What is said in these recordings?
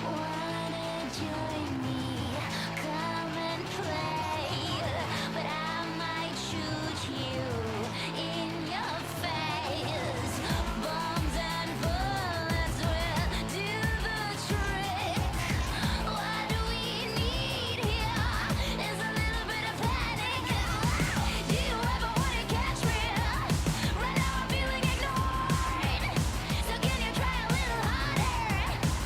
Wanna join me? Come and play, but I might shoot you in your face. Bombs and bullets will do the trick. What we need here is a little bit of panic. Do you ever wanna catch me? Right now I'm feeling ignored. So can you try a little harder?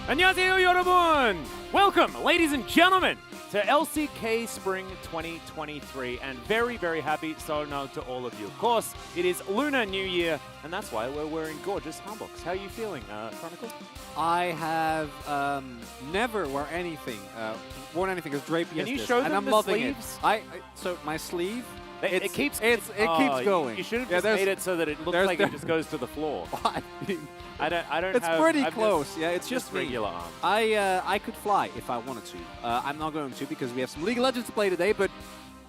안녕하세요, 여러분! Welcome, ladies and gentlemen, to LCK Spring 2023, and very, very happy Sono to all of you. Of course, it is Lunar New Year, and that's why we're wearing gorgeous hanboks. How are you feeling, Chronicle? I have never worn anything as draped Can you this, show and them I'm the loving sleeves? it. So my sleeve, It keeps going. You should have just made it so that it looks like it just goes to the floor. I don't. It's have, pretty I've close. Yeah, it's just me. regular arms. I could fly if I wanted to. I'm not going to because we have some League of Legends to play today, but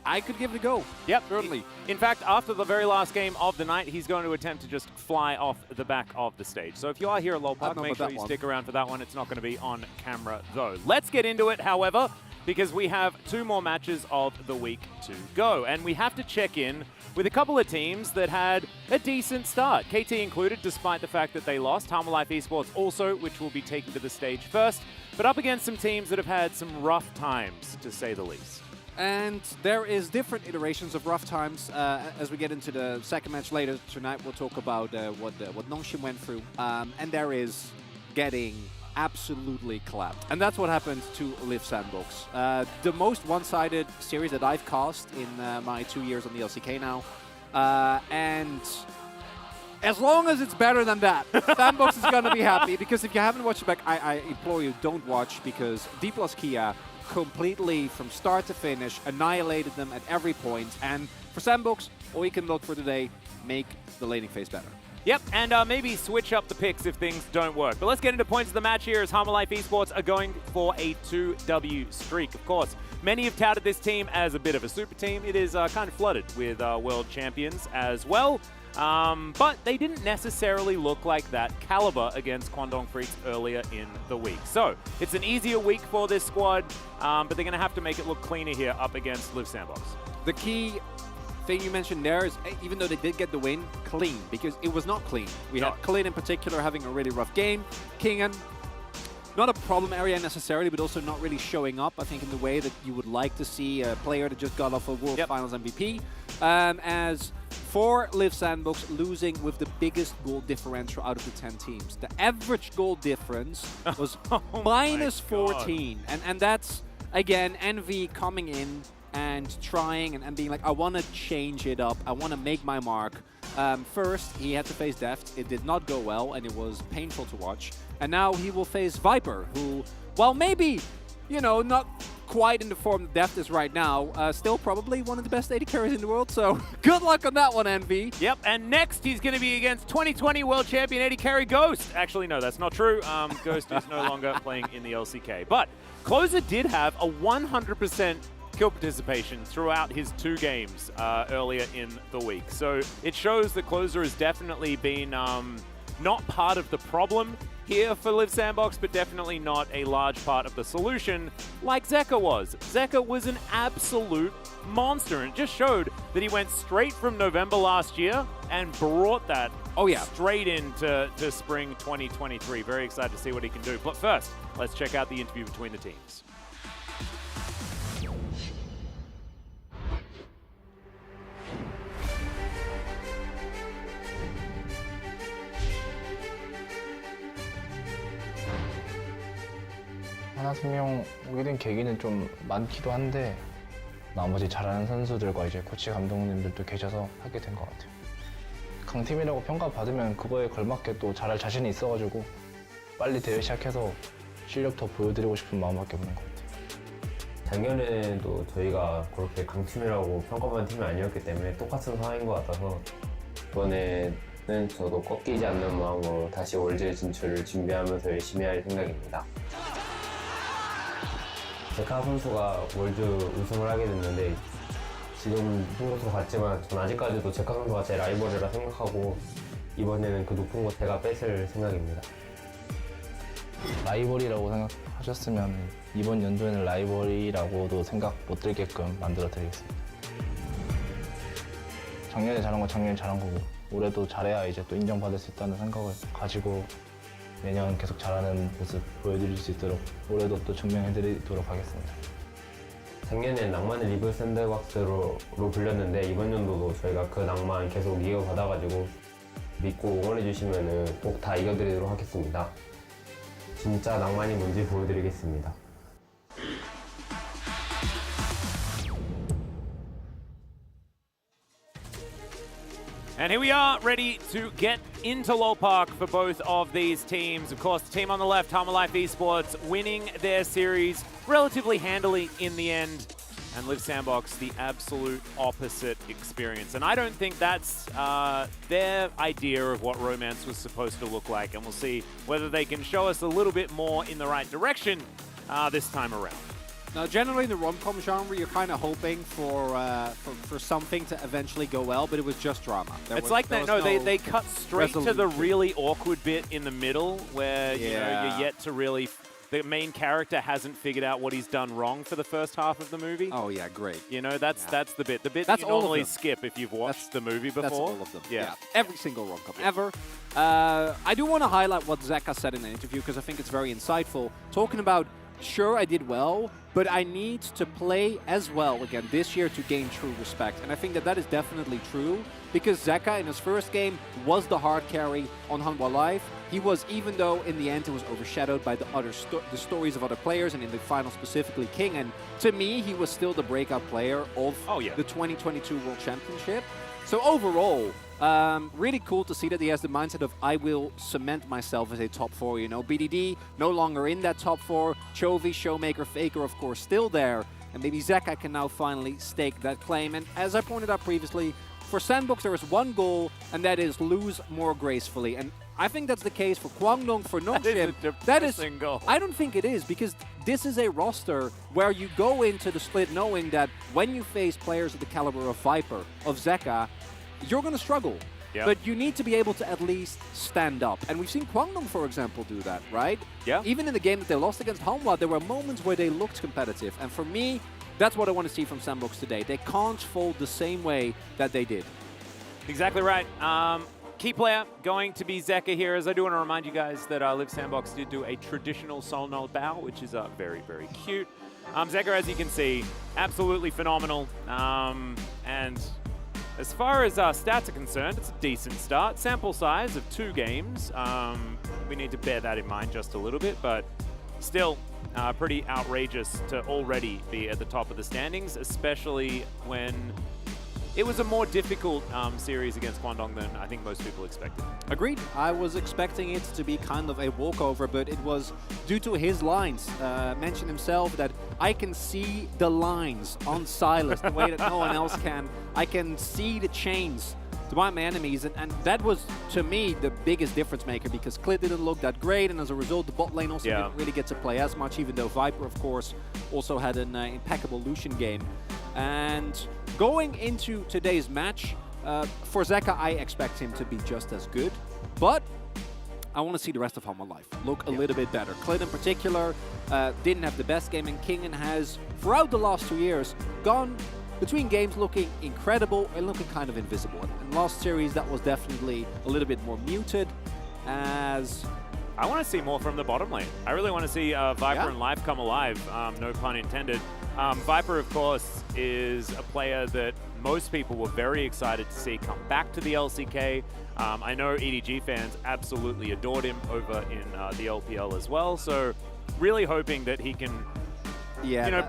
I could give it a go. Yep, certainly. In fact, after the very last game of the night, he's going to attempt to just fly off the back of the stage. So if you are here at Lol Park, make sure you stick around for that one. It's not going to be on camera, though. Let's get into it, however, because we have 2 more matches of the week to go. And we have to check in with a couple of teams that had a decent start. KT included, despite the fact that they lost. Harmalife Esports also, which will be taken to the stage first, but up against some teams that have had some rough times, to say the least. And there is different iterations of rough times. As we get into the second match later tonight, we'll talk about what Nongshim went through. And there is getting absolutely clapped. And that's what happened to Liv Sandbox. The most one-sided series that I've cast in my 2 years on the LCK now. And as long as it's better than that, Sandbox is going to be happy. Because if you haven't watched it back, I implore you, don't watch. Because D plus Kia completely, from start to finish, annihilated them at every point. And for Sandbox, all you can look for today, make the laning phase better. Yep, and maybe switch up the picks if things don't work. But let's get into points of the match here as Harmalife Esports are going for a 2W streak. Of course, many have touted this team as a bit of a super team. It is kind of flooded with world champions as well. But they didn't necessarily look like that caliber against Kwangdong Freaks earlier in the week. So it's an easier week for this squad, but they're going to have to make it look cleaner here up against Liv Sandbox. The key thing you mentioned there is, even though they did get the win, clean, because it was not clean. We had Colin in particular having a really rough game. Kingen, not a problem area necessarily, but also not really showing up, I think, in the way that you would like to see a player that just got off a World Finals MVP. As for Liv Sandbox, losing with the biggest goal differential out of the 10 teams. The average goal difference was minus 14. And that's, again, Envy coming in and trying and being like, I want to change it up. I want to make my mark. First, he had to face Deft. It did not go well, and it was painful to watch. And now he will face Viper, who, well, maybe, you know, not quite in the form that Deft is right now, still probably one of the best AD carries in the world. So good luck on that one, Envy. Yep, and next he's going to be against 2020 World Champion AD carry Ghost. Actually, no, that's not true. Ghost is no longer playing in the LCK. But Closer did have a 100% kill participation throughout his 2 games earlier in the week. So it shows that Closer has definitely been not part of the problem here for Liv Sandbox, but definitely not a large part of the solution like Zeka was. Zeka was an absolute monster, and it just showed that he went straight from November last year and brought that straight into spring 2023. Very excited to see what he can do. But first, let's check out the interview between the teams. 하나생명 오게 된 계기는 좀 많기도 한데 나머지 잘하는 선수들과 이제 코치 감독님들도 계셔서 하게 된 것 같아요. 강팀이라고 평가받으면 그거에 걸맞게 또 잘할 자신이 있어가지고 빨리 대회 시작해서 실력 더 보여드리고 싶은 마음밖에 없는 것 같아요. 작년에도 저희가 그렇게 강팀이라고 평가받은 팀이 아니었기 때문에 똑같은 상황인 것 같아서 이번에는 저도 꺾이지 않는 마음으로 다시 월드 진출을 준비하면서 열심히 할 생각입니다. 제카 선수가 월드 우승을 하게 됐는데 지금 높은 곳으로 갔지만 전 아직까지도 제카 선수가 제 라이벌이라 생각하고 이번에는 그 높은 곳 제가 뺏을 생각입니다. 라이벌이라고 생각하셨으면 이번 연도에는 라이벌이라고도 생각 못 들게끔 만들어 드리겠습니다. 작년에 잘한 건 작년에 잘한 거고 올해도 잘해야 이제 또 인정받을 수 있다는 생각을 가지고 내년 계속 잘하는 모습 보여드릴 수 있도록 올해도 또 증명해드리도록 하겠습니다. 작년엔 낭만의 리브 샌드박스로 불렸는데 이번 연도도 저희가 그 낭만 계속 이어받아가지고 믿고 응원해주시면 꼭 다 이겨드리도록 하겠습니다. 진짜 낭만이 뭔지 보여드리겠습니다. And here we are, ready to get into Lowell Park for both of these teams. Of course, the team on the left, Life Esports, winning their series relatively handily in the end. And Live Sandbox, the absolute opposite experience. And I don't think that's their idea of what romance was supposed to look like. And we'll see whether they can show us a little bit more in the right direction this time around. Now, generally in the rom-com genre, you're kind of hoping for something to eventually go well, but it was just drama. They cut straight to the really awkward bit in the middle where you know, you're yet to really... The main character hasn't figured out what he's done wrong for the first half of the movie. Oh, yeah, great. You know, that's the bit. The bit that's you normally skip if you've watched the movie before. That's all of them. Yeah. Every single rom-com ever. I do want to highlight what Zeka said in the interview because I think it's very insightful. Talking about, sure, I did well, but I need to play as well again this year to gain true respect. And I think that is definitely true because Zeka in his first game was the hard carry on Hanwha Live. He was, even though in the end it was overshadowed by the stories of other players, and in the final specifically King. And to me, he was still the breakout player of the 2022 World Championship. So overall, really cool to see that he has the mindset of I will cement myself as a top 4. You know, BDD no longer in that top 4. Chovy, Showmaker, Faker, of course, still there. And maybe Zeka can now finally stake that claim. And as I pointed out previously, for Sandbox there is one goal, and that is lose more gracefully. And I think that's the case for Kwangdong, for Nongshim. That is a goal. I don't think it is, because this is a roster where you go into the split knowing that when you face players of the caliber of Viper, of Zeka, you're going to struggle. Yep. But you need to be able to at least stand up. And we've seen Kwangdong, for example, do that, right? Yeah. Even in the game that they lost against Hanwha, there were moments where they looked competitive. And for me, that's what I want to see from Sandbox today. They can't fold the same way that they did. Exactly right. Key player going to be Zeka here, as I do want to remind you guys that Live Sandbox did do a traditional Soul Node bow, which is very, very cute. Zeka, as you can see, absolutely phenomenal. And as far as stats are concerned, it's a decent start. Sample size of 2 games. We need to bear that in mind just a little bit, but still pretty outrageous to already be at the top of the standings, especially when it was a more difficult series against Kwangdong than I think most people expected. Agreed. I was expecting it to be kind of a walkover, but it was due to his lines. Mentioned himself that I can see the lines on Silas the way that no one else can. I can see the chains to my enemies, and that was, to me, the biggest difference maker, because Clit didn't look that great, and as a result, the bot lane also didn't really get to play as much, even though Viper, of course, also had an impeccable Lucian game. And going into today's match, for Zeka, I expect him to be just as good, but I want to see the rest of Hanwha Live look a little bit better. Clit in particular didn't have the best game, and Kingen has, throughout the last 2 years, gone between games looking incredible and looking kind of invisible. And last series, that was definitely a little bit more muted, as... I want to see more from the bottom lane. I really want to see Viper and Live come alive, no pun intended. Viper, of course, is a player that most people were very excited to see come back to the LCK. I know EDG fans absolutely adored him over in the LPL as well, so really hoping that he can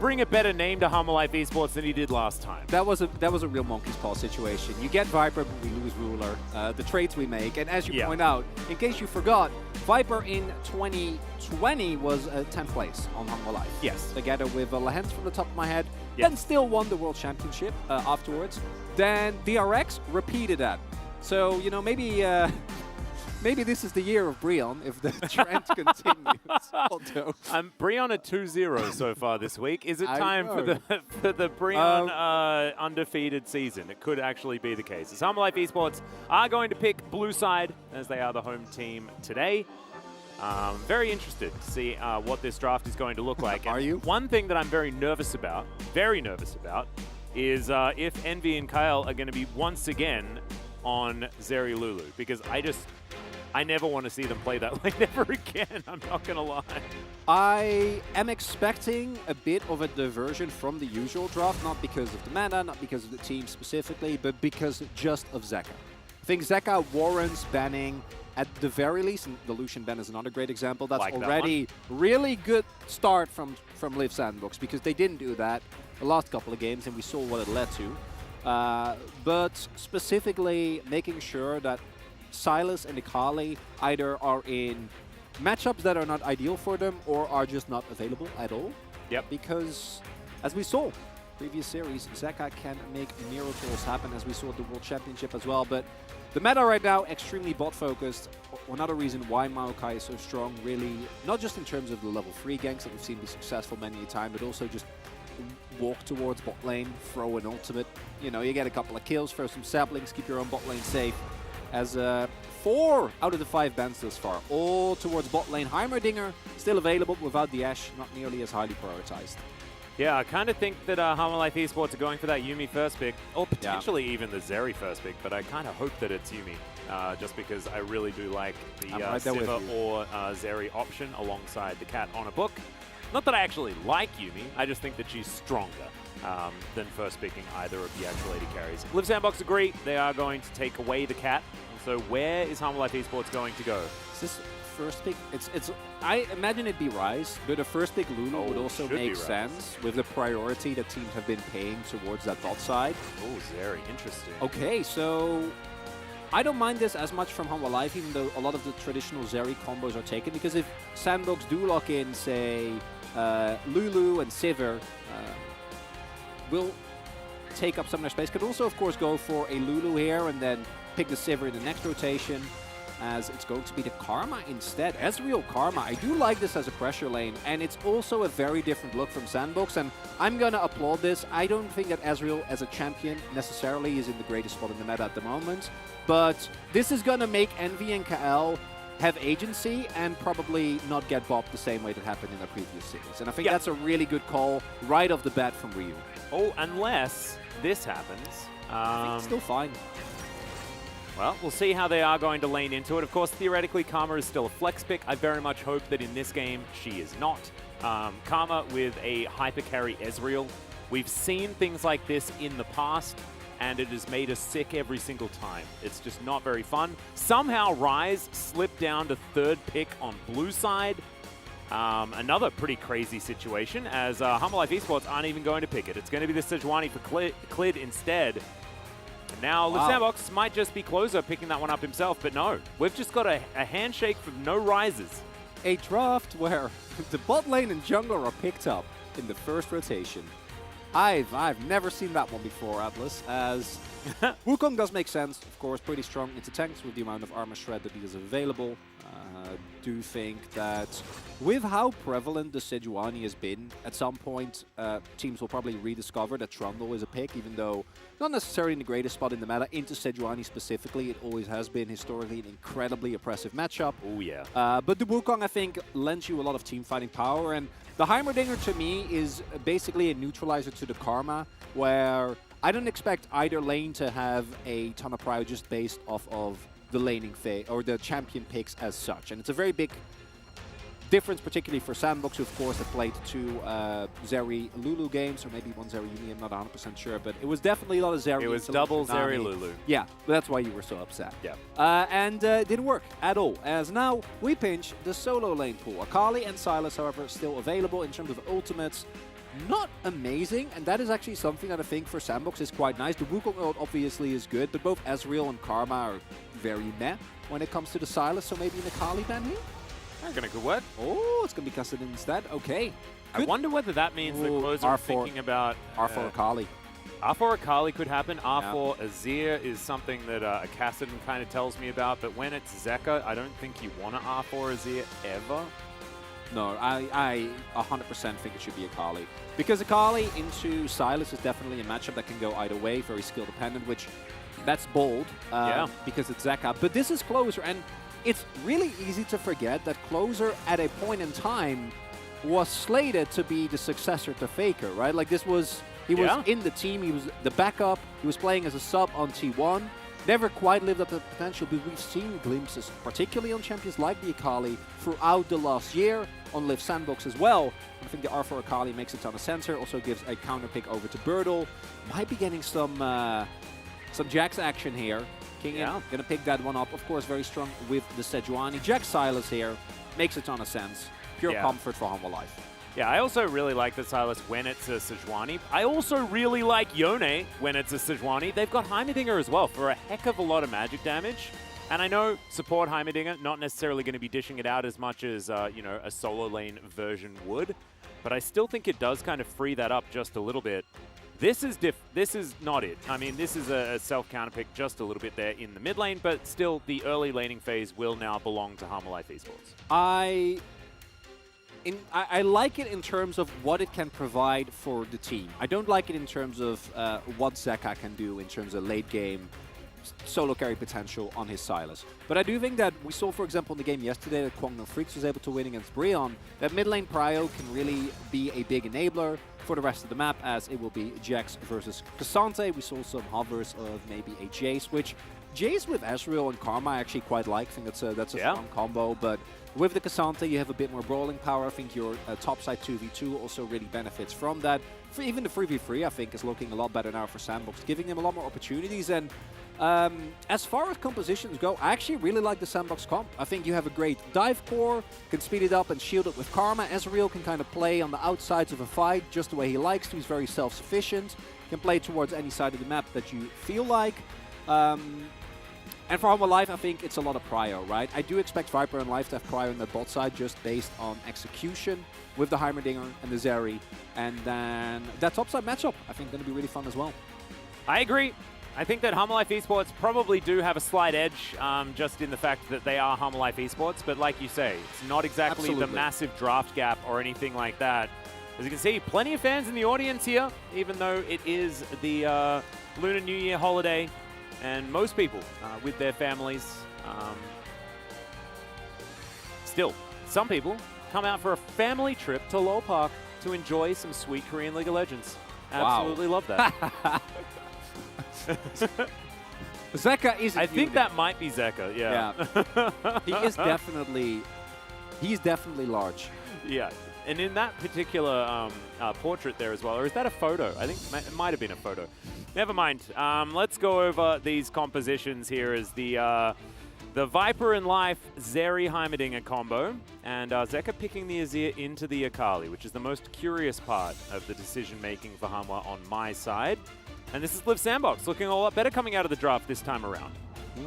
bring a better name to Life Esports than he did last time. That was a real monkey's paw situation. You get Viper, but we lose Ruler. The trades we make, and as you point out, in case you forgot, Viper in 2020 was 10th place on Hanwha Live. Yes. Together with Lahens from the top of my head. Yes. Then still won the World Championship afterwards. Then DRX repeated that. So, you know, maybe this is the year of Brion if the trend continues. Although Brion at 2-0 so far this week. Is it time for the Brion undefeated season? It could actually be the case. As Life Esports are going to pick blue side, as they are the home team today. Very interested to see what this draft is going to look like. Are you? One thing that I'm very nervous about, is if Envy and Kyle are going to be once again on Zeri Lulu, because I never want to see them play that lane ever again. I'm not going to lie. I am expecting a bit of a diversion from the usual draft, not because of the mana, not because of the team specifically, but because just of Zeka. I think Zeka warrants banning at the very least, and the Lucian Ben is another great example, that's Like that already really good start from Liv Sandbox, because they didn't do that the last couple of games, and we saw what it led to. But specifically making sure that Silas and Akali either are in matchups that are not ideal for them or are just not available at all. Yep. Because, as we saw previous series, Zeka can make miracles happen, as we saw at the World Championship as well. But the meta right now, extremely bot-focused. Another reason why Maokai is so strong, really, not just in terms of the level 3 ganks that we've seen be successful many a time, but also just walk towards bot lane, throw an ultimate. You know, you get a couple of kills, throw some saplings, keep your own bot lane safe. As 4 out of the 5 bans thus far, all towards bot lane. Heimerdinger still available without the Ashe, not nearly as highly prioritized. Yeah, I kind of think that Harmalife Esports are going for that Yuumi first pick, or potentially even the Zeri first pick, but I kind of hope that it's Yuumi, just because I really do like the Sivir or Zeri option alongside the cat on a book. Not that I actually like Yuumi, I just think that she's stronger than first picking either of the actual AD carries. Liv Sandbox agree, they are going to take away the cat, and so where is Harmalife Esports going to go? Is this first pick? It's. I imagine it'd be Ryze, but a first pick Lulu would also make sense with the priority that teams have been paying towards that bot side. Oh, Zeri, interesting. Okay, so I don't mind this as much from Humble Life, even though a lot of the traditional Zeri combos are taken, because if Sandbox do lock in, say, Lulu and Sivir, will take up some of their space. Could also, of course, go for a Lulu here and then pick the Sivir in the next rotation, as it's going to be the Karma instead. Ezreal Karma. I do like this as a pressure lane, and it's also a very different look from Sandbox, and I'm going to applaud this. I don't think that Ezreal as a champion necessarily is in the greatest spot in the meta at the moment, but this is going to make Envy and KL have agency and probably not get bopped the same way that happened in the previous series. And I think that's a really good call right off the bat from Ryu. Oh, unless this happens. I think it's still fine. Well, we'll see how they are going to lane into it. Of course, theoretically, Karma is still a flex pick. I very much hope that in this game, she is not. Karma with a hyper carry Ezreal. We've seen things like this in the past, and it has made us sick every single time. It's just not very fun. Somehow, Ryze slipped down to 3rd pick on blue side. Another pretty crazy situation, as Humble Life Esports aren't even going to pick it. It's going to be the Sejuani for Clid instead. And now Liv Sandbox might just be Closer picking that one up himself, but no. We've just got a handshake from no rises. A draft where the bot lane and jungler are picked up in the first rotation. I've never seen that one before, Atlas, as Wukong does make sense, of course, pretty strong into tanks with the amount of armor shred that he is available. Do think that with how prevalent the Sejuani has been, at some point teams will probably rediscover that Trundle is a pick, even though not necessarily in the greatest spot in the meta. Into Sejuani specifically, it always has been historically an incredibly oppressive matchup. Oh yeah. But the Wukong, I think, lends you a lot of team fighting power, and the Heimerdinger to me is basically a neutralizer to the Karma, where I don't expect either lane to have a ton of prio just based off of the laning phase or the champion picks as such. And it's a very big difference, particularly for Sandbox, who of course have played 2 Zeri Lulu games, or maybe 1 Zeri Yuumi, I'm not 100% sure, but it was definitely a lot of Zeri. It was double Zeri Lulu. Yeah, that's why you were so upset. Yeah. And it didn't work at all, as now we pinch the solo lane pool. Akali and Silas, however, still available in terms of ultimates. Not amazing, and that is actually something that I think for Sandbox is quite nice. The Wukong ult obviously is good, but both Ezreal and Karma are very meh when it comes to the Silas, so maybe an Akali ban here? That's gonna good work. Oh, it's going to be casted instead. Okay. I wonder whether that means that Closer are thinking about... R4 Akali. R4 Akali could happen. R4 Azir is something that Kassadin kind of tells me about, but when it's Zeka, I don't think you want to R4 Azir ever. No, I 100% think it should be Akali. Because Akali into Silas is definitely a matchup that can go either way, very skill dependent, which that's bold because it's Zeka. But this is Closer, and it's really easy to forget that Closer at a point in time was slated to be the successor to Faker, right? Like this was, he was in the team, he was the backup, he was playing as a sub on T1. Never quite lived up to the potential, but we've seen glimpses, particularly on champions like the Akali, throughout the last year, on Liv Sandbox as well. I think the R4 Akali makes a ton of sense here, also gives a counter pick over to Birdle. Might be getting some Jax action here. King Yeah. gonna pick that one up. Of course, very strong with the Sejuani. Jack Silas here makes a ton of sense. Pure Yeah. comfort for Humble Life. Yeah, I also really like the Silas when it's a Sejuani. I also really like Yone when it's a Sejuani. They've got Heimerdinger as well for a heck of a lot of magic damage. And I know support Heimerdinger, not necessarily going to be dishing it out as much as, you know, a solo lane version would. But I still think it does kind of free that up just a little bit. This is not it. I mean, this is a self-counter pick just a little bit there in the mid lane, but still the early laning phase will now belong to Humble Life Esports. I like it in terms of what it can provide for the team. I don't like it in terms of what Zeka can do in terms of late game solo carry potential on his Silas. But I do think that we saw, for example, in the game yesterday that Kwangno Freaks was able to win against Breon, that mid lane prio can really be a big enabler for the rest of the map, as it will be Jax versus Cassante. We saw some hovers of maybe a Jace, which Jace with Ezreal and Karma I actually quite like. I think that's a strong combo, but with the Cassante, you have a bit more brawling power. I think your topside 2v2 also really benefits from that. For even the 3v3, I think, is looking a lot better now for Sandbox, giving them a lot more opportunities. And as far as compositions go, I actually really like the Sandbox comp. I think you have a great dive core, can speed it up and shield it with Karma. Ezreal can kind of play on the outsides of a fight just the way he likes to. He's very self-sufficient, can play towards any side of the map that you feel like. And for Humble Life, I think it's a lot of prio, right? I do expect Viper and Life to have prio on the bot side just based on execution with the Heimerdinger and the Zeri. And then that top side matchup, I think, going to be really fun as well. I agree. I think that Humble Life Esports probably do have a slight edge just in the fact that they are Humble Life Esports. But like you say, it's not exactly the massive draft gap or anything like that. As you can see, plenty of fans in the audience here, even though it is the Lunar New Year holiday. And most people with their families. Still, some people come out for a family trip to Lowell Park to enjoy some sweet Korean League of Legends. Absolutely love that. Zeka is. I think that might be Zeka. Yeah. He's definitely large. Yeah. And in that particular portrait there as well, or is that a photo? I think it might have been a photo. Never mind. Let's go over these compositions here as the Viper and Life Zeri Heimerdinger combo, and Zeka picking the Azir into the Akali, which is the most curious part of the decision-making for Hanwha on my side. And this is Liv Sandbox, looking a lot better coming out of the draft this time around.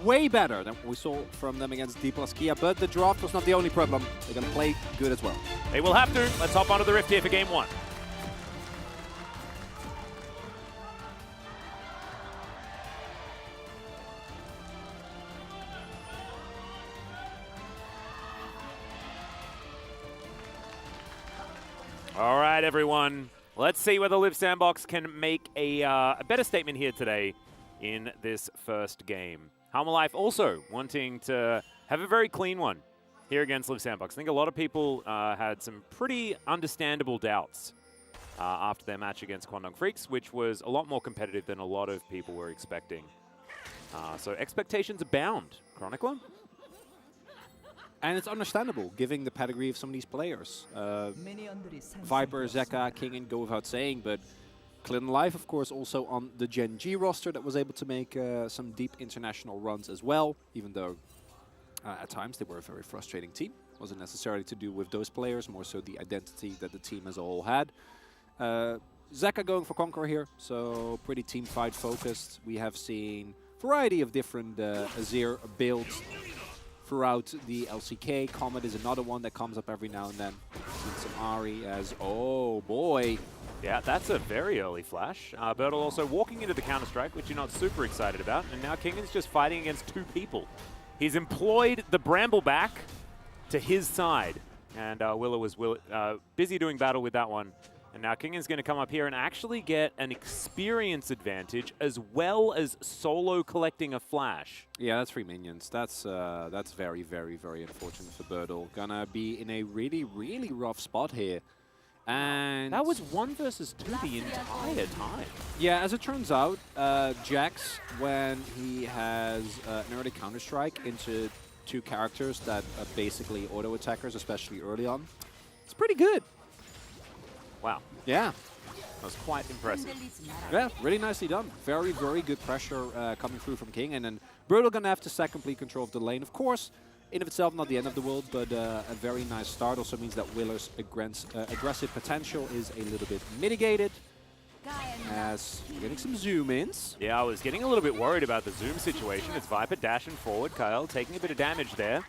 Way better than what we saw from them against D+ Kia, but the draft was not the only problem. They're going to play good as well. They will have to. Let's hop onto the Rift here for game one. All right, everyone. Let's see whether Liv Sandbox can make a better statement here today in this first game. Humble Life also wanting to have a very clean one here against Liv Sandbox. I think a lot of people had some pretty understandable doubts after their match against Kwangno Freaks, which was a lot more competitive than a lot of people were expecting. So expectations abound, Chronicler. And it's understandable, given the pedigree of some of these players. Viper, Zeka, King, go without saying, but Clinton Life, of course, also on the Gen G roster that was able to make some deep international runs as well, even though at times they were a very frustrating team. Wasn't necessarily to do with those players, more so the identity that the team as a whole had. Zeka going for Conqueror here, so pretty team fight focused. We have seen a variety of different Azir builds throughout the LCK. Comet is another one that comes up every now and then. Seen some Ahri as, oh boy. Yeah, that's a very early flash. Bertle also walking into the Counter-Strike, which you're not super excited about. And now Kingan's just fighting against two people. He's employed the Brambleback to his side. And Willa was busy doing battle with that one. And now Kingan's going to come up here and actually get an experience advantage as well as solo collecting a flash. Yeah, that's 3 minions. That's very, very, very unfortunate for Bertle. Gonna be in a really, really rough spot here. And that was 1 versus 2 the entire time. Yeah, as it turns out, Jax, when he has an early Counter-Strike into 2 characters that are basically auto-attackers, especially early on, it's pretty good. Wow. Yeah. That was quite impressive. Yeah, really nicely done. Very, very good pressure coming through from King. And then Brutal gonna have to set complete control of the lane. Of course, in of itself, not the end of the world, but a very nice start. Also means that Willer's aggressive potential is a little bit mitigated. As we're getting some zoom-ins. Yeah, I was getting a little bit worried about the zoom situation. It's Viper dashing forward. Kyle taking a bit of damage there.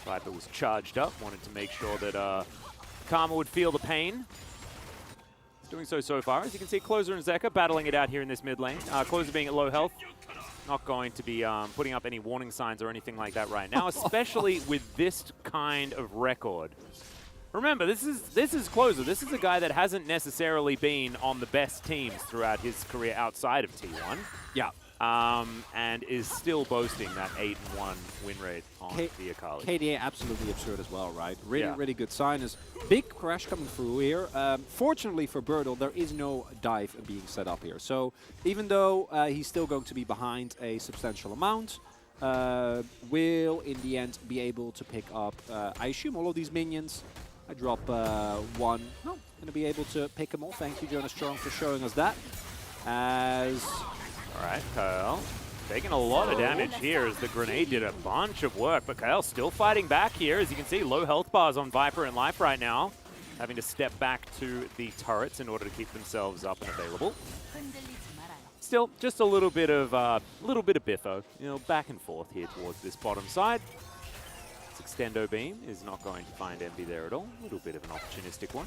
Viper was charged up, wanted to make sure that Karma would feel the pain. He's doing so far. As you can see, Closer and Zeka battling it out here in this mid lane. Closer being at low health. Not going to be putting up any warning signs or anything like that right now, especially with this kind of record. Remember, this is Closer. This is a guy that hasn't necessarily been on the best teams throughout his career outside of T1. Yeah. And is still boasting that 8-1 win rate on the Akali. KDA absolutely absurd as well, right? Really, really good sign. Is big crash coming through here. Fortunately for Birdle, there is no dive being set up here. So even though he's still going to be behind a substantial amount, will in the end be able to pick up, I assume, all of these minions. I drop one. No, going to be able to pick them all. Thank you, Jonas Strong, for showing us that. As... All right, Kyle taking a lot of damage here as the grenade did a bunch of work, but Kyle still fighting back here. As you can see, low health bars on Viper and Life right now, having to step back to the turrets in order to keep themselves up and available. Still, just a little bit of biffo, you know, back and forth here towards this bottom side. This extendo beam is not going to find Envy there at all. A little bit of an opportunistic one.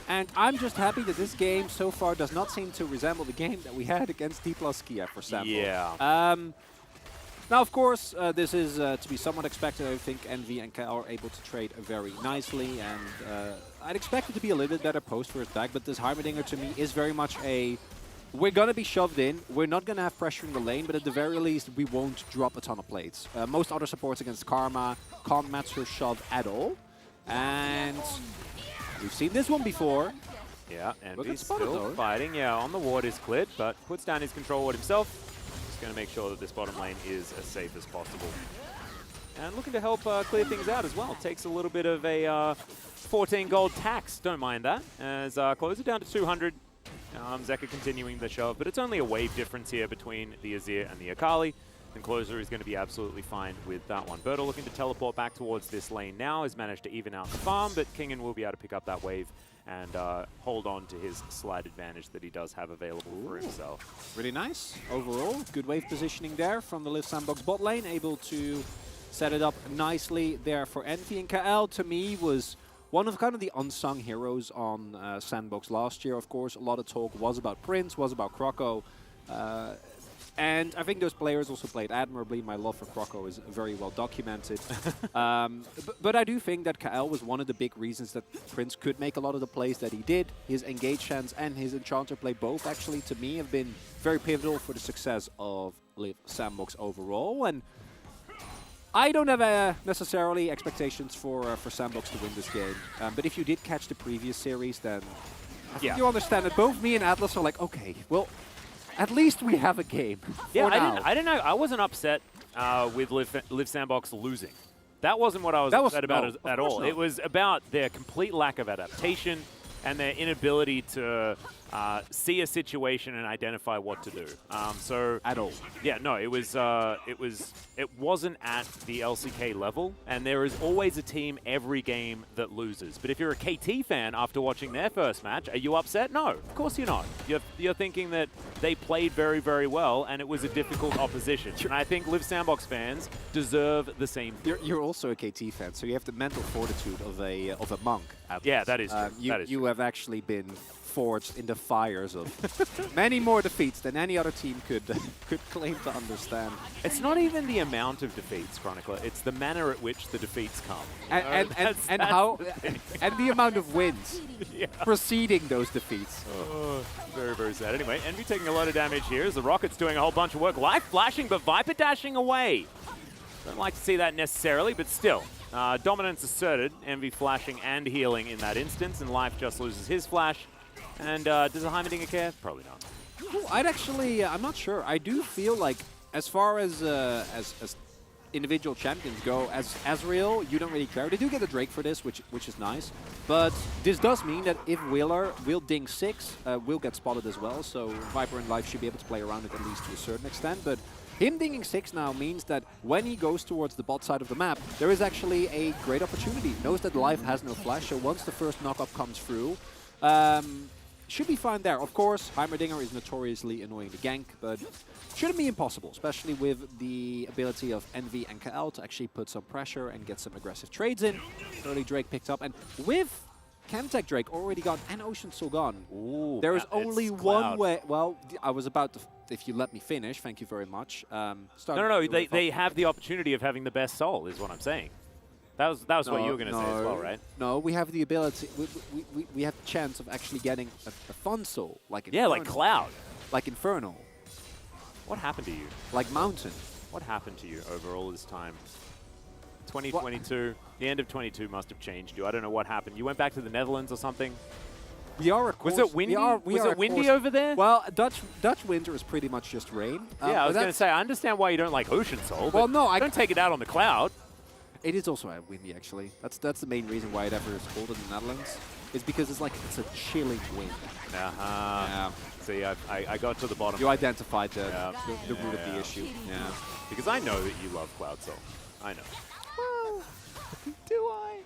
And I'm just happy that this game so far does not seem to resemble the game that we had against T+ Kiev, for example. Yeah. Now, of course, this is to be somewhat expected. I think Envy and KL are able to trade very nicely, and I'd expect it to be a little bit better post first back, but this Heimerdinger to me is very much a... We're going to be shoved in, we're not going to have pressure in the lane, but at the very least, we won't drop a ton of plates. Most other supports against Karma can't match her shove at all, and... We've seen this one before. Yeah, Envy's still fighting. Yeah, on the ward is cleared, but puts down his control ward himself. Just going to make sure that this bottom lane is as safe as possible. And looking to help clear things out as well. Takes a little bit of a 14 gold tax. Don't mind that. As Closer down to 200. Zeka continuing the shove, but it's only a wave difference here between the Azir and the Akali. And Closer is going to be absolutely fine with that one. Berto looking to teleport back towards this lane now, has managed to even out the farm, but Kingen will be able to pick up that wave and hold on to his slight advantage that he does have available for himself. Really nice overall. Good wave positioning there from the Live Sandbox bot lane, able to set it up nicely there for Envy. And KL, to me, was one of kind of the unsung heroes on Sandbox last year. Of course, a lot of talk was about Prince, was about Croco. And I think those players also played admirably. My love for Croco is very well documented. But I do think that KL was one of the big reasons that Prince could make a lot of the plays that he did. His engage hands and his enchanter play both actually, to me, have been very pivotal for the success of Live Sandbox overall. And I don't have necessarily expectations for Sandbox to win this game. But if you did catch the previous series, then I think you understand that both me and Atlas are like, okay, well, at least we have a game. Yeah, I didn't know. I wasn't upset with Live Sandbox losing. That wasn't what I was upset about at all. It was about their complete lack of adaptation and their inability to see a situation and identify what to do. At all. Yeah, no, it wasn't at the LCK level, and there is always a team every game that loses. But if you're a KT fan after watching their first match, are you upset? No, of course you're not. You're thinking that they played very, very well, and it was a difficult opposition. And I think Live Sandbox fans deserve the same thing. You're also a KT fan, so you have the mental fortitude of a monk. Yeah, that is true. You have actually been forged in the fires of many more defeats than any other team could claim to understand. It's not even the amount of defeats, Chronicler. It's the manner at which the defeats come. And the amount of wins preceding those defeats. Oh, very, very sad. Anyway, Envy taking a lot of damage here as the Rocket's doing a whole bunch of work. Life flashing, but Viper dashing away. Don't like to see that necessarily, but still. Dominance asserted. Envy flashing and healing in that instance, and Life just loses his flash. And does a Heimerdinger care? Probably not. I'd actually, I'm not sure. I do feel like, as far as individual champions go. As Azrael, you don't really care. They do get a Drake for this, which is nice. But this does mean that if will ding 6, will get spotted as well. So Viper and Life should be able to play around it at least to a certain extent. But him dinging 6 now means that when he goes towards the bot side of the map, there is actually a great opportunity. He knows that Life has no flash, so once the first knock-up comes through, should be fine there. Of course, Heimerdinger is notoriously annoying to gank, but shouldn't be impossible, especially with the ability of Envy and KL to actually put some pressure and get some aggressive trades in. Early Drake picked up, and with Chemtech Drake already gone and Ocean still gone, Ooh, there is only it's one Cloud. way. Well, I was about to, if you let me finish, thank you very much. No, they have the opportunity of having the best soul, is what I'm saying. That was what you were going to say as well, right? No, we have the ability, we have the chance of actually getting a fun soul, like Yeah, Infernal. like Cloud. Like Infernal, What happened to you? like Mountain. What happened to you over all this time? 2022, the end of 22 must have changed you. I don't know what happened. You went back to the Netherlands or something? We are, of course. Was it windy? Was it windy over there? Well, Dutch winter is pretty much just rain. Yeah, I was but going to say, I understand why you don't like Ocean Soul, Well, but no, I don't take it out on the Cloud. It is also windy, actually. That's the main reason why it ever is cold in the Netherlands. Is because it's a chilling wind. Uh-huh. Yeah. See, I got to the bottom. You identified the root of Yeah. the issue. Yeah. Because I know that you love Cloud Soul. I know. Well, do I?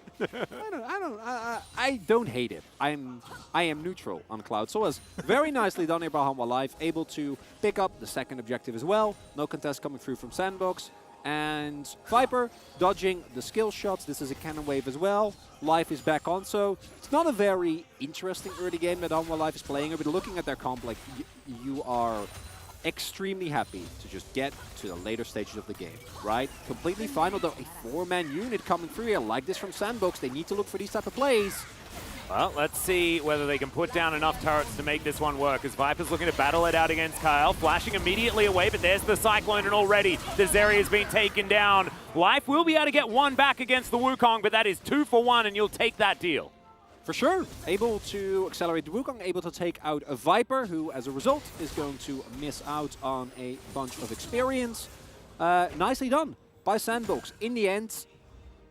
I don't hate it. I am neutral on Cloud. So was very nicely done here by Hanwha Life, able to pick up the second objective as well. No contest coming through from Sandbox. And Viper dodging the skill shots. This is a cannon wave as well. Life is back on, so it's not a very interesting early game that Hanwha Life is playing. But looking at their comp, like you are extremely happy to just get to the later stages of the game, right? Completely fine, although a 4-man unit coming through here like this from Sandbox. They need to look for these type of plays. Well, let's see whether they can put down enough turrets to make this one work, as Viper's looking to battle it out against Kyle, flashing immediately away, but there's the Cyclone, and already the Zeri has been taken down. Life will be able to get one back against the Wukong, but that is 2 for 1, and you'll take that deal. For sure. Able to accelerate the Wukong, able to take out a Viper, who, as a result, is going to miss out on a bunch of experience. Nicely done by Sandbox. In the end,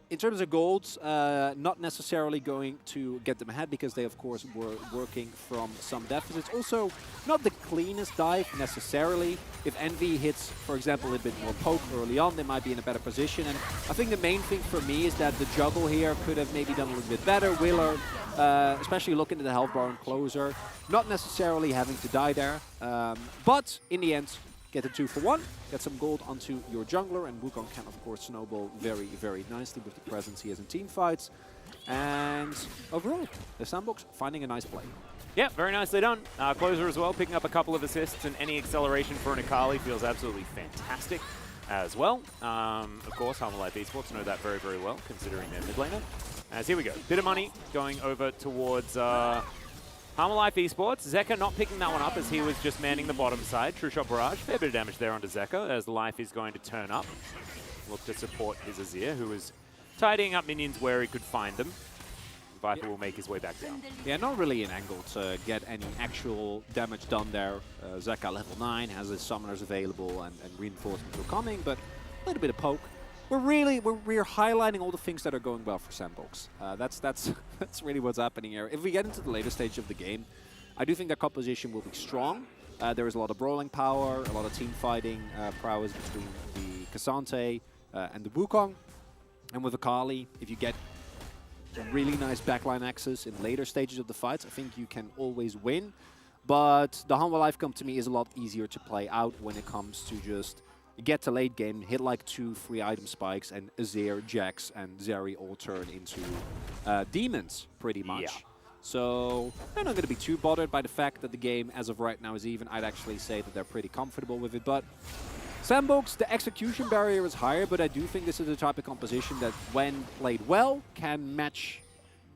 in terms of golds, not necessarily going to get them ahead because they, of course, were working from some deficits. Also, not the cleanest dive necessarily. If Envy hits, for example, a bit more poke early on, they might be in a better position. And I think the main thing for me is that the juggle here could have maybe done a little bit better. Willer, especially looking at the health bar and closer, not necessarily having to die there. But in the end, get a 2 for 1, get some gold onto your jungler, and Wukong can, of course, snowball very, very nicely with the presence he has in team fights. And overall, the Sandbox finding a nice play. Yeah, very nicely done. Closer as well, picking up a couple of assists, and any acceleration for an Akali feels absolutely fantastic as well. Of course, Hanwha Life Esports know that very, very well, considering their mid laner. As here we go, bit of money going over towards Hanwha Life Esports. Zeka not picking that one up as he was just manning the bottom side. True Shot Barrage, fair bit of damage there onto Zeka as Life is going to turn up. Look to support his Azir, who is tidying up minions where he could find them. Viper will make his way back down. Yeah, not really an angle to get any actual damage done there. Zeka level 9 has his summoners available and reinforcements are coming, but a little bit of poke. We're highlighting all the things that are going well for Sandbox. That's really what's happening here. If we get into the later stage of the game, I do think their composition will be strong. There is a lot of brawling power, a lot of team fighting prowess between the Cassante and the Wukong. And with Akali, if you get really nice backline access in later stages of the fights, I think you can always win. But the Hanwha Life comp to me is a lot easier to play out when it comes to just get to late game, hit like 2-3 item spikes, and Azir, Jax, and Zeri all turn into demons, pretty much. Yeah. So they're not going to be too bothered by the fact that the game, as of right now, is even. I'd actually say that they're pretty comfortable with it. But Sandbox, the execution barrier is higher, but I do think this is the type of composition that, when played well, can match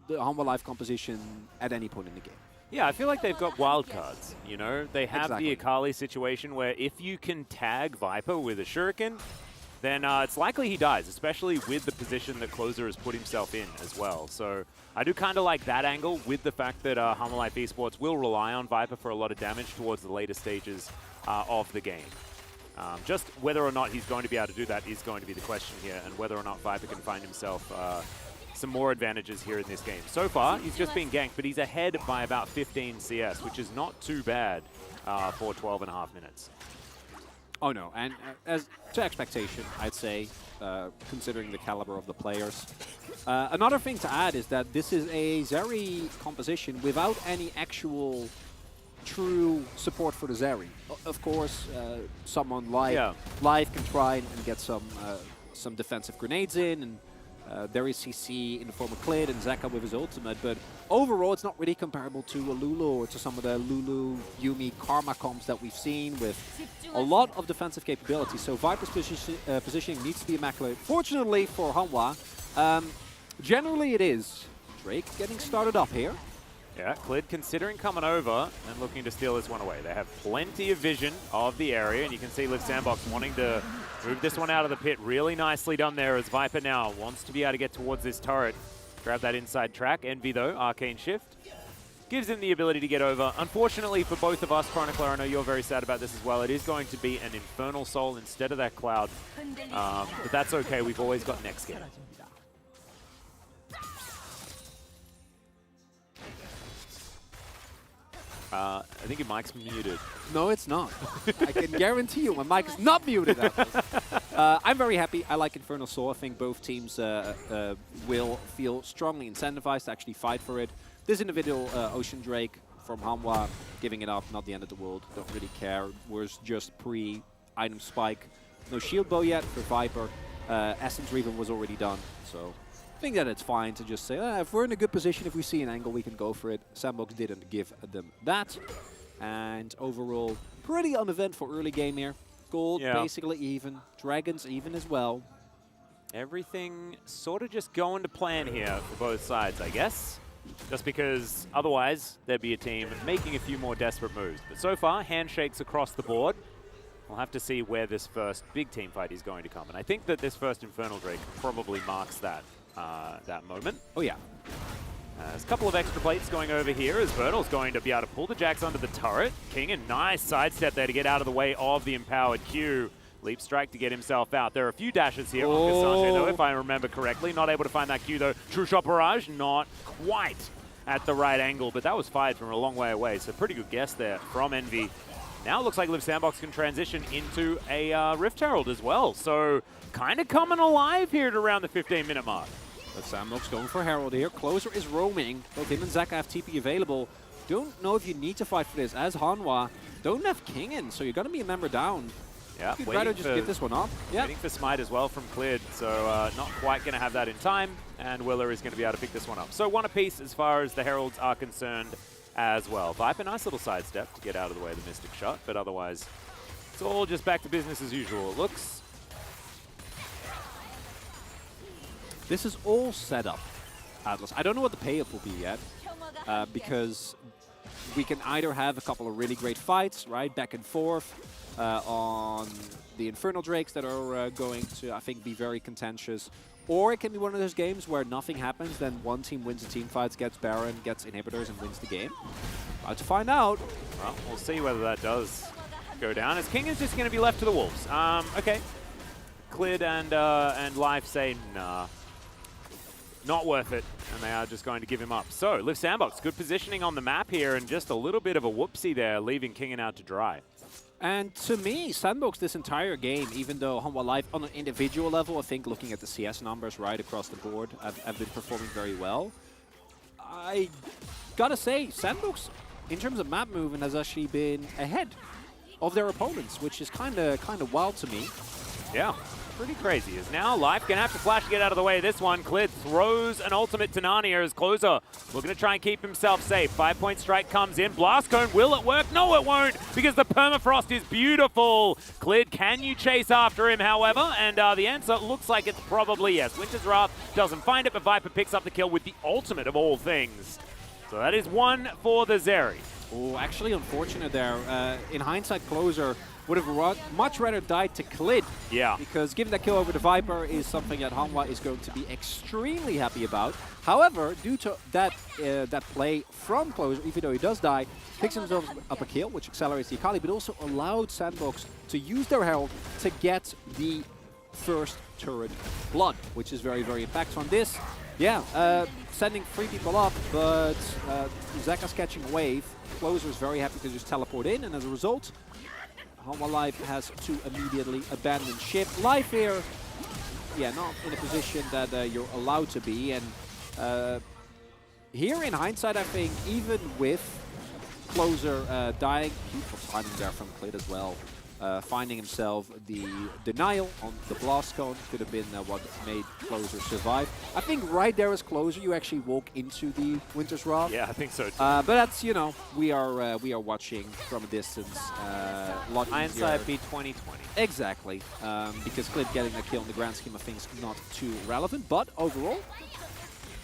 the Hanwha Life composition at any point in the game. Yeah, I feel like they've got wild cards, you know? They have Exactly. the Akali situation where if you can tag Viper with a shuriken, then it's likely he dies, especially with the position that Closer has put himself in as well. So I do kind of like that angle with the fact that Hanwha Life Esports will rely on Viper for a lot of damage towards the later stages of the game. Just whether or not he's going to be able to do that is going to be the question here, and whether or not Viper can find himself some more advantages here in this game. So far, he's just been ganked, but he's ahead by about 15 CS, which is not too bad for 12.5 minutes. Oh no, and as to expectation, I'd say, considering the caliber of the players. Another thing to add is that this is a Zeri composition without any actual true support for the Zeri. Of course, someone like Live can try and get some defensive grenades in, and there is CC in the form of Clid and Zeka with his ultimate, but overall it's not really comparable to a Lulu or to some of the Lulu, Yumi, Karma comps that we've seen with a lot of defensive capability. So Viper's positioning needs to be immaculate. Fortunately for Hanwha, generally it is. Drake getting started up here. Yeah, Clid considering coming over and looking to steal this one away. They have plenty of vision of the area, and you can see Liv Sandbox wanting to move this one out of the pit. Really nicely done there as Viper now wants to be able to get towards this turret. Grab that inside track. Envy, though, Arcane Shift gives him the ability to get over. Unfortunately for both of us, Chronicler, I know you're very sad about this as well. It is going to be an Infernal Soul instead of that Cloud. But that's okay. We've always got next game. I think your mic's muted. No, it's not. I can guarantee you my mic is not muted. I'm very happy. I like Infernal Soul. I think both teams will feel strongly incentivized to actually fight for it. This individual Ocean Drake from Hanwha giving it up, not the end of the world. Don't really care. Was just pre-item spike. No shield bow yet for Viper. Essence Reaver was already done, so I think that it's fine to just say, if we're in a good position, if we see an angle, we can go for it. Sandbox didn't give them that. And overall, pretty uneventful early game here. Gold basically even. Dragons even as well. Everything sort of just going to plan here for both sides, I guess. Just because otherwise there'd be a team making a few more desperate moves. But so far, handshakes across the board. We'll have to see where this first big team fight is going to come. And I think that this first Infernal Drake probably marks that. That moment. Oh yeah. There's a couple of extra plates going over here as Vertil's going to be able to pull the Jax under the turret. King, a nice sidestep there to get out of the way of the empowered Q. Leap strike to get himself out. There are a few dashes here on Cassandre, though, if I remember correctly. Not able to find that Q, though. True Shot Barrage, not quite at the right angle, but that was fired from a long way away, so pretty good guess there from Envy. Now it looks like Liv Sandbox can transition into a Rift Herald as well, so kind of coming alive here at around the 15-minute mark. But Sandbox going for Herald here. Closer is roaming. Both him and Zaka have TP available. Don't know if you need to fight for this. As Hanwha, don't have King in, so you're going to be a member down. Yeah, you'd rather just give this one up. Yeah. Waiting for Smite as well from Clid, so not quite going to have that in time, and Willer is going to be able to pick this one up. So one apiece as far as the Heralds are concerned as well. Viper, nice little sidestep to get out of the way of the Mystic Shot, but otherwise it's all just back to business as usual, it looks. This is all set up, Atlas. I don't know what the payoff will be yet, because we can either have a couple of really great fights, right, back and forth on the Infernal Drakes that are going to, I think, be very contentious, or it can be one of those games where nothing happens, then one team wins the team fights, gets Baron, gets inhibitors, and wins the game. About to find out. Well, we'll see whether that does go down, as King is just going to be left to the Wolves. Okay. Clid and Life say, nah. Not worth it, and they are just going to give him up. So, Liv Sandbox, good positioning on the map here, and just a little bit of a whoopsie there, leaving Kingen out to dry. And to me, Sandbox this entire game, even though Hanwha Live on an individual level, I think looking at the CS numbers right across the board, have been performing very well. I gotta say, Sandbox, in terms of map movement, has actually been ahead of their opponents, which is kind of wild to me. Yeah. Pretty crazy. Is now Life gonna have to flash to get out of the way of this one. Clid throws an ultimate to Narnia as Closer looking to try and keep himself safe. 5-point strike comes in. Blast Cone, will it work? No, it won't, because the permafrost is beautiful. Clid, can you chase after him, however? And the answer looks like it's probably yes. Winter's Wrath doesn't find it, but Viper picks up the kill with the ultimate of all things. So that is one for the Zeri. Oh, actually unfortunate there. In hindsight, Closer would have much rather died to Klid. Yeah. Because giving that kill over the Viper is something that Hanwha is going to be extremely happy about. However, due to that that play from Closer, even though he does die, picks himself up a kill, which accelerates the Akali, but also allowed Sandbox to use their Herald to get the first turret blood, which is very, very impactful on this. Yeah, sending 3 people up, but Zeka's catching a wave. Closer is very happy to just teleport in, and as a result, Hanwha Life has to immediately abandon ship. Life here, yeah, not in a position that you're allowed to be, and here in hindsight, I think even with Closer dying, beautiful timing there from Klid as well. Finding himself the denial on the blast cone could have been what made Closer survive. I think right there as Closer, you actually walk into the Winter's Wrath. Yeah, I think so too. But that's, you know, we are watching from a distance. Lot Hindsight easier. be 2020. Exactly, because Klid getting a kill in the grand scheme of things not too relevant. But overall,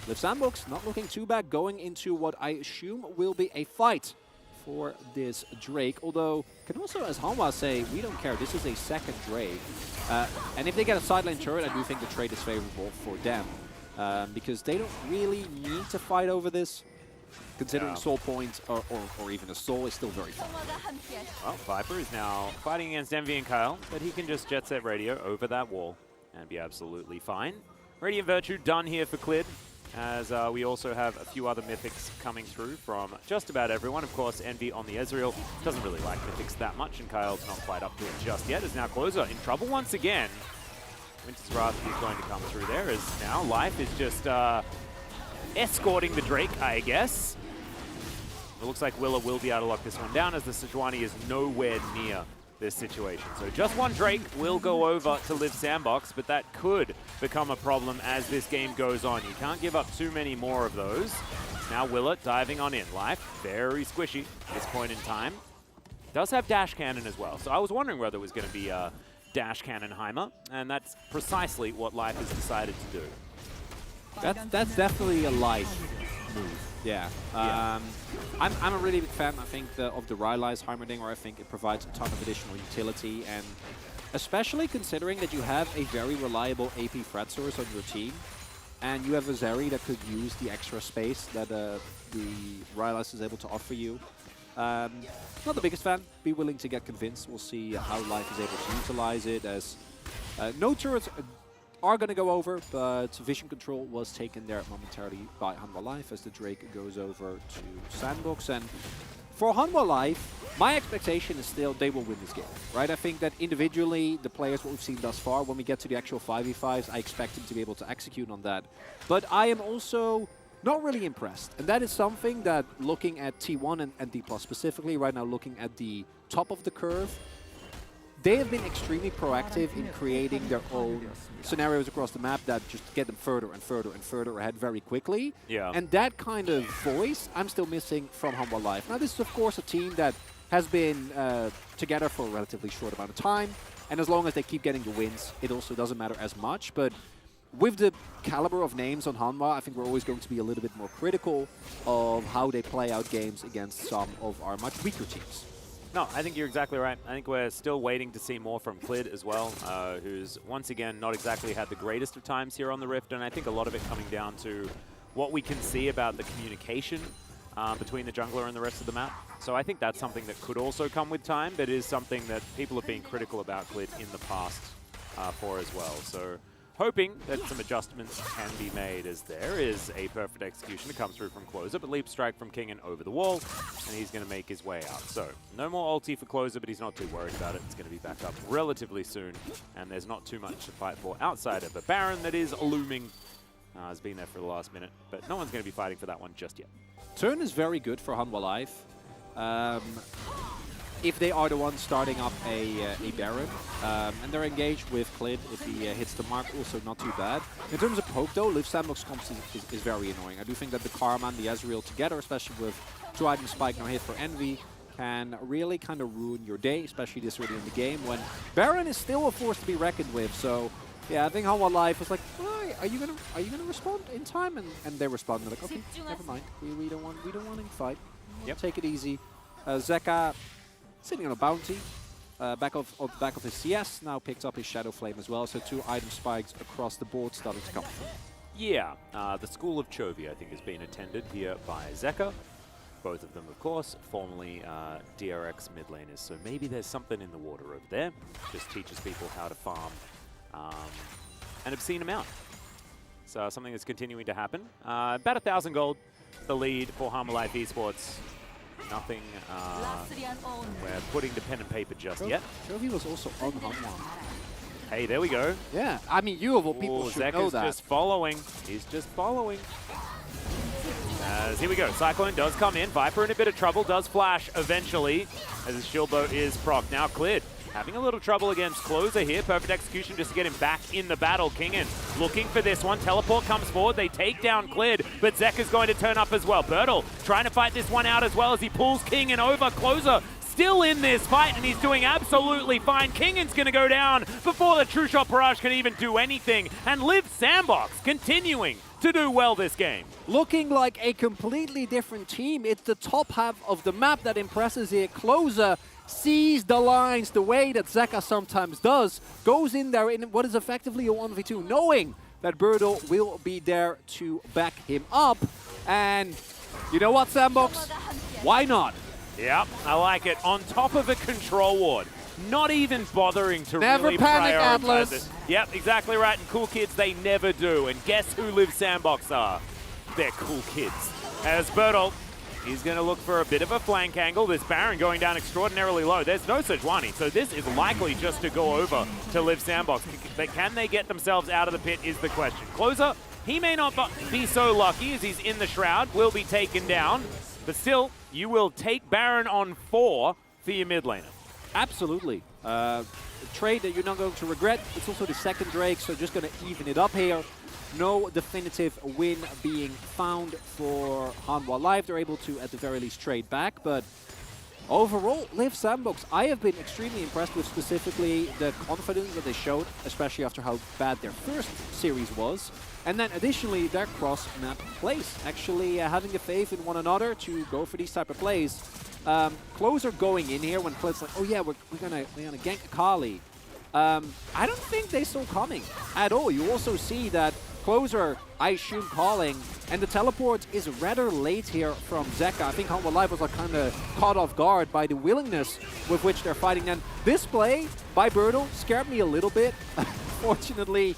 Liv Sandbox not looking too bad, going into what I assume will be a fight for this Drake, although can also, as Hanwha say, we don't care, this is a second Drake. And if they get a sideline turret, I do think the trade is favorable for them, because they don't really need to fight over this, considering soul points or even a soul is still very fun. Well, Viper is now fighting against Envy and Kyle, but he can just jet set radio over that wall and be absolutely fine. Radiant Virtue done here for Klid, as we also have a few other mythics coming through from just about everyone. Of course, Envy on the Ezreal doesn't really like mythics that much, and Kyle's not quite up to it just yet, as now Closer in trouble once again. Winter's Wrath is going to come through there, as now Life is just escorting the Drake, I guess. It looks like Willa will be able to lock this one down, as the Sejuani is nowhere near this situation. So just one Drake will go over to Liv Sandbox, but that could become a problem as this game goes on. You can't give up too many more of those. Now Willa diving on in. Life very squishy at this point in time. Does have dash cannon as well, so I was wondering whether it was going to be a dash cannon Heimer, and that's precisely what Life has decided to do. That's definitely a Life move. Yeah. I'm a really big fan, I think, of the Rylai's Heimerdinger. I think it provides a ton of additional utility, and especially considering that you have a very reliable AP threat source on your team, and you have a Zeri that could use the extra space that the Rylai's is able to offer you. Not the biggest fan. Be willing to get convinced. We'll see how Life is able to utilize it, as no turrets are going to go over, but vision control was taken there momentarily by Hanwha Life as the Drake goes over to Sandbox. And for Hanwha Life, my expectation is still they will win this game, right? I think that individually, the players what we've seen thus far, when we get to the actual 5v5s, I expect them to be able to execute on that. But I am also not really impressed. And that is something that, looking at T1 and D+ specifically, right now looking at the top of the curve, they have been extremely proactive in creating their own scenarios across the map that just get them further and further and further ahead very quickly. Yeah. And that kind of voice I'm still missing from Hanwha Life. Now, this is, of course, a team that has been together for a relatively short amount of time. And as long as they keep getting the wins, it also doesn't matter as much. But with the caliber of names on Hanwha, I think we're always going to be a little bit more critical of how they play out games against some of our much weaker teams. No, I think you're exactly right. I think we're still waiting to see more from Klid as well, who's once again not exactly had the greatest of times here on the Rift, and I think a lot of it coming down to what we can see about the communication between the jungler and the rest of the map. So I think that's something that could also come with time, but is something that people have been critical about Klid in the past for as well. So hoping that some adjustments can be made, as there is a perfect execution that comes through from Closer, but leap strike from King and over the wall, and he's going to make his way out. So no more ulti for Closer, but he's not too worried about it. It's going to be back up relatively soon, and there's not too much to fight for outside of the Baron that is looming. Has been there for the last minute, but no one's going to be fighting for that one just yet. Turn is very good for Hanwha Life. If they are the ones starting up a Baron, and they're engaged with Klid, if he hits the mark, also not too bad. In terms of poke though, Liv Sandbox comps is very annoying. I do think that the Karma and the Ezreal together, especially with 2-item spike, no hit for Envy, can really kind of ruin your day, especially this early in the game, when Baron is still a force to be reckoned with. So yeah, I think Hanwha Life was like, oh, are you gonna respond in time? And they responded like, okay, never mind. We don't want to fight. Yep. Take it easy. Zeka sitting on a bounty. Back of his CS, now picks up his Shadow Flame as well, so 2 item spikes across the board starting to come. Yeah, the School of Chovy, I think, has been attended here by Zeka. Both of them, of course, formerly DRX mid laners, so maybe there's something in the water over there. Just teaches people how to farm an obscene amount. So something that's continuing to happen. About 1,000 gold, the lead for Harma Life Esports. Nothing we're putting to pen and paper just yet. Chovy was also on Hanwha. Hey, there we go. Yeah, I mean, you of all people should know that. Just following. He's just following. As here we go. Cyclone does come in. Viper in a bit of trouble. Does flash eventually as his shield bow is proc. Now cleared. Having a little trouble against Closer here. Perfect execution just to get him back in the battle. Kingen looking for this one. Teleport comes forward. They take down Cleared, but Zeka's going to turn up as well. Bertle trying to fight this one out as well as he pulls Kingen over. Closer still in this fight, and he's doing absolutely fine. Kingen's going to go down before the True Shot Barrage can even do anything. And Liv Sandbox continuing to do well this game. Looking like a completely different team. It's the top half of the map that impresses here. Closer sees the lines the way that Zeka sometimes does, goes in there in what is effectively a 1v2, knowing that Bertle will be there to back him up. And you know what, Sandbox? Why not? Yep, I like it. On top of a control ward. Not even bothering to Never really panic, prioritize Atlas. it. Yep, exactly right. And cool kids, they never do. And guess who Liv Sandbox are? They're cool kids. As Bertle, he's going to look for a bit of a flank angle. This Baron going down extraordinarily low. There's no Sejuani, so this is likely just to go over to Liv Sandbox. But can they get themselves out of the pit is the question. Closer, he may not be so lucky as he's in the Shroud, will be taken down. But still, you will take Baron on 4 for your mid laner. Absolutely. A trade that you're not going to regret. It's also the second Drake, so just going to even it up here. No definitive win being found for Hanwha Live. They're able to, at the very least, trade back. But overall, Liv Sandbox, I have been extremely impressed with specifically the confidence that they showed, especially after how bad their first series was. And then additionally, their cross-map plays. Actually having a faith in one another to go for these type of plays. Closer going in here when Clit's like, oh yeah, we're gonna gank Akali. I don't think they saw coming at all. You also see that Closer, I assume, calling, and the teleport is rather late here from Zeka. I think Hanwha Live was like kind of caught off guard by the willingness with which they're fighting. And this play by Bertle scared me a little bit. Fortunately,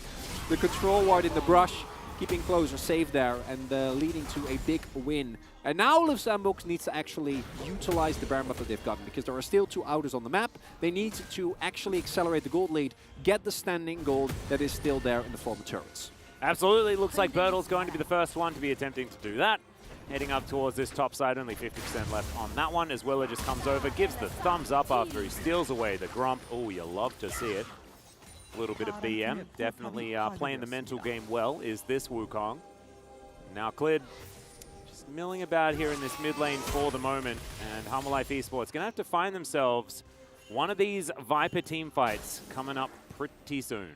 the control ward in the brush keeping Closer safe there and leading to a big win. And now Liv Sandbox needs to actually utilize the Baron buff that they've gotten because there are still 2 outers on the map. They need to actually accelerate the gold lead, get the standing gold that is still there in the form of turrets. Absolutely. Looks like Bertle's going to be the first one to be attempting to do that. Heading up towards this top side, only 50% left on that one. As Willa just comes over, gives the thumbs up after he steals away the Grump. Oh, you love to see it. A little bit of BM. Definitely playing the mental game well is this Wukong. Now cleared. Just milling about here in this mid lane for the moment. And Hanwha Life Esports going to have to find themselves one of these Viper team fights coming up pretty soon.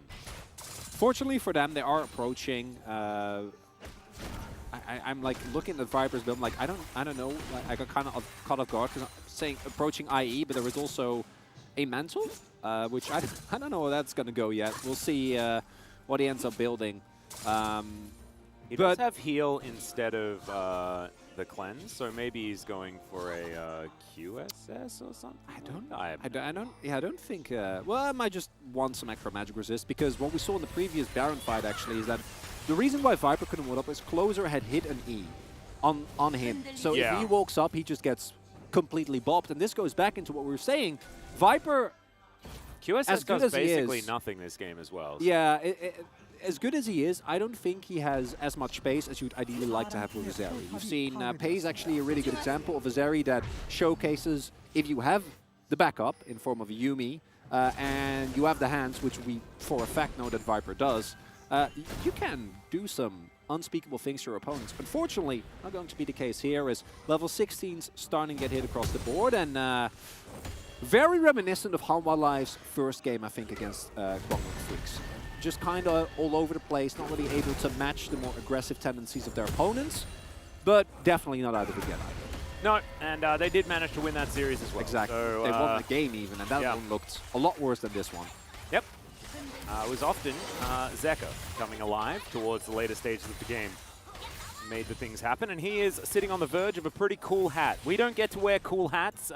Fortunately for them, they are approaching. I'm like looking at Viper's build. I'm like, I don't know. I got kind of caught off guard because I'm saying approaching IE, but there is also a mantle, which I don't know where that's gonna go yet. We'll see what he ends up building. He does have heal instead of the cleanse, so maybe he's going for a QSS or something. I don't think. Well, I might just want some extra magic resist because what we saw in the previous Baron fight actually is that the reason why Viper couldn't win up is Closer had hit an E on him. So if he walks up, he just gets completely bopped. And this goes back into what we were saying. Viper, QSS does basically nothing this game as well. So. Yeah. As good as he is, I don't think he has as much space as you'd ideally like to have with Azeri. We've seen Pei's actually a really good example of Azeri that showcases if you have the backup in form of a Yuumi and you have the hands, which we for a fact know that Viper does, you can do some unspeakable things to your opponents. Unfortunately, not going to be the case here as level 16s starting to get hit across the board and very reminiscent of Hanwha Live's first game, I think, against Guangdong Freaks. Just kind of all over the place, not really able to match the more aggressive tendencies of their opponents, but definitely not out of it yet either. No, and they did manage to win that series as well. Exactly. So, They won the game even, and that yeah. one looked a lot worse than this one. Yep. It was often Zeka coming alive towards the later stages of the game. Made the things happen, and he is sitting on the verge of a pretty cool hat. We don't get to wear cool hats.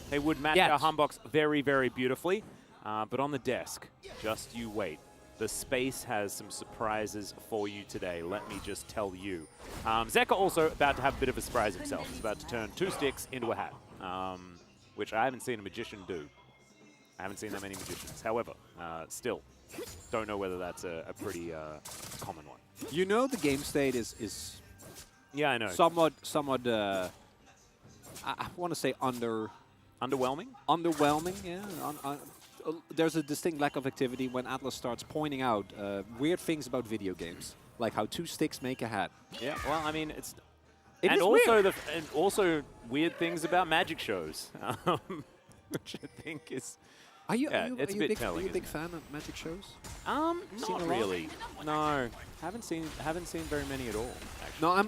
They would match our Humbox very, very beautifully. But on the desk, just you wait. The space has some surprises for you today, let me just tell you. Zeka also about to have a bit of a surprise himself. He's about to turn 2 sticks into a hat, which I haven't seen a magician do. I haven't seen that many magicians. However, still, don't know whether that's a pretty common one. You know the game state is Yeah, I know. somewhat I want to say Underwhelming? underwhelming, yeah. There's a distinct lack of activity when Atlas starts pointing out weird things about video games, like how 2 sticks make a hat. Yeah, well, I mean, it's... It and is also weird. and also weird things about magic shows, which I think is... Are you, Yeah, are you, it's are a you bit big, telling, are you a isn't big it? fan of magic shows? Seen a not lot? really. No, haven't seen very many at all. Actually. No,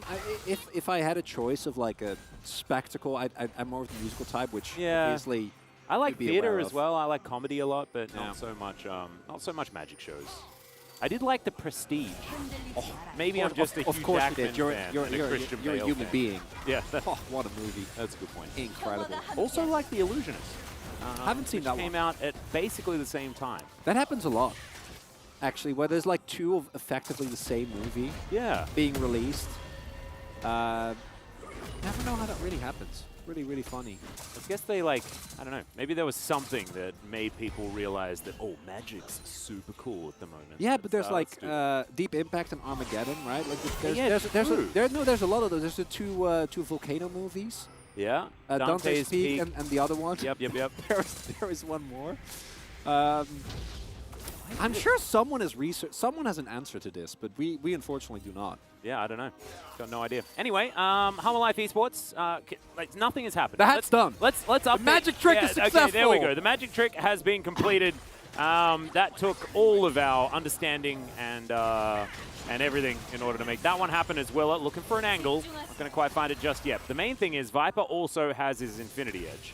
if I had a choice of like a spectacle, I'm more of the musical type, which Yeah. obviously I like you'd be theater aware as of. well. I like comedy a lot, but Yeah. not so much magic shows. I did like The Prestige. Maybe I'm just a of Hugh course you Jackman did. You're fan you're and a you're, Christian you're a Bale human fan. being. Yeah, that's, Oh, what a movie! that's a good point. Incredible. Also like The Illusionist. Haven't seen which that came one. out at basically the same time. That happens a lot, actually, where there's like 2 of effectively the same movie Yeah. being released. Never know how that really happens. Really, really funny. I guess they I don't know, maybe there was something that made people realize that, oh, magic's super cool at the moment. Yeah, but there's Let's do that. Deep Impact and Armageddon, right? Like Yeah, there's a lot of those. There's the two volcano movies. Yeah, Dante's Peak and the other one. Yep. there is one more. I'm sure someone has an answer to this, but we unfortunately do not. Yeah, I don't know. Got no idea. Anyway, Humble Life Esports, nothing has happened. The hat's done. Let's update. magic trick is Okay, there we successful. go. The magic trick has been completed. That took all of our understanding and everything in order to make that one happen as well. Looking for an angle. Not going to quite find it just yet. The main thing is Viper also has his Infinity Edge.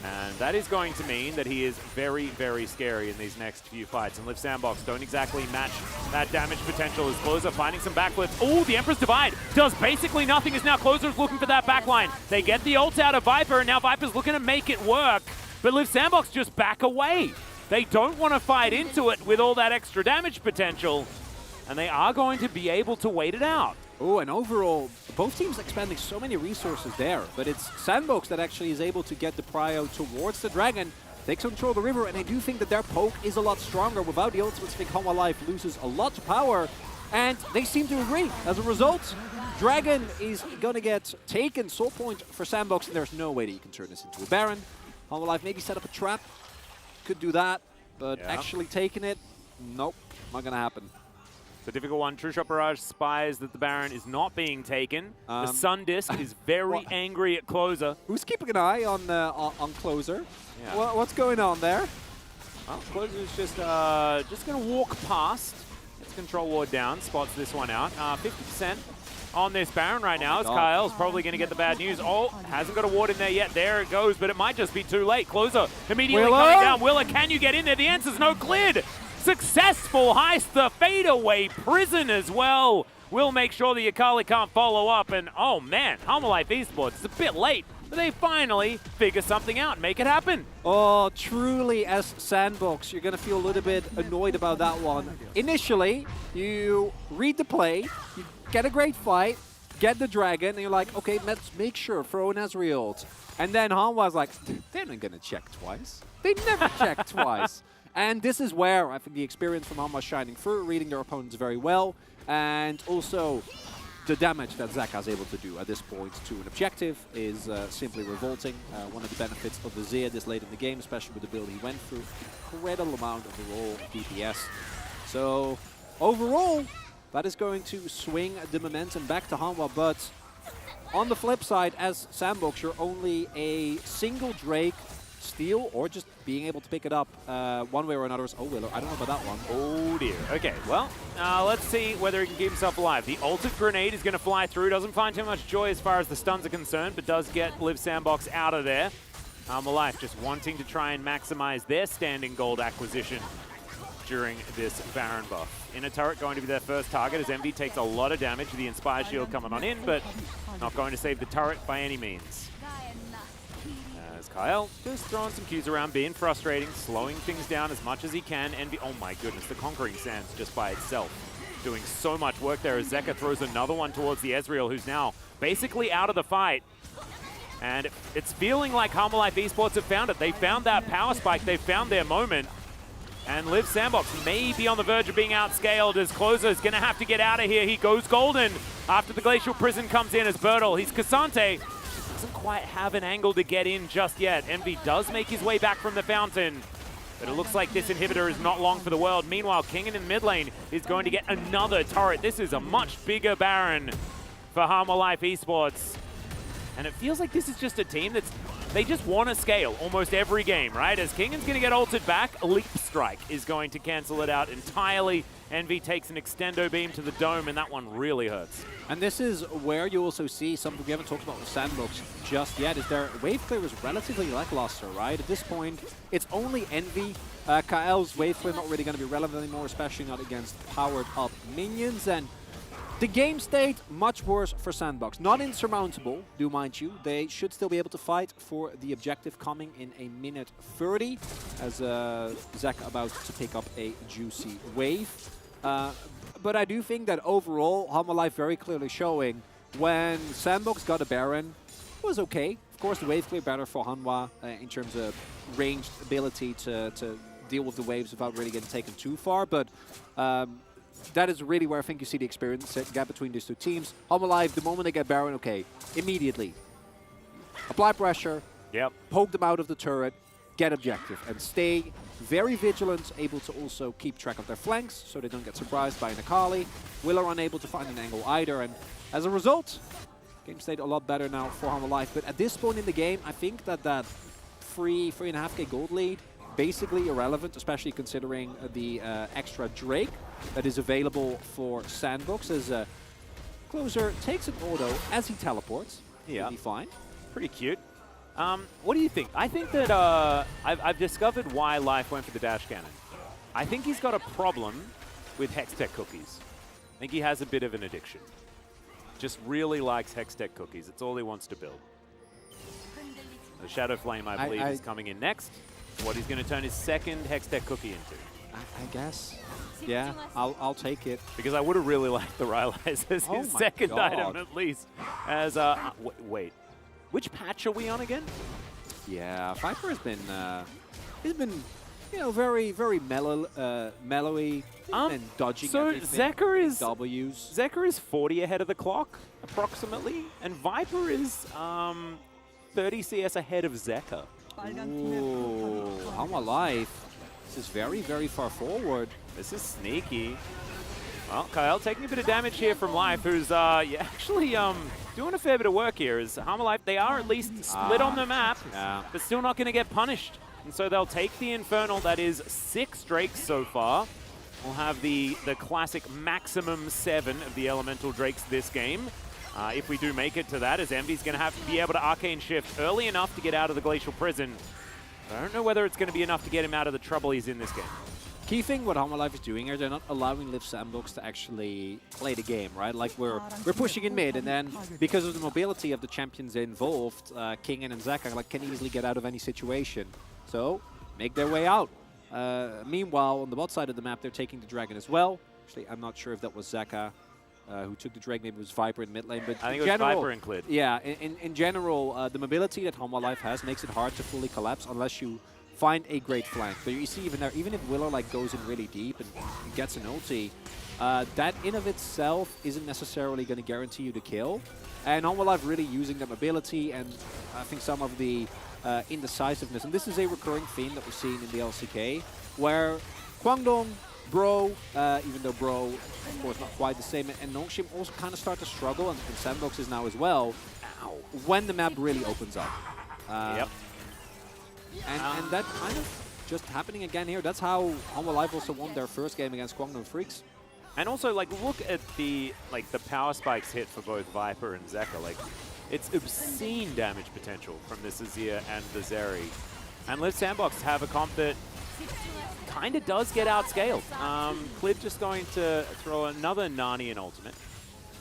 And that is going to mean that he is very, very scary in these next few fights. And Liv Sandbox don't exactly match that damage potential as Closer finding some backflips. Oh, the Emperor's Divide does basically nothing as now Closer's looking for that backline. They get the ult out of Viper, and now Viper's looking to make it work. But Liv Sandbox just back away. They don't want to fight into it with all that extra damage potential. And they are going to be able to wait it out. Oh, and overall, both teams expending so many resources there, but it's Sandbox that actually is able to get the prio towards the Dragon, takes control of the river, and I do think that their poke is a lot stronger. Without the ultimate stick, Hanwha Life loses a lot of power, and they seem to agree. As a result, Dragon is going to get taken, soul point for Sandbox, and there's no way that you can turn this into a Baron. Hanwha Life maybe set up a trap, could do that, but Yeah. actually taking it, nope, not going to happen. It's a difficult one. True Shot Barrage spies that the Baron is not being taken. The Sun Disc is very angry at Closer. Who's keeping an eye on Closer? Yeah. What's going on there? Well, Closer's just going to walk past. Gets Control Ward down, spots this one out. 50% on this Baron right now. As God. Kyle's probably going to get the bad news. Oh, hasn't got a ward in there yet. There it goes, but it might just be too late. Closer immediately Willa? coming down. Willa, can you get in there? The answer's no. Cleared. Successful heist, the fadeaway prison as well. We'll make sure the Akali can't follow up. And oh man, Humble Life Esports, it's a bit late, but they finally figure something out and make it happen. Oh, truly, as Sandbox, you're going to feel a little bit annoyed about that one. Initially, you read the play, you get a great fight, get the Dragon, and you're like, okay, let's make sure, throw in Ezreal. And then Hanwha's like, they're not going to check twice. They never check twice. And this is where I think the experience from Hanwha shining through, reading their opponents very well, and also the damage that Zeka is able to do at this point to an objective is simply revolting. One of the benefits of the Zia this late in the game, especially with the build he went through, incredible amount of the roll DPS. So overall, that is going to swing the momentum back to Hanwha, but on the flip side, as Sandbox, you're only a single Drake steal or just being able to pick it up one way or another. Oh, Willer, I don't know about that one. Oh dear. Okay, well, let's see whether he can keep himself alive. The ulted grenade is going to fly through. Doesn't find too much joy as far as the stuns are concerned, but does get Liv Sandbox out of there. Life just wanting to try and maximize their standing gold acquisition during this Baron buff. Inner turret going to be their first target as Envy takes a lot of damage. The Inspire Shield coming on in, but not going to save the turret by any means. As Kyle just throwing some cues around, being frustrating, slowing things down as much as he can. Envy, oh my goodness, the Conquering Sands just by itself doing so much work there as Zeka throws another one towards the Ezreal, who's now basically out of the fight. And it's feeling like Harmalife Esports have found it. They found that power spike. They found their moment. And Liv Sandbox may be on the verge of being outscaled as Closer is going to have to get out of here. He goes golden after the Glacial Prison comes in as Bertle. He's Cassante. Doesn't quite have an angle to get in just yet. Envy does make his way back from the fountain. But it looks like this inhibitor is not long for the world. Meanwhile, Kingen in mid lane is going to get another turret. This is a much bigger Baron for Harmalife Esports. And it feels like this is just a team they just want to scale almost every game, right? As Kingan's going to get ulted back, Leap Strike is going to cancel it out entirely. Envy takes an extendo beam to the dome, and that one really hurts. And this is where you also see something we haven't talked about with Sandbox just yet, is their wave clear is relatively lackluster, right? At this point, it's only Envy. Kael's wave clear not really going to be relevant anymore, especially not against powered up minions. And the game state, much worse for Sandbox. Not insurmountable, do mind you. They should still be able to fight for the objective coming in a minute 30 as Zach about to pick up a juicy wave. But I do think that overall, Harmalife very clearly showing when Sandbox got a Baron, it was okay. Of course, the wave clear better for Hanwha in terms of ranged ability to deal with the waves without really getting taken too far. But that is really where I think you see the experience gap between these two teams. Harmalife, the moment they get Baron, okay, immediately apply pressure, poke them out of the turret, get objective, and stay very vigilant, able to also keep track of their flanks so they don't get surprised by an Akali. Willer unable to find an angle either, and as a result, game stayed a lot better now for Harmalife. But at this point in the game, I think that 3.5k gold lead basically irrelevant, especially considering the extra Drake that is available for Sandbox as Closer takes an auto as he teleports. Yeah. He'll be fine. Pretty cute. What do you think? I think that I've discovered why Life went for the dash cannon. I think he's got a problem with Hextech cookies. I think he has a bit of an addiction. Just really likes Hextech cookies. It's all he wants to build. The Shadow Flame, I believe, is coming in next. What he's going to turn his second Hextech cookie into. I guess. Yeah, I'll take it. Because I would have really liked the Rylai's as his second item at least. As wait, which patch are we on again? Yeah, Viper has been you know, very mellowy and dodging everything. Zeka is 40 ahead of the clock approximately, and Viper is 30 CS ahead of Zeka. Ooh, Harmalife. This is very far forward. This is sneaky. Well, Kyle taking a bit of damage here from Life, who's actually doing a fair bit of work here. As Harmalife, they are at least split on the map, but still not going to get punished. And so they'll take the Infernal. That is 6 Drakes so far. We'll have the classic maximum 7 of the Elemental Drakes this game. If we do make it to that, as Envy's going to have to be able to Arcane Shift early enough to get out of the Glacial Prison. I don't know whether it's going to be enough to get him out of the trouble he's in this game. Key thing what Harmalife is doing here, they're not allowing Liv Sandbox to actually play the game, right? Like we're pushing in mid, and then because of the mobility of the champions involved, Kingen and Zeka can easily get out of any situation. So make their way out. Meanwhile, on the bot side of the map, they're taking the dragon as well. Actually, I'm not sure if that was Zeka who took the dragon. Maybe it was Viper in mid lane, but I think it was Viper and Clid. Yeah, in general, the mobility that Harmalife has makes it hard to fully collapse unless you find a great flank. But you see even there, even if Willow goes in really deep and gets an ulti, that in of itself isn't necessarily going to guarantee you the kill. And Harmalife really using that mobility and I think some of the indecisiveness. And this is a recurring theme that we've seen in the LCK, where Kwangdong, Bro, even though Bro, of course, not quite the same, and Nongshim also kind of start to struggle, and Sandbox is now as well, when the map really opens up. Yep. And that kind of just happening again here. That's how Hanwha Live also won their first game against Guangdong Freaks. And also, like, look at the power spikes hit for both Viper and Zeka. Like, it's obscene damage potential from this Azir and the Zeri. And Live Sandbox have a comp that kind of does get outscaled. Clid just going to throw another Nani in ultimate.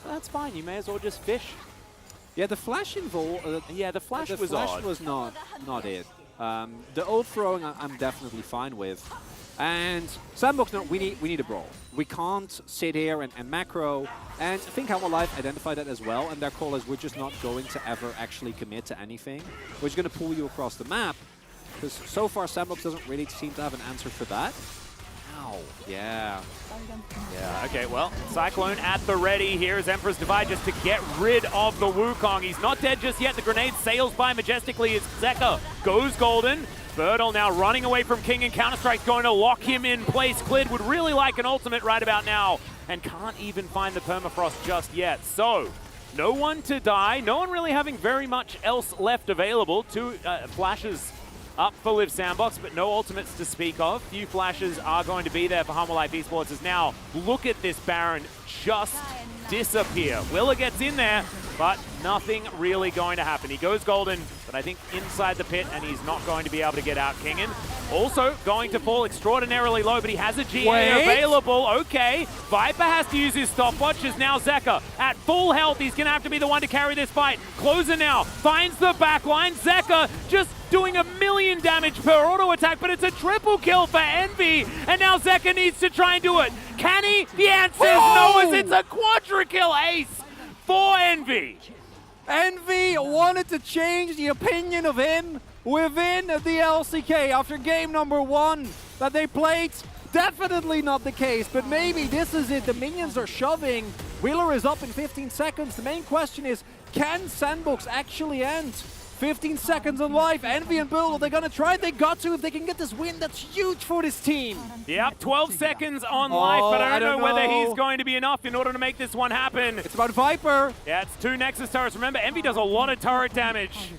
But that's fine. You may as well just fish. Yeah, the flash involved. Yeah, the flash was flash odd. was not it. The ult throwing I'm definitely fine with. And Sandbox, no, we need a brawl. We can't sit here and macro. And I think Hanwha Live identified that as well. And their call is we're just not going to ever actually commit to anything. We're just going to pull you across the map. Because so far Sandbox doesn't really seem to have an answer for that. Ow. Yeah. Yeah, okay, well, Cyclone at the ready. Here's Emperor's Divide just to get rid of the Wukong. He's not dead just yet. The grenade sails by majestically as Zeka goes golden. Birdle now running away from King, and Counter-Strike's going to lock him in place. Clid would really like an ultimate right about now and can't even find the permafrost just yet. So, no one to die. No one really having very much else left available. Two flashes up for Live Sandbox, but no ultimates to speak of. Few flashes are going to be there for Hanwha Live Esports as now, look at this Baron just disappear. Willa gets in there, but nothing really going to happen. He goes golden, but I think inside the pit, and he's not going to be able to get out Kingen. Also going to fall extraordinarily low, but he has a GA available. Okay, Viper has to use his stopwatch as now Zeka at full health. He's going to have to be the one to carry this fight. Closer now, finds the backline. Zeka just doing 1,000,000 damage per auto attack, but it's a triple kill for Envy, and now Zeka needs to try and do it. Can he? The answer is no, as it's a quadra-kill ace for Envy. Envy wanted to change the opinion of him within the LCK after game number 1 that they played. Definitely not the case, but maybe this is it. The minions are shoving. Wheeler is up in 15 seconds. The main question is, can Sandbox actually end? 15 seconds on life. Envy and Bill, they're gonna try. They got to. If they can get this win, that's huge for this team. Yep, 12 seconds on life, but I don't know whether he's going to be enough in order to make this one happen. It's about Viper. Yeah, it's 2 Nexus turrets. Remember, Envy does a lot of turret damage.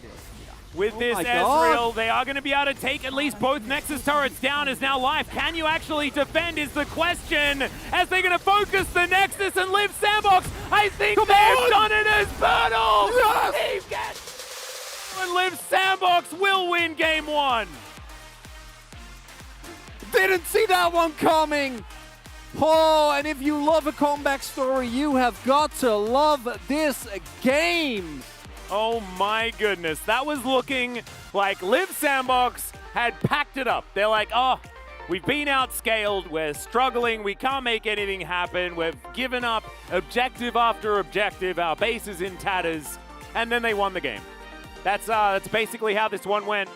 With this my Ezreal, God. they are going to be able to take at least both Nexus turrets down as now life. Can you actually defend is the question, as they're going to focus the Nexus and Live Sandbox. I think they've done it as Birdle. Yes! And Live Sandbox will win game 1. Didn't see that one coming. Oh, and if you love a comeback story, you have got to love this game. Oh my goodness, that was looking like Live Sandbox had packed it up. They're like, oh, we've been outscaled, we're struggling, we can't make anything happen, we've given up objective after objective, our base is in tatters, and then they won the game. That's basically how this one went.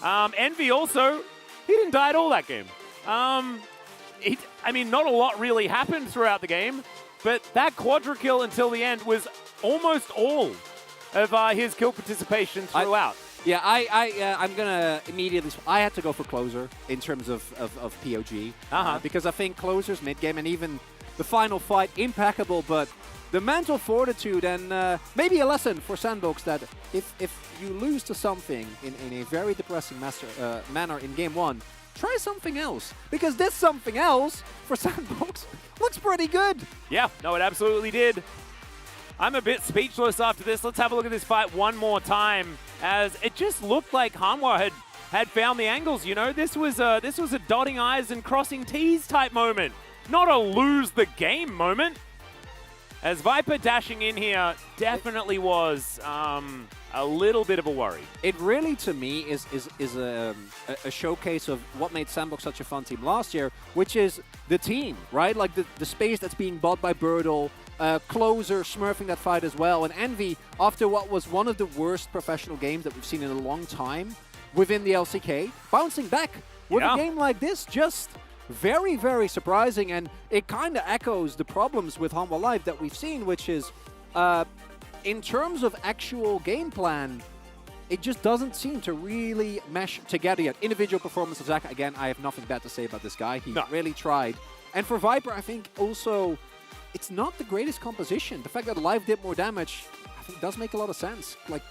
Envy also, he didn't die at all that game. I mean, not a lot really happened throughout the game, but that quadra kill until the end was almost all of his kill participation throughout. I'm gonna immediately. I had to go for closer in terms of POG because I think closer's mid game and even the final fight impeccable, but the mental fortitude and maybe a lesson for Sandbox that if you lose to something in a very depressing manner in game 1, try something else, because this something else for Sandbox looks pretty good. Yeah, no, it absolutely did. I'm a bit speechless after this. Let's have a look at this fight one more time, as it just looked like Hanwha had found the angles. You know, this was a dotting I's and crossing T's type moment, not a lose the game moment. As Viper dashing in here definitely was a little bit of a worry. It really, to me, is a showcase of what made Sandbox such a fun team last year, which is the team, right? Like the space that's being bought by Birdle, Closer smurfing that fight as well, and Envy, after what was one of the worst professional games that we've seen in a long time within the LCK, bouncing back with a game like this, just very, very surprising, and it kind of echoes the problems with Hanwha Live that we've seen, which is, in terms of actual game plan, it just doesn't seem to really mesh together yet. Individual performance of Zaka, again, I have nothing bad to say about this guy. He really tried. And for Viper, I think also, it's not the greatest composition. The fact that Live did more damage, I think does make a lot of sense. Like,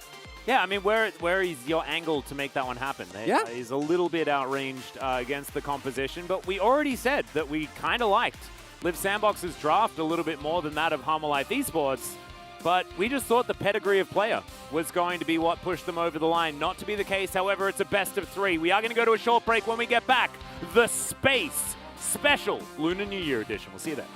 Yeah, I mean, where is your angle to make that one happen? Yeah. He's a little bit outranged against the composition, but we already said that we kind of liked Liv Sandbox's draft a little bit more than that of Harmolife Esports, but we just thought the pedigree of player was going to be what pushed them over the line. Not to be the case, however, it's a best of 3. We are going to go to a short break. When we get back, the Space Special Lunar New Year edition. We'll see you then.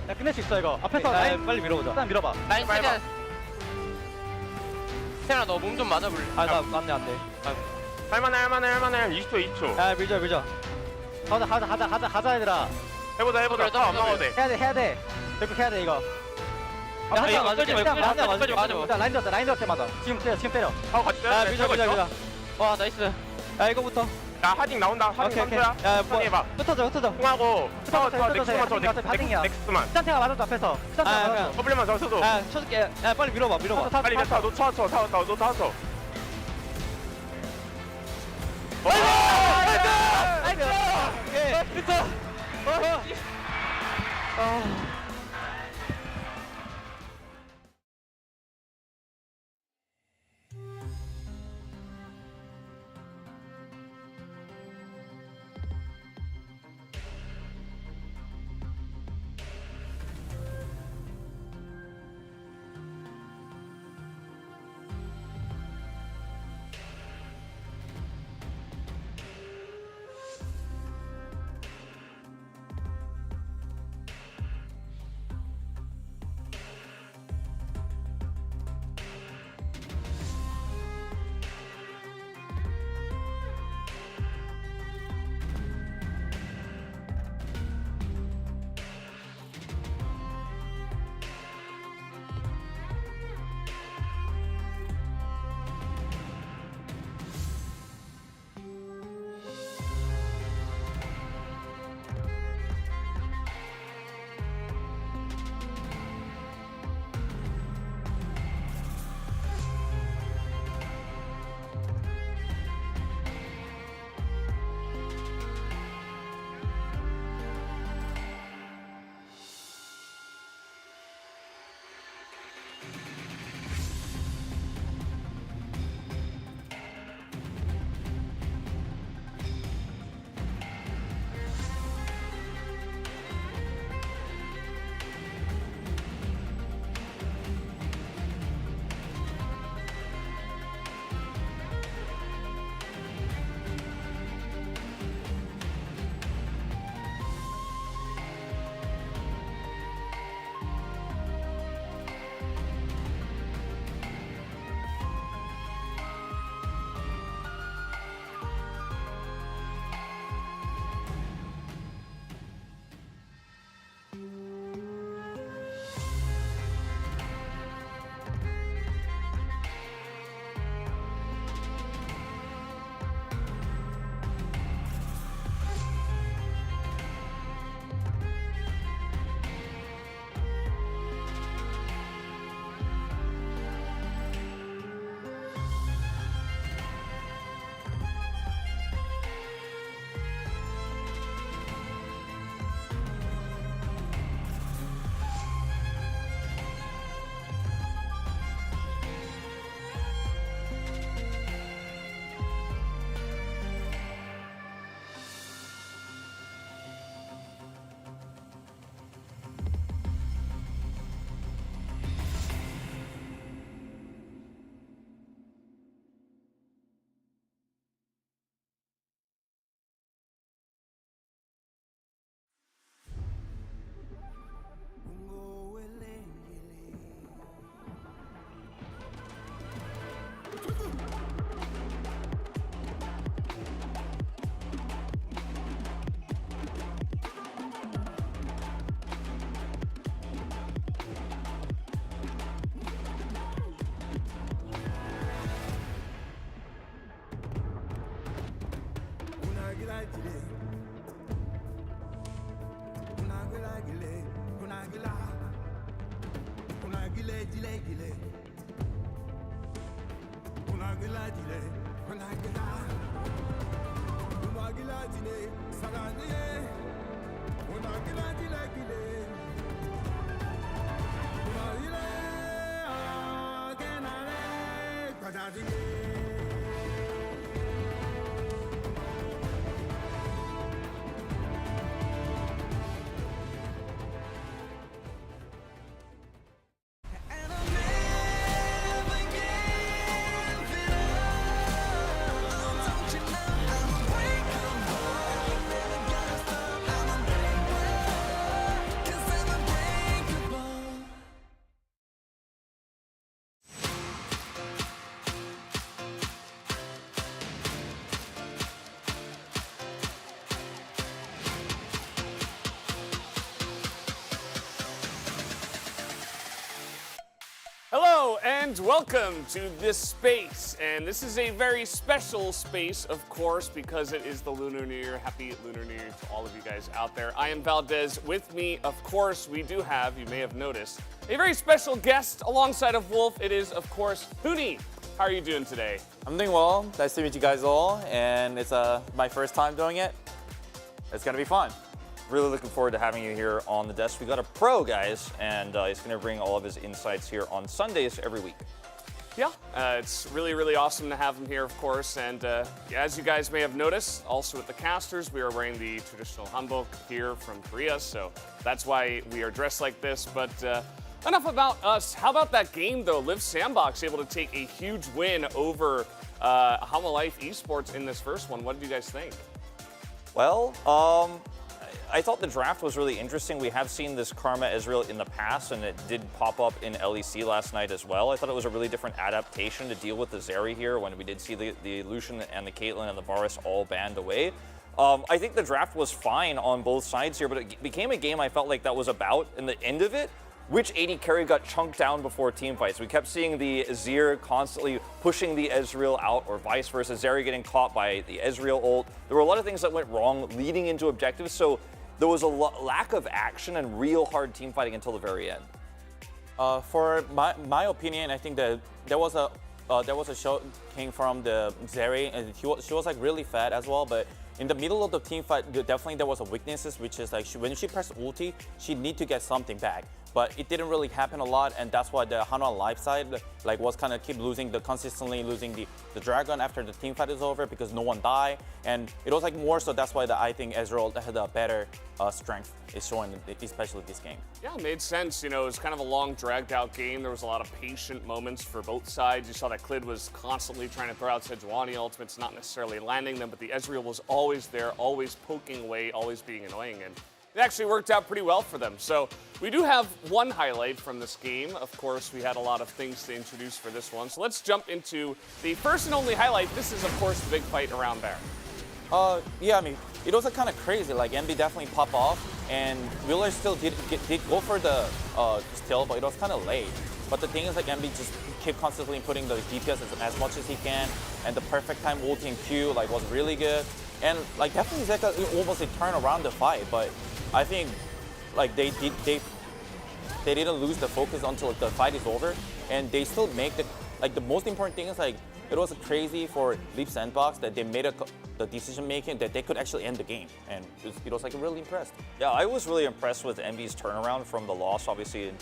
야 끝낼 수 있어 이거. 앞에서 라인 빨리 밀어보자. 일단 밀어봐. 라인 최대한 태연아 너 몸 좀 맞아볼래? 아나 안돼 안돼. 할만해 20초 야 밀자. 가자 얘들아. 해보자 그래, 안 나와도 돼 해야 돼. 결국 해야 돼 이거. 아, 한대 이거 맞아. 끌지 말고 한대 끌지 맞아. 말고. 일단 라인 들었다 맞아. 지금 때려. 하고 같이 야 빼야 밀자. 와 나이스. 야 이거부터. 야 하딩 나온다 하딩 오케이. 선수야 야 하딩 해봐 흩어져. 통하고 타워 흩어져. 넥스트만 쳐 바딩이야. 넥스트만 스탄테가 맞았다 앞에서. 스탄테가 맞았어. 더블만 잘 써줘 야 쳐줄게. 야 빨리 밀어봐. 빨리 타 너 타워 너 타워 쳐 Hello and welcome to this space, and this is a very special space, of course, because it is the Lunar New Year. Happy Lunar New Year to all of you guys out there. I am Valdez. With me, of course, we do have, you may have noticed, a very special guest alongside of Wolf. It is, of course, Hooney. How are you doing today? I'm doing well. Nice to meet you guys all, and it's my first time doing it. It's gonna be fun. Really looking forward to having you here on the desk. We got a pro, guys, and he's going to bring all of his insights here on Sundays every week. Yeah, it's really, really awesome to have him here, of course. And as you guys may have noticed, also with the casters, we are wearing the traditional hanbok here from Korea, so that's why we are dressed like this. But enough about us. How about that game, though? Live Sandbox able to take a huge win over Hama Life Esports in this first one. What did you guys think? Well, I thought the draft was really interesting. We have seen this Karma Ezreal in the past, and it did pop up in LEC last night as well. I thought it was a really different adaptation to deal with the Zeri here when we did see the Lucian and the Caitlyn and the Varus all banned away. I think the draft was fine on both sides here, but it became a game I felt like that was about, in the end of it, which AD carry got chunked down before team fights. We kept seeing the Azir constantly pushing the Ezreal out, or vice versa, Zeri getting caught by the Ezreal ult. There were a lot of things that went wrong leading into objectives, so there was a lack of action and real hard team fighting until the very end. For my opinion, I think that there was a shot came from the Zeri, and she was like really fat as well. But in the middle of the team fight, definitely there was a weaknesses, which is like when she pressed ulti, she need to get something back. But it didn't really happen a lot, and that's why the Hanwha Life side like was kind of keep consistently losing the dragon after the team fight is over because no one died, and it was like more so that's why I think Ezreal had a better strength is showing, especially this game. Yeah, it made sense. You know, it was kind of a long, dragged-out game. There was a lot of patient moments for both sides. You saw that Clid was constantly trying to throw out Sejuani ultimates, not necessarily landing them, but the Ezreal was always there, always poking away, always being annoying, and it actually worked out pretty well for them. So we do have one highlight from this game. Of course, we had a lot of things to introduce for this one. So let's jump into the first and only highlight. This is, of course, the big fight around there. Yeah, I mean, it was kind of crazy. Like, MB definitely popped off, and Wheeler still did go for the steal, but it was kind of late. But the thing is, like, MB just kept constantly putting the DPS as much as he can, and the perfect time ulti and Q like was really good. And like definitely Zeka almost turned around the fight, but I think like they didn't lose the focus until the fight is over, and they still make the most important thing is like it was crazy for Leap Sandbox that they made the decision making that they could actually end the game, and it was like really impressed. Yeah, I was really impressed with MB's turnaround from the loss, obviously in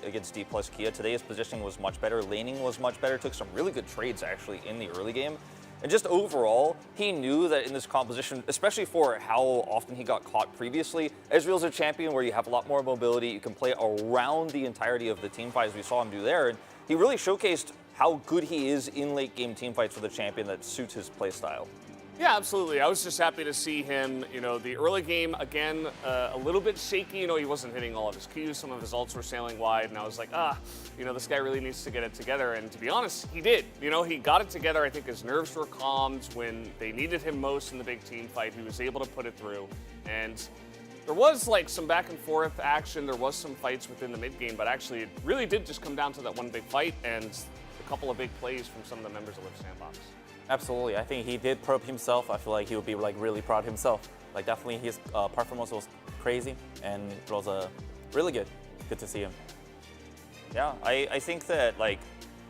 against D plus Kia. Today his positioning was much better, laning was much better, took some really good trades actually in the early game. And just overall, he knew that in this composition, especially for how often he got caught previously, Ezreal's a champion where you have a lot more mobility, you can play around the entirety of the team fights we saw him do there, and he really showcased how good he is in late game team fights with a champion that suits his play style. Yeah, absolutely. I was just happy to see him, you know, the early game, again, a little bit shaky. You know, he wasn't hitting all of his Qs. Some of his ults were sailing wide, and I was like, you know, this guy really needs to get it together. And to be honest, he did. You know, he got it together. I think his nerves were calmed when they needed him most in the big team fight. He was able to put it through. And there was, like, some back and forth action. There was some fights within the mid game, but actually it really did just come down to that one big fight and a couple of big plays from some of the members of Live Sandbox. Absolutely, I think he did prove himself. I feel like he would be like really proud of himself. Like definitely his performance was crazy, and it was really good. Good to see him. Yeah, I think that like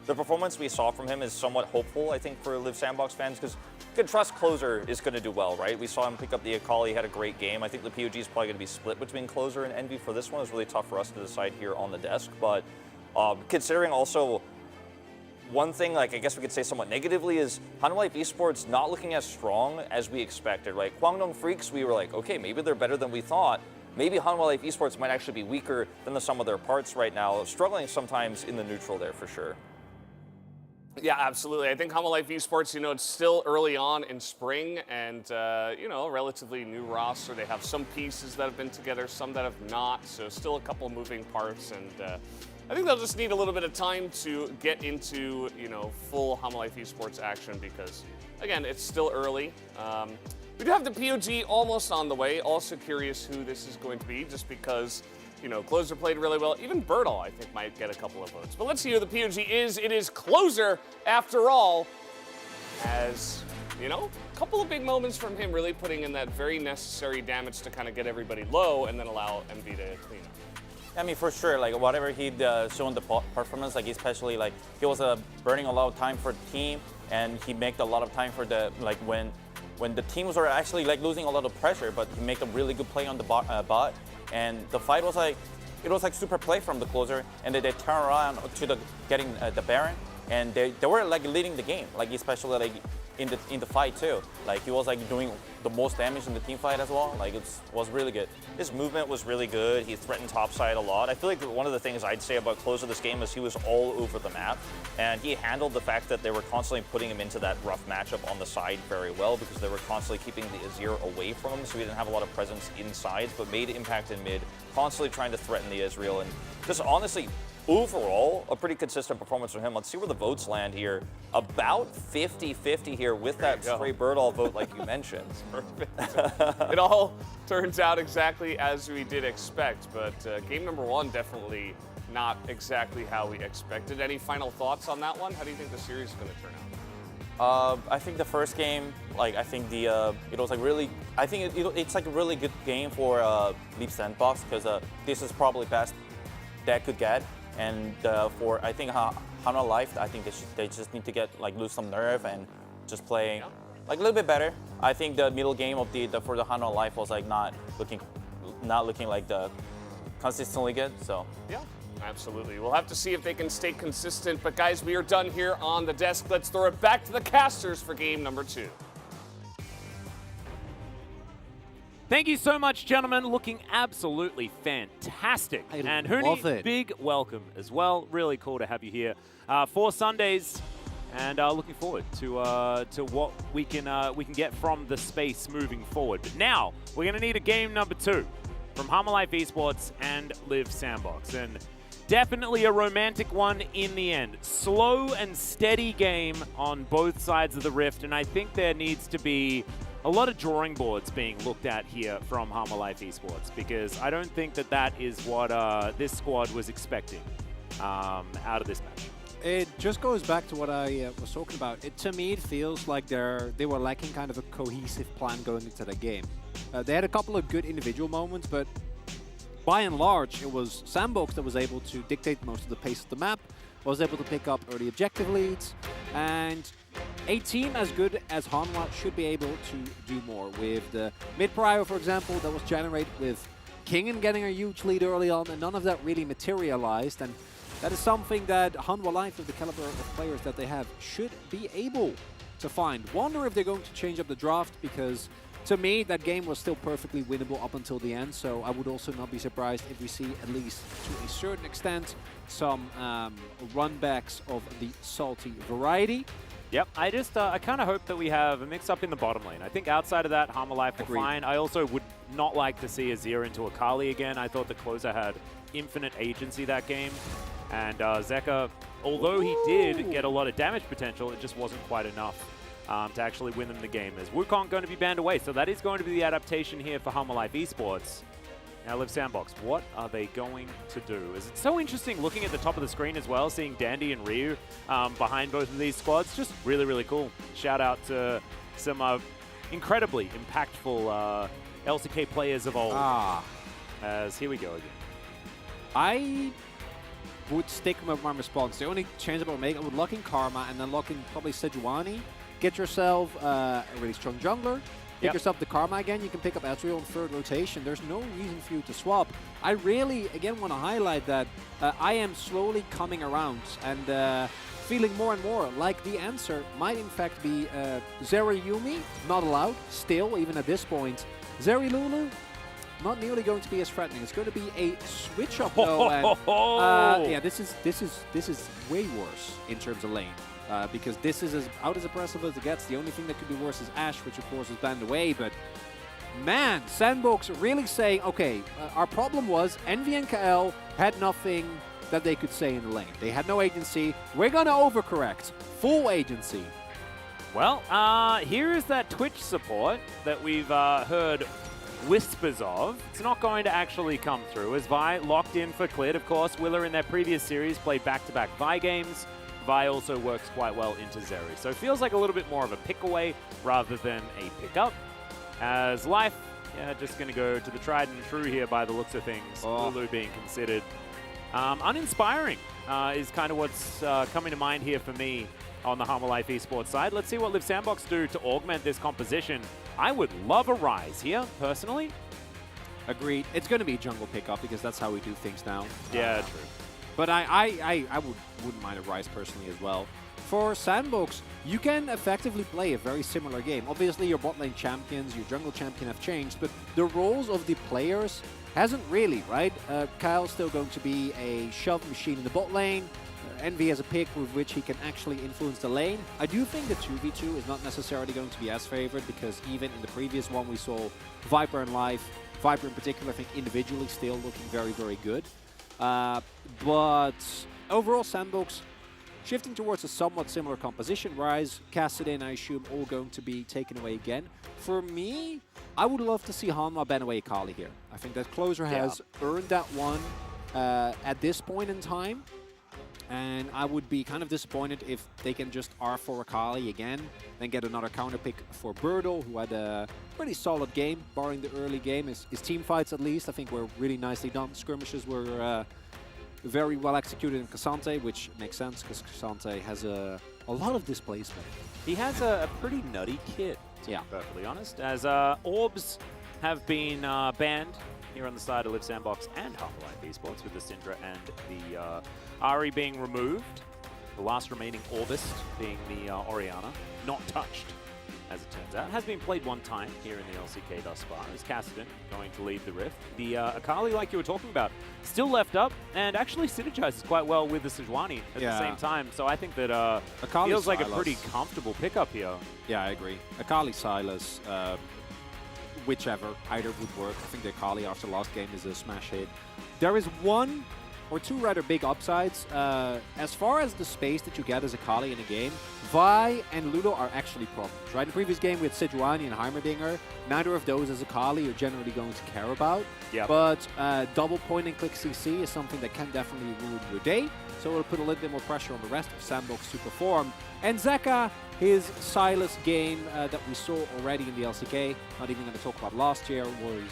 the performance we saw from him is somewhat hopeful, I think, for Live Sandbox fans, because you can trust Closer is going to do well, right? We saw him pick up the HLE, he had a great game. I think the POG is probably going to be split between Closer and Envy for this one. It's really tough for us to decide here on the desk, but considering also one thing, like I guess we could say somewhat negatively, is Hanwha Life Esports not looking as strong as we expected, right? Kwangdong Freaks, we were like, okay, maybe they're better than we thought. Maybe Hanwha Life Esports might actually be weaker than the sum of their parts right now, struggling sometimes in the neutral there for sure. Yeah, absolutely. I think Hanwha Life Esports, you know, it's still early on in spring and, you know, a relatively new roster. They have some pieces that have been together, some that have not, so still a couple moving parts. And I think they'll just need a little bit of time to get into, you know, full Hanwha Life Esports action because, again, it's still early. We do have the POG almost on the way. Also curious who this is going to be just because, you know, Closer played really well. Even Bertle, I think, might get a couple of votes. But let's see who the POG is. It is Closer, after all, as, you know, a couple of big moments from him really putting in that very necessary damage to kind of get everybody low and then allow MV to clean up. I mean, for sure, like whatever he'd shown the performance, like especially like he was burning a lot of time for the team, and he made a lot of time for the like when the teams were actually like losing a lot of pressure, but he made a really good play on the bot, and the fight was like it was like super play from the Closer, and they turn around to the getting the Baron, and they were like leading the game, like especially like in the fight too. Like he was like doing the most damage in the team fight as well. Like it was really good. His movement was really good. He threatened topside a lot. I feel like one of the things I'd say about Closer this game is he was all over the map, and he handled the fact that they were constantly putting him into that rough matchup on the side very well because they were constantly keeping the Azir away from him, so he didn't have a lot of presence inside, but made impact in mid, constantly trying to threaten the Israel, and just honestly, overall, a pretty consistent performance from him. Let's see where the votes land here. About 50-50 here with that stray Birdall vote like you mentioned. Perfect. It all turns out exactly as we did expect, but game number one definitely not exactly how we expected. Any final thoughts on that one? How do you think the series is going to turn out? I think the first game, like I think the it was like really, I think it's like a really good game for Leap Sandbox because this is probably best that could get. And for I think Hanwha Life, I think they just need to get like lose some nerve and just play like a little bit better. I think the middle game of for the Hanwha Life was like not looking like the consistently good. So yeah, absolutely. We'll have to see if they can stay consistent. But guys, we are done here on the desk. Let's throw it back to the casters for game number two. Thank you so much, gentlemen. Looking absolutely fantastic. And Huni, big welcome as well. Really cool to have you here for Sundays, and looking forward to what we can get from the space moving forward. But now we're going to need a game number two from Hanwha Life Esports and Live Sandbox, and definitely a romantic one in the end. Slow and steady game on both sides of the rift, and I think there needs to be a lot of drawing boards being looked at here from Hanwha Life Esports, because I don't think that is what this squad was expecting out of this match. It just goes back to what I was talking about. To me, it feels like they were lacking kind of a cohesive plan going into the game. They had a couple of good individual moments, but by and large, it was Sandbox that was able to dictate most of the pace of the map, was able to pick up early objective leads, and a team as good as Hanwha should be able to do more. With the mid-prio, for example, that was generated with Kingen getting a huge lead early on, and none of that really materialized. And that is something that Hanwha Life, with the caliber of players that they have, should be able to find. Wonder if they're going to change up the draft, because to me, that game was still perfectly winnable up until the end, so I would also not be surprised if we see, at least to a certain extent, some runbacks of the salty variety. Yep, I kind of hope that we have a mix-up in the bottom lane. I think outside of that, Hanwha Life were fine. I also would not like to see Azir into Akali again. I thought the Closer had infinite agency that game. And Zeka, although he did get a lot of damage potential, it just wasn't quite enough to actually win them the game. As Wukong going to be banned away, so that is going to be the adaptation here for Hanwha Life Esports. Now, Live Sandbox, what are they going to do? It's so interesting looking at the top of the screen as well, seeing Dandy and Ryu behind both of these squads. Just really, really cool. Shout out to some incredibly impactful LCK players of old. As here we go again. would stick with my response. The only change I would make, I would lock in Karma and then lock in probably Sejuani. Get yourself a really strong jungler. Pick yourself the Karma again. You can pick up Ezreal in third rotation. There's no reason for you to swap. I really, again, want to highlight that I am slowly coming around and feeling more and more like the answer might in fact be Zeri Yumi, not allowed, still, even at this point. Zeri Lulu, not nearly going to be as threatening. It's going to be a switch up though. And, yeah, this is way worse in terms of lane. Because this is as aggressive as it gets. The only thing that could be worse is Ashe, which of course is banned away. But man, Sandbox really saying, okay, our problem was Envy and KL had nothing that they could say in the lane. They had no agency. We're going to overcorrect. Full agency. Well, here is that Twitch support that we've heard whispers of. It's not going to actually come through as Vi locked in for Clit. Of course, Willer in their previous series played back-to-back Vi games. Vi also works quite well into Zeri. So it feels like a little bit more of a pick away rather than a pick up. As Life, just going to go to the tried and true here by the looks of things. Lulu being considered uninspiring is kind of what's coming to mind here for me on the Harmer Life esports side. Let's see what Live Sandbox do to augment this composition. I would love a Rise here, personally. Agreed. It's going to be a jungle pickup because that's how we do things now. Yeah, true. But I wouldn't mind a Rise personally as well. For Sandbox, you can effectively play a very similar game. Obviously, your bot lane champions, your jungle champion have changed, but the roles of the players hasn't really, right? Kyle's still going to be a shove machine in the bot lane. Envy has a pick with which he can actually influence the lane. I do think the 2v2 is not necessarily going to be as favored because even in the previous one we saw Viper and Life, Viper in particular, I think individually still looking very, very good. But overall, Sandbox shifting towards a somewhat similar composition. Rise, Kassadin, I assume, all going to be taken away again. For me, I would love to see Hanwha ban away Akali here. I think that Closer has earned that one at this point in time. And I would be kind of disappointed if they can just R4 Akali again, then get another counter pick for Birdle, who had a pretty solid game, barring the early game. His team fights, at least, I think were really nicely done. Skirmishes were very well executed in Cassante, which makes sense because Cassante has a lot of displacement. He has a pretty nutty kit, to be perfectly honest, as orbs have been banned here on the side of Live Sandbox and Harmer Life Esports, with the Syndra and the Ahri being removed. The last remaining Orbist being the Orianna, not touched, as it turns out. Has been played one time here in the LCK thus far. Is Kassadin going to lead the Rift? The Akali, like you were talking about, still left up and actually synergizes quite well with the Sejuani at the same time. So I think that Akali feels like a pretty comfortable pickup here. Yeah, I agree. Akali Silas, whichever, either would work. I think the Akali after last game is a smash hit. There is one or two rather big upsides. As far as the space that you get as Akali in a game, Vi and Ludo are actually problems, right? In the previous game with Sejuani and Heimerdinger, neither of those as Akali you're generally going to care about. But double point and click CC is something that can definitely ruin your day, so it'll put a little bit more pressure on the rest of Sandbox to perform. And Zeka, his Silas game that we saw already in the LCK, not even going to talk about last year, was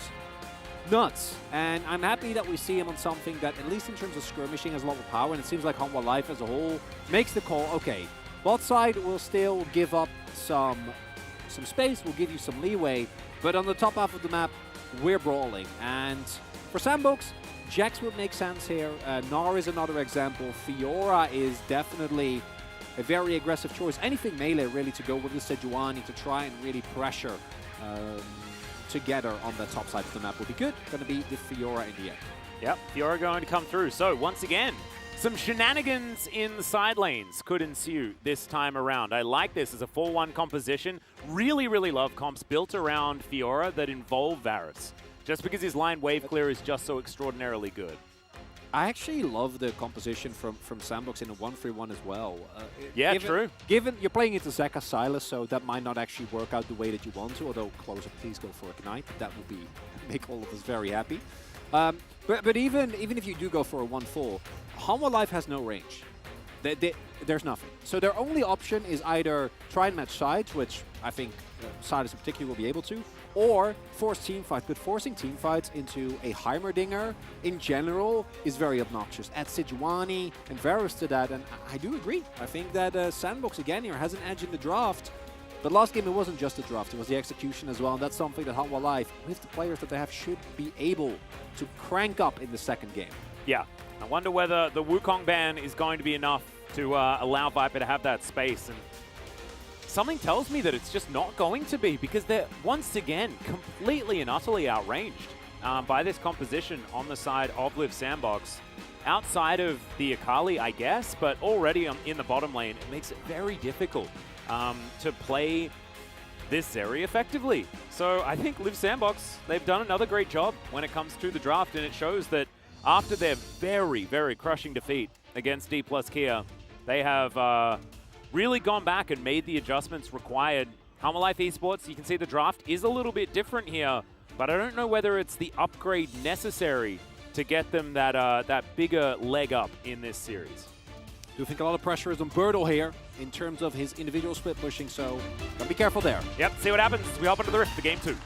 nuts. And I'm happy that we see him on something that, at least in terms of skirmishing, has a lot of power, and it seems like Hanwha Life as a whole makes the call, okay, bot side will still give up some space, will give you some leeway, but on the top half of the map, we're brawling. And for Sandbox, Jax would make sense here. Gnar is another example. Fiora is definitely a very aggressive choice. Anything melee, really, to go with the Sejuani to try and really pressure together on the top side of the map will be good. Going to be the Fiora in the end. Yep, Fiora going to come through. So once again, some shenanigans in the side lanes could ensue this time around. I like this as a 4-1 composition. Really, really love comps built around Fiora that involve Varus, just because his line wave clear is just so extraordinarily good. I actually love the composition from Sandbox in a 1-3-1 as well. True. Given you're playing into Zeka Silas, so that might not actually work out the way that you want to, although Closer, please go for Ignite. That will make all of us very happy. But even if you do go for a 1-4, Hanwha Life has no range. There's nothing. So their only option is either try and match sides, which I think Silas in particular will be able to, or force team fight. But forcing team fights into a Heimerdinger in general is very obnoxious. Add Sejuani and Varus to that, and I do agree. I think that Sandbox again here has an edge in the draft. But last game, it wasn't just the draft, it was the execution as well, and that's something that Hanwha Life, with the players that they have, should be able to crank up in the second game. Yeah, I wonder whether the Wukong ban is going to be enough to allow Viper to have that space. And something tells me that it's just not going to be, because they're, once again, completely and utterly outranged by this composition on the side of Liv Sandbox. Outside of the Akali, I guess, but already in the bottom lane, it makes it very difficult to play this Zeri effectively. So I think Liv Sandbox, they've done another great job when it comes to the draft, and it shows that after their very, very crushing defeat against D plus Kia, they have really gone back and made the adjustments required. Hanwha Life Esports, you can see the draft is a little bit different here, but I don't know whether it's the upgrade necessary to get them that, that bigger leg up in this series. I do think a lot of pressure is on Birdle here in terms of his individual split pushing, so gotta be careful there. Yep, see what happens as we hop into the Rift for game 2.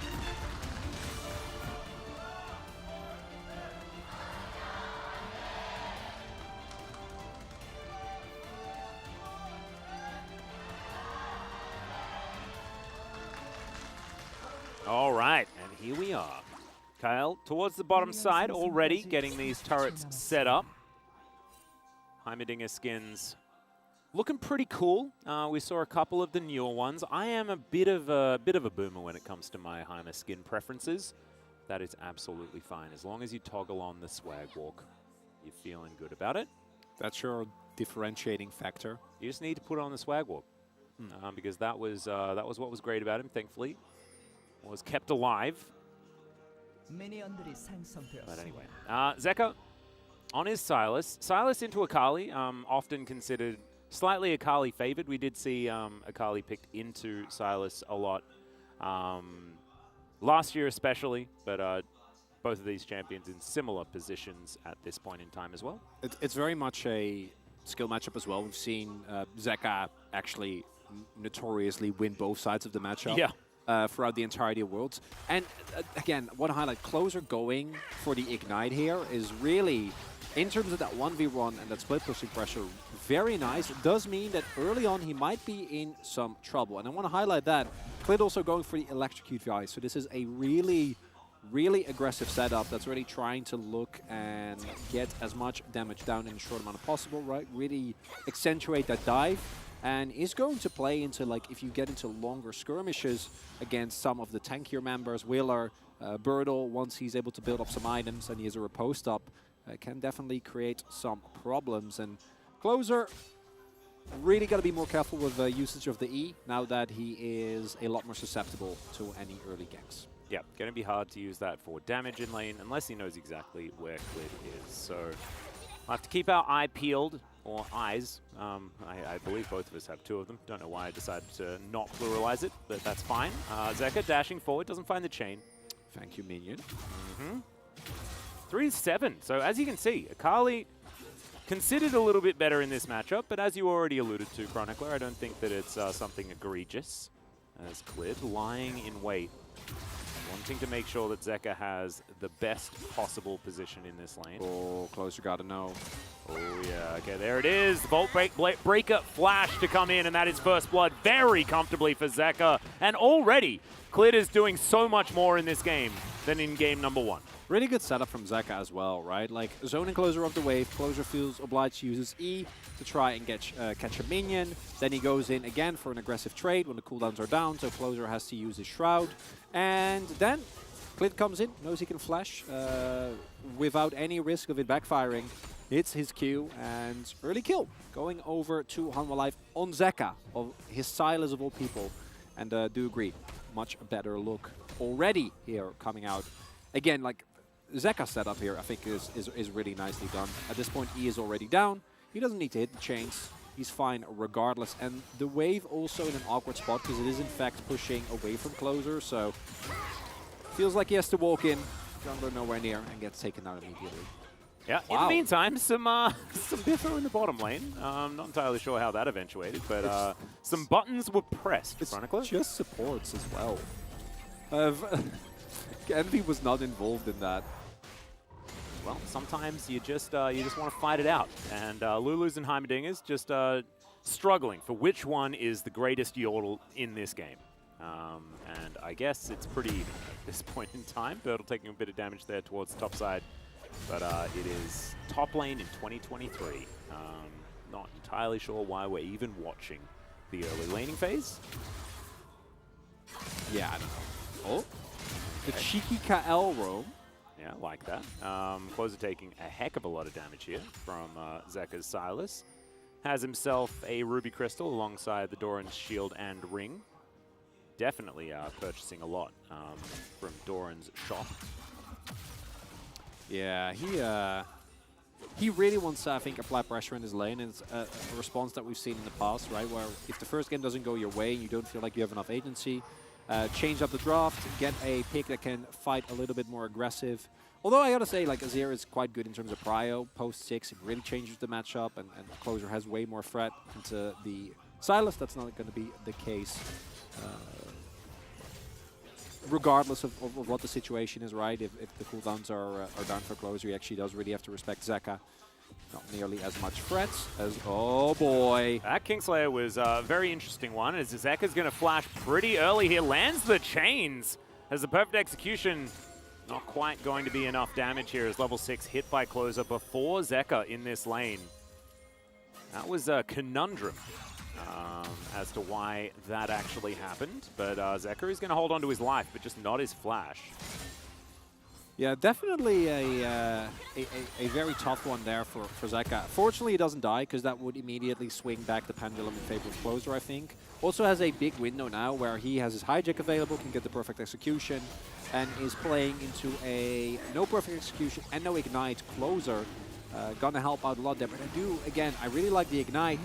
All right, and here we are. Kyle towards the bottom side already, getting these turrets set up. Heimerdinger skins looking pretty cool. We saw a couple of the newer ones. I am a bit of a boomer when it comes to my Heimer skin preferences. That is absolutely fine. As long as you toggle on the swag walk, you're feeling good about it. That's your differentiating factor. You just need to put on the swag walk because that was what was great about him. Thankfully, was kept alive. But anyway, Zeka on his Silas. Silas into Akali, often considered slightly Akali favored. We did see Akali picked into Silas a lot last year especially, but both of these champions in similar positions at this point in time as well. It's very much a skill matchup as well. We've seen Zeka actually notoriously win both sides of the matchup. Yeah. Throughout the entirety of Worlds. And again, I want to highlight, Closer going for the Ignite here is really, in terms of that 1v1 and that split pushing pressure, very nice. It does mean that early on he might be in some trouble. And I want to highlight that. Clid also going for the Electrocute VI. So this is a really, really aggressive setup that's really trying to look and get as much damage down in a short amount as possible, right? Really accentuate that dive. And is going to play into, like, if you get into longer skirmishes against some of the tankier members, Wheeler, Birdle, once he's able to build up some items and he has a riposte up, can definitely create some problems. And Closer really got to be more careful with the usage of the E now that he is a lot more susceptible to any early ganks. Yeah, going to be hard to use that for damage in lane unless he knows exactly where Clid is. So I'll have to keep our eye peeled. Or eyes. I believe both of us have two of them. Don't know why I decided to not pluralize it, but that's fine. Zeka dashing forward, doesn't find the chain. Thank you, minion. 3-7. So as you can see, Akali considered a little bit better in this matchup, but as you already alluded to, Chronicler, I don't think that it's something egregious. As Clid lying in wait, wanting to make sure that Zeka has the best possible position in this lane. Oh, Closer gotta know. Oh, yeah. Okay, there it is. The Bolt Breaker flash to come in, and that is first blood very comfortably for Zeka. And already, Clid is doing so much more in this game than in game number 1. Really good setup from Zeka as well, right? Like, zoning Closer off the wave. Closer feels obliged to use his E to try and catch a minion. Then he goes in again for an aggressive trade when the cooldowns are down, so Closer has to use his Shroud. And then Clid comes in, knows he can flash without any risk of it backfiring. Hits his Q and early kill. Going over to Hanwha Life on Zeka, of his Silas of all people. And do agree, much better look already here coming out. Again, like, Zeka's setup here I think is really nicely done. At this point, E is already down. He doesn't need to hit the chains. He's fine regardless. And the wave also in an awkward spot because it is in fact pushing away from Closer. So feels like he has to walk in, jungler nowhere near, and gets taken out immediately. Yeah, in the meantime, some Biffo in the bottom lane. Not entirely sure how that eventuated, but some buttons were pressed. It's Chronicler. just supports as well. Envy was not involved in that. Well, sometimes you just want to fight it out. And Lulu's and Heimerdinger's just struggling for which one is the greatest yordle in this game. And I guess it's pretty even at this point in time. Birdle taking a bit of damage there towards the top side. But it is top lane in 2023. Not entirely sure why we're even watching the early laning phase. Yeah, I don't know. Oh, the cheeky KL roam. Yeah, like that. Closer taking a heck of a lot of damage here from Zeka's Silas. Has himself a Ruby Crystal alongside the Doran's Shield and Ring. Definitely purchasing a lot from Doran's shop. Yeah, he really wants, I think, apply pressure in his lane. And it's a response that we've seen in the past, right? Where if the first game doesn't go your way and you don't feel like you have enough agency, change up the draft, get a pick that can fight a little bit more aggressive. Although I gotta say, like, Azir is quite good in terms of prio. Post 6, it really changes the matchup, and Closer has way more threat into the Silas. That's not going to be the case. Regardless of what the situation is, right? If the cooldowns are down for Closer, he actually does really have to respect Zeka. Not nearly as much threats as... Oh, boy. That Kingslayer was a very interesting one, as Zeka's going to flash pretty early here. Lands the chains. Has the perfect execution. Not quite going to be enough damage here as level 6 hit by Closer before Zeka in this lane. That was a conundrum as to why that actually happened. But Zeka is going to hold on to his life, but just not his flash. Yeah, definitely a very tough one there for Zeka. Fortunately, he doesn't die, because that would immediately swing back the pendulum in favor of Closer, I think. Also has a big window now where he has his hijack available, can get the perfect execution, and is playing into a no perfect execution and no ignite Closer. Gonna help out a lot there, but I really like the ignite.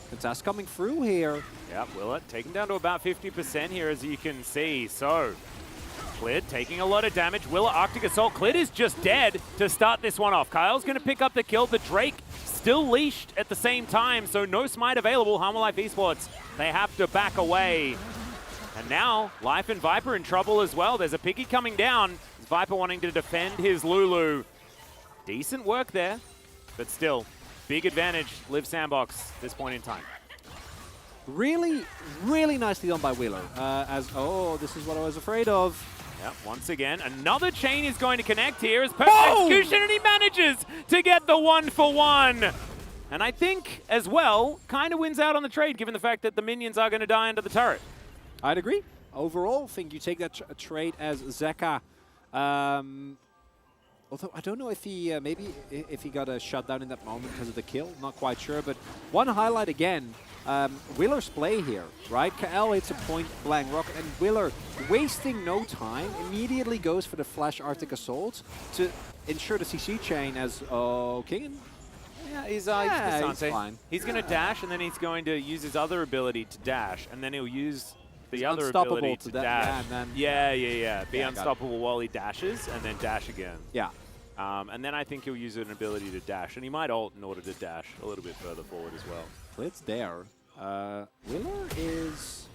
Contest coming through here. Yeah, Willett taken down to about 50% here, as you can see. So, Clid taking a lot of damage. Willett, Arctic Assault. Clid is just dead to start this one off. Kyle's going to pick up the kill. The Drake still leashed at the same time, so no smite available. Harmon Life Esports, they have to back away. And now, Life and Viper in trouble as well. There's a Piggy coming down. Viper wanting to defend his Lulu. Decent work there, but still, big advantage, Live Sandbox this point in time. Really, really nicely done by Wheeler. This is what I was afraid of. Yep, once again, another chain is going to connect here as perfect execution, and he manages to get the 1-for-1. And I think, as well, kind of wins out on the trade, given the fact that the minions are going to die under the turret. I'd agree. Overall, I think you take that trade as Zeka. Although I don't know if he if he got a shutdown in that moment because of the kill, not quite sure. But one highlight again, Wheeler's play here, right? KL hits a point blank rocket, and Wheeler, wasting no time, immediately goes for the flash Arctic Assault to ensure the CC chain as King. Yeah, he's fine. He's going to dash, and then he's going to use his other ability to dash, and then he'll use the other ability to dash. Be unstoppable while he dashes, and then dash again. Yeah. And then I think he'll use an ability to dash, and he might ult in order to dash a little bit further forward as well. It's there. Wheeler is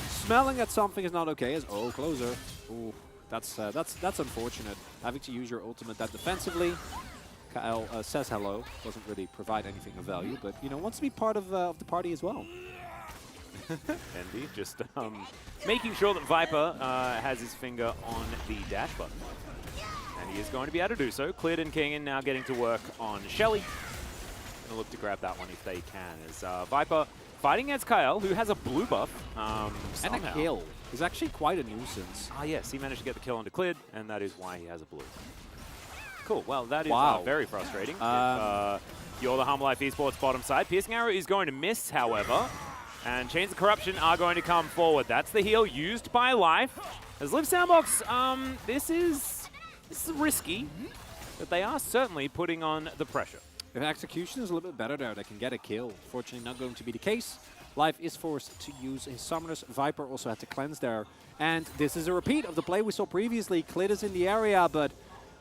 smelling at something is not okay. Closer. Ooh, that's unfortunate. Having to use your ultimate that defensively. Kyle says hello. Doesn't really provide anything of value, but wants to be part of the party as well. Envy just making sure that Viper has his finger on the dash button. And he is going to be able to do so. Clid and Kingan now getting to work on Shelly. Going to look to grab that one if they can. As Viper fighting against Kyle, who has a blue buff. And a kill. He's actually quite a nuisance. Yes, he managed to get the kill onto Clid, and that is why he has a blue. Cool, well, that is very frustrating. You're the Harmon Life Esports bottom side. Piercing Arrow is going to miss, however. And Chains of Corruption are going to come forward. That's the heal used by Life. As Live Sandbox, this is risky, but they are certainly putting on the pressure. If execution is a little bit better there, they can get a kill. Fortunately, not going to be the case. Life is forced to use his summoners. Viper also had to cleanse there. And this is a repeat of the play we saw previously. Clid is in the area, but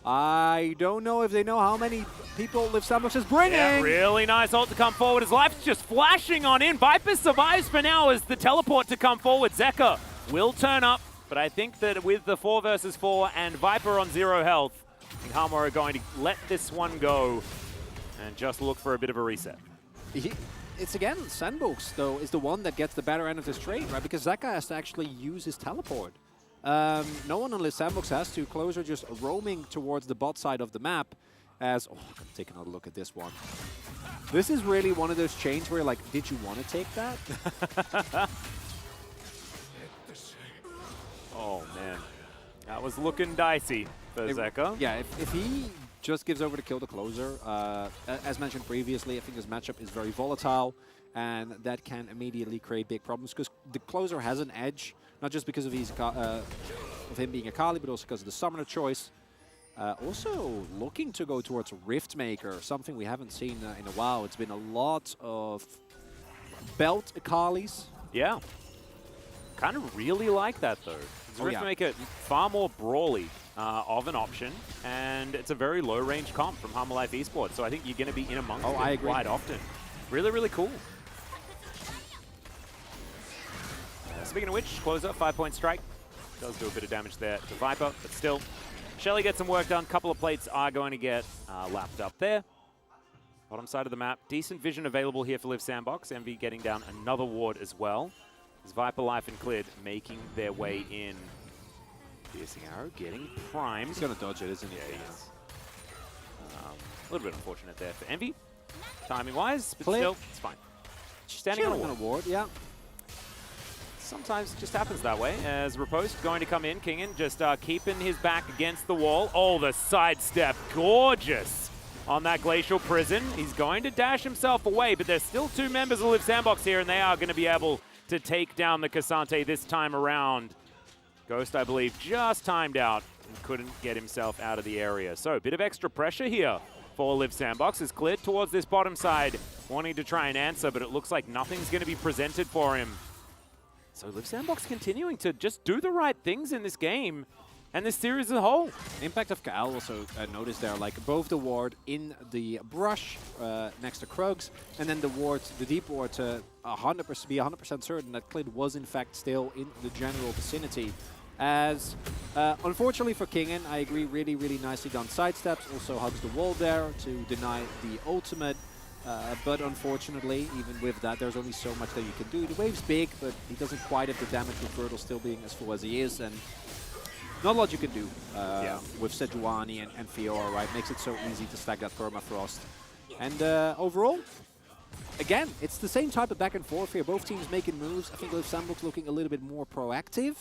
I don't know if they know how many people Liv Sandbox is bringing. Yeah, really nice ult to come forward. His life's just flashing on in. Viper survives for now as the teleport to come forward. Zeka will turn up, but I think that with the 4 versus 4 and Viper on 0 health, I think Hammer are going to let this one go and just look for a bit of a reset. It's again, Sandbox, though, is the one that gets the better end of this trade, right? Because Zeka has to actually use his teleport. No one on Liv Sandbox has to. Closer just roaming towards the bot side of the map as... Oh, I'm taking another look at this one. This is really one of those chains where, like, did you want to take that? Oh, man. That was looking dicey for Zeka. Yeah, if he just gives over to kill the closer, as mentioned previously, I think this matchup is very volatile, and that can immediately create big problems because the closer has an edge, not just because of him being a Kali, but also because of the summoner choice. Also looking to go towards Rift Maker, something we haven't seen in a while. It's been a lot of belt Akalis. Yeah. Kind of really like that, though. Rift Maker far more brawly of an option, and it's a very low-range comp from Hammer Life Esports, so I think you're going to be in amongst it quite often. Really, really cool. Speaking of which, closer, 5-point strike. Does do a bit of damage there to Viper, but still. HLE gets some work done. Couple of plates are going to get lapped up there. Bottom side of the map. Decent vision available here for Liv Sandbox. Envy getting down another ward as well. As Viper, Life, and Clid making their way in. Piercing Arrow getting primed. He's going to dodge it, isn't he? Yeah, he is. A little bit unfortunate there for Envy. Timing-wise, but still, it's fine. Standing on a ward. Yeah. Sometimes it just happens that way. As Riposte going to come in. Kingen just keeping his back against the wall. Oh, the sidestep. Gorgeous on that Glacial Prison. He's going to dash himself away, but there's still 2 members of Liv Sandbox here, and they are going to be able to take down the Cassante this time around. Ghost, I believe, just timed out and couldn't get himself out of the area. So a bit of extra pressure here for Liv Sandbox is cleared towards this bottom side, wanting to try and answer, but it looks like nothing's going to be presented for him. So Liv Sandbox continuing to just do the right things in this game and this series as a whole. Impact of Kaal also noticed there, like both the ward in the brush next to Krugs, and then the ward, the deep ward, to be 100% certain that Clid was in fact still in the general vicinity. As unfortunately for Kingen, I agree, really, really nicely done sidesteps. Also hugs the wall there to deny the ultimate. But unfortunately, even with that, there's only so much that you can do. The wave's big, but he doesn't quite have the damage with Girdle still being as full as he is, and not a lot you can do with Sejuani and Fiora, right? Makes it so easy to stack that Permafrost. And overall, again, it's the same type of back and forth here. Both teams making moves. I think Liv Sandbox looking a little bit more proactive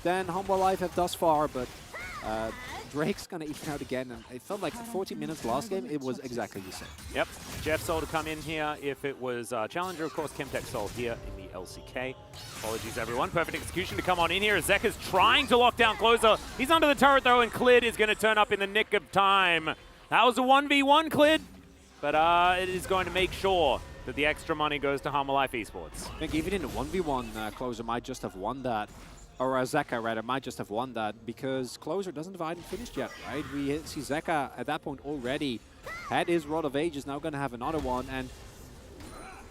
than Humble Life have thus far, but Drake's going to even out again, and it felt like 40 minutes last game, it was exactly the same. Yep. Jeff Soul to come in here if it was Challenger, of course, Chemtech Soul here in the LCK. Apologies, everyone. Perfect execution to come on in here as Zeka's trying to lock down closer. He's under the turret, though, and Clid is going to turn up in the nick of time. That was a 1v1, Clid, but it is going to make sure that the extra money goes to Hammer Life Esports. I think even in a 1v1, Closer might just have won that. Or Zeka, rather, might just have won that because Closer doesn't divide and finished yet, right? We see Zeka at that point already had his Rod of Ages, now going to have another one. And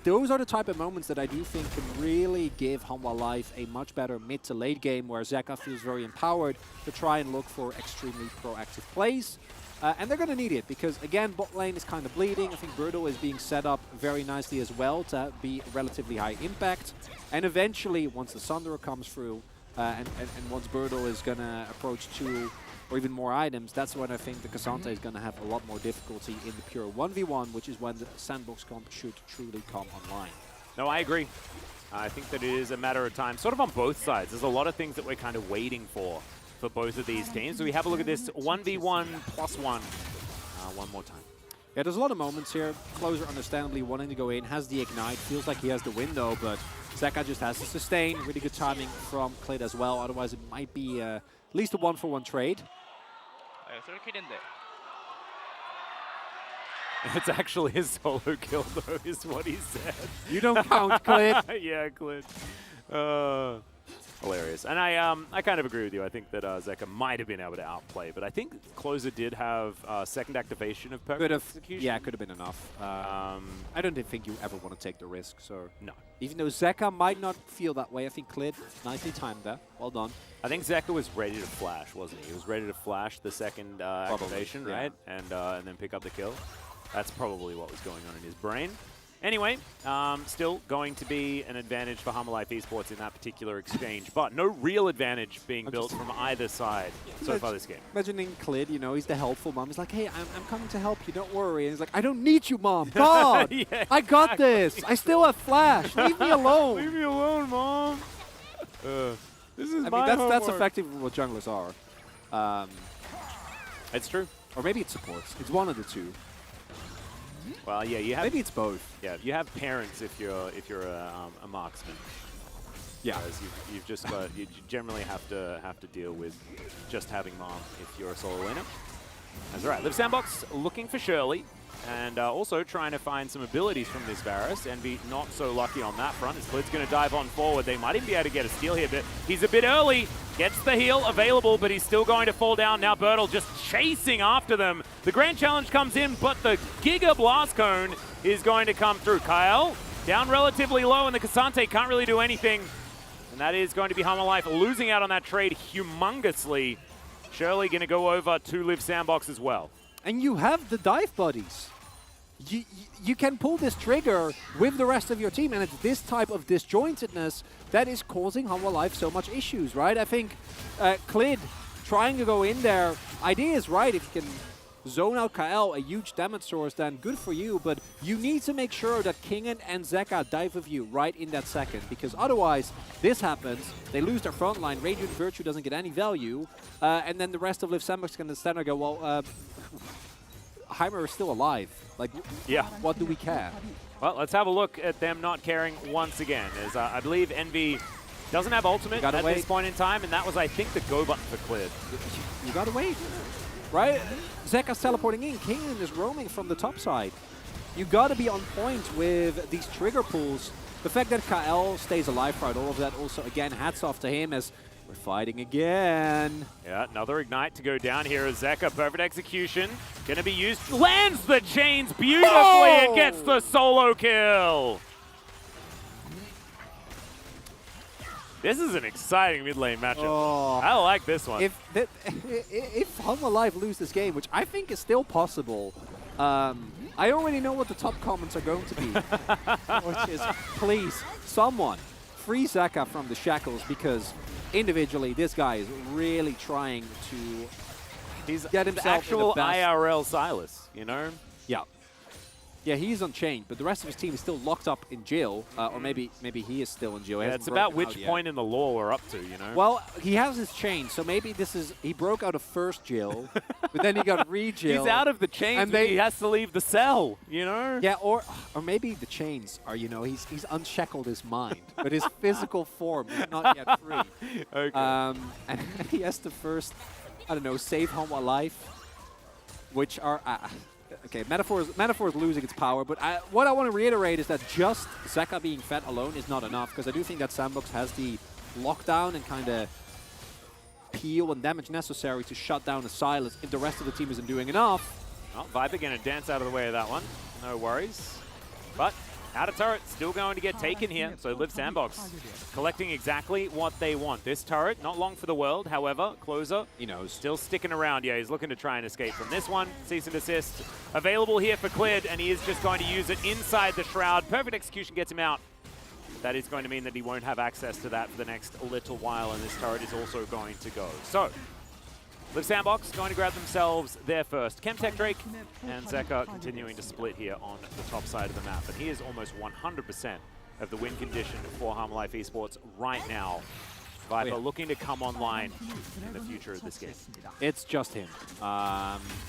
those are the type of moments that I do think can really give Hanwha Life a much better mid to late game where Zeka feels very empowered to try and look for extremely proactive plays. And they're going to need it because, again, bot lane is kind of bleeding. I think Birdo is being set up very nicely as well to be relatively high impact. And eventually, once the Sunderer comes through, and once Birdo is going to approach 2 or even more items, that's when I think the Cassante is going to have a lot more difficulty in the pure 1v1, which is when the Sandbox comp should truly come online. No, I agree. I think that it is a matter of time, sort of on both sides. There's a lot of things that we're kind of waiting for both of these teams. So we have a look at this 1v1 plus 1 one more time. Yeah, there's a lot of moments here. Closer, understandably, wanting to go in, has the Ignite, feels like he has the window, but Zeka just has to sustain. Really good timing from Clid as well, otherwise it might be at least a 1-for-1 trade. It's actually his solo kill, though, is what he said. You don't count, Clid. Yeah, Clid. Hilarious. And I kind of agree with you. I think that Zeka might have been able to outplay, but I think Closer did have second activation of perfect execution. Yeah, could have been enough. I don't think you ever want to take the risk. So No. even though Zeka might not feel that way, I think Clid nicely timed that. Well done. I think Zeka was ready to flash, wasn't he? He was ready to flash the second activation, yeah. right? And then pick up the kill. That's probably what was going on in his brain. Anyway, still going to be an advantage for Hammerlife Esports in that particular exchange, but no real advantage being built from either side so far this game. Imagining Clid, you know, he's the helpful mom. He's like, hey, I'm coming to help you, don't worry. And he's like, I don't need you, Mom. God, Yeah, I got this. I still have Flash. Leave me alone. Leave me alone, Mom. This is I mean, that's effectively what junglers are. It's true. Or maybe it's supports. It's one of the two. Well, yeah, you have. Maybe it's both. Yeah, you have parents if you're a marksman. Yeah. Whereas you've just got you generally have to deal with just having mom if you're a solo laner. That's all right. Live Sandbox looking for Shirley. And also trying to find some abilities from this Varus. Envy not so lucky on that front. As Clid's going to dive on forward. They might even be able to get a steal here, but he's a bit early. Gets the heal available, but he's still going to fall down. Now Bertle just chasing after them. The Grand Challenge comes in, but the Giga Blast Cone is going to come through. Kyle down relatively low, and the Cassante can't really do anything. And that is going to be Hammerlife losing out on that trade humongously. Shirley going to go over to Live Sandbox as well. And you have the dive buddies. You can pull this trigger with the rest of your team, and it's this type of disjointedness that is causing Hammerlife so much issues, right? I think Clid trying to go in there, idea is right. If you can zone out Kael, a huge damage source, then good for you, but you need to make sure that Kingen and Zeka dive with you right in that second, because otherwise this happens, they lose their front line, Radiant Virtue doesn't get any value, and then the rest of Liv Sandbox can stand there and go, well, Heimer is still alive. Like, yeah. What do we care? Well, let's have a look at them not caring once again. As I believe Envy doesn't have ultimate at this point in time, and that was, I think, the go button for Clid. You gotta wait, right? Zeka's teleporting in. Kingen is roaming from the top side. You gotta be on point with these trigger pulls. The fact that Kael stays alive throughout all of that also, again, hats off to him as we're fighting again. Yeah, another ignite to go down here as Zeka. Perfect execution. Gonna be used. Lands the chains beautifully and gets the solo kill. This is an exciting mid lane matchup. Oh. I like this one. If Hammerlife lose this game, which I think is still possible, I already know what the top comments are going to be. Which is, please, someone free Zeka from the shackles, because individually, this guy is really trying to get himself the actual in the best. IRL Silas, you know? Yeah. Yeah, he's unchained, but the rest of his team is still locked up in jail, or maybe he is still in jail. Yeah, it's about which point in the lore we're up to, you know? Well, he has his chain, so maybe this is, he broke out of first jail, but then he got re-jailed. He's out of the chains, and he has to leave the cell, you know? Yeah, or maybe the chains are, you know, he's unshackled his mind, but his physical form is not yet free. Okay. And he has to first, I don't know, save Hammerlife, which are... okay, Metaphor is losing its power, but what I want to reiterate is that just Zeka being fed alone is not enough, because I do think that Sandbox has the lockdown and kind of peel and damage necessary to shut down a Silas if the rest of the team isn't doing enough. Well, Viper going to dance out of the way of that one. No worries. But out of turret, still going to get taken here. So Live Sandbox collecting exactly what they want. This turret, not long for the world. However, Closer, he knows, still sticking around. Yeah, he's looking to try and escape from this one. Cease and desist available here for Clid, and he is just going to use it inside the Shroud. Perfect execution gets him out. That is going to mean that he won't have access to that for the next little while, and this turret is also going to go. So, Live Sandbox going to grab themselves their first Chemtech Drake, and Zeka continuing to split here on the top side of the map. And he is almost 100% of the win condition for Hammerlife Esports right now. Viper looking to come online in the future of this game. It's just him.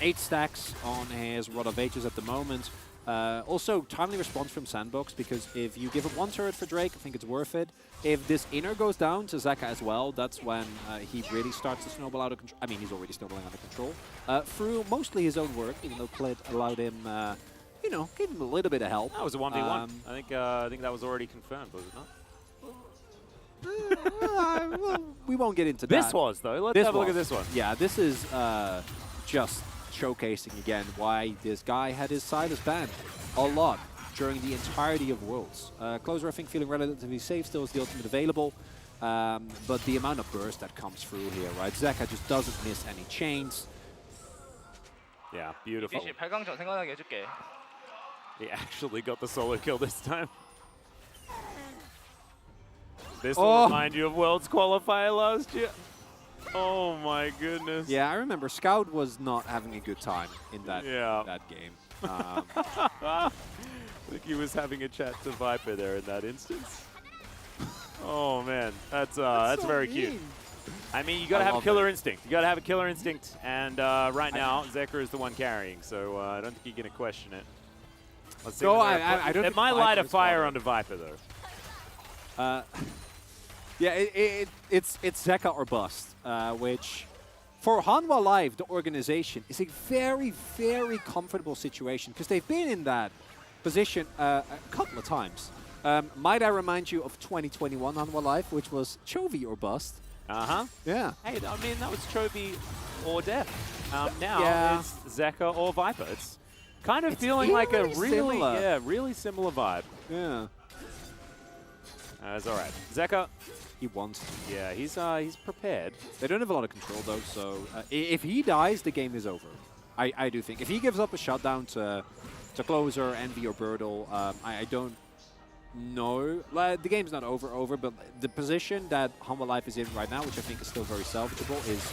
8 stacks on his Rod of Ages at the moment. Also, timely response from Sandbox, because if you give him 1 turret for Drake, I think it's worth it. If this inner goes down to Zeka as well, that's when he really starts to snowball out of control. I mean, he's already snowballing out of control. Through mostly his own work, even though Clid allowed him, you know, gave him a little bit of help. That was a 1v1. I think that was already confirmed, was it not? Well, we won't get into that. This was, though. Let's have a look at this one. Yeah, this is just showcasing again why this guy had his Silas banned a lot during the entirety of Worlds. Closer, I think, feeling relatively safe still is the ultimate available. But the amount of burst that comes through here, right? Zeka just doesn't miss any chains. Yeah, beautiful. 8강전 생각나게 해줄게. He actually got the solo kill this time. This Oh. will remind you of Worlds qualifier last year. Oh my goodness. Yeah, I remember Scout was not having a good time in that Yeah. that game. I think he was having a chat to Viper there in that instance. Oh man, that's so very cute. mean. I mean, you gotta I have a love killer it. instinct. You gotta have a killer instinct, and right now Zeka is the one carrying, so I don't think you're gonna question it. Let's see. No, whether I don't It think might light a Viper is fire bothered. onto Viper though. Yeah, it's Zeka or bust, which for Hanwha Live, the organization, is a very, very comfortable situation because they've been in that position a couple of times. Might I remind you of 2021 Hanwha Live, which was Chovy or bust? Uh-huh. Yeah. Hey, I mean, that was Chovy or Death. Now Yeah. it's Zeka or Viper. It's kind of It's feeling like a eerily really, similar. really similar vibe. Yeah. That's all right. Zeka, He wants. yeah, he's prepared. They don't have a lot of control though, so if he dies, the game is over. I do think. If he gives up a shutdown to Closer, Envy, or Birdle, I don't know. Like, the game's not over, but the position that Hanwha Life is in right now, which I think is still very salvageable, is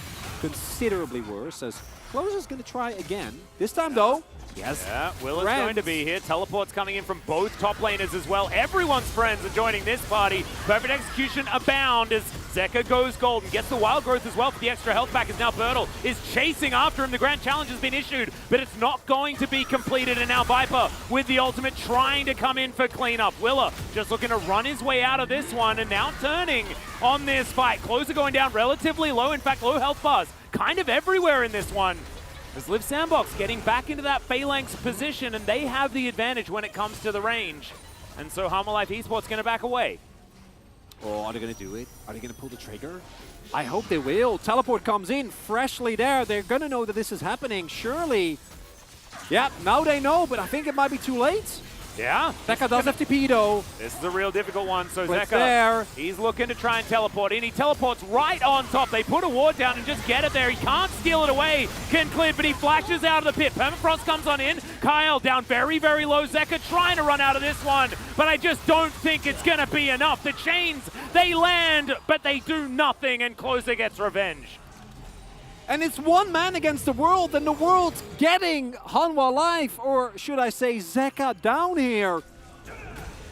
considerably worse, as Closer's going to try again. This time, though, he has Yeah, Will is friends. going to be here. Teleport's coming in from both top laners as well. Everyone's friends are joining this party. Perfect execution abound as Zeka goes gold and gets the wild growth as well for the extra health pack, as now Birdle is chasing after him. The grand challenge has been issued, but it's not going to be completed. And now Viper with the ultimate trying to come in for cleanup. Willa just looking to run his way out of this one and now turning on this fight. Closer going down relatively low. In fact, low health bars kind of everywhere in this one. As Liv Sandbox getting back into that phalanx position, and they have the advantage when it comes to the range. And so Hanwha Life Esports going to back away. Oh, are they going to do it? Are they going to pull the trigger? I hope they will. Teleport comes in freshly there. They're going to know that this is happening, surely. Yeah, now they know, but I think it might be too late. Yeah. Zeka does have TP though. This is a real difficult one. So But it's Zeka, there. he's looking to try and teleport in. He teleports right on top. They put a ward down and just get it there. He can't steal it away. Can clear, but he flashes out of the pit. Permafrost comes on in. Kyle down very, very low. Zeka trying to run out of this one, but I just don't think it's going to be enough. The chains, they land, but they do nothing, and Closer gets revenge. And it's one man against the world, and the world's getting Hanwha Life, or should I say Zeka, down here.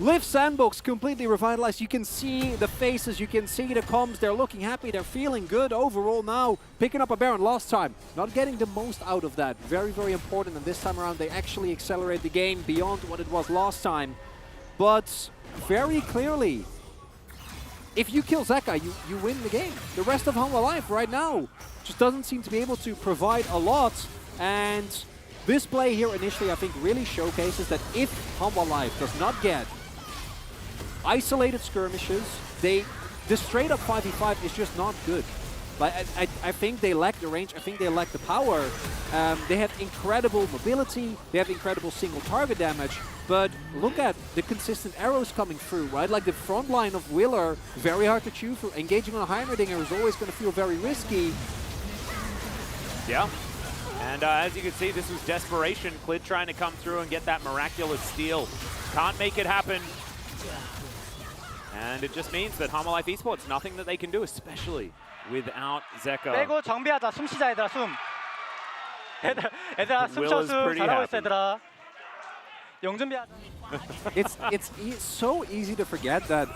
Liv Sandbox completely revitalized. You can see the faces, you can see the comms. They're looking happy, they're feeling good overall now. Picking up a Baron last time, not getting the most out of that. Very, very important, and this time around they actually accelerate the game beyond what it was last time. But very clearly, if you kill Zeka, you win the game. The rest of Hanwha Life right now just doesn't seem to be able to provide a lot. And this play here initially, I think, really showcases that if Hanwha Life does not get isolated skirmishes, the straight up 5v5 is just not good. Like, I think they lack the range, I think they lack the power. They have incredible mobility, they have incredible single target damage, but look at the consistent arrows coming through, right? Like the front line of Willer, very hard to chew through. Engaging on a Heimerdinger is always going to feel very risky. Yeah. And as you can see, this was desperation. Clid trying to come through and get that miraculous steal. Can't make it happen. And it just means that Hanwha Life Esports, nothing that they can do, especially without Zeka. 빼고 정비하자. 숨 쉬자 얘들아 숨. 얘들아 숨 Will 쉬어 is 숨. pretty 잘하고 있어 happy. 얘들아. 영준비하자. It's so easy to forget that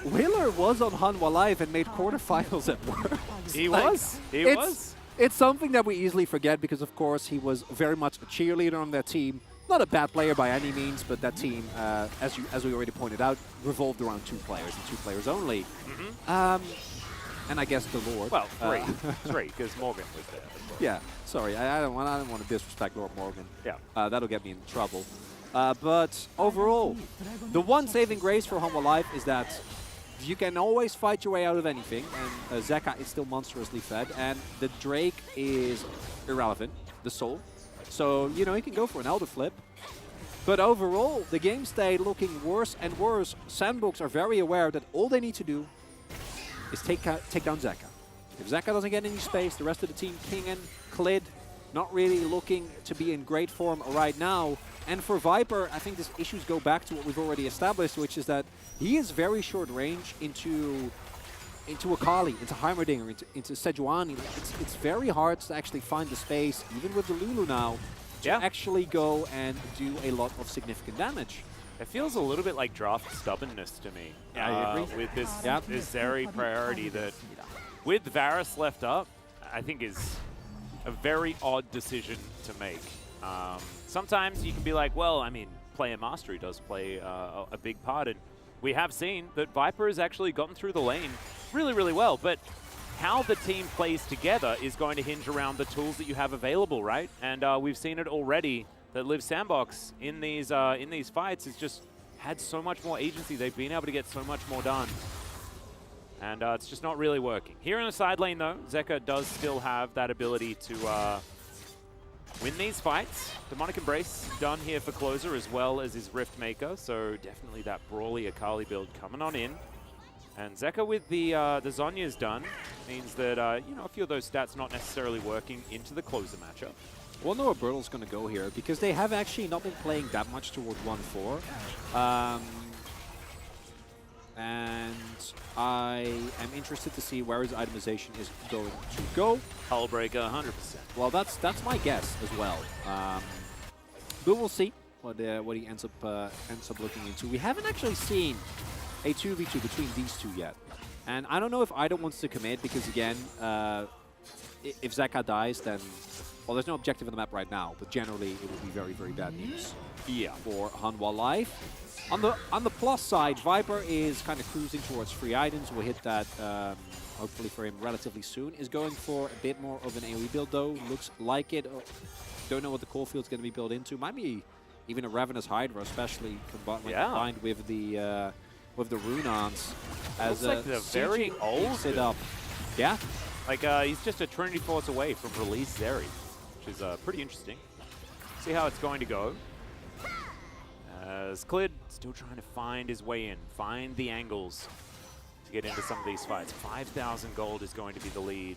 Willer was on Hanwha Live and made quarterfinals at Worlds. He Like, was. He was. It's something that we easily forget because, of course, he was very much a cheerleader on that team. Not a bad player by any means, but that team, as we already pointed out, revolved around two players and two players only. And I guess the Lord. Well, three, because Morgan was there. As well. Yeah, sorry, I don't want to disrespect Lord Morgan. Yeah. That'll get me in trouble. But overall, the one saving grace for Hanwha Life is that You can always fight your way out of anything, and Zeka is still monstrously fed, and the Drake is irrelevant, the Soul. So, you know, he can go for an Elder Flip. But overall, the game stayed looking worse and worse. Sandbox are very aware that all they need to do is take down Zeka. If Zeka doesn't get any space, the rest of the team, Kingen, Klid, not really looking to be in great form right now. And for Viper, I think these issues go back to what we've already established, which is that he is very short range into Akali, into Heimerdinger, into Sejuani. It's very hard to actually find the space, even with the Lulu now, to actually go and do a lot of significant damage. It feels a little bit like draft stubbornness to me. I agree. With this Zeri priority that, with Varus left up, I think is a very odd decision to make. Sometimes you can be like, well, I mean, player mastery does play a big part, and we have seen that Viper has actually gotten through the lane really, really well, but how the team plays together is going to hinge around the tools that you have available, right? And we've seen it already that Liv Sandbox in these fights has just had so much more agency. They've been able to get so much more done. And it's just not really working. Here in the side lane, though, Zeka does still have that ability to win these fights. Demonic Embrace done here for Closer, as well as his Rift Maker. So definitely that Brawly Akali build coming on in. And Zeka with the Zhonya's done means that, you know, a few of those stats not necessarily working into the Closer matchup. We'll know where Bertle's going to go here, because they have actually not been playing that much toward 1-4. And I am interested to see where his itemization is going to go. Hullbreaker, 100%. Well, that's my guess as well. But we'll see what he ends up looking into. We haven't actually seen a 2v2 between these two yet, and I don't know if Ida wants to commit, because again, if Zeka dies, then well, there's no objective on the map right now, but generally it would be very, very bad news. For Hanwha Life. On the plus side, Viper is kind of cruising towards free items. We'll hit that hopefully for him relatively soon. Is going for a bit more of an AoE build though. Looks like it. Don't know what the core field's going to be built into. Might be even a Ravenous Hydra, especially combined with the Runons. As like they're very old. It up. Yeah. Like he's just a Trinity Force away from release Zeri, which is pretty interesting. See how it's going to go. As Klid still trying to find his way in, find the angles to get into some of these fights. 5,000 gold is going to be the lead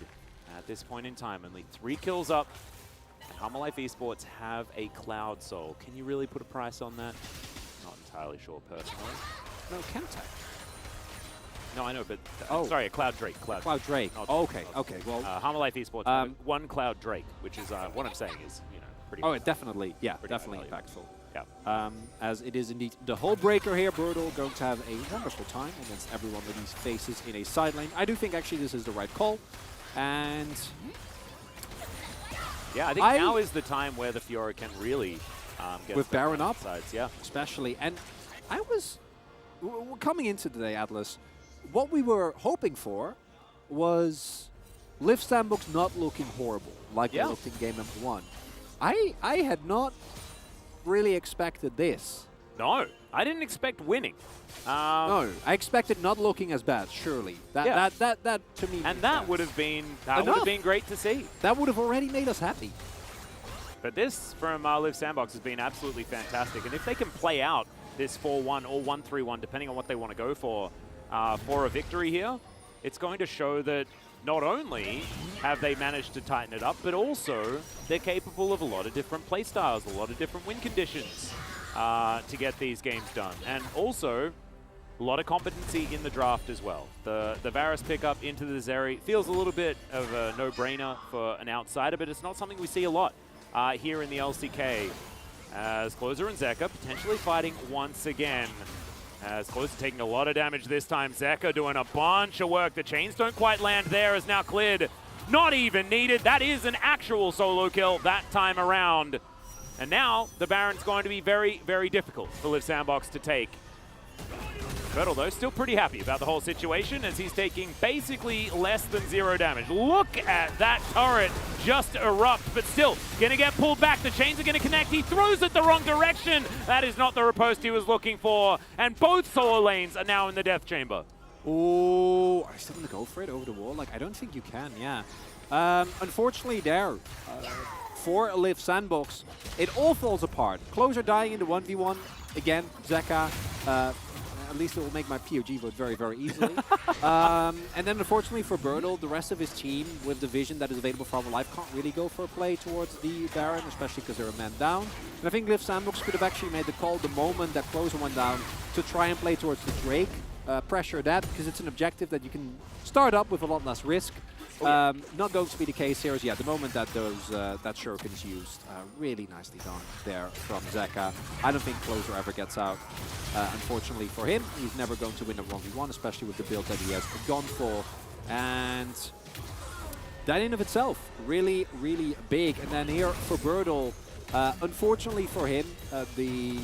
at this point in time. Only 3 kills up. And Humble Life Esports have a Cloud Soul. Can you really put a price on that? Not entirely sure personally. No, Chemtech. No, I know, but sorry, a Cloud Drake. Cloud Drake. Okay. Well, Humble Life Esports, one Cloud Drake, which is what I'm saying is, you know, pretty. Oh, definitely, yeah, definitely impactful. Yeah. As it is indeed the Hullbreaker here. Bertle going to have a wonderful time against everyone that he faces in a side lane. I do think actually this is the right call. And yeah, I think now is the time where the Fiora can really get with Baron up, sides, yeah, especially. And I was coming into today, Atlas. What we were hoping for was Liv Sandbox not looking horrible like they looked in game number 1. I had not really expected this. No, I didn't expect winning. No, I expected not looking as bad. Surely that to me. And that would have been great to see. That would have already made us happy. But this from Liv Sandbox has been absolutely fantastic. And if they can play out this 4-1 or 1-3-1, depending on what they want to go for a victory here, it's going to show that not only have they managed to tighten it up, but also they're capable of a lot of different play styles, a lot of different win conditions to get these games done. And also, a lot of competency in the draft as well. The Varus pickup into the Zeri feels a little bit of a no-brainer for an outsider, but it's not something we see a lot here in the LCK. As Closer and Zeka potentially fighting once again. As Closer taking a lot of damage this time. Zeka doing a bunch of work. The chains don't quite land there as now Klid not even needed. That is an actual solo kill that time around. And now the Baron's going to be very, very difficult for Liv Sandbox to take. Bertle, though, still pretty happy about the whole situation as he's taking basically less than 0 damage. Look at that turret just erupt, but still going to get pulled back. The chains are going to connect. He throws it the wrong direction. That is not the riposte he was looking for. And both solo lanes are now in the death chamber. Oh, are you still going to go for it over the wall? Like, I don't think you can, yeah. Unfortunately there, for Liv Sandbox, it all falls apart. Closer dying in the 1v1. Again, Zeka, at least it will make my POG vote very, very easily. And then unfortunately for Birdle, the rest of his team, with the vision that is available for Life, can't really go for a play towards the Baron, especially because they're a man down. And I think Liv Sandbox could have actually made the call the moment that Closer went down to try and play towards the Drake. Pressure that, because it's an objective that you can start up with a lot less risk. Not going to be the case here. Is, yeah, the moment that those that shuriken is used, really nicely done there from Zeka. I don't think Closer ever gets out. Unfortunately for him, he's never going to win a 1v1, especially with the build that he has gone for. And that in of itself, really, really big. And then here for Birdle, unfortunately for him, the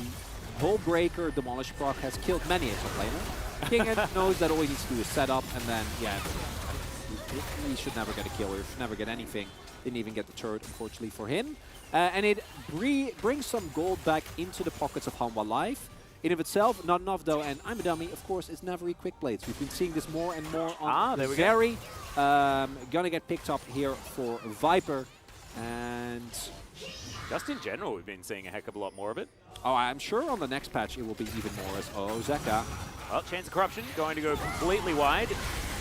Whole Breaker Demolish proc has killed many a top laner. Kingen knows that all he needs to do is set up, and then, yeah, he should never get a kill, or he should never get anything. Didn't even get the turret, unfortunately for him. And it brings some gold back into the pockets of Hanwha Life. In of itself, not enough though, and I'm a dummy, of course, it's never quick blades. We've been seeing this more and more on there we Zeri. Gonna get picked up here for Viper, and just in general, we've been seeing a heck of a lot more of it. oh, I'm sure on the next patch it will be even more as Zeka. Well, Chains of Corruption going to go completely wide.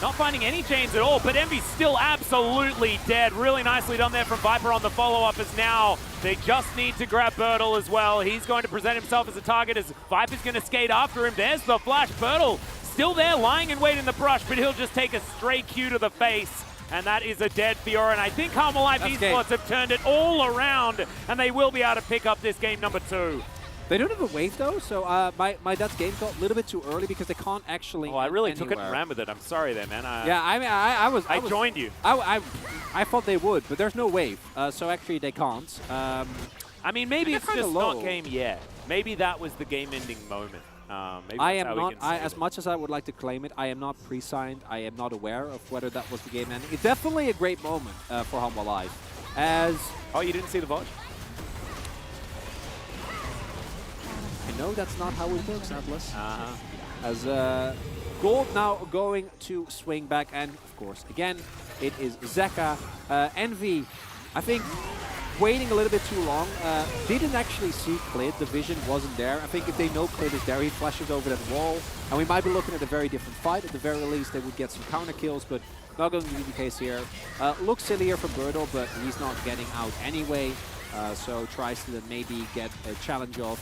Not finding any chains at all, but Envy's still absolutely dead. Really nicely done there from Viper on the follow-up, as now they just need to grab Birdle as well. He's going to present himself as a target as Viper's going to skate after him. There's the flash. Birdle still there, lying in wait in the brush, but he'll just take a stray Q to the face. And that is a dead Fiora. And I think Hanwha Life Esports have turned it all around, and they will be able to pick up this game number 2. They don't have a wave though, so my Dutch game got a little bit too early because they can't actually. Oh, I really took it and ran with it. I'm sorry there, man. Yeah, I mean, I joined you. I thought they would, but there's no wave, so actually they can't. I mean, maybe it's just not game yet. Maybe that was the game-ending moment. Maybe I am not. As much as I would like to claim it, I am not pre-signed. I am not aware of whether that was the game ending. It's definitely a great moment for Hanwha Life. As you didn't see the VOD? I know that's not how it works, Atlas. As Gold now going to swing back, and of course, again, it is Zeka. Envy, I think, waiting a little bit too long. Didn't actually see Clid. The vision wasn't there. I think if they know Clid is there, he flashes over that wall, and we might be looking at a very different fight. At the very least, they would get some counter kills, but not going to be the case here. Looks silly here from Birdle, but he's not getting out anyway. So tries to maybe get a challenge off,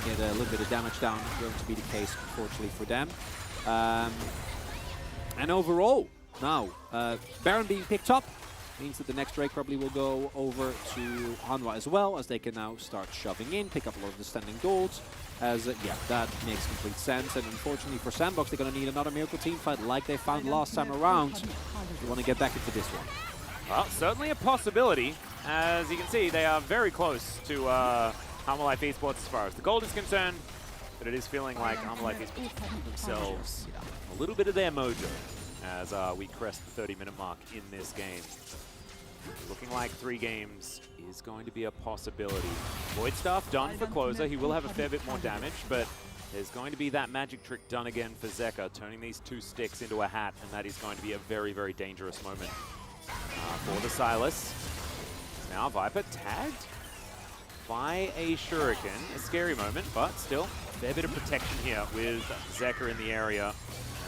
get a little bit of damage down. Going to be the case, unfortunately, for them. And overall, now, Baron being picked up means that the next Drake probably will go over to Hanwha as well, as they can now start shoving in, pick up a lot of the standing golds. As, yeah, that makes complete sense. And unfortunately for Sandbox, they're going to need another Miracle team fight like they found last time around. They want to get back into this one. Well, certainly a possibility. As you can see, they are very close to Hanwha Life Esports as far as the gold is concerned, but it is feeling like Hanwha Life Esports themselves a little bit of their mojo as we crest the 30-minute mark in this game. Looking like 3 games is going to be a possibility. Void Staff done for Closer. He will have a fair bit more damage, but there's going to be that magic trick done again for Zeka, turning these 2 sticks into a hat, and that is going to be a very, very dangerous moment for the Silas. Now Viper tagged by a Shuriken. A scary moment, but still a fair bit of protection here with Zeka in the area,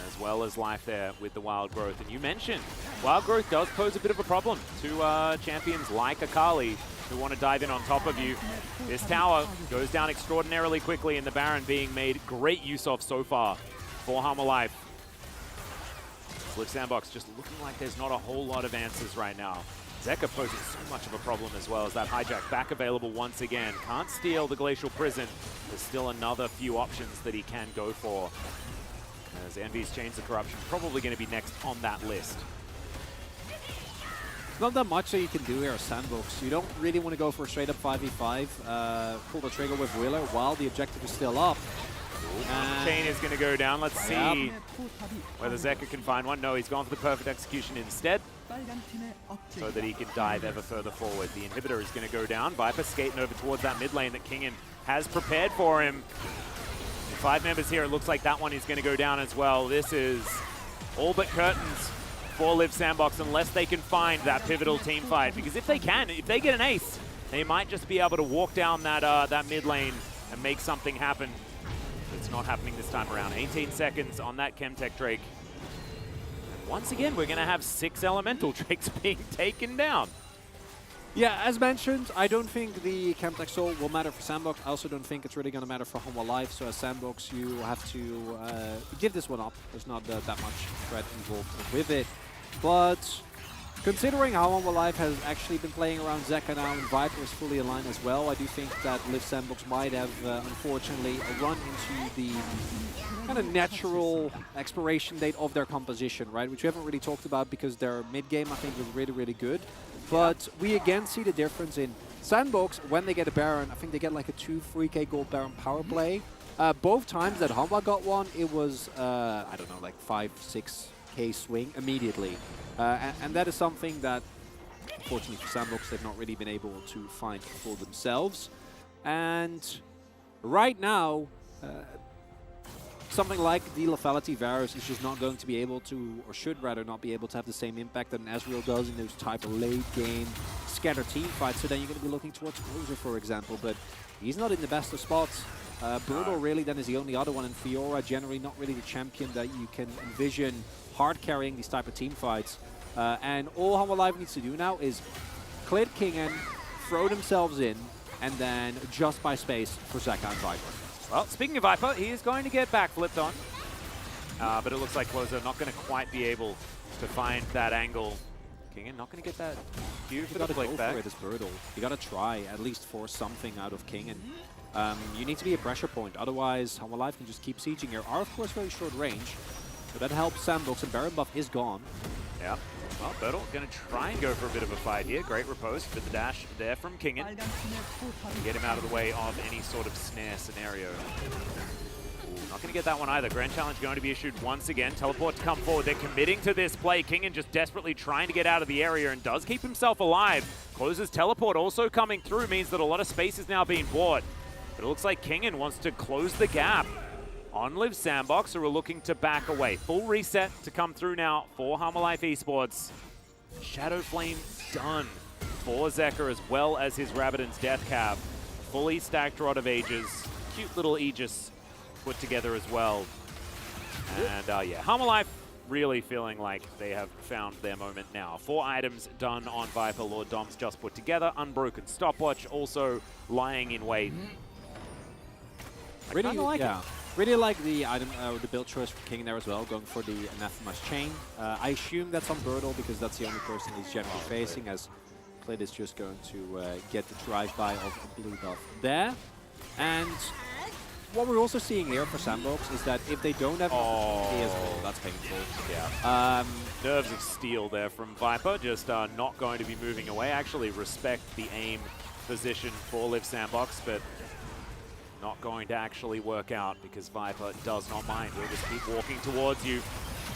as well as Life there with the Wild Growth. And you mentioned Wild Growth does pose a bit of a problem to champions like Akali who want to dive in on top of you. This tower goes down extraordinarily quickly, and the Baron being made great use of so far for Hanwha Life. Liv Sandbox just looking like there's not a whole lot of answers right now. Zeka poses so much of a problem as well, as that hijack back available once again. Can't steal the Glacial Prison. There's still another few options that he can go for, as Envy's Chains of Corruption probably going to be next on that list. Not that much that you can do here as Sandbox. You don't really want to go for a straight up 5v5. Pull the trigger with Wheeler while the objective is still up. Chain is going to go down. Let's see whether Zeka can find one. No, he's gone for the perfect execution instead, so that he can dive ever further forward. The inhibitor is going to go down. Viper skating over towards that mid lane that Kingen has prepared for him. 5 members here. It looks like that one is going to go down as well. This is all but curtains for Liv Sandbox unless they can find that pivotal team fight. Because if they can, if they get an ace, they might just be able to walk down that mid lane and make something happen. It's not happening this time around. 18 seconds on that Chemtech Drake. And once again, we're going to have 6 Elemental Drakes being taken down. Yeah, as mentioned, I don't think the Chemtech Soul will matter for Sandbox. I also don't think it's really going to matter for Hanwha Life. So as Sandbox, you have to give this one up. There's not that much threat involved with it. But considering how Hanwha Life has actually been playing around Zeka now and Viper is fully aligned as well, I do think that Liv Sandbox might have, unfortunately, run into the kind of natural expiration date of their composition, right? Which we haven't really talked about because their mid-game, I think, was really, really good. But we again see the difference in Sandbox when they get a Baron. I think they get like a 2-3k gold Baron power play. Both times that Hanwha got one, it was, I don't know, like 5-6k swing immediately. And that is something that, unfortunately for Sandbox, they've not really been able to find for themselves. And right now, something like the Lethality Varus is just not going to be able to, or should rather not be able to have the same impact that an Ezreal does in those type of late game scattered team fights. So then you're going to be looking towards Closer, for example, but he's not in the best of spots. Brutal really then is the only other one, and Fiora generally not really the champion that you can envision hard carrying these type of team fights. And all Hanwha Live needs to do now is clear Kingen, throw themselves in, and then just buy space for Zeka and Viper. Well, speaking of Viper, he is going to get back flipped on. But it looks like Closer not going to quite be able to find that angle. Kingen not going to get that cue for the flick back. It's brutal. You got to try at least force something out of Kingen. You need to be a pressure point, otherwise Hanwha Live can just keep sieging here. Are of course very short range, so that helps Sandbox, and Baron buff is gone. Yeah. Well, Bertel going to try and go for a bit of a fight here. Great riposte with the dash there from Kingen. Get him out of the way of any sort of snare scenario. Ooh, not going to get that one either. Grand Challenge going to be issued once again. Teleport to come forward. They're committing to this play. Kingen just desperately trying to get out of the area and does keep himself alive. Closes teleport also coming through means that a lot of space is now being bought. But it looks like Kingen wants to close the gap on Liv Sandbox, who are looking to back away. Full reset to come through now for Hanwha Life Esports. Shadow Flame done for Zeka, as well as his Rabbidan's Death Cab. Fully stacked Rod of Ages. Cute little Aegis put together as well. And yeah, Hanwha Life really feeling like they have found their moment now. 4 items done on Viper. Lord Dom's just put together. Unbroken Stopwatch also lying in wait. Really like it. Really like the item, the build choice for King there as well, going for the Anathema's Chain. I assume that's on Bertel because that's the only person he's generally facing, as Clit is just going to get the drive-by of a blue buff there. And what we're also seeing here for Sandbox is that if they don't have that's painful. Yeah. Nerves of steel there from Viper, just not going to be moving away. Actually respect the aim position for Liv Sandbox, but not going to actually work out because Viper does not mind. He'll just keep walking towards you.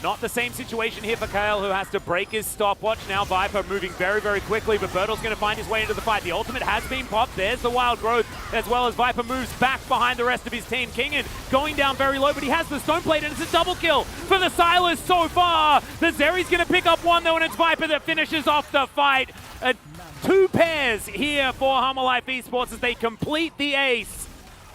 Not the same situation here for Kale, who has to break his stopwatch. Now Viper moving very, very quickly, but Bertel's going to find his way into the fight. The ultimate has been popped. There's the Wild Growth, as well as Viper moves back behind the rest of his team. Kingen going down very low, but he has the Stone Plate, and it's a double kill for the Silas so far. The Zeri's going to pick up one, though, and it's Viper that finishes off the fight. 2 pairs here for Hanwha Life Esports as they complete the ace.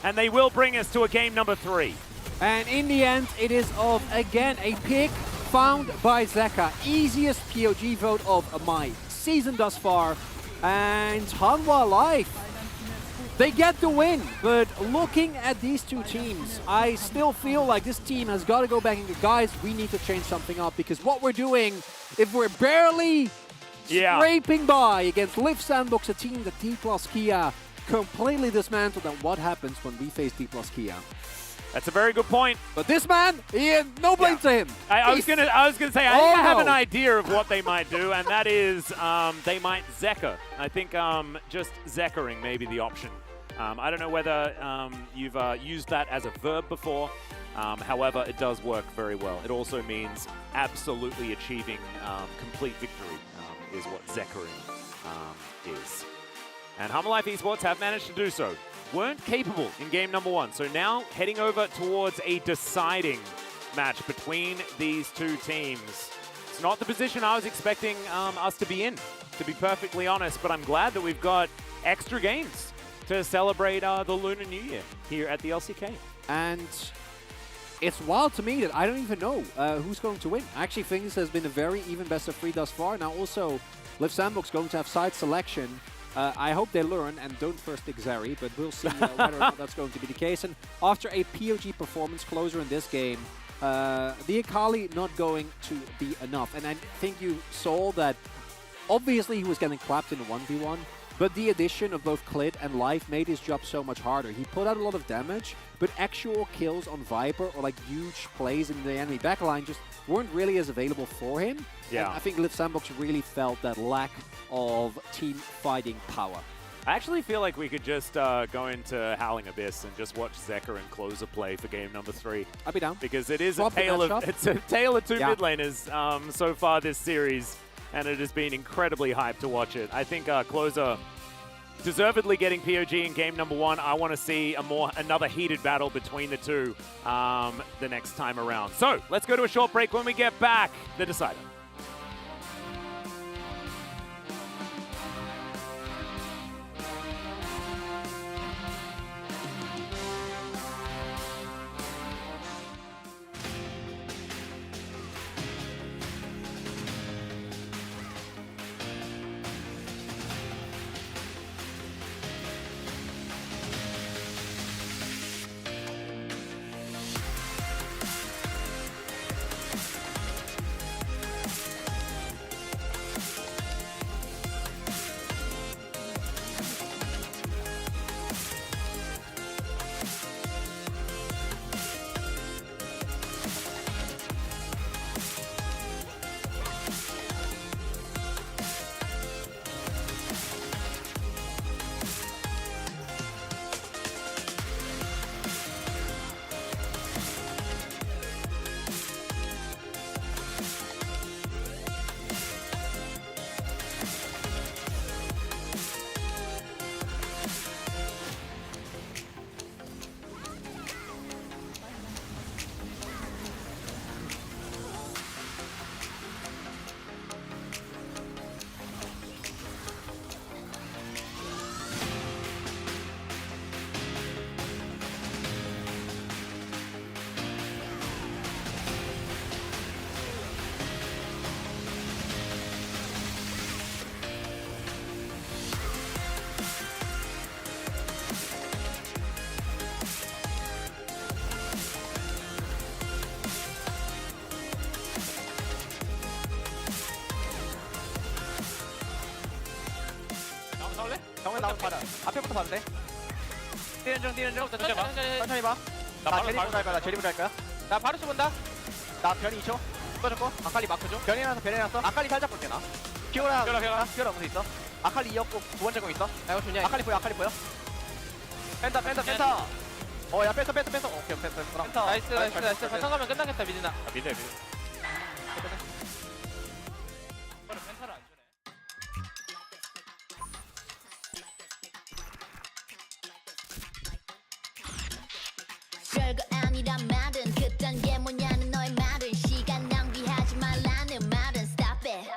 And they will bring us to a game number 3. And in the end, it is of, again, a pick found by Zeka. Easiest POG vote of my season thus far. And Hanwha Life, they get the win. But looking at these 2 teams, I still feel like this team has got to go back and go, guys, we need to change something up. Because what we're doing, if we're barely scraping by against Liv Sandbox, a team that D plus Kia completely dismantled, and what happens when we face D plus Kia? That's a very good point. But this man, no blame to him. I was gonna say I think I have an idea of what they might do, and that is they might Zeka. I think just Zekering may be the option. I don't know whether you've used that as a verb before. However, it does work very well. It also means absolutely achieving complete victory is what Zekering is. And Hanwha Life Esports have managed to do so. weren't capable in game number 1. So now heading over towards a deciding match between these two teams. It's not the position I was expecting us to be in, to be perfectly honest, but I'm glad that we've got extra games to celebrate the Lunar New Year here at the LCK. And it's wild to me that I don't even know who's going to win. I actually think this has been a very even best of 3 thus far. Now also, Liv Sandbox going to have side selection. I hope they learn and don't first pick Zeri, but we'll see whether or not that's going to be the case. And after a POG performance closer in this game, the Akali not going to be enough. And I think you saw that obviously he was getting clapped in a 1v1, but the addition of both Clit and Life made his job so much harder. He put out a lot of damage, but actual kills on Viper or like huge plays in the enemy backline just weren't really as available for him. Yeah. And I think Liv Sandbox really felt that lack of team fighting power. I actually feel like we could just go into Howling Abyss and just watch Zeka and Closer play for game number 3. I'll be down. Because it is Swap the matchup. it's a tale of two Yeah. mid laners so far this series, and it has been incredibly hyped to watch it. I think Closer deservedly getting POG in game number 1. I want to see another heated battle between the two the next time around. So let's go to a short break. When we get back, the decider. 정면 나오면 받아. 앞에부터 봐도 돼. 뛰는 중. 천천히 봐. 천천히 봐. 나 제리부터 할 거야. 나 제리부터 할 거야. 나 바루스 본다. 나 변이 2초. 꺼졌고. 아칼리 마크 줘. 변이 나서. 아칼리 살짝 볼게 나. 키오라 무슨 있어? 아칼리 이었고 2번째 공 있어. 나 이거 좋냐? 아칼리 보여. 뺀다. 야 뺐어. 오케이 뺐어. 나이스. 바탕 가면 끝나겠다, 미진아. 미드. 펜타를 안 주네. 별거 아니란 말은 그딴 게 뭐냐는 너의 말은 시간 낭비하지 말라는 말은 stop it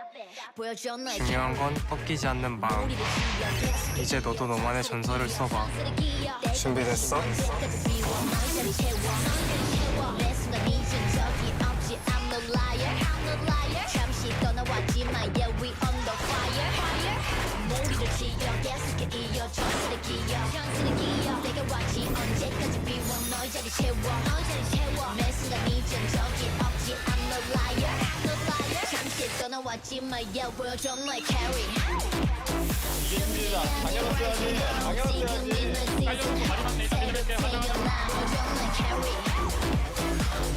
보여줘 너의 중요한 건 꺾이지 않는 마음. 이제 너도 너만의 전설을 써봐. 준비됐어? 잠시 떠나왔지만 yeah we on the fire 머리를 치여 계속해 이어 전술을 기어 내가 왔지 언제까지 비워 너의 자리 채워 매 순간 이전적이 없지 I'm no liar 잠시 떠나왔지만 yeah 보여줘 너의 carry 지금 있는 season 새로 태어나 보여줘 너의 carry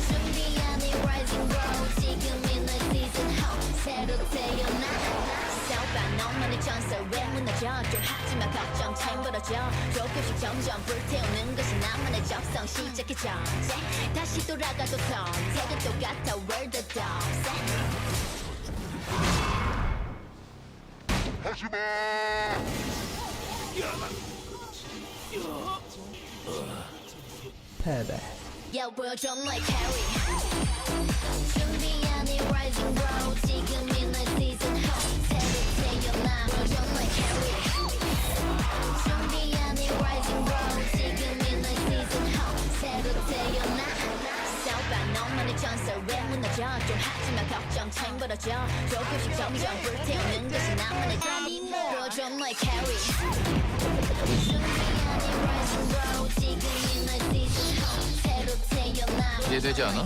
준비한 이 rising road 지금 있는 season 새로 태어나 싸우다 너만의 전설 왜 무너져 좀 하지마 걱정 타임 벌어져 조금씩 점점 불태우는 것이 나만의 적성 시작해 전쟁 다시 돌아가도 선택은 똑같아 we're the dogs 하지마 패배. Yeah, 보여줘 너의 carry. 준비한 이 rising bro. 지금 있는 season home. 새로 태어나. 보여줘 너의 carry. 준비한 이 rising bro. 지금 있는 season home. 새로 태어나. 싸우봐 너만의 전설 왜 무너져. 좀 하지마 걱정 챙겨줘. 조금씩 점점 불태우는 것이 나만의 dream. 보여줘 너의 carry. 준비한 이 rising bro. 지금 있는 season home. 이해되지 않아?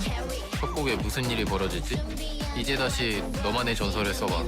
협곡에 무슨 일이 벌어질지? 이제 다시 너만의 전설을 써봐.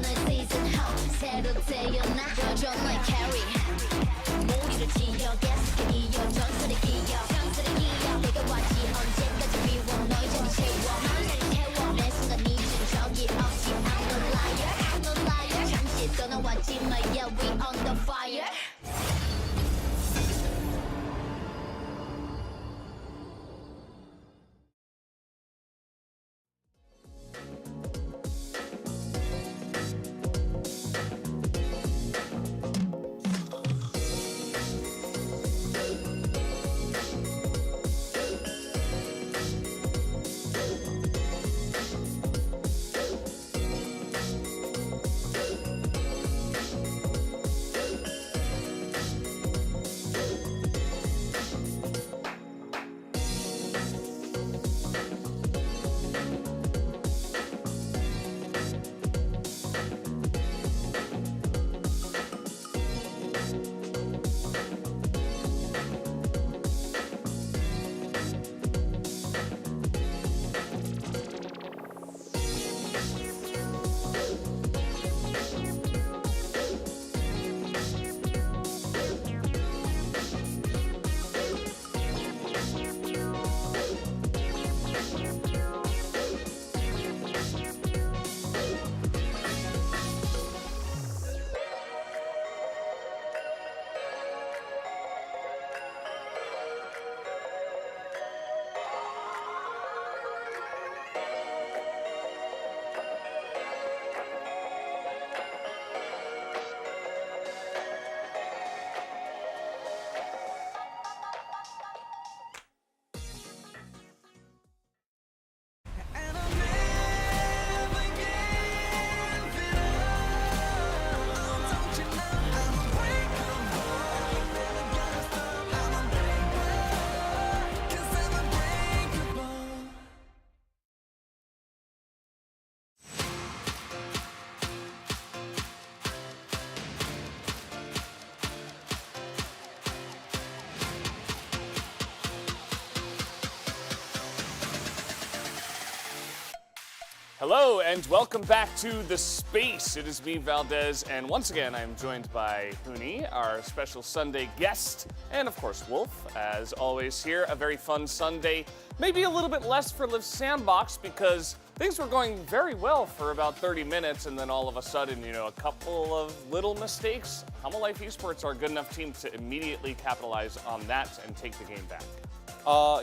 Hello and welcome back to The Space. It is me, Valdez, and once again I'm joined by Huni, our special Sunday guest, and of course Wolf, as always here. A very fun Sunday, maybe a little bit less for Live Sandbox because things were going very well for about 30 minutes and then all of a sudden, a couple of little mistakes. Hamo Life Esports are a good enough team to immediately capitalize on that and take the game back.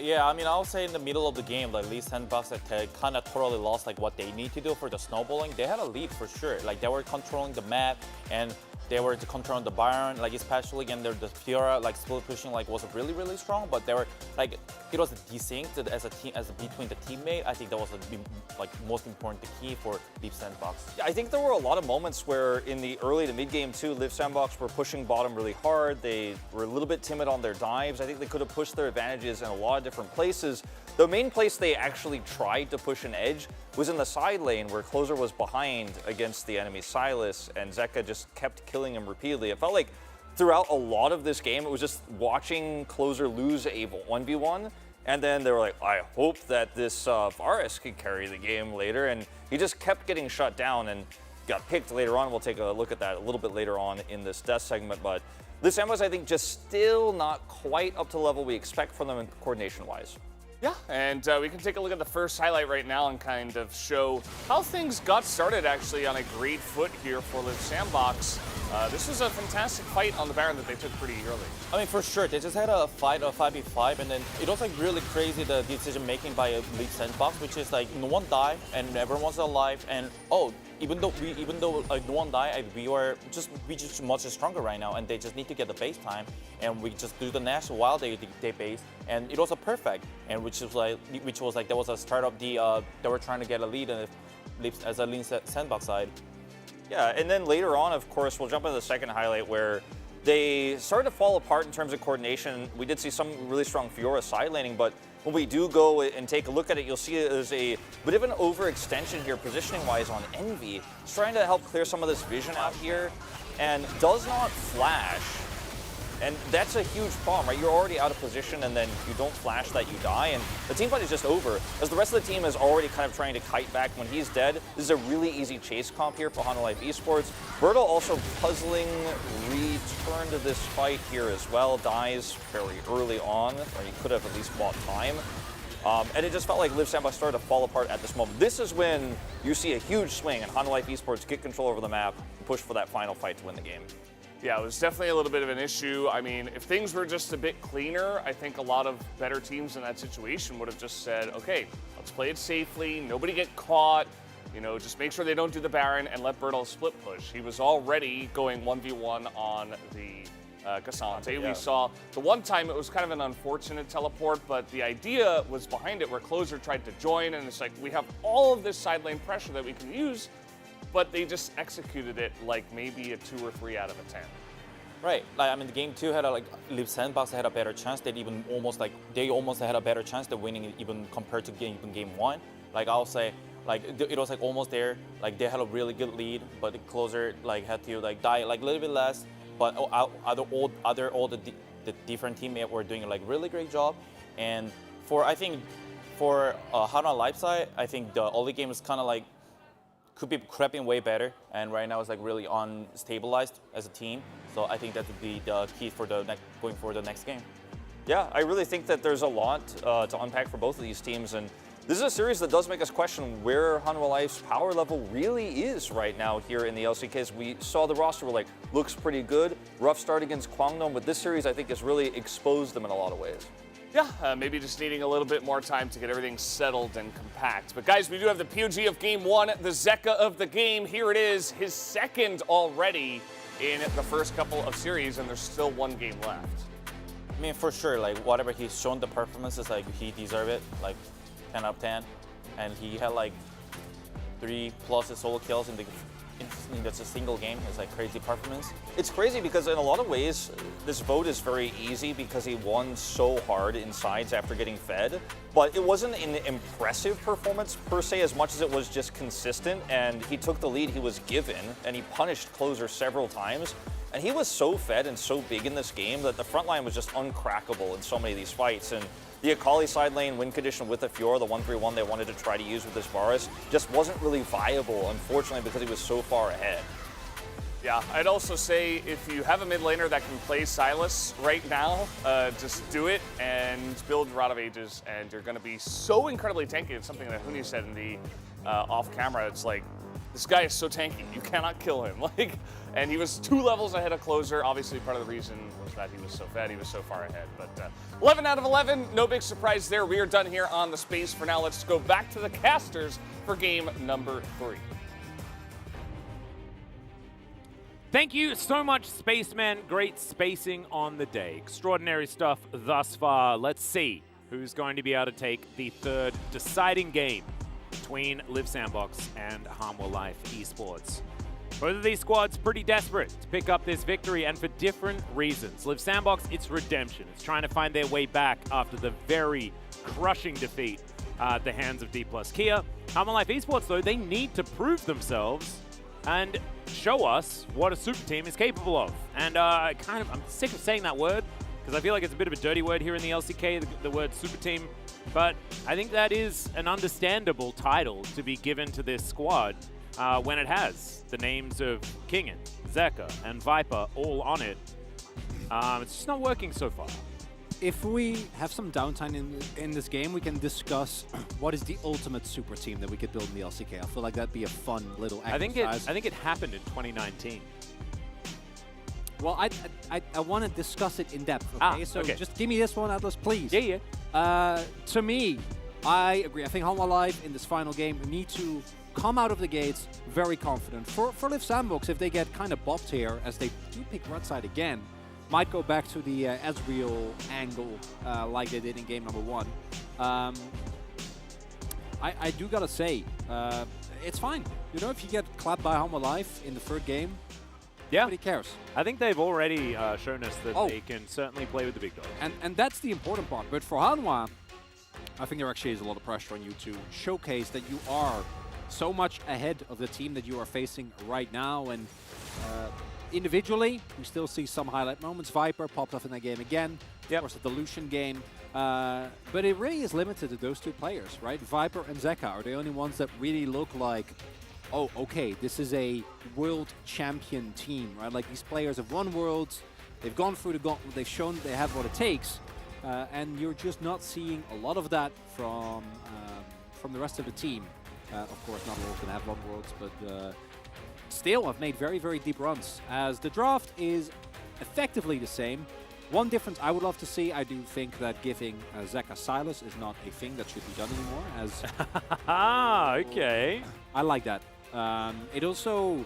Yeah, I mean, I would say in the middle of the game, like Lee Sandbox kind of totally lost like what they need to do for the snowballing. They had a lead for sure. Like they were controlling the map and they were controlling the Byron, like especially again the Fiora like split pushing like was really really strong, but they were like it was desynced as a team between the teammate. I think that was like most important key for Live Sandbox. Yeah, I think there were a lot of moments where in the early to mid game too, Live Sandbox were pushing bottom really hard. They were a little bit timid on their dives. I think they could have pushed their advantages in a lot of different places. The main place they actually tried to push an edge was in the side lane where Closer was behind against the enemy Silas and Zeka just kept killing him repeatedly. It felt like throughout a lot of this game, it was just watching Closer lose a 1v1 and then they were like, I hope that this Varus can carry the game later, and he just kept getting shut down and got picked later on. We'll take a look at that a little bit later on in this death segment, but this was, I think, just still not quite up to the level we expect from them coordination-wise. Yeah, and we can take a look at the first highlight right now and kind of show how things got started actually on a great foot here for Live Sandbox. This was a fantastic fight on the Baron that they took pretty early. I mean, for sure, they just had a fight, a 5v5, and then it was like really crazy the decision making by Leap Sandbox, which is like no one died and everyone was alive, and even though like no one died, we just much stronger right now, and they just need to get the base time, and we just do the Nash while they base, and it was a perfect, and which was like there was a start of the they were trying to get a lead and as a Leap Sandbox side. Yeah, and then later on, of course, we'll jump into the second highlight where they started to fall apart in terms of coordination. We did see some really strong Fiora side laning, but when we do go and take a look at it, you'll see there's a bit of an overextension here positioning-wise on Envy. He's trying to help clear some of this vision out here and does not flash. And that's a huge problem, right? You're already out of position, and then you don't flash that, you die, and the team fight is just over. As the rest of the team is already kind of trying to kite back when he's dead, this is a really easy chase comp here for Hanwha Life Esports. Berto also puzzling return to this fight here as well, dies very early on, or he could have at least bought time. And it just felt like Live Sandbox started to fall apart at this moment. This is when you see a huge swing and Hanwha Life Esports get control over the map and push for that final fight to win the game. Yeah, it was definitely a little bit of an issue. I mean, if things were just a bit cleaner, I think a lot of better teams in that situation would have just said, okay, let's play it safely, nobody get caught, you know, just make sure they don't do the Baron and let Bertel split push. He was already going 1v1 on the Cassante. Yeah. We saw the one time it was kind of an unfortunate teleport, but the idea was behind it where Closer tried to join, and it's like, we have all of this side lane pressure that we can use, but they just executed it like maybe a 2 or 3 out of a 10. Right. Like, I mean, the game 2 had a Live Sandbox had a better chance. They almost had a better chance of winning it even compared to game 1. Like I'll say, like it was like almost there. Like they had a really good lead, but the Closer like had to like die like a little bit less. But all the different teammates were doing like really great job. And for Hanwha Life side, I think the early game is kind of like could be creeping way better, and right now it's like really unstabilized as a team. So I think that would be the key for going for the next game. Yeah, I really think that there's a lot to unpack for both of these teams, and this is a series that does make us question where Hanwha Life's power level really is right now here in the LCKs. We saw the roster, we're like, looks pretty good. Rough start against Kwangdong, but this series I think has really exposed them in a lot of ways. Yeah, maybe just needing a little bit more time to get everything settled and compact. But guys, we do have the POG of game 1, the Zeka of the game. Here it is, his second already in the first couple of series, and there's still 1 game left. I mean, for sure, like whatever he's shown the performances, like he deserved it, like 10 out of 10. And he had like 3+ solo kills in that's a single game. It's like crazy performance. It's crazy because in a lot of ways, this vote is very easy because he won so hard in sides after getting fed. But it wasn't an impressive performance per se as much as it was just consistent, and he took the lead he was given and he punished Closer several times. And he was so fed and so big in this game that the front line was just uncrackable in so many of these fights. And the Akali side lane win condition with the Fiora, the 1-3-1 they wanted to try to use with this Varus, just wasn't really viable, unfortunately, because he was so far ahead. Yeah, I'd also say if you have a mid laner that can play Sylas right now, just do it and build Rod of Ages, and you're going to be so incredibly tanky. It's something that Huni said in the off camera. It's like, this guy is so tanky, you cannot kill him. Like, and he was 2 levels ahead of Closer. Obviously, part of the reason was that he was so fed, he was so far ahead. But 11 out of 11, no big surprise there. We are done here on the space for now. Let's go back to the casters for game number 3. Thank you so much, Spaceman. Great spacing on the day. Extraordinary stuff thus far. Let's see who's going to be able to take the 3rd deciding game between Live Sandbox and Hanwha Life Esports. Both of these squads pretty desperate to pick up this victory, and for different reasons. Live Sandbox, it's redemption. It's trying to find their way back after the very crushing defeat at the hands of D+ Kia. Hanwha Life Esports, though, they need to prove themselves and show us what a super team is capable of. And I'm sick of saying that word, because I feel like it's a bit of a dirty word here in the LCK, the word super team. But I think that is an understandable title to be given to this squad when it has the names of Kingen, Zeka, and Viper all on it. It's just not working so far. If we have some downtime in this game, we can discuss what is the ultimate super team that we could build in the LCK. I feel like that'd be a fun little exercise. I think it happened in 2019. Well, I want to discuss it in depth, okay? So okay. just give me this one, Atlas, please. Yeah, yeah. To me, I agree. I think Home Alive in this final game need to come out of the gates very confident. For Liv Sandbox, if they get kind of bopped here, as they do pick right side again, might go back to the Ezreal angle like they did in game number 1. I do gotta say, it's fine. You know, if you get clapped by Home Alive in the third game, yeah, nobody cares. I think they've already shown us that they can certainly play with the big dogs. And that's the important part. But for Hanwha, I think there actually is a lot of pressure on you to showcase that you are so much ahead of the team that you are facing right now. And individually, we still see some highlight moments. Viper popped off in that game again. Of course, the Lucian game. But it really is limited to those two players, right? Viper and Zeka are the only ones that really look like, oh, okay, this is a world champion team, right? Like, these players have won worlds, they've gone through the gauntlet, they've shown they have what it takes, and you're just not seeing a lot of that from the rest of the team. Of course, not all can have won worlds, but still have made very, very deep runs, as the draft is effectively the same. One difference I would love to see, I do think that giving Zeka Silas is not a thing that should be done anymore, as... Okay. I like that. It also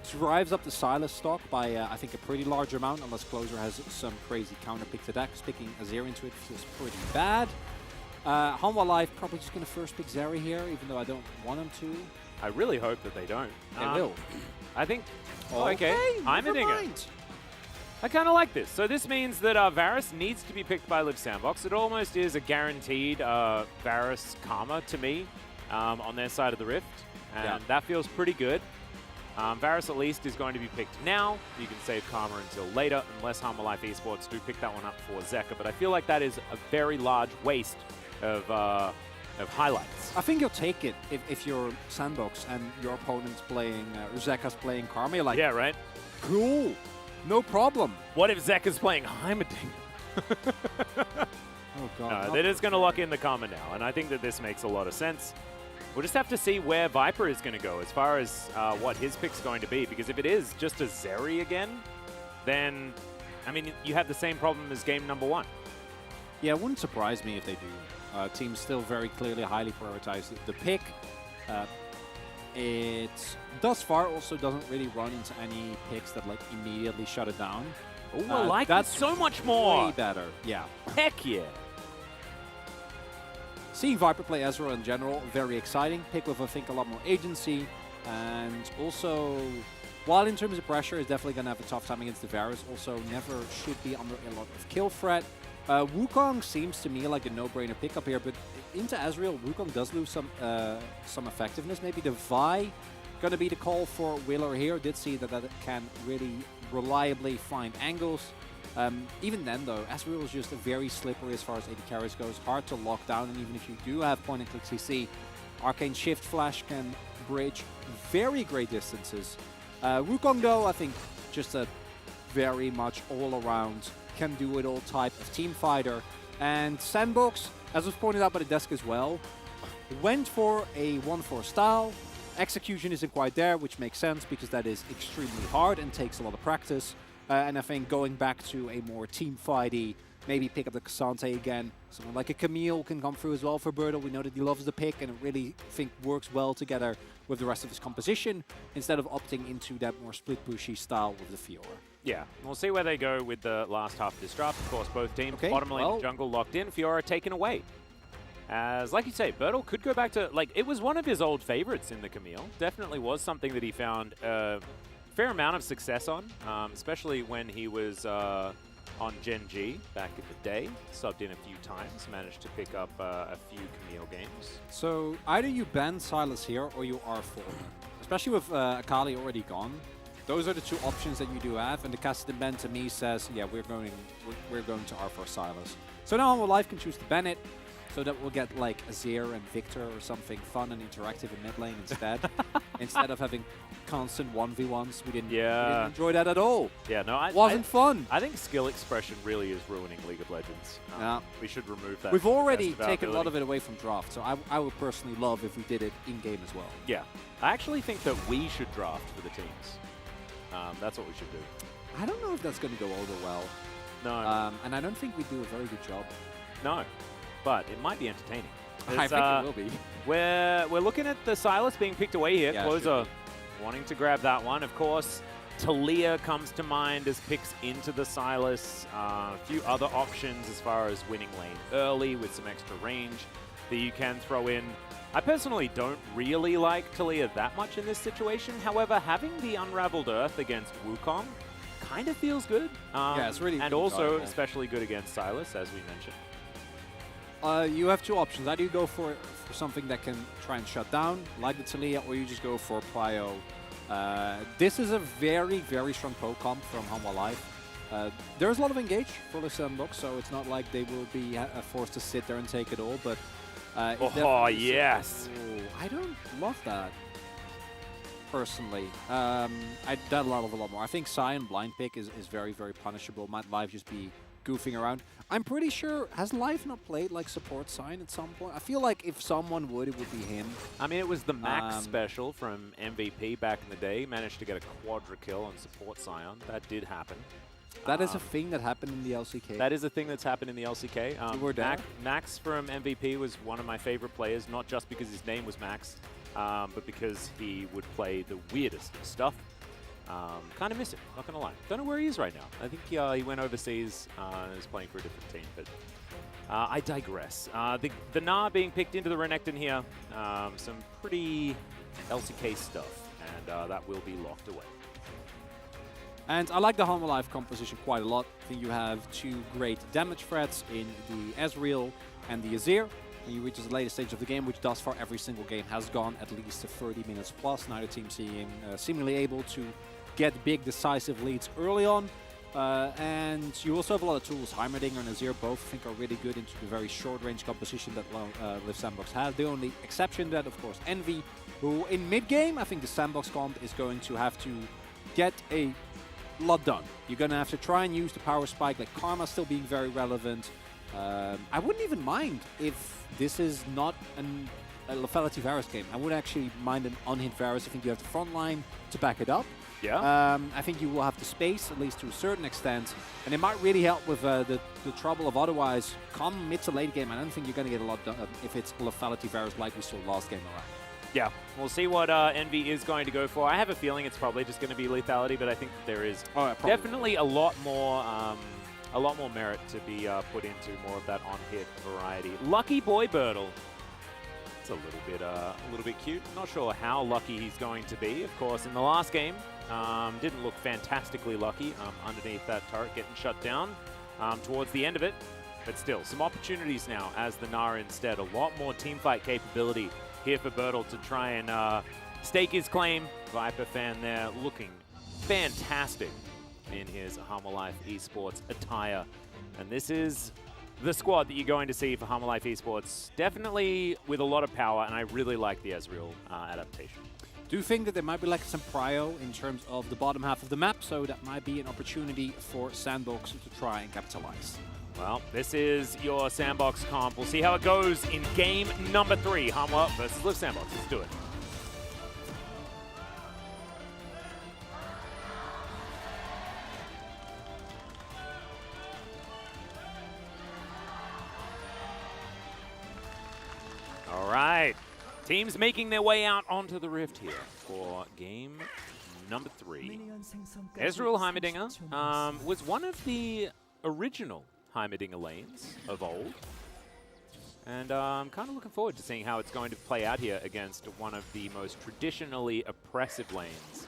drives up the Silas stock by, I think, a pretty large amount, unless Closer has some crazy counter-pick to that, because picking Azir into it feels pretty bad. Hanwha Live probably just going to first pick Zeri here, even though I don't want him to. I really hope that they don't. They will. I think... Okay, I'm a dinger. I kind of like this. So this means that Varus needs to be picked by Liv Sandbox. It almost is a guaranteed Varus Karma to me on their side of the rift. And that feels pretty good. Varus at least is going to be picked now. You can save Karma until later, unless Home Alive Esports do pick that one up for Zeka. But I feel like that is a very large waste of highlights. I think you'll take it if you're Sandbox and your opponent's playing, Zeka's playing Karma. You're like, yeah, right? Cool. No problem. What if Zeka's playing Heimerdinger? Oh, God. No, they're just going to lock in the Karma now, and I think that this makes a lot of sense. We'll just have to see where Viper is going to go as far as what his pick's going to be, because if it is just a Zeri again, then, I mean, you have the same problem as game number 1. Yeah, it wouldn't surprise me if they do. Teams still very clearly highly prioritize the pick. It thus far also doesn't really run into any picks that like immediately shut it down. Oh, I like that so much more. Way better, yeah. Heck yeah. Seeing Viper play Ezreal in general, very exciting. Pick with, I think, a lot more agency. And also, while in terms of pressure, is definitely going to have a tough time against the Varus. Also, never should be under a lot of kill threat. Wukong seems to me like a no-brainer pickup here, but into Ezreal, Wukong does lose some effectiveness. Maybe the Vi going to be the call for Wheeler here. Did see that it can really reliably find angles. Even then, though, Ezreal is just very slippery as far as AD carries goes. Hard to lock down, and even if you do have point-and-click CC, Arcane Shift Flash can bridge very great distances. Wukong, though, I think just a very much all-around can-do-it-all type of team fighter. And Sandbox, as was pointed out by the desk as well, went for a 1-4 style. Execution isn't quite there, which makes sense because that is extremely hard and takes a lot of practice. And I think going back to a more team fighty, maybe pick up the Cassante again. Someone like a Camille can come through as well for Bertle. We know that he loves the pick and it really think works well together with the rest of his composition instead of opting into that more split pushy style with the Fiora. Yeah, we'll see where they go with the last half of this draft. Of course, both teams, bottom lane and jungle locked in, Fiora taken away. As, like you say, Bertle could go back to, like, it was one of his old favorites in the Camille. Definitely was something that he found a fair amount of success on, especially when he was on Gen G back in the day. Subbed in a few times, managed to pick up a few Camille games. So either you ban Silas here or you R4. Especially with Akali already gone. Those are the two options that you do have, and the Kassadin ban to me says, yeah, we're going to R4 Silas. So now Hanwha Live can choose to ban it, so that we'll get like Azir and Victor or something fun and interactive in mid lane instead. Instead of having constant 1v1s, we didn't enjoy that at all. Yeah, no, wasn't fun. I think skill expression really is ruining League of Legends. We should remove that. We've already taken a lot of it away from draft, so I would personally love if we did it in-game as well. Yeah. I actually think that we should draft for the teams. That's what we should do. I don't know if that's going to go over well. No. And I don't think we do a very good job. No. But it might be entertaining. I think it will be. We're looking at the Silas being picked away here. Yeah, Closer wanting to grab that one. Of course, Talia comes to mind as picks into the Silas. A few other options as far as winning lane early with some extra range that you can throw in. I personally don't really like Talia that much in this situation. However, having the Unraveled Earth against Wukong kind of feels good. Yeah, it's really and really also valuable. especially good against Silas, as we mentioned. You have two options. Either you go for something that can try and shut down, like the Talia, or you just go for Plio. This is a very, very strong poke comp from Hanwha Life. There's a lot of engage for the Sandbox, so it's not like they will be forced to sit there and take it all, but... oh, yes! I don't love that, personally. I'd love a lot more. I think Psy and Blind Pick is very, very punishable. Might Live just be goofing around. I'm pretty sure, has Live not played like support Sign at some point? I feel like if someone would, it would be him. I mean, it was the Max special from MVP back in the day. Managed to get a quadra kill on support Scion. That did happen. That is a thing that happened in the LCK. That is a thing that's happened in the LCK. You were there? Max from MVP was one of my favorite players, not just because his name was Max, but because he would play the weirdest stuff. Kind of miss him, not gonna lie. Don't know where he is right now. I think he went overseas and is playing for a different team, but I digress. The Na being picked into the Renekton here, some pretty LCK stuff, and that will be locked away. And I like the Hanwha Life composition quite a lot. I think you have two great damage threats in the Ezreal and the Azir. And you reach the later stage of the game, which thus far every single game has gone at least to 30 minutes plus. Neither team seemingly able to get big decisive leads early on. And you also have a lot of tools. Heimerdinger and Azir both I think are really good into the very short range composition that Live Sandbox has. The only exception that, of course, Envy, who in mid game, I think the Sandbox comp is going to have to get a lot done. You're going to have to try and use the power spike, like Karma still being very relevant. I wouldn't even mind if this is not a lethality Varus game. I would actually mind an unhit Varus. I think you have the front line to back it up. Yeah. I think you will have the space, at least to a certain extent, and it might really help with the trouble of otherwise come mid to late game. I don't think you're going to get a lot done if it's lethality Varus like we saw last game around. Yeah, we'll see what Envy is going to go for. I have a feeling it's probably just going to be lethality, but I think there is definitely a lot more merit to be put into more of that on-hit variety. Lucky Boy Birdle. It's a little bit cute. Not sure how lucky he's going to be. Of course, in the last game, didn't look fantastically lucky underneath that turret getting shut down towards the end of it. But still, some opportunities now as the Nara instead. A lot more teamfight capability here for Birdle to try and stake his claim. Viper fan there looking fantastic in his Hanwha Life Esports attire. And this is the squad that you're going to see for Hanwha Life Esports. Definitely with a lot of power, and I really like the Ezreal adaptation. Do you think that there might be like some prio in terms of the bottom half of the map, so that might be an opportunity for Sandbox to try and capitalize? Well, this is your Sandbox comp. We'll see how it goes in game number 3. Hanwha versus Live Sandbox. Let's do it. All right. Teams making their way out onto the Rift here for game number 3. Ezreal Heimerdinger was one of the original Heimerdinger lanes of old. And I'm kind of looking forward to seeing how it's going to play out here against one of the most traditionally oppressive lanes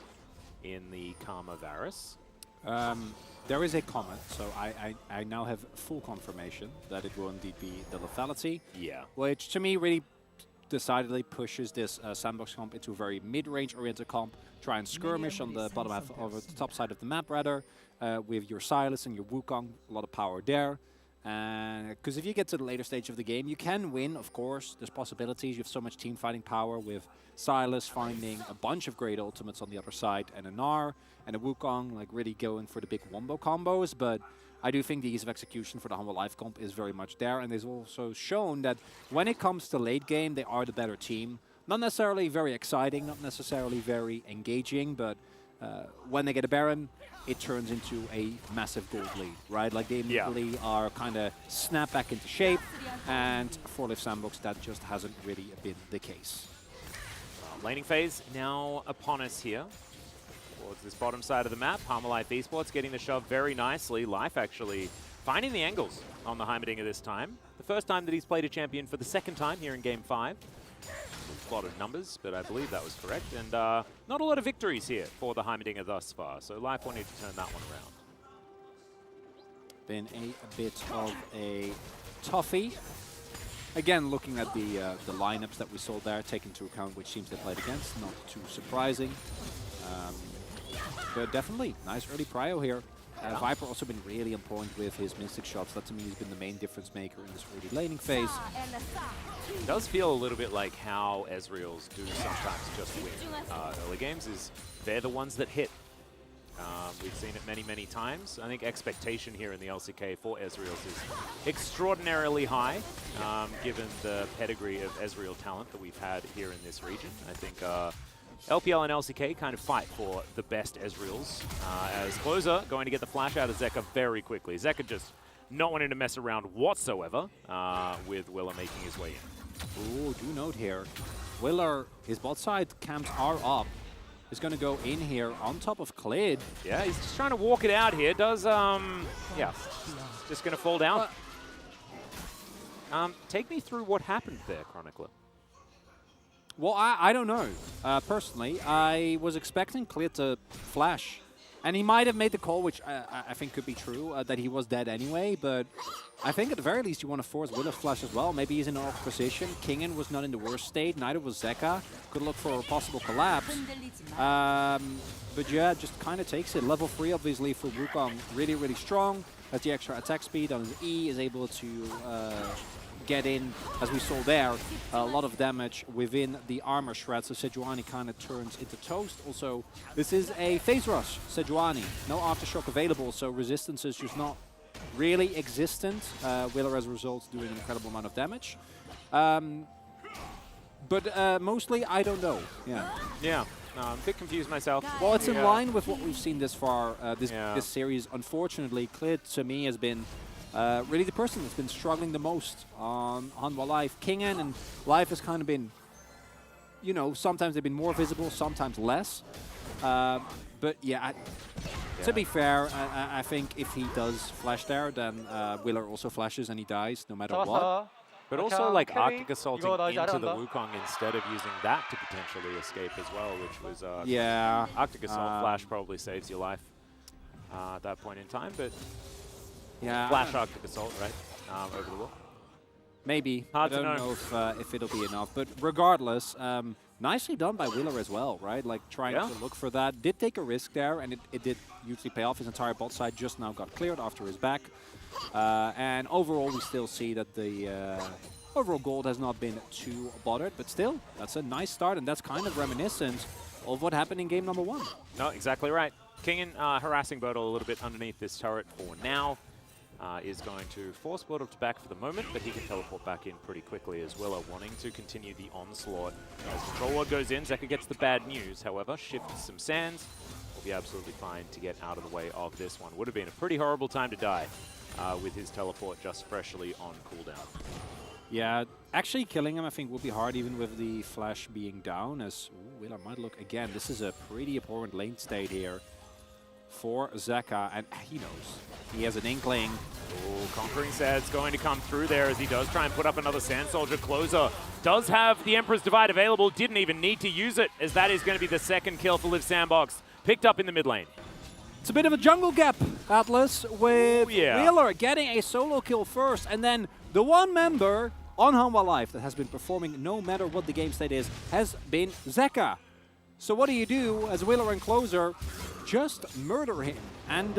in the Karma Varus. There is a comment, so I now have full confirmation that it will indeed be the lethality. Yeah. Which to me really decidedly pushes this Sandbox comp into a very mid-range oriented comp. Try and skirmish on the bottom half, or the top side of the map rather, with your Sylas and your Wukong, a lot of power there. Because if you get to the later stage of the game, you can win, of course. There's possibilities. You have so much team fighting power with Sylas finding a bunch of great ultimates on the other side, and a Gnar and a Wukong like really going for the big wombo combos. But I do think the ease of execution for the Hanwha Life comp is very much there, and they've also shown that when it comes to late game, they are the better team. Not necessarily very exciting, not necessarily very engaging, but when they get a Baron, it turns into a massive gold lead, right? Like they immediately are kind of snap back into shape, and for Liv Sandbox, that just hasn't really been the case. Laning phase now upon us here. Towards this bottom side of the map, Life Esports getting the shove very nicely. Life actually finding the angles on the Heimerdinger this time. The first time that he's played a champion for the second time here in Game 5. A lot of numbers, but I believe that was correct. And not a lot of victories here for the Heimerdinger thus far, so Life wanted to turn that one around. Been a bit of a toughie. Again, looking at the lineups that we saw there, take into account which teams they played against, not too surprising. But definitely, nice early prio here. Viper also been really on point with his Mystic shots. That to me has been the main difference maker in this early laning phase. It does feel a little bit like how Ezreals do sometimes just win early games, is they're the ones that hit. We've seen it many, many times. I think expectation here in the LCK for Ezreals is extraordinarily high, given the pedigree of Ezreal talent that we've had here in this region. I think LPL and LCK kind of fight for the best Ezreals, as Closer going to get the flash out of Zeka very quickly. Zeka just not wanting to mess around whatsoever with Willer making his way in. Ooh, do note here, Willer, his bot side camps are up. Is going to go in here on top of Klid. Yeah, he's just trying to walk it out here. Does, yeah, just going to fall down. Take me through what happened there, Chronicler. Well, I don't know. Personally, I was expecting Klid to flash. And he might have made the call, which I think could be true, that he was dead anyway. But I think at the very least you want to force Willer's flash as well. Maybe he's in an off position. Kingen was not in the worst state. Neither was Zeka. Could look for a possible collapse. But yeah, just kind of takes it. Level 3, obviously, for Wukong. Really, really strong. Has the extra attack speed on his E. Is able to get in, as we saw there, a lot of damage within the armor shred. So Sejuani kind of turns into toast. Also, this is a phase rush, Sejuani. No aftershock available, so resistance is just not really existent. Willer, as a result, doing an incredible amount of damage. But mostly, I don't know. Yeah. I'm a bit confused myself. Well, it's in line with what we've seen this far, this series. Unfortunately, Klid, to me, has been really the person that's been struggling the most on Hanwha Life. Kingen and Life has kind of been, you know, sometimes they've been more visible, sometimes less. But yeah, to be fair, I think if he does flash there, then Willer also flashes and he dies no matter what. But also, like, Arctic assaulting into the Wukong instead of using that to potentially escape as well, which was... Arctic Assault Flash probably saves your life at that point in time, but... Yeah. Flash Arctic Assault, right? Over the wall. Maybe. Hard I don't know if it'll be enough. But regardless, nicely done by Willer as well, right? Like, trying to look for that. Did take a risk there, and it did usually pay off. His entire bot side just now got cleared after his back. And overall, we still see that the overall gold has not been too bothered. But still, that's a nice start, and that's kind of reminiscent of what happened in game number 1. No, exactly right. Kingen harassing Bodal a little bit underneath this turret for now. Is going to force Bodal to back for the moment, but he can teleport back in pretty quickly as well, wanting to continue the onslaught. As Control Ward goes in, Zeka gets the bad news, however, shifts some sands. Will be absolutely fine to get out of the way of this one. Would have been a pretty horrible time to die with his teleport just freshly on cooldown. Yeah, actually killing him I think will be hard even with the flash being down, as Willer might look again. This is a pretty important lane state here for Zeka, and he knows. He has an inkling. Oh, Conquering Sad's going to come through there as he does try and put up another Sand Soldier. Closer does have the Emperor's Divide available, didn't even need to use it, as that is going to be the second kill for Liv Sandbox. Picked up in the mid lane. It's a bit of a jungle gap, Atlas, with Wheeler getting a solo kill first, and then the one member on Hanwha Life that has been performing no matter what the game state is has been Zeka. So what do you do as Wheeler and Closer? Just murder him. And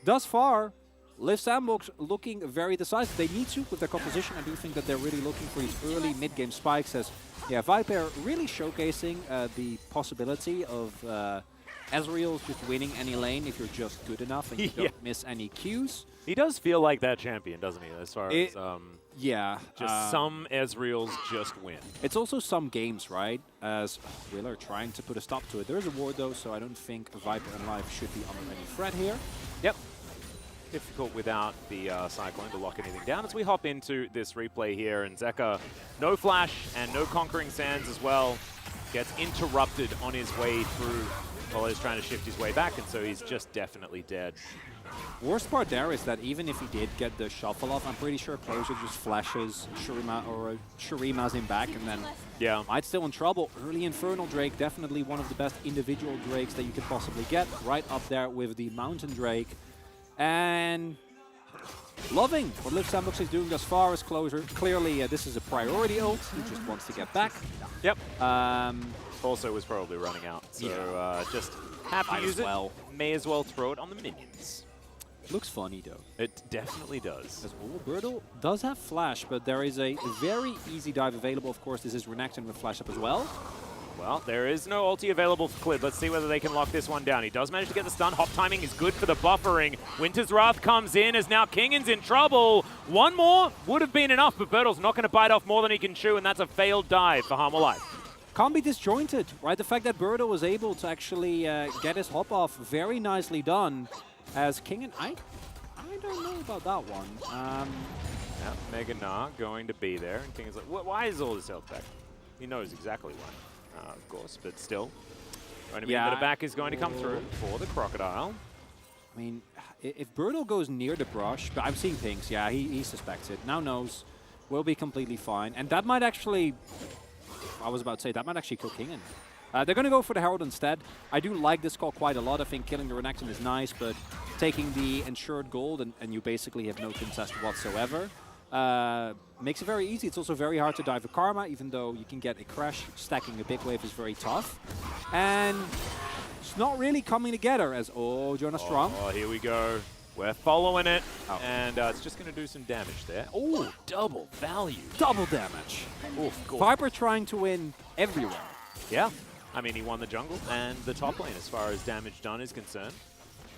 thus far, Liv Sandbox looking very decisive. They need to with their composition. I do think that they're really looking for these early mid-game spikes, as Viper really showcasing the possibility of Ezreal's just winning any lane if you're just good enough and you Yeah. don't miss any cues. He does feel like that champion, doesn't he? As far as Yeah. just some Ezreals just win. It's also some games, right? As Willer trying to put a stop to it. There is a ward though, so I don't think Viper and Life should be under any threat here. Yep. Difficult without the Cyclone to lock anything down as we hop into this replay here. And Zeka, no flash and no Conquering Sands as well. Gets interrupted on his way through while he's trying to shift his way back, and so he's just definitely dead. Worst part there is that even if he did get the shuffle off, I'm pretty sure Closer just flashes Shurima's him back, and then Might's still in trouble. Early Infernal Drake, definitely one of the best individual Drakes that you could possibly get. Right up there with the Mountain Drake. And loving what Liv Sandbox is doing thus far as Closer. Clearly, this is a priority ult. He just wants to get back. Yep. Also was probably running out, so just have to use it. May as well throw it on the minions. Looks funny though. It definitely does. As Birdle does have flash, but there is a very easy dive available. Of course, this is Renekton with flash up as well. Well, there is no ulti available for Clid. Let's see whether they can lock this one down. He does manage to get the stun. Hop timing is good for the buffering. Winter's Wrath comes in as now Kingan's in trouble. One more would have been enough, but Birdle's not going to bite off more than he can chew, and that's a failed dive for Harmor Life. Can't be disjointed, right? The fact that Birdle was able to actually get his hop off, very nicely done. As Kingan, I don't know about that one. Yeah, Mega Gnar going to be there, and Kingan's like, why is all this health back? He knows exactly why, of course, but still. Going to be the back is going to come through for the Crocodile. I mean, if Birdle goes near the brush, but I'm seeing things, yeah, he suspects it. Now knows, will be completely fine. And that might actually, I was about to say, that might actually kill Kingan. They're going to go for the Herald instead. I do like this call quite a lot. I think killing the Renekton is nice, but taking the ensured gold and you basically have no contest whatsoever makes it very easy. It's also very hard to dive a Karma, even though you can get a crash. Stacking a big wave is very tough. And it's not really coming together as, Jonas Strong. Oh, here we go. We're following it, and it's just going to do some damage there. Oh, double value. Double damage. Oof, Viper trying to win everywhere. Yeah. I mean, he won the jungle and the top lane as far as damage done is concerned.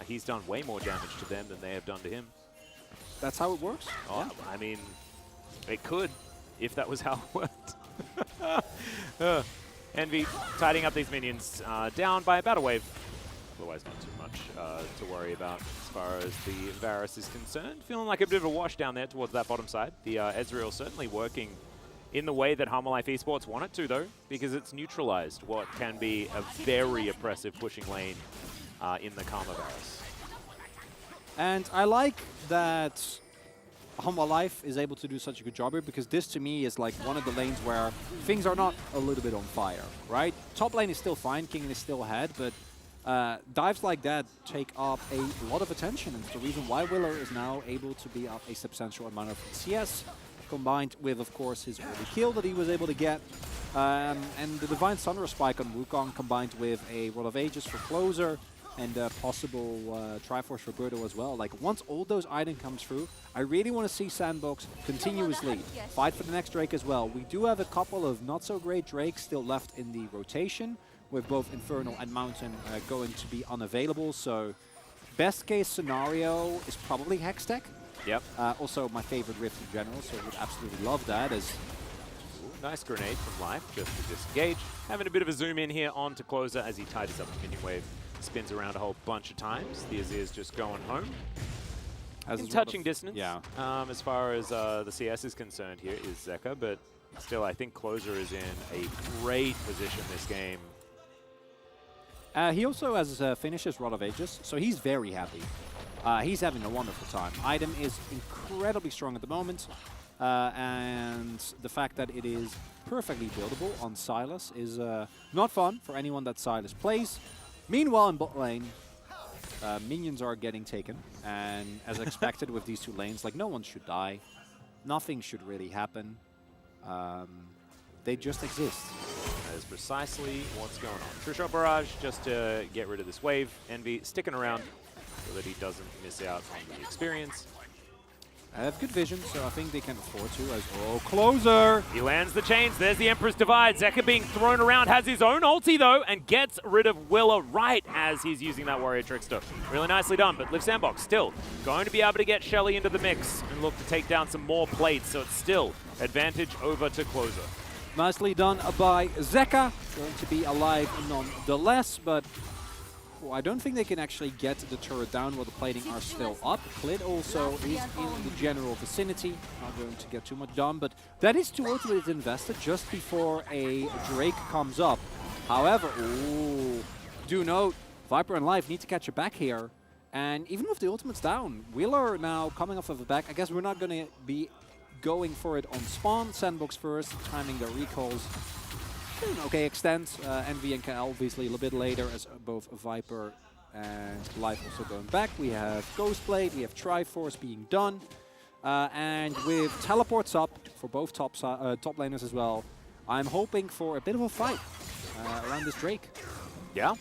He's done way more damage to them than they have done to him. That's how it works? Oh, yeah. I mean, it could, if that was how it worked. Envy tidying up these minions down by about a wave. Otherwise, not too much to worry about as far as the Varus is concerned. Feeling like a bit of a wash down there towards that bottom side. The Ezreal certainly working in the way that Harmor Life Esports want it to, though, because it's neutralized what can be a very oppressive pushing lane in the Karma Varus. And I like that Harmor Life is able to do such a good job here, because this to me is like one of the lanes where things are not a little bit on fire, right? Top lane is still fine, King is still ahead, but dives like that take up a lot of attention, and it's the reason why Willer is now able to be up a substantial amount of CS, combined with, of course, his early kill that he was able to get. And the Divine Sunrise Spike on Wukong combined with a Rod of Ages for Closer and a possible Triforce for Birdo as well. Like, once all those items comes through, I really want to see Sandbox continuously fight for the next Drake as well. We do have a couple of not-so-great Drakes still left in the rotation, with both Infernal and Mountain going to be unavailable. So, best-case scenario is probably Hextech. Yep. Also, my favorite Rift in general, so I would absolutely love that. As nice grenade from Life, just to disengage. Having a bit of a zoom in here onto Closer as he tidies up the minion wave. Spins around a whole bunch of times. The Azir's just going home. In touching distance, as far as the CS is concerned here is Zeka, but still I think Closer is in a great position this game. He also has finishes Rod of Ages, so he's very happy. He's having a wonderful time. Item is incredibly strong at the moment, and the fact that it is perfectly buildable on Sylas is not fun for anyone that Sylas plays. Meanwhile, in bot lane, minions are getting taken, and as expected with these two lanes, like, no one should die. Nothing should really happen. They just exist. That is precisely what's going on. True Shot Barrage just to get rid of this wave. Envy sticking around so that he doesn't miss out on the experience. have good vision, so I think they can afford to as well. Closer! He lands the chains. There's the Emperor's Divide. Zeka being thrown around, has his own ulti though, and gets rid of Willa right as he's using that Warrior Trickster. Really nicely done, but Liv Sandbox still going to be able to get Shelly into the mix and look to take down some more plates, so it's still advantage over to Closer. Nicely done by Zeka. Going to be alive nonetheless, but I don't think they can actually get the turret down while the plating are still up. Clit also is in the general vicinity. Not going to get too much done, but that is two ultimates invested just before a Drake comes up. However, ooh, do note, Viper and Life need to catch it back here. And even with the ultimates down, Wheeler now coming off of the back. I guess we're not going to be going for it on spawn. Sandbox first, timing the recalls. Okay, extend. Envy and KL obviously a little bit later as both Viper and Life also going back. We have Ghostblade, we have Triforce being done. And with teleports up for both top laners as well, I'm hoping for a bit of a fight around this Drake. Yeah.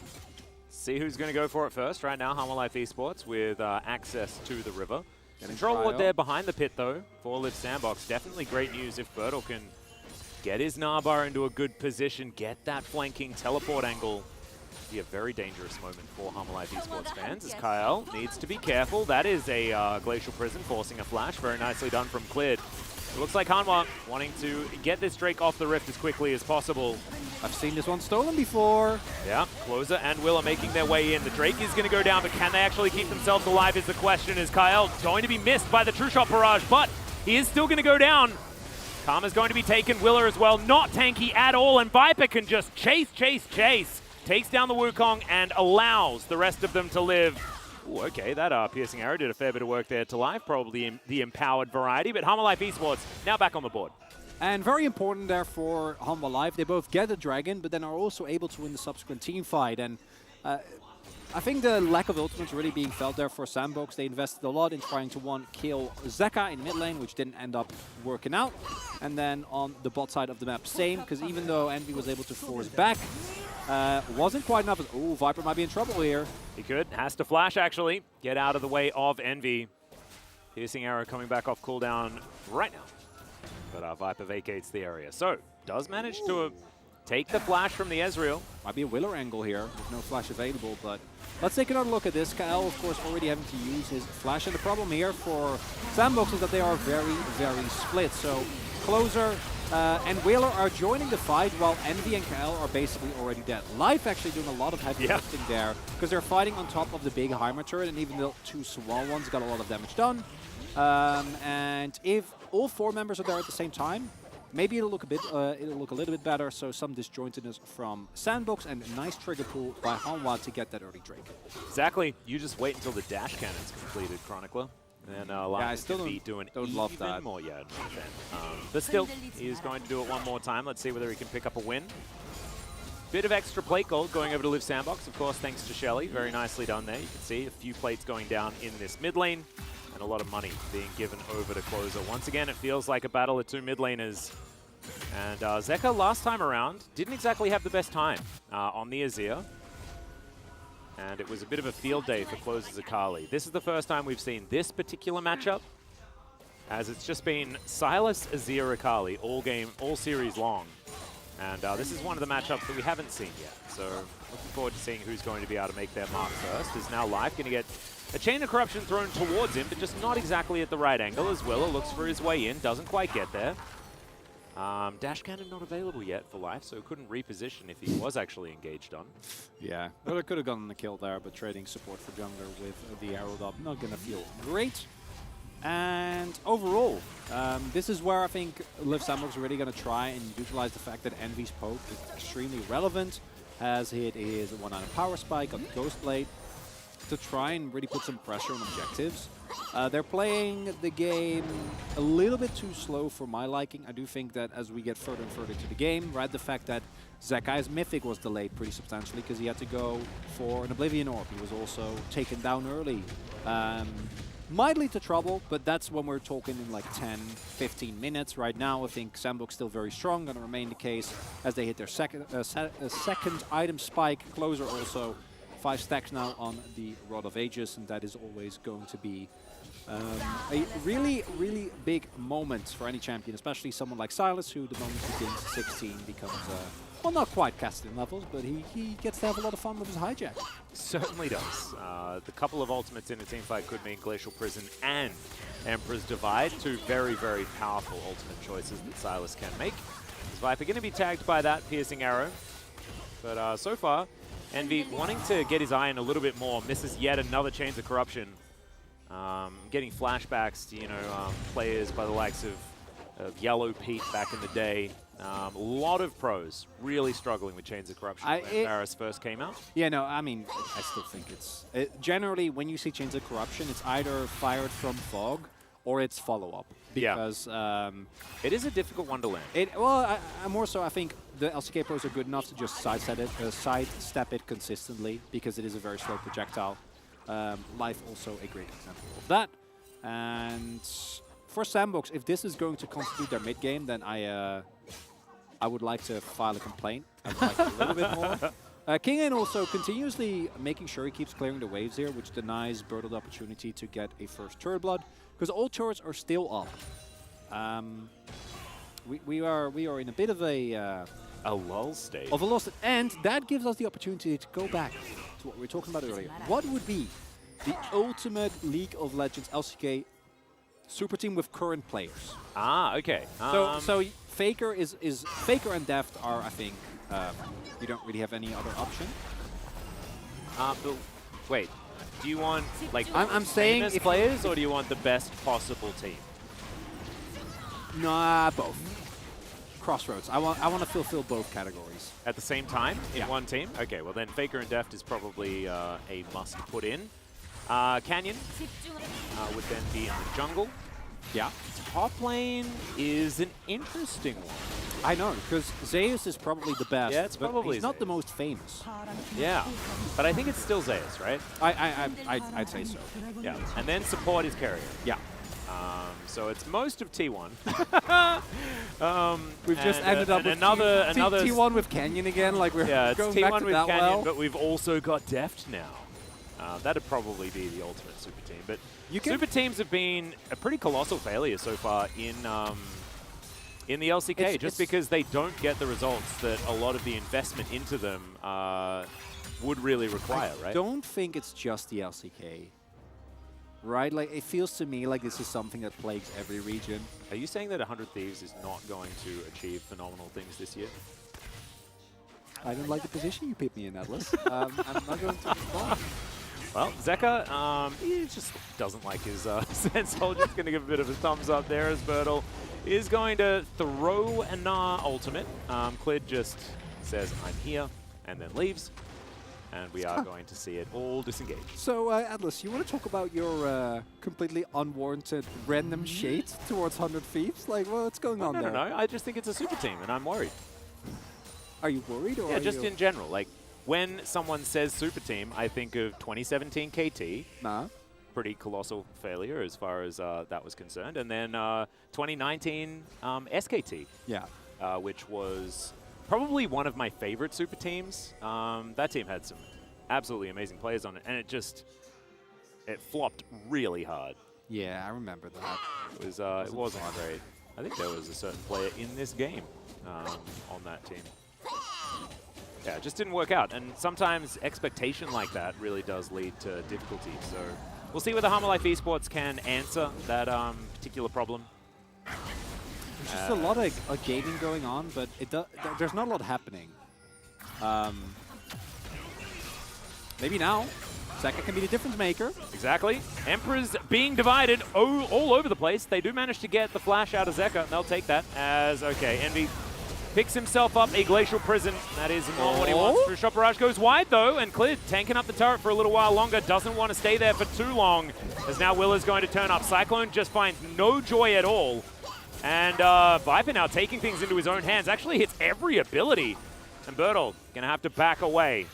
See who's going to go for it first. Right now, Hammer Life Esports with access to the river. Control it there behind the pit, though, for Liv Sandbox. Definitely great news if Bertle can get his Nahbar into a good position, get that flanking teleport angle. Be a very dangerous moment for Hammer Life Esports fans, as Kyle needs to be careful. That is a Glacial Prison forcing a flash. Very nicely done from Cleared. It looks like Hanwha wanting to get this Drake off the rift as quickly as possible. I've seen this one stolen before. Yeah, Closer and Will are making their way in. The Drake is going to go down, but can they actually keep themselves alive is the question, as Kyle going to be missed by the True Shot barrage, but he is still going to go down. Karma's going to be taken, Willer as well, not tanky at all, and Viper can just chase. Takes down the Wukong and allows the rest of them to live. Ooh, okay, that piercing arrow did a fair bit of work there to Life, probably the empowered variety, but Hammer Life Esports now back on the board. And very important there for Humble Life, they both get the dragon, but then are also able to win the subsequent team fight. And I think the lack of ultimates really being felt there for Sandbox. They invested a lot in trying to kill Zeka in mid lane, which didn't end up working out. And then on the bot side of the map, same, because even though Envy was able to force back, wasn't quite enough. Oh, Viper might be in trouble here. He could. Has to flash, actually. Get out of the way of Envy. Piercing arrow coming back off cooldown right now. But Viper vacates the area. So, does manage to take the flash from the Ezreal. Might be a Willer angle here with no flash available, but let's take another look at this. KL, of course, already having to use his flash. And the problem here for Sandbox is that they are very, very split. So, Closer and Wheeler are joining the fight while Envy and KL are basically already dead. Life actually doing a lot of heavy lifting there because they're fighting on top of the big Heimer turret, and even the two small ones got a lot of damage done. And if all four members are there at the same time, maybe it'll look a little bit better. So some disjointedness from Sandbox and a nice trigger pull by Hanwha to get that early Drake. Exactly. You just wait until the dash cannon's completed, Chronicler. And I still don't love that. More, yeah, but still, he's going to do it one more time. Let's see whether he can pick up a win. Bit of extra plate gold going over to Liv Sandbox, of course, thanks to Shelly. Very nicely done there. You can see a few plates going down in this mid lane, and a lot of money being given over to Closer. Once again, it feels like a battle of two mid laners. And Zeka last time around didn't exactly have the best time on the Azir. And it was a bit of a field day for Closer's Akali. This is the first time we've seen this particular matchup, as it's just been Sylas, Azir, Akali all series long. And this is one of the matchups that we haven't seen yet. So looking forward to seeing who's going to be able to make their mark first. Is now Life going to get a Chain of Corruption thrown towards him, but just not exactly at the right angle, as Willa looks for his way in, doesn't quite get there. Dash Cannon not available yet for Life, so couldn't reposition if he was actually engaged on. Yeah, well, it could have gotten the kill there, but trading support for jungler with the arrow up, not going to feel great. And overall, this is where I think Liv Sandbox is really going to try and utilize the fact that Envy's poke is extremely relevant. Has hit his 1-item power spike on Ghostblade to try and really put some pressure on objectives. They're playing the game a little bit too slow for my liking. I do think that as we get further and further into the game, right, the fact that Zekai's Mythic was delayed pretty substantially because he had to go for an Oblivion Orb. He was also taken down early. Might lead to trouble, but that's when we're talking in like 10, 15 minutes. Right now, I think Sandbox still very strong, going to remain the case as they hit their second item spike. Closer also 5 stacks now on the Rod of Ages, and that is always going to be A really, really big moment for any champion, especially someone like Silas, who the moment he gains 16 becomes, well, not quite casting levels, but he gets to have a lot of fun with his hijack. Certainly does. The couple of ultimates in a team fight could mean Glacial Prison and Emperor's Divide, two very, very powerful ultimate choices that Silas can make. Is Viper going to be tagged by that piercing arrow? But so far, Envy wanting to get his eye in a little bit more, misses yet another Chains of Corruption. Getting flashbacks to, players by the likes of Yellow Pete back in the day. A lot of pros really struggling with Chains of Corruption when Varus first came out. Yeah, no, I mean, I still think it's... generally, when you see Chains of Corruption, it's either fired from Fog or it's follow-up. Because... it is a difficult one to land. I more so, I think the LCK pros are good enough to just sidestep it consistently, because it is a very slow projectile. Life also a great example of that. And for Sandbox, if this is going to constitute their mid game, then I would like to file a complaint. I would like a little bit more. Kingen also continuously making sure he keeps clearing the waves here, which denies Bertle the opportunity to get a first turret blood, because all turrets are still up. We are in a bit of a lull state. Of a lull state, and that gives us the opportunity to go back to what we were talking about earlier. What would be the ultimate League of Legends LCK super team with current players? Okay. So Faker Faker and Deft are, I think, you don't really have any other option. But wait, do you want like I'm saying famous players, or do you want the best possible team? Nah, both. Crossroads. I want to fulfill both categories at the same time in one team. Okay, well then Faker and Deft is probably a must put in. Canyon would then be in the jungle. Yeah. Top lane is an interesting one. I know, because Zeus is probably the best. Yeah, it's probably he's not the most famous. Yeah, but I think it's still Zeus, right? I'd say so. Yeah, and then support is carrier. Yeah. So it's most of T1. We've just ended up with another T1 with Canyon again. Like we're it's going T1 back to with that Canyon, well. but we've also got Deft now. That'd probably be the ultimate super team. But super teams have been a pretty colossal failure so far in the LCK, just because they don't get the results that a lot of the investment into them would really require, right? I don't think it's just the LCK. Right? Like, it feels to me like this is something that plagues every region. Are you saying that 100 Thieves is not going to achieve phenomenal things this year? I don't like the position you put me in, Atlas. I'm not going to respond. Well, Zeka, he just doesn't like his Sense Soldier's going to give a bit of a thumbs up there as Bertle is going to throw an ultimate. Clid just says, I'm here, and then leaves. And we are going to see it all disengage. So, Atlas, you want to talk about your completely unwarranted random shade towards 100 Thieves? Like, what's going on there? No. I just think it's a super team, and I'm worried. Are you worried? Or yeah, just in general. Like, when someone says super team, I think of 2017 KT. Pretty colossal failure as far as that was concerned. And then 2019 SKT. Yeah. Which was probably one of my favorite super teams. That team had some absolutely amazing players on it, and it flopped really hard. Yeah, I remember that. It wasn't great. I think there was a certain player in this game on that team. Yeah, it just didn't work out, and sometimes expectation like that really does lead to difficulty. So we'll see whether Harmalife Esports can answer that particular problem. There's just a lot of gaming going on, but there's not a lot happening. Maybe now, Zeka can be the difference maker. Exactly. Emperor's being divided all over the place. They do manage to get the flash out of Zeka. They'll take that as, okay, Envy picks himself up a Glacial Prison. That is not what he wants. True Shot Barrage goes wide, though, and Clid tanking up the turret for a little while longer. Doesn't want to stay there for too long, as now Will is going to turn up. Cyclone just finds no joy at all. And Viper now taking things into his own hands. Actually hits every ability. And Bertle going to have to back away.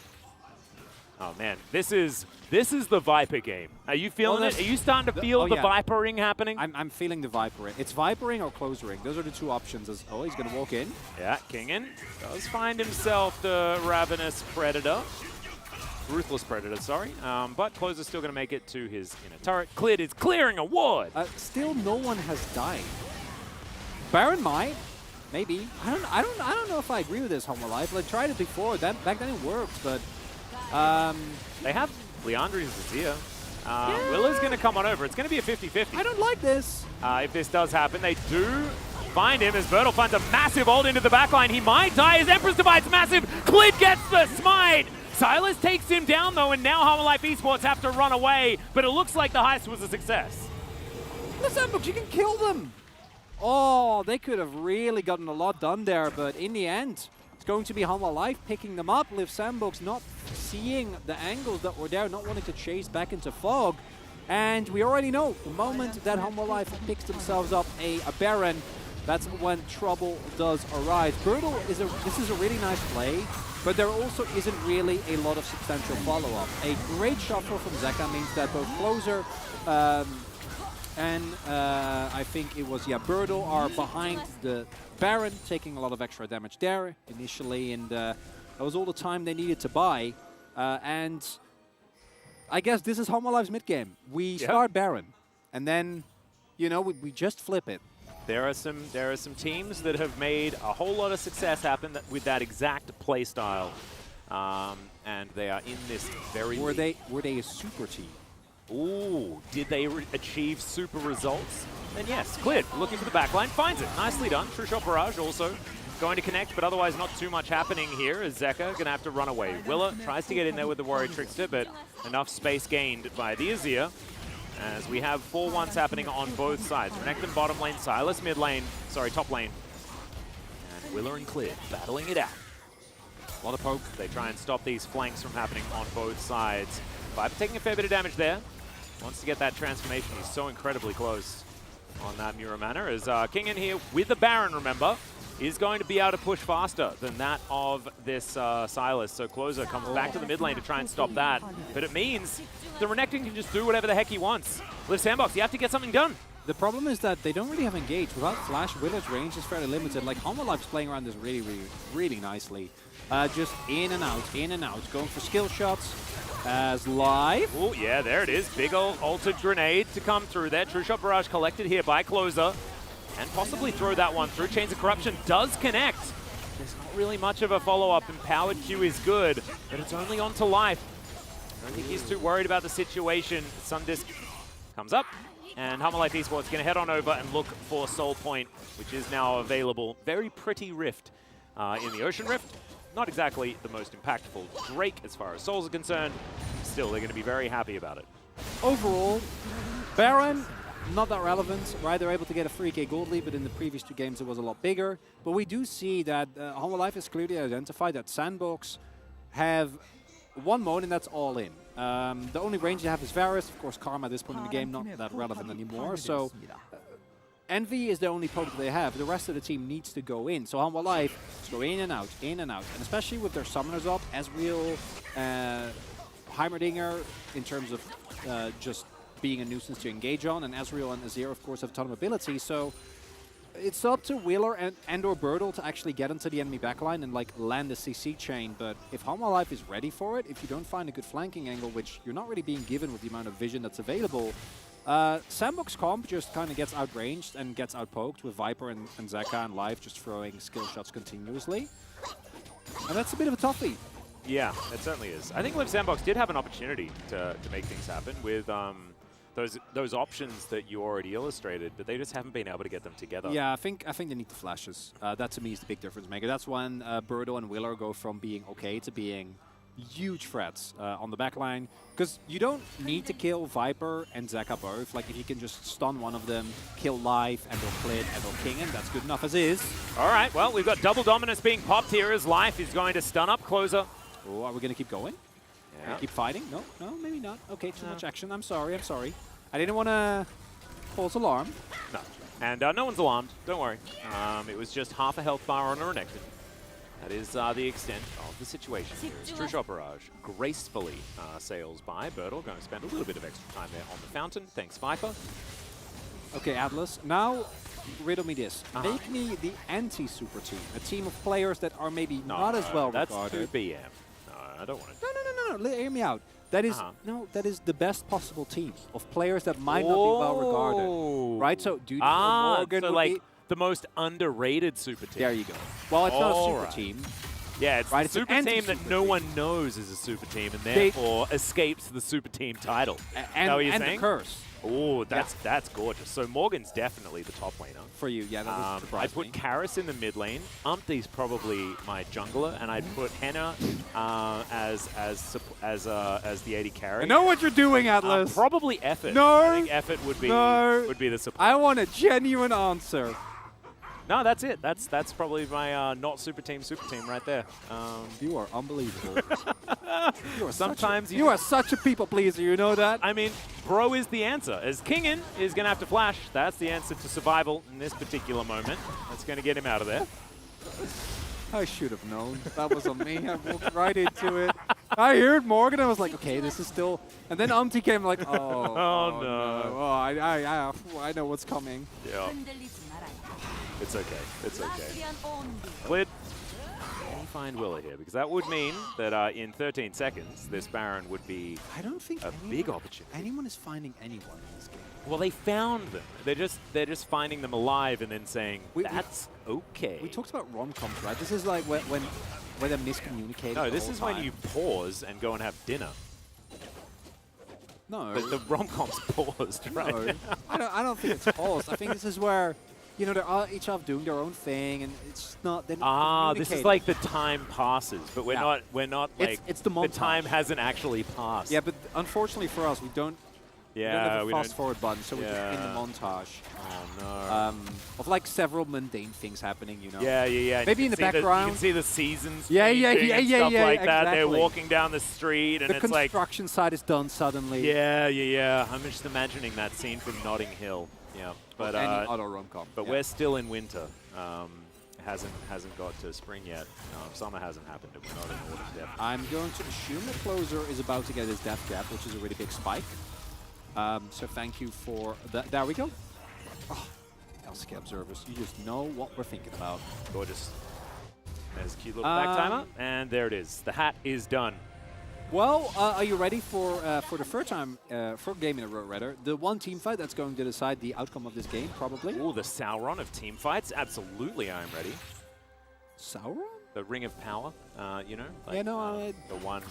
Oh, man. This is the Viper game. Are you feeling it? Are you starting to feel the Vipering happening? I'm feeling the Vipering. It's Vipering or closering. Those are the two options. He's going to walk in. Yeah, Kingen does find himself the Ravenous Predator. Ruthless Predator, sorry. But Closer's still going to make it to his inner turret. Clid is clearing a ward. Still, no one has died. Baron might, maybe. I don't know if I agree with this Homo Life. I tried it before. Back then it worked, but they have Leandri's Azir. Willow's going to come on over. It's going to be a 50-50. I don't like this. If this does happen, they do find him as Bertle finds a massive ult into the backline. He might die as Empress Divide's massive. Clid gets the smite. Silas takes him down though, and now Homo Life Esports have to run away. But it looks like the heist was a success. Listen, but you can kill them. Oh, they could have really gotten a lot done there, but in the end, it's going to be Homo Life picking them up. Liv Sandbox not seeing the angles that were there, not wanting to chase back into Fog. And we already know, the moment that Homo Life picks themselves up a Baron, that's when trouble does arise. Bertle this is a really nice play, but there also isn't really a lot of substantial follow-up. A great shuffle from Zeka means that both Closer and I think it was, Bertle are behind the Baron, taking a lot of extra damage there initially, and that was all the time they needed to buy. And I guess this is Homo Life's mid-game. We start Baron, and then, you know, we just flip it. There are some teams that have made a whole lot of success happen with that exact play style, and they are in this very. Were they a super team? Ooh, did they achieve super results? Then yes, Clid looking for the backline, finds it. Nicely done. True Shot Barrage also going to connect, but otherwise not too much happening here as Zeka going to have to run away. Willa tries to get in there with the Warrior Trickster, but enough space gained by the Azir. As we have 4-1s happening on both sides. Renekton bottom lane, Silas mid lane, sorry, top lane. And Willa and Clid battling it out. A lot of poke. They try and stop these flanks from happening on both sides. Viper taking a fair bit of damage there. Wants to get that transformation. He's so incredibly close on that Mirror Manor. As King in here with the Baron, remember, is going to be able to push faster than that of this Silas. So Closer comes back to the mid lane to try and stop that. But it means the Renekton can just do whatever the heck he wants. Liv Sandbox, you have to get something done. The problem is that they don't really have engage. Without Flash, Willow's range is fairly limited. Like, Homo Life's playing around this really nicely. Just in and out, going for skill shots. As Live. Oh, yeah, there it is. Big old altered grenade to come through there. True Shot Barrage collected here by Closer. And possibly throw that one through. Chains of Corruption does connect. There's not really much of a follow-up. Empowered Q is good, but it's only on to Life. I don't think he's too worried about the situation. Sundisk comes up, and Homo Life Esports going to head on over and look for Soul Point, which is now available. Very pretty Rift in the Ocean Rift. Not exactly the most impactful Drake as far as souls are concerned. Still, they're going to be very happy about it. Overall, Baron, not that relevant, right? They're able to get a 3k gold lead, but in the previous 2 games it was a lot bigger. But we do see that Homo Life is clearly identified that Sandbox have one mode, and that's all in. The only range they have is Varus. Of course, Karma at this point in the game not that relevant anymore. So Envy is the only poke that they have. The rest of the team needs to go in. So Homo Life is go in and out, in and out. And especially with their summoners up, Ezreal, Heimerdinger, in terms of just being a nuisance to engage on. And Ezreal and Azir, of course, have a ton of ability. So it's up to Wheeler and or Bertle to actually get into the enemy backline and like land the CC chain. But if Homo Life is ready for it, if you don't find a good flanking angle, which you're not really being given with the amount of vision that's available, Sandbox comp just kind of gets outranged and gets outpoked with Viper and Zeka and Live just throwing skill shots continuously. And that's a bit of a toughie. Yeah, it certainly is. I think Liv Sandbox did have an opportunity to make things happen with those options that you already illustrated, but they just haven't been able to get them together. Yeah, I think they need the flashes. That to me is the big difference maker. That's when Bertle and Willer go from being okay to being huge threats on the backline, because you don't need to kill Viper and Zeka both. Like, if you can just stun one of them, kill Life and or Clid and or King, and that's good enough as is. All right, well, we've got double dominance being popped here as Life is going to stun up Closer. Oh, are we going to keep going? Yeah. Keep fighting? No, maybe not. Okay, too much action. I'm sorry. I didn't want to false alarm. No, and no one's alarmed. Don't worry. It was just half a health bar on a Renekton. That is the extent of the situation here. True Shot Barrage gracefully sails by. Bertle going to spend a little bit of extra time there on the fountain. Thanks, Viper. Okay, Atlas. Now, riddle me this. Make me the anti-super team. A team of players that are maybe not as well regarded. That's 2 BM. No, I don't want to. No. hear me out. That is no, that is the best possible team of players that might not be well regarded, right? So, Duty or Morgan so would like be, the most underrated super team. there you go. Well, it's not a super Alright. team. Yeah, it's Right, the it's an super team that anti-super no team. one knows is a super team and therefore escapes the super team title. And, that what you're and saying? the curse Oh, that's gorgeous. So Morgan's definitely the top laner. for you. Yeah, that doesn't I'd surprise put me. Karis in the mid lane. Umpty's probably my jungler, and I'd put Henna as the AD carry. I know what you're doing, Atlas. Probably Effort. No. I think Effort would be the support. I want a genuine answer. No, that's it. That's probably my not super team right there. You are unbelievable. you are Sometimes you are such a people pleaser. You know that. I mean, bro is the answer. As Kingin is going to have to flash, that's the answer to survival in this particular moment. That's going to get him out of there. I should have known. That was on me. I walked right into it. I heard Morgan. I was like, okay, this is still. And then Umpty came like, oh, no. Oh, I know what's coming. Yeah. It's okay. It's okay. Clid, can you find Willa here? Because that would mean that in 13 seconds, this Baron would be I don't think a big opportunity. anyone is finding anyone in this game. Well, they found them. They're just finding them alive and then saying, that's okay. We talked about rom-coms, right? This is like when they're miscommunicating. No, the this whole is when time. you pause and go and have dinner. No. But the rom-com's paused, right? No, I don't think it's paused. I think this is where, you know, they're each other doing their own thing, and it's not. They're not This is communicating. like the time passes, but we're Yeah. not like It's the montage. time hasn't actually passed. Yeah, but unfortunately for us, we don't have a we fast forward button, so we're just in the Yeah. montage Oh no. of like several mundane things happening. You know. Yeah. And Maybe you in the can see background. you can see the seasons. Yeah, changing and stuff like that. They're exactly. walking down the street, and The it's like, construction side is done suddenly. yeah. I'm just imagining that scene from Notting Hill. Yeah, but Any other rom-com. but yeah. we're still in winter. Hasn't got to spring yet. Summer hasn't happened, and we're not in autumn yet. I'm going to assume the closer is about to get his death grab, which is a really big spike. So thank you for that. There we go. Oh, LCK observers, you just know what we're thinking about. Gorgeous. There's a cute little back timer, and there it is. The hat is done. Well, are you ready for the third game in a row, rather? The one team fight that's going to decide the outcome of this game, probably. Ooh, the Sauron of team fights. Absolutely, I'm ready. Sauron? The Ring of Power, you know? Yeah, no, the one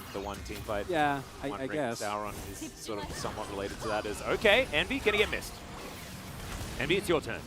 team fight. Yeah, One I Ring guess. Sauron is sort of somewhat related to that. Okay, Envy, gonna get missed. Envy, it's your turn.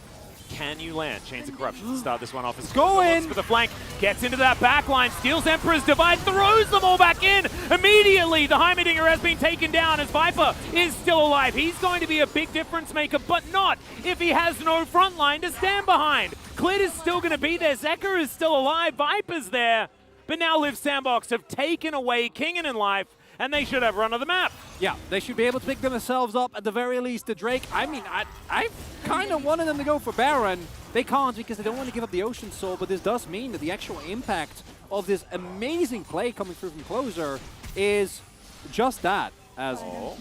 Can you land? Chains of Corruption. Start this one off as Go in! looks for the flank. Gets into that back line. Steals Emperor's Divide. Throws them all back in. Immediately, the Heimerdinger has been taken down as Viper is still alive. He's going to be a big difference maker, but not if he has no front line to stand behind. Clid is still going to be there. Zekka is still alive. Viper's there. But now Liv Sandbox have taken away Kingin in life, and they should have run of the map. Yeah, they should be able to pick themselves up at the very least. The Drake, I mean, I kind of wanted them to go for Baron. They can't because they don't want to give up the Ocean Soul, but this does mean that the actual impact of this amazing play coming through from Closer is just that. As no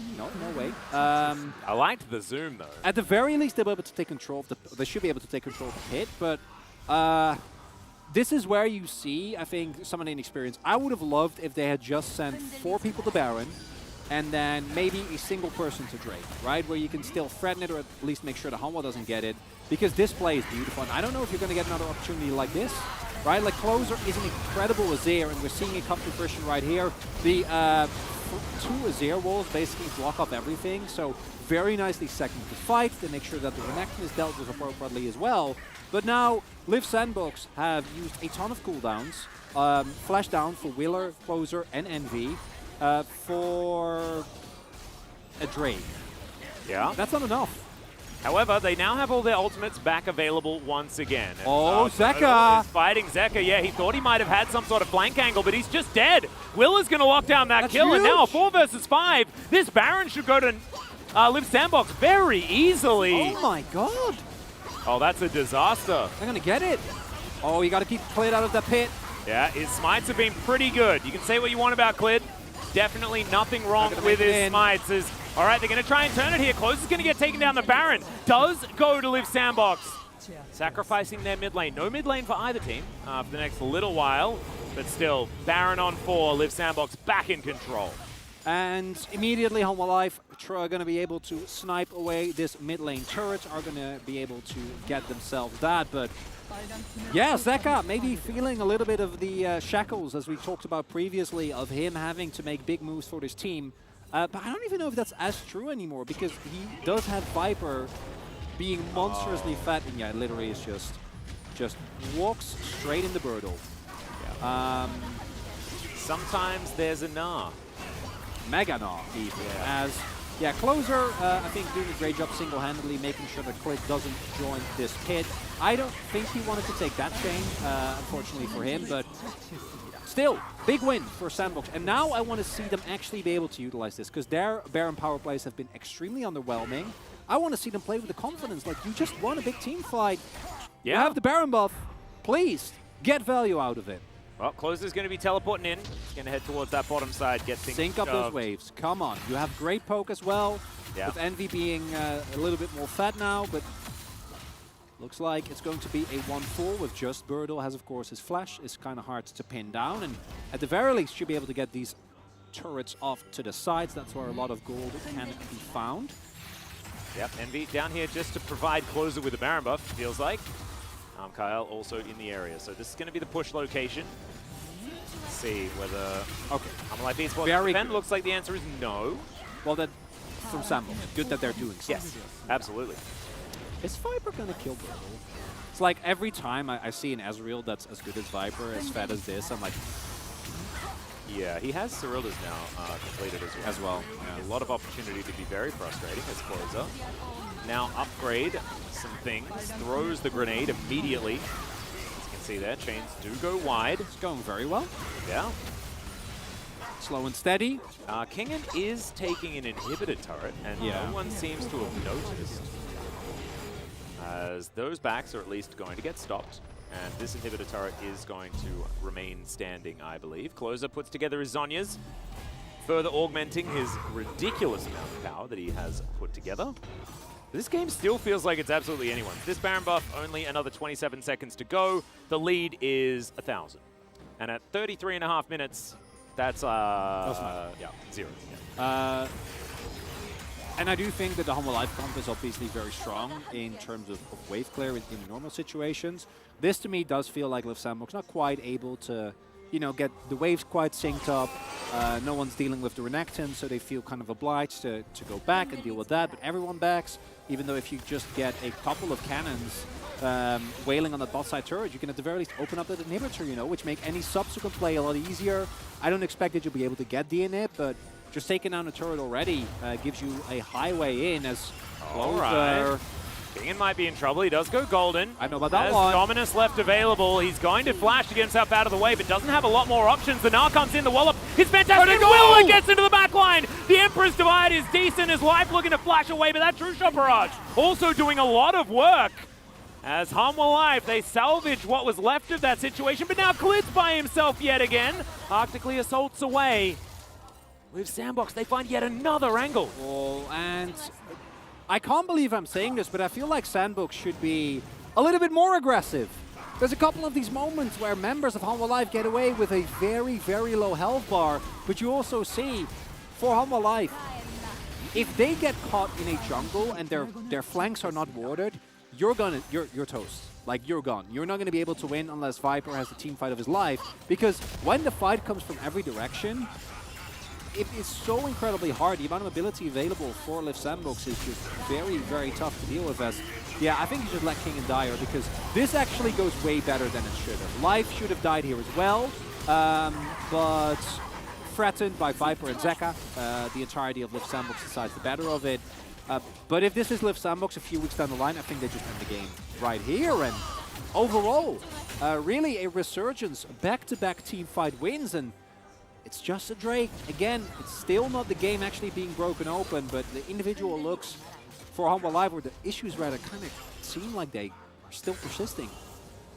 way. I liked the zoom though. At the very least, they'll be able to take control of the. They should be able to take control of the pit, but this is where you see, I think, some of the inexperience. I would have loved if they had just sent 4 people to Baron, and then maybe a single person to Drake, right? Where you can still threaten it, or at least make sure the Hanwha doesn't get it, because this play is beautiful. And I don't know if you're going to get another opportunity like this, right? Like, Closer is an incredible Azir, and we're seeing it come to fruition right here. The 2 Azir walls basically block up everything, so very nicely segmented the fight. They make sure that the Renekton is dealt with appropriately as well. But now, Liv Sandbox have used a ton of cooldowns, flash down for Willer, Closer, and Envy, for a Drake. Yeah. That's not enough. However, they now have all their ultimates back available once again. And, Oh, Zekka! Noto is fighting Zekka. Yeah, he thought he might have had some sort of flank angle, but he's just dead. Will is going to lock down that That's kill, and now huge. 4 versus 5. This Baron should go to Liv Sandbox very easily. Oh my god! Oh, that's a disaster. They're going to get it. Oh, you got to keep Clid out of the pit. Yeah, his smites have been pretty good. You can say what you want about Clid. Definitely nothing wrong gonna with make it his in. smites. All right, they're going to try and turn it here. Close is going to get taken down. The Baron does go to Liv Sandbox. Sacrificing their mid lane. No mid lane for either team for the next little while. But still, Baron on 4, Live Sandbox back in control. And immediately Home Life are going to be able to snipe away this mid lane turret, are going to be able to get themselves that. But yeah, Zeka maybe feeling a little bit of the shackles, as we talked about previously, of him having to make big moves for this team. But I don't even know if that's as true anymore, because he does have Viper being monstrously fat. And yeah, literally is just walks straight in the Birdle. Yeah. Sometimes there's a Gnar. Mega Gnar, even. Yeah. As, yeah, Closer, I think, doing a great job single-handedly, making sure that Click doesn't join this pit. I don't think he wanted to take that chain, unfortunately for him, but still, big win for Sandbox. And now I want to see them actually be able to utilize this, because their Baron power plays have been extremely underwhelming. I want to see them play with the confidence, like, you just won a big team fight. Yeah. You have the Baron buff. Please, get value out of it. Well, Closer's going to be teleporting in. He's going to head towards that bottom side, get things Sync up shoved. those waves. Come on. You have great poke as well. Yeah. With Envy being a little bit more fat now, but looks like it's going to be a 1-4 with just Birdle has, of course, his flash. It's kind of hard to pin down, and at the very least, should be able to get these turrets off to the sides. That's where a lot of gold can be found. Yep, Envy down here just to provide Closer with a Baron buff, feels like. Kyle also in the area, so this is going to be the push location. Let's see whether... Okay. Life Esports Very defend good. looks like the answer is no. Well, that from Sandbox. Good that they're doing so. Yes, absolutely. Is Viper going to kill Birdle? It's like every time I see an Ezreal that's as good as Viper, as fat as this, I'm like... Yeah, he has Cyrillas now completed as well. Yeah. A lot of opportunity to be very frustrating as Closer. Now upgrade some things, throws the grenade immediately. As you can see there, chains do go wide. It's going very well. Yeah. Slow and steady. Kingan is taking an inhibitor turret, and no one seems to have noticed. As those backs are at least going to get stopped. And this inhibitor turret is going to remain standing, I believe. Closer puts together his Zhonya's, further augmenting his ridiculous amount of power that he has put together. This game still feels like it's absolutely anyone's. This Baron buff, only another 27 seconds to go. The lead is 1,000. And at 33.5 minutes, that's, yeah, 0. Yeah. And I do think that the Humble Life comp is obviously very strong in terms of wave clear in normal situations. This, to me, does feel like Liv Sandbox not quite able to, you know, get the waves quite synced up. No one's dealing with the Renekton, so they feel kind of obliged to go back and deal with that. But everyone backs, even though if you just get a couple of cannons wailing on that bot side turret, you can at the very least open up that inhibitor, you know, which make any subsequent play a lot easier. I don't expect that you'll be able to get the inhib, but just taking down the turret already gives you a highway in as Closer. Kingan might be in trouble. He does go golden. I know about that Has one. Dominus left available. He's going to flash to get himself out of the way, but doesn't have a lot more options. The Gnar comes in. The wallop is fantastic. Willa gets into the back line. The Emperor's Divide is decent. His life looking to flash away, but that True Shot Barrage also doing a lot of work. As Humble Life, they salvage what was left of that situation, but now Klid's by himself yet again. Arctically assaults away. With Sandbox, they find yet another angle. Oh, and I can't believe I'm saying this, but I feel like Sandbox should be a little bit more aggressive. There's a couple of these moments where members of Humble Life get away with a very, very low health bar, but you also see, for Humble Life, if they get caught in a jungle and their flanks are not warded, you're toast. Like, you're gone. You're not going to be able to win unless Viper has the team fight of his life, because when the fight comes from every direction, it is so incredibly hard. The amount of ability available for Liv Sandbox is just very, very tough to deal with. As, yeah, I think you should let Kingan die here, because this actually goes way better than it should have. Life should have died here as well, but threatened by Viper and Zeka. The entirety of Liv Sandbox decides the better of it. But if this is Liv Sandbox a few weeks down the line, I think they just end the game right here. And overall, really a resurgence, back-to-back team fight wins, and it's just a Drake. Again, it's still not the game actually being broken open, but the individual looks for Humble Life, where the issues rather kind of seem like they are still persisting.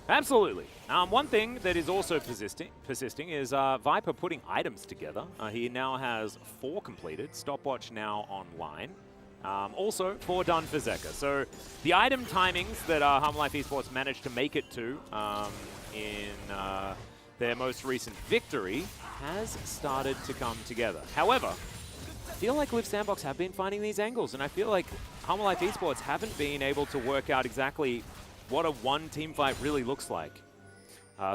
Absolutely. One thing that is also persisting is Viper putting items together. He now has 4 completed. Stopwatch now online. Also, 4 done for Zeka. So the item timings that Humble Life Esports managed to make it to in their most recent victory, has started to come together. However, I feel like Live Sandbox have been finding these angles, and I feel like Humble Life Esports haven't been able to work out exactly what a one team fight really looks like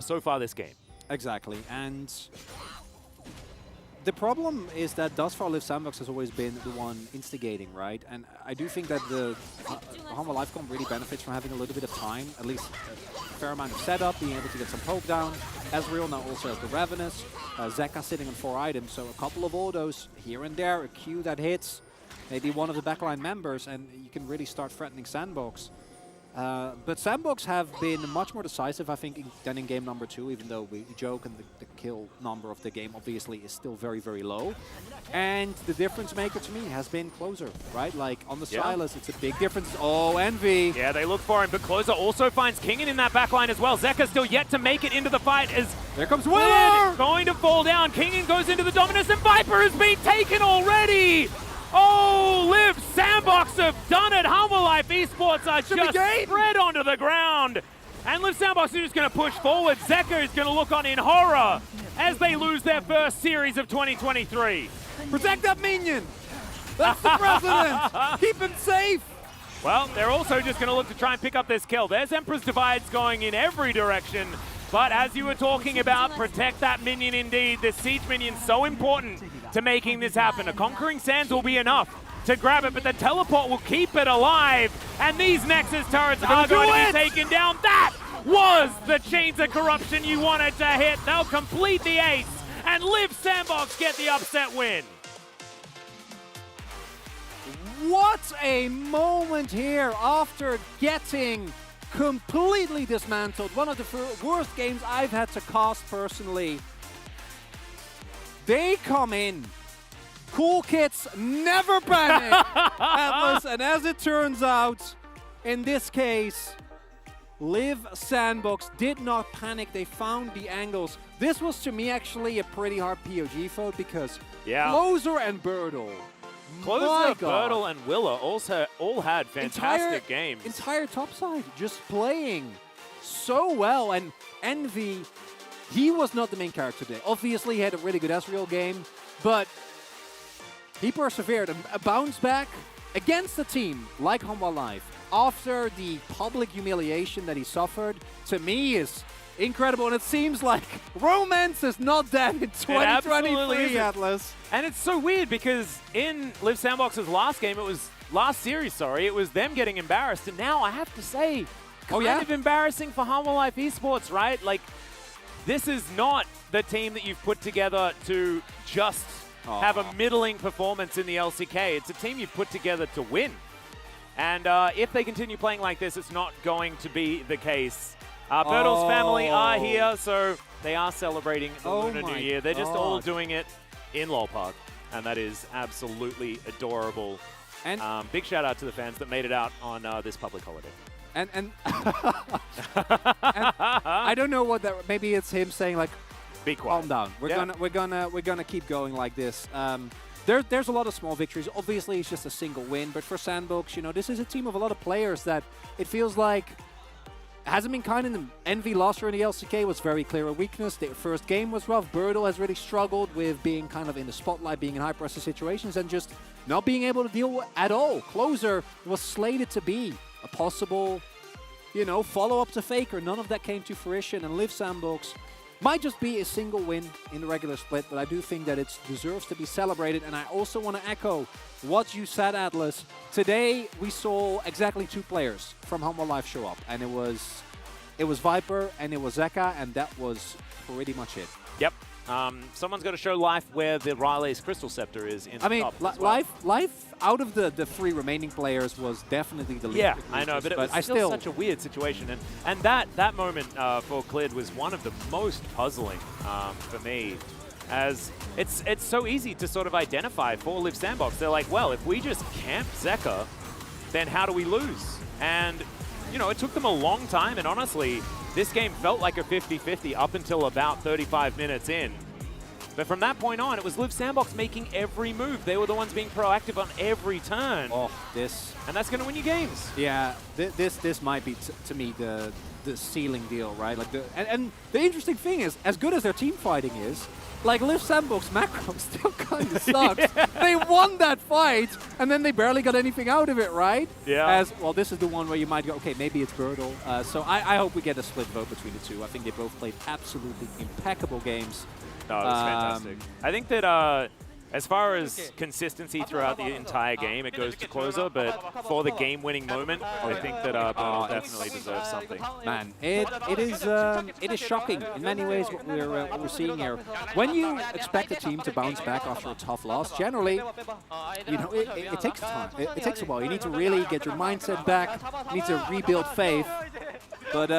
so far this game. Exactly, and the problem is that thus far Live Sandbox has always been the one instigating, right? And I do think that the Humble Life Comp really benefits from having a little bit of time, at least a fair amount of setup, being able to get some poke down. Ezreal now also has the Ravenous, Zeka sitting on 4 items, so a couple of autos here and there, a Q that hits, maybe one of the backline members, and you can really start threatening Sandbox. But Sandbox have been much more decisive, I think, than in game number 2, even though we joke and the kill number of the game obviously is still very, very low. And the difference maker to me has been Closer, right? Like on the Silas, it's a big difference. Oh, Envy. Yeah, they look for him, but Closer also finds Kingen in that backline as well. Zeka still yet to make it into the fight as there comes Willer! Going to fall down. Kingen goes into the Dominus and Viper has been taken already! Oh, Live Sandbox have done it. Humble Life Esports are just spread onto the ground. And Live Sandbox is just going to push forward. Zeka is going to look on in horror as they lose their first series of 2023. Protect that minion. That's the president. Keep him safe. Well, they're also just going to look to try and pick up this kill. There's Emperor's Divides going in every direction. But as you were talking about, protect that minion indeed. This siege minion so important to making this happen. A Conquering Sands will be enough to grab it, but the teleport will keep it alive. And these Nexus turrets are going to be taken down. That was the Chains of Corruption you wanted to hit. They'll complete the ace and Live Sandbox get the upset win. What a moment here after getting completely dismantled. One of the worst games I've had to cast personally. They come in. Cool Kids never panic, Atlas. And as it turns out, in this case, Live Sandbox did not panic. They found the angles. This was, to me, actually a pretty hard POG vote because Closer and Birdle. Closer, Birdle, and Willa also all had fantastic games. Entire topside just playing so well. And Envy, he was not the main character today. Obviously, he had a really good Ezreal game, but he persevered and bounced back against a team like Humble Life after the public humiliation that he suffered. To me, is incredible, and it seems like romance is not dead in 2023, Atlas. And it's so weird because in Live Sandbox's last game, last series, it was them getting embarrassed, and now I have to say, kind of embarrassing for Humble Life Esports, right? Like, this is not the team that you've put together to just have a middling performance in the LCK. It's a team you've put together to win. And if they continue playing like this, it's not going to be the case. Birdle's family are here, so they are celebrating the Lunar New Year. They're just all doing it in LoL Park, and that is absolutely adorable. And big shout out to the fans that made it out on this public holiday. And I don't know what that. Maybe it's him saying like, "Be quiet, calm down. We're gonna keep going like this." There's a lot of small victories. Obviously, it's just a single win, but for Sandbox, this is a team of a lot of players that it feels like hasn't been kind in them. Envy lost her in the LCK was very clear a weakness. Their first game was rough. Birdle has really struggled with being kind of in the spotlight, being in high pressure situations, and just not being able to deal at all. Closer was slated to be a possible, follow-up to Faker. None of that came to fruition, and Live Sandbox might just be a single win in the regular split, but I do think that it deserves to be celebrated. And I also want to echo what you said, Atlas. Today, we saw exactly 2 players from Humble Life show up, and it was Viper and it was Zeka, and that was pretty much it. Yep. Someone's got to show Life where the Riley's Crystal Scepter is in the top as well. Life out of the 3 remaining players was definitely the least. Yeah, I know, but it was still such a weird situation. And that moment for Clid was one of the most puzzling for me, as it's so easy to sort of identify for Live Sandbox. They're like, well, if we just camp Zeka, then how do we lose? And, it took them a long time, and honestly, this game felt like a 50-50 up until about 35 minutes in. But from that point on, it was Live Sandbox making every move. They were the ones being proactive on every turn. Oh, this. And that's going to win you games. Yeah, this might be, to me, the the ceiling deal, right? Like and the interesting thing is, as good as their team fighting is, like Liv Sandbox macro still kind of sucks. They won that fight, and then they barely got anything out of it, right? Yeah. As well, this is the one where you might go, okay, maybe it's Birdle. So I hope we get a split vote between the two. I think they both played absolutely impeccable games. No, it was fantastic. I think that as far as consistency throughout the entire game, it goes to Closer, but for the game-winning moment, I think that Birdle definitely deserves something. Man, it is shocking in many ways what we're seeing here. When you expect a team to bounce back after a tough loss, generally, you know, it takes time. It takes a while. You need to really get your mindset back. You need to rebuild faith. But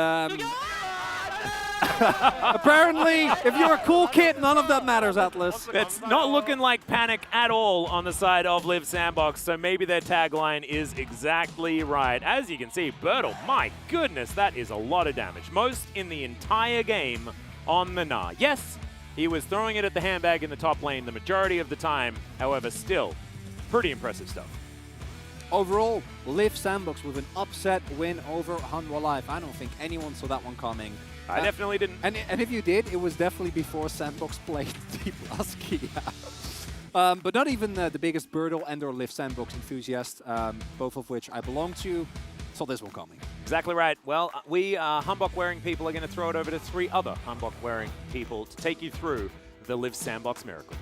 apparently, if you're a cool kid, none of that matters, Atlas. It's not looking like panic at all on the side of Liv Sandbox, so maybe their tagline is exactly right. As you can see, Birdle, my goodness, that is a lot of damage. Most in the entire game on the Gnar. Yes, he was throwing it at the handbag in the top lane the majority of the time. However, still, pretty impressive stuff. Overall, Liv Sandbox with an upset win over Hanwha Life. I don't think anyone saw that one coming. I definitely didn't. And if you did, it was definitely before Sandbox played D+ Kia. But not even the biggest Birdle and or Liv Sandbox enthusiast, both of which I belong to, saw this one coming. Exactly right. Well, we Humbok-wearing people are going to throw it over to 3 other Humbok-wearing people to take you through the Liv Sandbox miracle.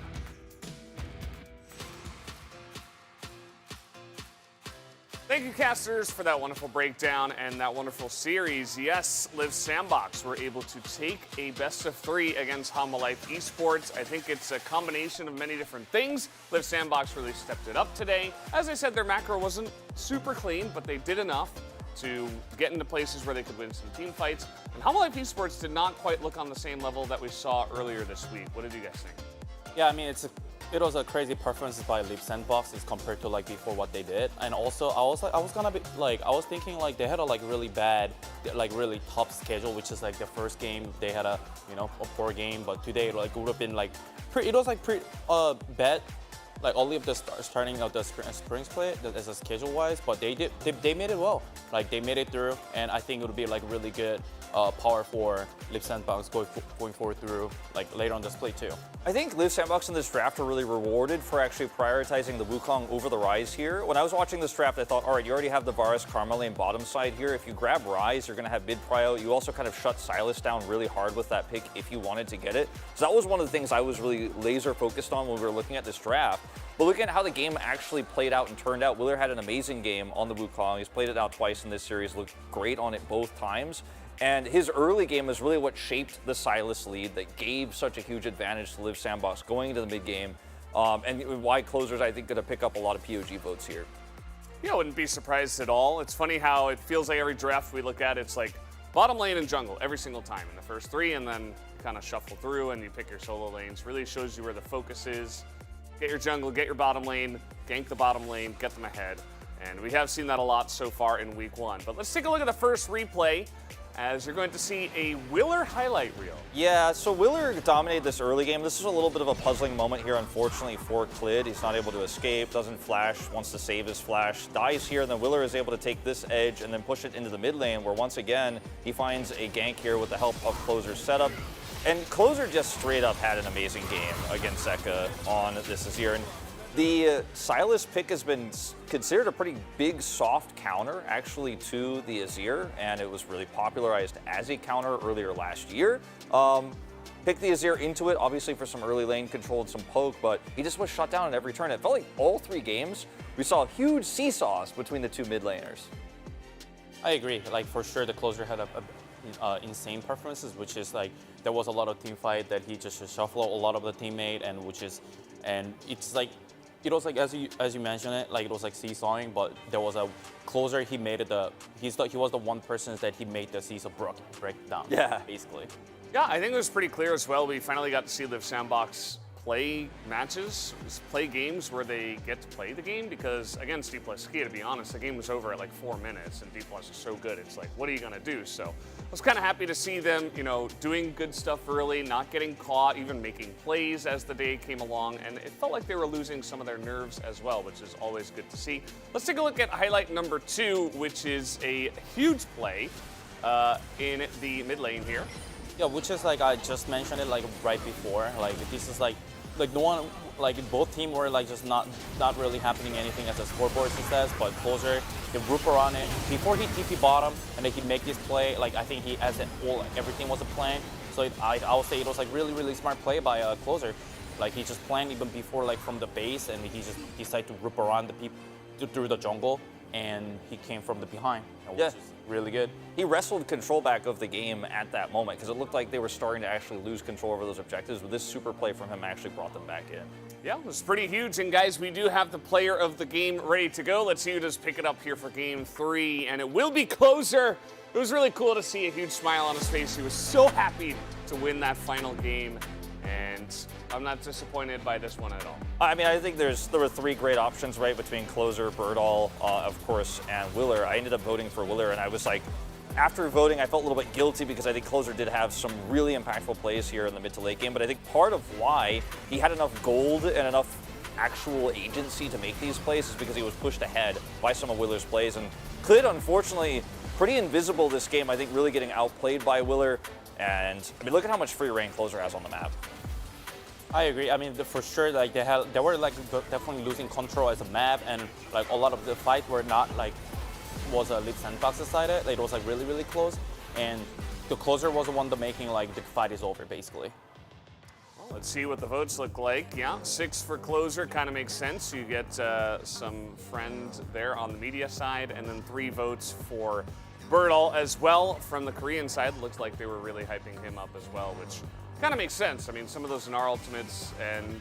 Thank you, casters, for that wonderful breakdown and that wonderful series. Yes, Liv Sandbox were able to take a best-of-3 against Hanwha Life Esports. I think it's a combination of many different things. Liv Sandbox really stepped it up today. As I said, their macro wasn't super clean, but they did enough to get into places where they could win some team fights. And Hanwha Life Esports did not quite look on the same level that we saw earlier this week. What did you guys think? Yeah, I mean, it was a crazy performance by Liv Sandbox as compared to like before what they did. And also, I was thinking like they had a like really bad, like really tough schedule, which is like the first game they had a poor game, but today like would have been like it was like pretty bad. Like only of the starting of the spring split as a schedule wise, but they made it well. Like they made it through, and I think it would be like really good power for Liv Sandbox going forward through like later on the split too. I think Liv Sandbox in this draft are really rewarded for actually prioritizing the Wukong over the Ryze here. When I was watching this draft, I thought, all right, you already have the Varus Karma lane bottom side here. If you grab Ryze, you're going to have mid prio. You also kind of shut Sylas down really hard with that pick if you wanted to get it. So that was one of the things I was really laser focused on when we were looking at this draft. But looking at how the game actually played out and turned out, Willer had an amazing game on the Wukong. He's played it now twice in this series, looked great on it both times. And his early game is really what shaped the Sylas lead that gave such a huge advantage to Liv Sandbox going into the mid game. And why Closers, I think, going to pick up a lot of POG votes here. Yeah, I wouldn't be surprised at all. It's funny how it feels like every draft we look at, it's like bottom lane and jungle every single time in the first 3, and then kind of shuffle through and you pick your solo lanes. Really shows you where the focus is. Get your jungle, get your bottom lane, gank the bottom lane, get them ahead. And we have seen that a lot so far in week 1. But let's take a look at the first replay, as you're going to see a Willer highlight reel. Yeah, so Willer dominated this early game. This is a little bit of a puzzling moment here, unfortunately, for Clid. He's not able to escape, doesn't flash, wants to save his flash, dies here, and then Willer is able to take this edge and then push it into the mid lane, where once again, he finds a gank here with the help of Closer's setup. And Closer just straight up had an amazing game against Zeka on this Azir. And the Sylas pick has been considered a pretty big soft counter, actually, to the Azir, and it was really popularized as a counter earlier last year. Picked the Azir into it, obviously for some early lane control and some poke, but he just was shut down at every turn. It felt like all 3 games, we saw huge seesaws between the 2 mid laners. I agree. Like for sure, the Closer had insane performances, which is like there was a lot of team fight that he just shuffled a lot of the teammate, and it's like. It was like as you mentioned it, like it was like seesawing, but there was a Closer. He made it he was the one person that he made the seesaw break down. Yeah, basically. Yeah, I think it was pretty clear as well. We finally got to see Liv Sandbox play matches, play games where they get to play the game, because against D+ Kia, to be honest, the game was over at like 4 minutes, and D+ is so good, it's like, what are you gonna do? So I was kind of happy to see them, doing good stuff early, not getting caught, even making plays as the day came along, and it felt like they were losing some of their nerves as well, which is always good to see. Let's take a look at highlight number 2, which is a huge play in the mid lane here. Yeah, which is like I just mentioned it like right before. Like this is like no one like both team were like just not really happening anything as a scoreboard says, but closer he roop around it before he TP bottom and then he make this play. Like I think he as a whole like, everything was a plan. So I would say it was like really smart play by a closer. Like he just planned even before like from the base and he just decided to roop around the people through the jungle and he came from the behind. Which is really good. He wrestled control back of the game at that moment because it looked like they were starting to actually lose control over those objectives, but this super play from him actually brought them back in. Yeah, it was pretty huge. And guys, we do have the player of the game ready to go. Let's see who does pick it up here for game 3. And it will be Closer. It was really cool to see a huge smile on his face. He was so happy to win that final game. And I'm not disappointed by this one at all. I mean, I think there were 3 great options, right, between Closer, Birdall, of course, and Willer. I ended up voting for Willer, and I was like, after voting, I felt a little bit guilty because I think Closer did have some really impactful plays here in the mid to late game, but I think part of why he had enough gold and enough actual agency to make these plays is because he was pushed ahead by some of Willer's plays, and Clyd, unfortunately, pretty invisible this game, I think really getting outplayed by Willer, and I mean, look at how much free reign Closer has on the map. I agree. I mean, for sure, like they were like definitely losing control as a map, and like a lot of the fight were not like was a Leap Sandbox decided. It was like really close, and the Closer was the one that making like the fight is over basically. Let's see what the votes look like. Yeah, 6 for Closer kind of makes sense. You get some friend there on the media side, and then 3 votes for Birdall as well from the Korean side. Looks like they were really hyping him up as well, which kind of makes sense. I mean, some of those Gnar ultimates, and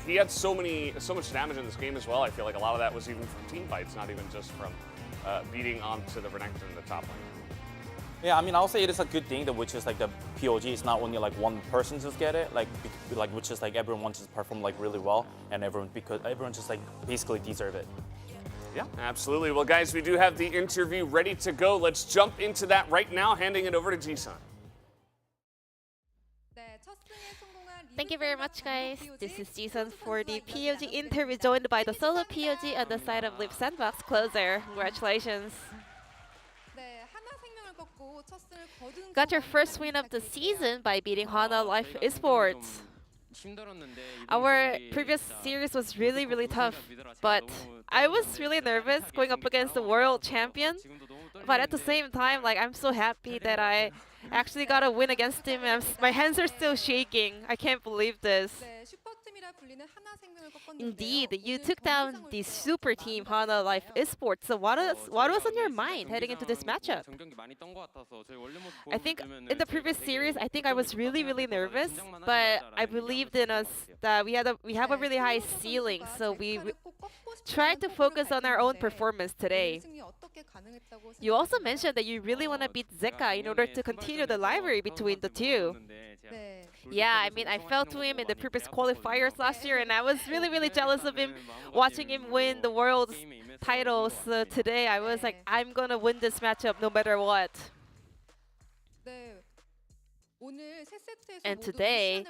he had so much damage in this game as well. I feel like a lot of that was even from team fights, not even just from beating onto the Renekton in the top lane. Yeah, I mean, I'll say it is a good thing that which is like the POG is not only like one person just get it, like which is like everyone just perform like really well, and everyone just like basically deserve it. Yeah, absolutely. Well, guys, we do have the interview ready to go. Let's jump into that right now, handing it over to Ji-sun. Thank you very much, guys. This is Ji-sun for the POG interview, joined by the solo POG on the side of Leap Sandbox, Closer. Congratulations. Got your first win of the season by beating Hana Life Esports. Our previous series was really tough, but I was really nervous going up against the world champion. But at the same time, like, I'm so happy that I actually got a win against him, and my hands are still shaking. I can't believe this. Indeed, you took down the super team Hana Life Esports. So what was on your mind heading into this matchup? I think in the previous series, I think I was really nervous, but I believed in us that we have a really high ceiling. So we tried to focus on our own performance today. You also mentioned that you really want to beat Zeka in order to continue the rivalry between the two. Yeah, I mean, I fell to him in the previous qualifiers last year, and I was really jealous of him, watching him win the world's titles. So today, I was like, I'm gonna win this matchup no matter what. And today,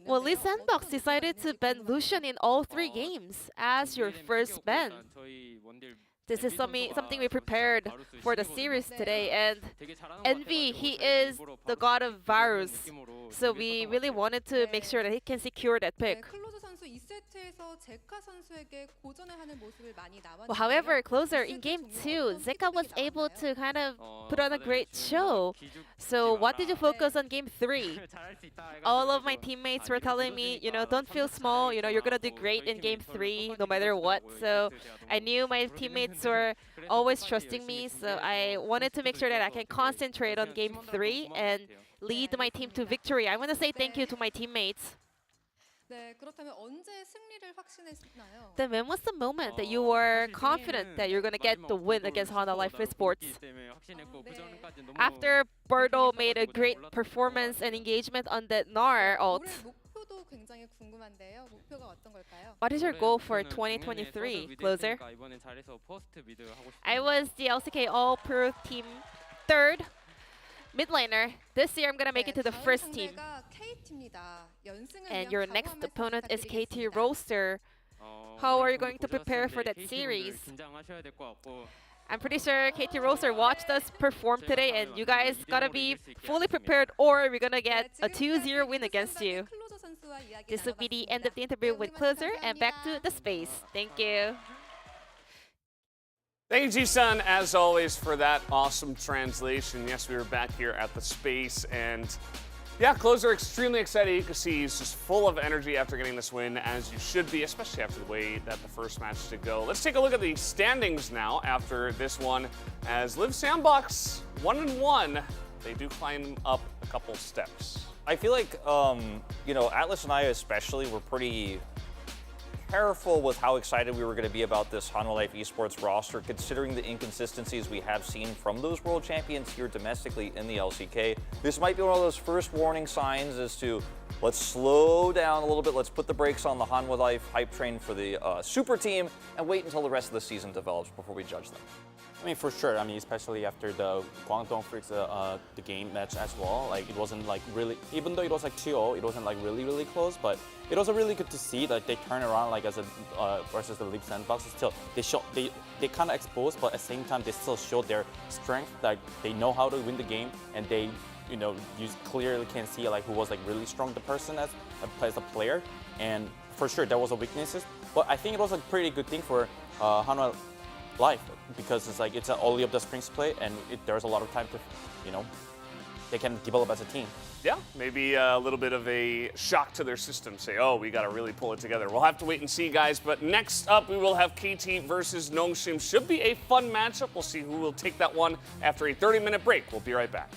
well, Lee Sandbox decided to ban Lucian in all 3 games as your first ban. This is something we prepared for the series today, and Envy, he is the god of Varus, so we really wanted to make sure that he can secure that pick. Well, however, Closer, in Game 2, Zeka was able to kind of put on a great show. So what did you focus on Game 3? All of my teammates were telling me, you know, don't feel small, you know, you're gonna do great in Game 3 no matter what. So I knew my teammates were always trusting me, so I wanted to make sure that I can concentrate on Game 3 and lead my team to victory. I want to say thank you to my teammates. Then when was the moment that you were confident that you're going to get the win against Hana Life Esports? After Birdall made a great performance and engagement on that Gnar ult, what is your goal for 2023, Closer? I was the LCK All-Pro team 3rd mid laner. This year I'm gonna make it to the first team. And your next opponent is KT Roaster. How are you going to prepare for that series? I'm pretty sure KT Roaster watched us perform today, and you guys gotta be fully prepared, or we're gonna get a 2-0 win against you. This will be the end of the interview with Closer, and back to the space. Thank you. Thank you, Ji-sun, as always, for that awesome translation. Yes, we were back here at the space, and yeah, Closer extremely excited. You can see he's just full of energy after getting this win, as you should be, especially after the way that the first match did go. Let's take a look at the standings now after this one, as Liv Sandbox 1-1. They do climb up a couple steps. I feel like, you know, Atlas and I especially were pretty careful with how excited we were going to be about this Hanwha Life Esports roster, considering the inconsistencies we have seen from those world champions here domestically in the LCK. This might be one of those first warning signs as to let's slow down a little bit, let's put the brakes on the Hanwha Life hype train for the super team and wait until the rest of the season develops before we judge them. I mean, for sure. I mean, especially after the Guangdong Freaks the game match as well. Like, it wasn't like really, even though it was like 2-0, it wasn't like really close. But it was really good to see that they turn around like as a versus the Liv Sandbox. Still, they kind of exposed, but at the same time they still showed their strength. Like they know how to win the game, and they, you know, you clearly can see like who was like really strong the person as a player. And for sure there was a weaknesses, but I think it was a pretty good thing for Hanwha Life, because it's like it's only of the Spring Split, and there's a lot of time to, you know, they can develop as a team. Yeah, maybe a little bit of a shock to their system. Say, oh, we got to really pull it together. We'll have to wait and see, guys. But next up, we will have KT versus Nongshim. Should be a fun matchup. We'll see who will take that one after a 30-minute break. We'll be right back.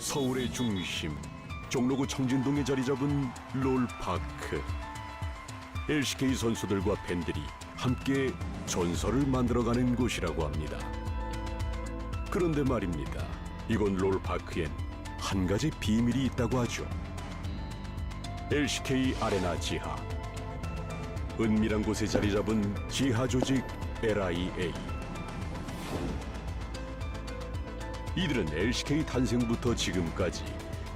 서울의 중심, 종로구 청진동에 자리 잡은 롤파크. LCK 선수들과 팬들이 함께 전설을 만들어가는 곳이라고 합니다. 그런데 말입니다. 이곳 롤파크엔 한 가지 비밀이 있다고 하죠. LCK 아레나 지하. 은밀한 곳에 자리 잡은 지하 조직 LIA. 이들은 LCK 탄생부터 지금까지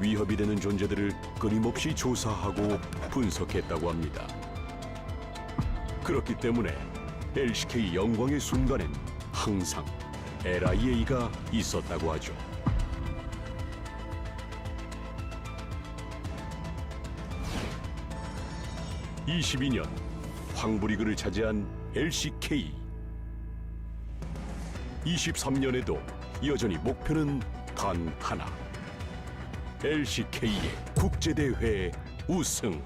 위협이 되는 존재들을 끊임없이 조사하고 분석했다고 합니다. 그렇기 때문에 LCK 영광의 순간엔 항상 LIA가 있었다고 하죠. 22년 황부리그를 차지한 LCK. 23년에도 여전히 목표는 단 하나. LCK의 국제대회 우승.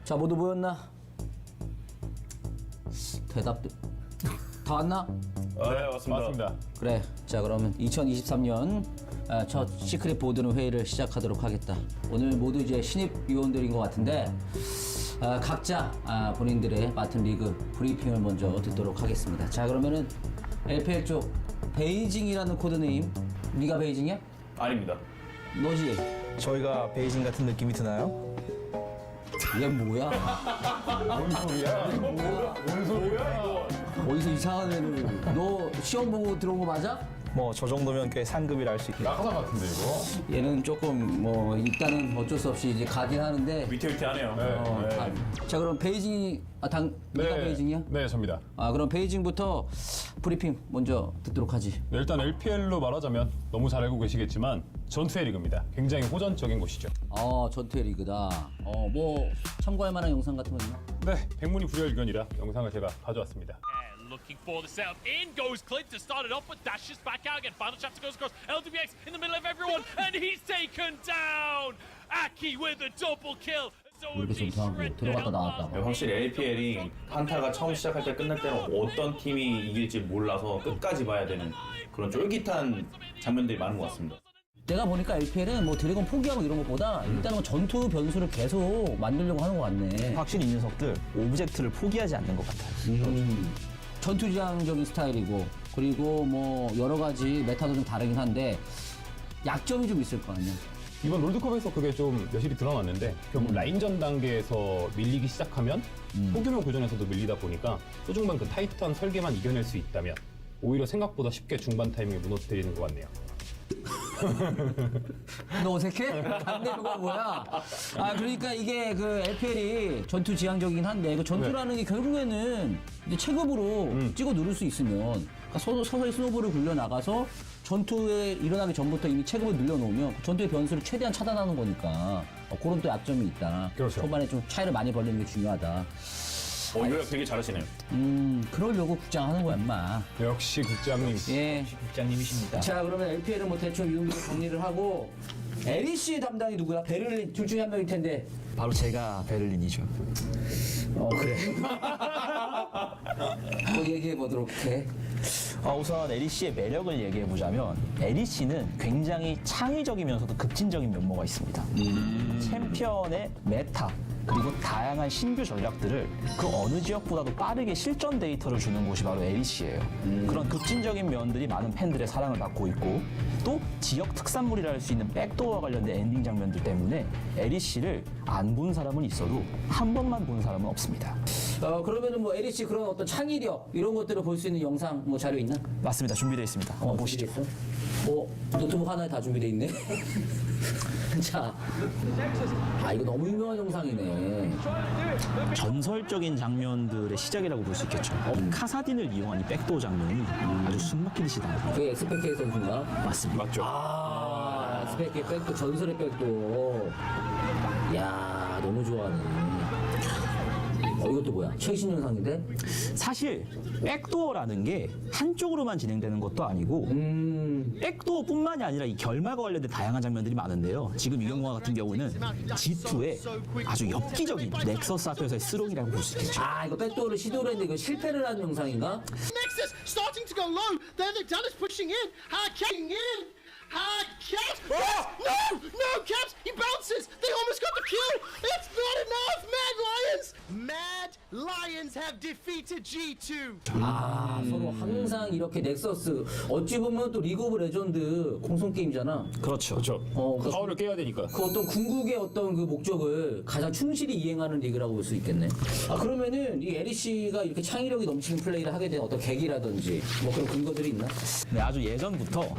자, 모두 모였나? 대답 다 왔나? 네, 맞습니다. 그래. 자, 그러면 2023년 첫 시크릿 보드는 회의를 시작하도록 하겠다. 오늘 모두 이제 신입 위원들인 것 같은데 각자 본인들의 맡은 리그 브리핑을 먼저 듣도록 하겠습니다. 자, 그러면은 LPL 쪽 베이징이라는 코드네임. 네가 베이징이야? 아닙니다. 너지? 저희가 베이징 같은 느낌이 드나요? 얘 뭐야? 뭔 소리야? 뭔 소리야? 어디서 이상한 애를. 너 시험 보고 들어온 거 맞아? 뭐 저 정도면 꽤 상급이라 할 수 있겠죠. 낙하산 같은데 이거? 얘는 조금 뭐 일단은 어쩔 수 없이 이제 가긴 하는데. 위태위태하네요. 네. 자, 그럼 베이징이 네가 베이징이야? 네, 접니다. 그럼 베이징부터 브리핑 먼저 듣도록 하지. 네, 일단 LPL로 말하자면 너무 잘 알고 계시겠지만 전투의 리그입니다. 굉장히 호전적인 곳이죠. 전투의 리그다. 뭐 참고할 만한 영상 같은 거 있나? 네, 백문이 불여일견이라 영상을 제가 가져왔습니다. Looking for the setup. In goes Clint to start it off, but dashes back out again. Final chapter goes across. LWX in the middle of everyone, and he's taken down. Aki with a double kill. 이렇게 전투하고 들어갔다 나왔다. 확실히 LPL이 한타가 처음 시작할 때 끝날 때는 어떤 팀이 이길지 몰라서 끝까지 봐야 되는 그런 쫄깃한 장면들이 많은 것 같습니다. 내가 보니까 LPL은 뭐 드래곤 포기하고 이런 것보다 일단은 뭐 전투 변수를 계속 만들려고 하는 것 같네. 확실히 이 녀석들 오브젝트를 포기하지 않는 것 같아요. 전투지향적인 스타일이고, 그리고 뭐 여러 가지 메타도 좀 다르긴 한데 약점이 좀 있을 거 아니야. 이번 롤드컵에서 그게 좀 여실히 드러났는데 결국 라인전 단계에서 밀리기 시작하면 소규모 교전에서도 밀리다 보니까 소중반 그 타이트한 설계만 이겨낼 수 있다면 오히려 생각보다 쉽게 중반 타이밍에 무너뜨리는 것 같네요. 너 어색해? 반대로가 뭐야? 그러니까 이게 그 LPL이 전투 지향적이긴 한데 그 전투라는 게 결국에는 이제 체급으로 찍어 누를 수 있으면 그러니까 서서히 스노볼을 굴려 나가서 전투에 일어나기 전부터 이미 체급을 늘려놓으면 그 전투의 변수를 최대한 차단하는 거니까 그런 또 약점이 있다. 그렇죠. 초반에 좀 차이를 많이 벌리는 게 중요하다. 요약 되게 잘하시네요. 그러려고 국장하는 거야, 인마. 역시 국장님. 예. 국장님이십니다. 자, 그러면 LPL은 뭐 대충 이 정도로 정리를 하고 LEC 담당이 누구야? 베를린 둘 중에 한 명일 텐데. 바로 제가 베를린이죠. 그래. 또 얘기해 보도록 해. 우선 LEC의 매력을 얘기해 보자면 LEC는 굉장히 창의적이면서도 급진적인 면모가 있습니다. 챔피언의 메타 그리고 다양한 신규 전략들을 그 어느 지역보다도 빠르게 실전 데이터를 주는 곳이 바로 LEC예요. 그런 급진적인 면들이 많은 팬들의 사랑을 받고 있고 또 지역 특산물이라 할 수 있는 백도어와 관련된 엔딩 장면들 때문에 LEC를 안 본 사람은 있어도 한 번만 본 사람은 없습니다. 그러면은 뭐 LEC 그런 어떤 창의력 이런 것들을 볼 수 있는 영상 뭐 자료 있나? 맞습니다. 준비되어 있습니다. 한번 보시죠. 노트북 하나에 다 준비되어 있네. 자, 이거 너무 유명한 영상이네. 전설적인 장면들의 시작이라고 볼 수 있겠죠. 카사딘을 이용한 이 백도어 장면이 아주 숨막히듯이 나와요. 그게 엑스페크의 선수인가? 맞습니다. 맞죠. 엑스페크의 백도, 전설의 백도. 야, 너무 좋아하네. 이거 이것도 뭐야? 최신 영상인데? 사실 백도어라는 게 한쪽으로만 진행되는 것도 아니고 백도어뿐만이 아니라 이 결말과 관련된 다양한 장면들이 많은데요. 지금 이 경우와 같은 경우는 G2의 아주 엽기적인 넥서스 앞에서의 스롱이라고 볼 수 있겠죠. 아, 이거 백도어를 시도를 했는데 이거 실패를 한 영상인가? Nexus starting to go low. There, the Dallas pushing in. Getting in. Caps. No, Caps. He bounces. They almost got the kill. It's not enough. Mad Lions. Mad Lions have defeated G2. 아, 서로 항상 이렇게 넥서스. 어찌 보면 또 리그 오브 레전드 공성 게임이잖아. 그렇죠. 그 파워를 깨야 되니까. 그 어떤 궁극의 어떤 그 목적을 가장 충실히 이행하는 리그라고 볼 수 있겠네. 아, 그러면은 이 LEC가 이렇게 창의력이 넘치는 플레이를 하게 된 어떤 계기라든지 뭐 그런 근거들이 있나? 네, 아주 예전부터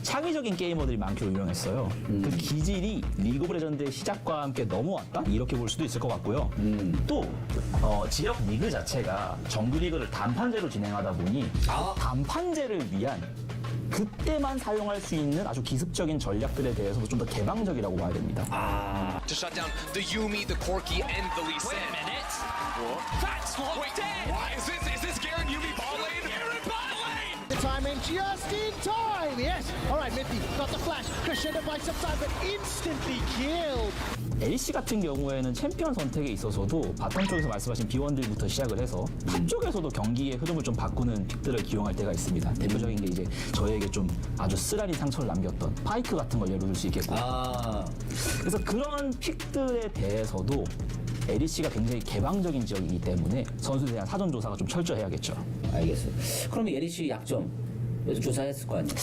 창의적인 게이머들이 많기로 유명했어요. 그 기질이 리그 오브 레전드의 시작과 함께 넘어왔다? 이렇게 볼 수도 있을 것 같고요. 또 지역 리그 자체가 정규 리그를 단판제로 진행하다 보니 단판제를 위한 그때만 사용할 수 있는 아주 기습적인 전략들에 대해서도 좀 더 개방적이라고 봐야 됩니다. To shut down the Yumi, the Corki, and the Lee Sin. Wait a minute. That's locked in. Why is this Garen Yumi ball lane? Garen ball lane. The timing just in time. Yes. All right, Mithy got the flash. Crescendo by some time, but instantly killed. LC 같은 경우에는 챔피언 선택에 있어서도 바텀 쪽에서 말씀하신 B1들부터 시작을 해서 탑 쪽에서도 경기의 흐름을 좀 바꾸는 픽들을 기용할 때가 있습니다. 대표적인 게 이제 저에게 좀 아주 쓰라린 상처를 남겼던 파이크 같은 걸 예로 들 수 있겠고. 그래서 그런 픽들에 대해서도 LEC가 굉장히 개방적인 지역이기 때문에 선수에 대한 사전 조사가 좀 철저해야겠죠. 알겠어요. 그럼 LEC 약점 그래서 조사했을 거 아니에요?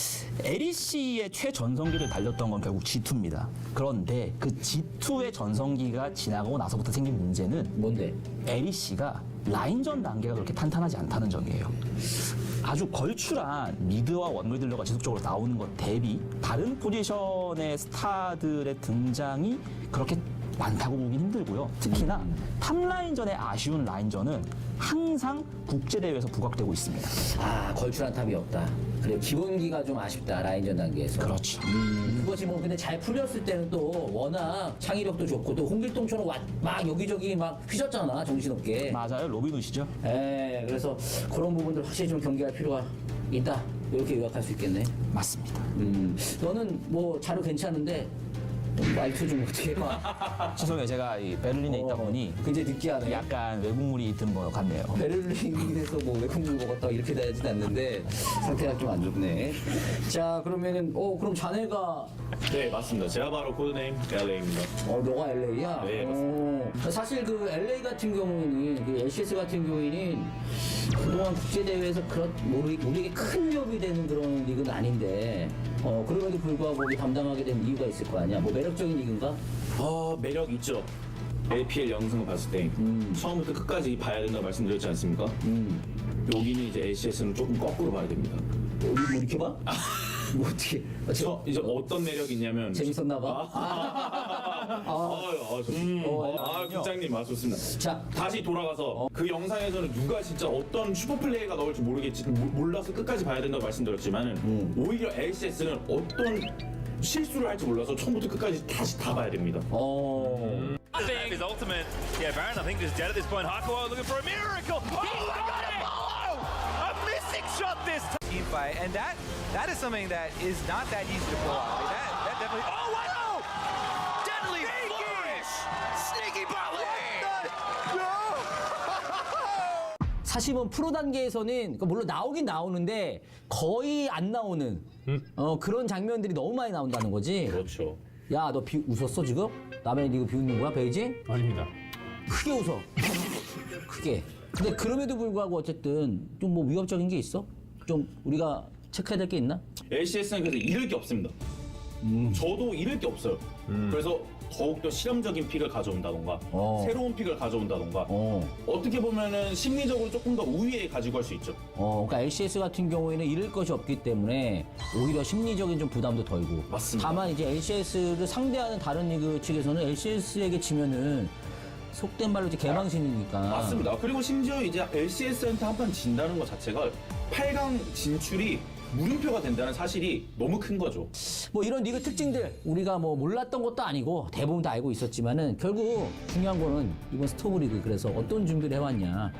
LEC의 최전성기를 달렸던 건 결국 G2입니다. 그런데 그 G2의 전성기가 지나고 나서부터 생긴 문제는 뭔데? LEC가 라인전 단계가 그렇게 탄탄하지 않다는 점이에요. 아주 걸출한 미드와 원물들러가 지속적으로 나오는 것 대비 다른 포지션의 스타들의 등장이 그렇게 많다고 보긴 힘들고요. 특히나 탑라인전의 아쉬운 라인전은 항상 국제대회에서 부각되고 있습니다. 아, 걸출한 탑이 없다. 그래, 기본기가 좀 아쉽다, 라인전 단계에서. 그렇죠. 그것이 뭐 근데 잘 풀렸을 때는 또 워낙 창의력도 좋고 또 홍길동처럼 막 여기저기 막 휘졌잖아, 정신없게. 맞아요, 로빈후시죠. 예, 그래서 그런 부분들 확실히 좀 경계할 필요가 있다. 이렇게 요약할 수 있겠네. 맞습니다. 너는 뭐 자료 괜찮은데 말투 좀 어떻게 해봐. 죄송해요. 제가 이 베를린에 있다 보니 굉장히 느끼하네. 약간 외국물이 든 것 같네요. 베를린에서 뭐 외국물 먹었다고 이렇게 되진 않는데 상태가 좀 안 좋네. 자, 그러면은 그럼 자네가 네, 맞습니다. 제가 바로 코드네임 LA입니다. 너가 LA야? 네, 맞습니다. 사실 그 LA 같은 경우에는 그 LCS 같은 경우에는 그동안 국제대회에서 우리에게 큰 위협이 되는 그런 리그는 아닌데 그럼에도 불구하고 담당하게 된 이유가 있을 거 아니야? 뭐 매력적인 리그인가? 매력 있죠. LPL 영상을 봤을 때 처음부터 끝까지 봐야 된다고 말씀드렸지 않습니까? 여기는 이제 LCS는 조금 거꾸로 봐야 됩니다. 뭐 이렇게 봐? 뭐 어떻게? 이제 어떤 매력이 있냐면 재밌었나 봐. 국장님 좋습니다. 자, 다시 돌아가서 그 영상에서는 누가 진짜 어떤 슈퍼플레이가 나올지 몰라서 끝까지 봐야 된다고 말씀드렸지만은 오히려 LCS는 어떤 실수를 할지 몰라서 처음부터 끝까지 다시 다 봐야 됩니다. I think his ultimate. Yeah, Baron, I think, is dead at this point. Hakuo looking for a miracle. Oh, he got it! A missing shot this time. Team fight, and that is something that is not that easy to pull off. Like that definitely. Oh, wow! Deadly flourish! Sneaky volley! 사실은 프로 단계에서는 물론 나오긴 나오는데 거의 안 나오는 그런 장면들이 너무 많이 나온다는 거지. 그렇죠. 야, 너 웃었어 지금? 남의 리그 비웃는 거야, 베이징? 아닙니다. 크게 웃어. 크게. 근데 그럼에도 불구하고 어쨌든 좀 뭐 위협적인 게 있어? 좀 우리가 체크해야 될 게 있나? LCS는 그래서 잃을 게 없습니다. 저도 잃을 게 없어요. 그래서 더욱더 실험적인 픽을 가져온다던가 새로운 픽을 가져온다던가 어떻게 보면은 심리적으로 조금 더 우위에 가지고 갈 수 있죠. 그러니까 LCS 같은 경우에는 잃을 것이 없기 때문에 오히려 심리적인 좀 부담도 덜고. 맞습니다. 다만 이제 LCS를 상대하는 다른 리그 측에서는 LCS에게 지면은 속된 말로 이제 개망신이니까. 맞습니다. 그리고 심지어 이제 LCS한테 한 판 진다는 것 자체가 8강 진출이 물음표가 된다는 사실이 너무 큰 거죠. 뭐 이런 리그 특징들 우리가 뭐 몰랐던 것도 아니고 대부분 다 알고 있었지만은 결국 중요한 거는 이번 스토브 리그 그래서 어떤 준비를 해왔냐.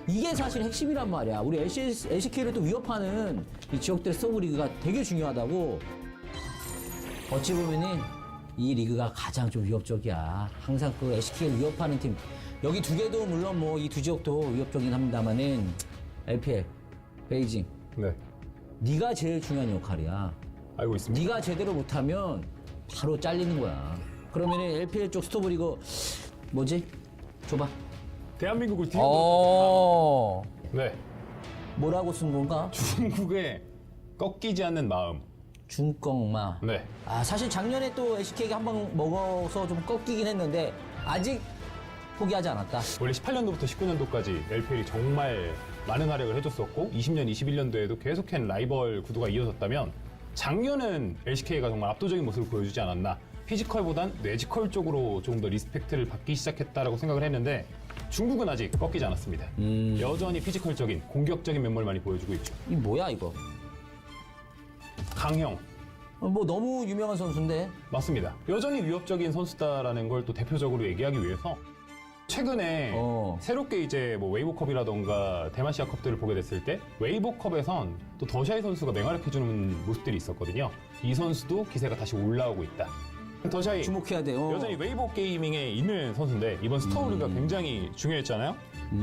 이게 사실 핵심이란 말이야. 우리 LCK를 또 위협하는 이 지역들 스토브 리그가 되게 중요하다고. 어찌 보면은 이 리그가 가장 좀 위협적이야. 항상 그 LCK를 위협하는 팀. 여기 두 개도 물론 뭐 이 두 지역도 위협적이긴 합니다만은 LPL, 베이징. 네. 네가 제일 중요한 역할이야. 알고 있습니다. 네가 제대로 못하면 바로 잘리는 거야. 그러면은 LPL 쪽 스토브 리그 뭐지? 줘봐. 대한민국을 뒤로. 네. 뭐라고 쓴 건가? 중국의 꺾이지 않는 마음. 중꺾마. 네. 아 사실 작년에 또 LCK가 한 방 먹어서 좀 꺾이긴 했는데 아직 포기하지 않았다. 원래 18년도부터 19년도까지 LPL이 정말 많은 활약을 해줬었고 20년, 21년도에도 계속한 라이벌 구도가 이어졌다면 작년은 LCK가 정말 압도적인 모습을 보여주지 않았나. 피지컬보단 뇌지컬 쪽으로 조금 더 리스펙트를 받기 시작했다라고 생각을 했는데 중국은 아직 꺾이지 않았습니다. 여전히 피지컬적인 공격적인 면모를 많이 보여주고 있죠. 이 뭐야 이거? 강형. 뭐 너무 유명한 선수인데. 맞습니다. 여전히 위협적인 선수다라는 걸 또 대표적으로 얘기하기 위해서 최근에 새롭게 이제 뭐 웨이보컵이라던가 대마시아컵들을 보게 됐을 때 웨이보컵에선 또 더샤이 선수가 맹활약해주는 모습들이 있었거든요. 이 선수도 기세가 다시 올라오고 있다. 더샤이 주목해야 돼요. 여전히 웨이보 게이밍에 있는 선수인데 이번 스토리가 굉장히 중요했잖아요.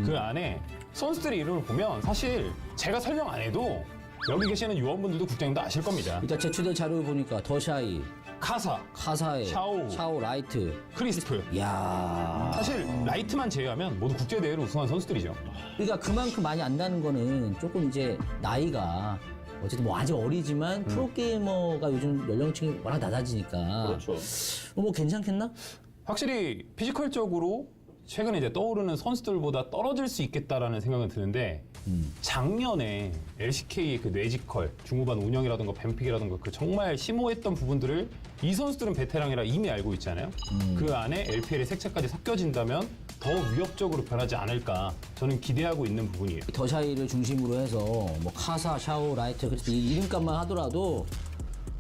그 안에 선수들의 이름을 보면 사실 제가 설명 안 해도 여기 계시는 요원분들도 국장님도 아실 겁니다. 일단 제출된 자료를 보니까 더샤이, 카사에, 샤오, 라이트, 크리스프. 야. 사실 라이트만 제외하면 모두 국제 대회를 우승한 선수들이죠. 그러니까 그만큼 많이 안다는 거는 조금 이제 나이가 어쨌든 뭐 아직 어리지만 프로게이머가 요즘 연령층이 워낙 낮아지니까. 그렇죠. 뭐 괜찮겠나? 확실히 피지컬적으로 최근에 이제 떠오르는 선수들보다 떨어질 수 있겠다라는 생각은 드는데 작년에 LCK의 그 뇌지컬, 중후반 운영이라든가 뱀픽이라든가 그 정말 심오했던 부분들을 이 선수들은 베테랑이라 이미 알고 있잖아요. 그 안에 LPL의 색채까지 섞여진다면 더 위협적으로 변하지 않을까 저는 기대하고 있는 부분이에요. 더샤이를 중심으로 해서 뭐 카사, 샤오, 라이트 그래서 이 이름값만 하더라도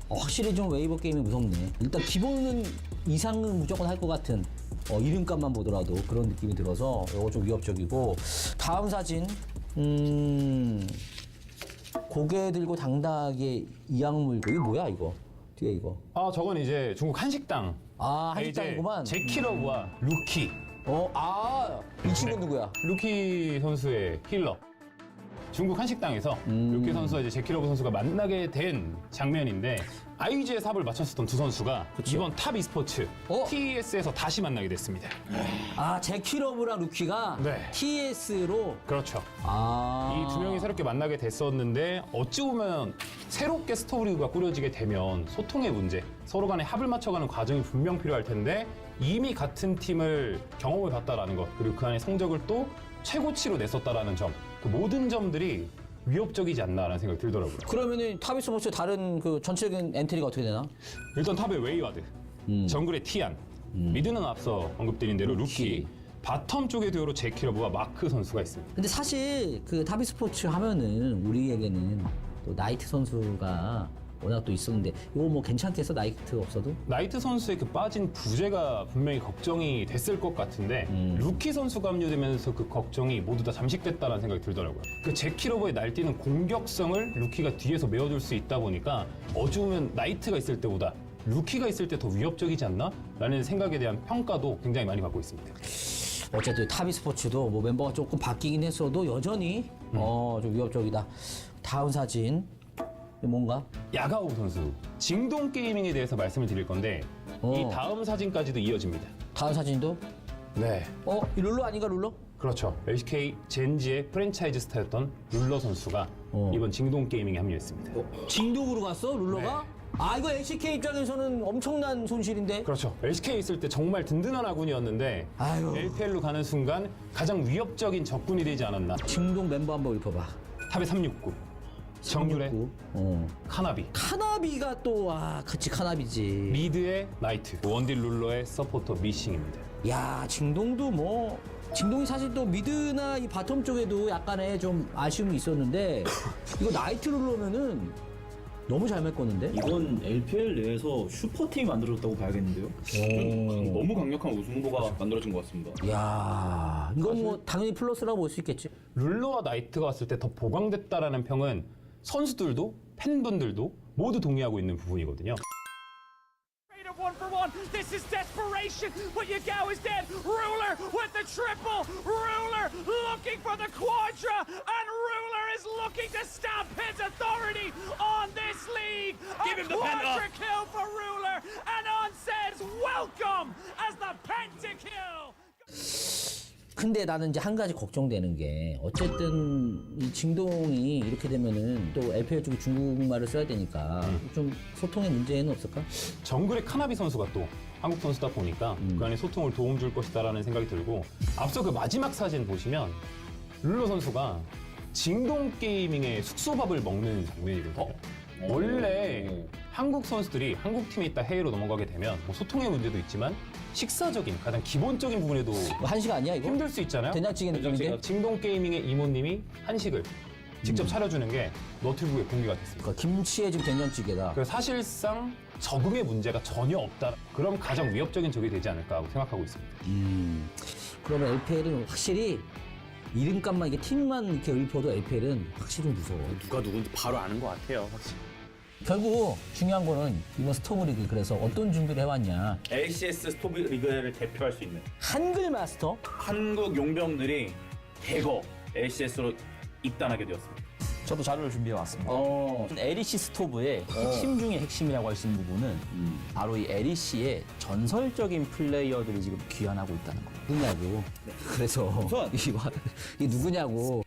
확실히 좀 웨이버 게임이 무섭네. 일단 기본은 이상은 무조건 할 것 같은 이름값만 보더라도 그런 느낌이 들어서 이거 좀 위협적이고. 다음 사진 고개 들고 당당하게 이악물. 이거 뭐야 이거? 뒤에 이거. 아 저건 이제 중국 한식당. 아 한식당이구만. 제키러브와 루키. 이 친구 누구야? 루키 선수의 힐러. 중국 한식당에서 루키 선수와 이제 제키러브 선수가 만나게 된 장면인데 IG의 삽을 맞췄었던 두 선수가 이번 탑 e스포츠 TES에서 다시 만나게 됐습니다. 아 제키러브랑 루키가 TES로. 그렇죠. 아. 이 두 명이 새롭게 만나게 됐었는데 어찌 보면 새롭게 스토리가 꾸려지게 되면 소통의 문제, 서로 간에 합을 맞춰가는 과정이 분명 필요할 텐데 이미 같은 팀을 경험을 봤다라는 것, 그리고 그 안에 성적을 또 최고치로 냈었다라는 점, 그 모든 점들이 위협적이지 않나라는 생각이 들더라고요. 그러면은 탑 e스포츠 다른 그 전체적인 엔트리가 어떻게 되나? 일단 탑에 웨이와드, 정글의 티안, 미드는 앞서 언급드린 대로 루키, 바텀 쪽의 듀오로 제키러브와 마크 선수가 있습니다. 근데 사실 그 탑 e스포츠 하면은 우리에게는 또 나이트 선수가 워낙 또 있었는데 이거 뭐 괜찮겠어? 나이트 없어도? 나이트 선수의 그 빠진 부재가 분명히 걱정이 됐을 것 같은데 루키 선수가 합류되면서 그 걱정이 모두 다 잠식됐다는 생각이 들더라고요. 그 제키러브의 날뛰는 공격성을 루키가 뒤에서 메워줄 수 있다 보니까 어찌 보면 나이트가 있을 때보다 루키가 있을 때 더 위협적이지 않나? 라는 생각에 대한 평가도 굉장히 많이 받고 있습니다. 어쨌든 탑 e스포츠도 뭐 멤버가 조금 바뀌긴 했어도 여전히 좀 위협적이다. 다음 사진 뭔가? 야가오 선수, 징동 게이밍에 대해서 말씀을 드릴 건데 이 다음 사진까지도 이어집니다. 다음 사진도? 네. 이 룰러 아닌가 룰러? 그렇죠. LCK 젠지의 프랜차이즈 스타였던 룰러 선수가 이번 징동 게이밍에 합류했습니다. 징동으로 갔어? 룰러가? 네. 아 이거 LCK 입장에서는 엄청난 손실인데? 그렇죠. LCK에 있을 때 정말 든든한 아군이었는데 LPL로 가는 순간 가장 위협적인 적군이 되지 않았나. 징동 멤버 한번 읊어봐. 탑에 369, 정글에 카나비. 카나비가 또 그치 카나비지. 미드의 나이트, 원딜 룰러의 서포터 미싱입니다. 야 징동도 뭐 진동이 사실 또 미드나 이 바텀 쪽에도 약간의 좀 아쉬움이 있었는데 이거 나이트 룰러면은 너무 잘 메꿨는데? 이건 LPL 내에서 슈퍼팀이 만들어졌다고 봐야겠는데요? 너무 강력한 우승 후보가 만들어진 것 같습니다. 이야, 이건 뭐 당연히 플러스라고 볼 수 있겠지. 룰러와 나이트가 왔을 때 더 보강됐다라는 평은 선수들도 팬분들도 모두 동의하고 있는 부분이거든요. One for one. This is desperation, but Yagao is dead. Ruler with the triple. Ruler looking for the quadra, and Ruler is looking to stamp his authority on this league. Give him the quadra penta. kill for Ruler, and On says welcome as the pentakill. 근데 나는 이제 한 가지 걱정되는 게 어쨌든 이 진동이 이렇게 되면은 또 LPL 쪽이 중국말을 써야 되니까 좀 소통의 문제는 없을까? 정글의 카나비 선수가 또 한국 선수다 보니까 그 안에 소통을 도움 줄 것이다라는 생각이 들고 앞서 그 마지막 사진 보시면 룰러 선수가 진동 게이밍의 숙소밥을 먹는 장면이거든요. 원래 한국 선수들이 한국 팀에 있다 해외로 넘어가게 되면 뭐 소통의 문제도 있지만 식사적인 가장 기본적인 부분에도 한식 아니야 이거? 힘들 수 있잖아요. 된장찌개 느낌인데? 진동 게이밍의 이모님이 한식을 직접 차려주는 게 너튜브에 공개가 됐습니다. 그러니까 김치에 지금 된장찌개다. 그래서 사실상 적응의 문제가 전혀 없다. 그럼 가장 위협적인 적이 되지 않을까 하고 생각하고 있습니다. 그러면 LPL은 확실히 이름값만 이게 팀만 이렇게 읊어도 LPL은 확실히 무서워. 누가 누군지 바로 아는 것 같아요, 확실히. 결국 중요한 거는 이번 스토브 리그 그래서 어떤 준비를 해왔냐. LCS 스토브 리그를 대표할 수 있는 한글 마스터? 한국 용병들이 대거 LCS로 입단하게 되었습니다. 저도 자료를 준비해 왔습니다. LEC 스토브의 핵심 중에 핵심이라고 할 수 있는 부분은 바로 이 LEC의 전설적인 플레이어들이 지금 귀환하고 있다는 거예요. 누구냐고. 그래서 이 누구냐고.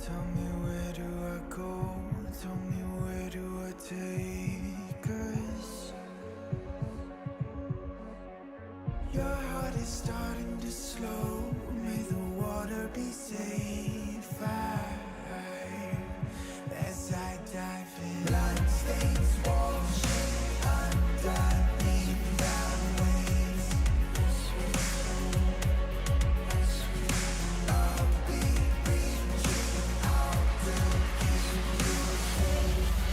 Tell me where do I go? Tell me where do I take us? Your heart is starting to slow. May the water be safe. As I dive in, bloodstains washing underneath down waves. I'll be reaching out to give you faith.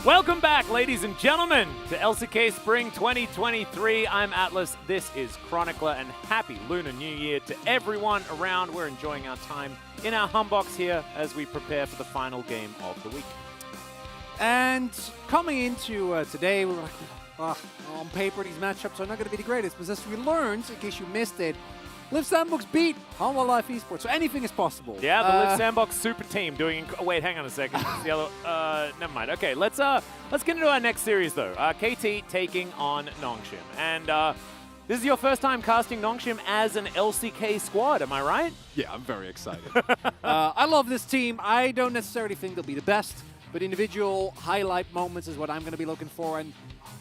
Welcome back, ladies and gentlemen, to LCK Spring 2023. I'm Atlas, this is Chronicler, and happy Lunar New Year to everyone around. We're enjoying our time in our humbox here as we prepare for the final game of the week. And coming into today, we were like, on paper, these matchups are not going to be the greatest, but as we learned, in case you missed it, Live Sandbox beat Hanwha Life Esports, so anything is possible. Yeah, the Live Sandbox super team doing. Wait, hang on a second. It's the other. Never mind. Okay, let's get into our next series though. KT taking on Nongshim, and this is your first time casting Nongshim as an LCK squad. Am I right? Yeah, I'm very excited. I love this team. I don't necessarily think they'll be the best, but individual highlight moments is what I'm going to be looking for. And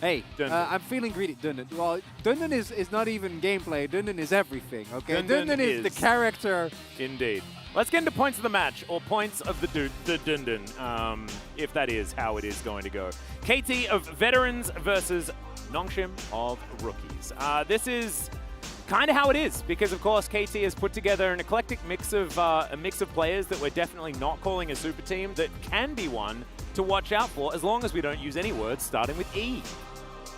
hey, I'm feeling greedy. Dundun. Well, Dundun is not even gameplay. Dundun is everything, okay? Dundun is the character. Indeed. Let's get into points of the match, or points of the Dundun, if that is how it is going to go. KT of veterans versus Nongshim of rookies. This is kind of how it is, because of course KT has put together an eclectic mix of players that we're definitely not calling a super team that can be one to watch out for, as long as we don't use any words starting with E.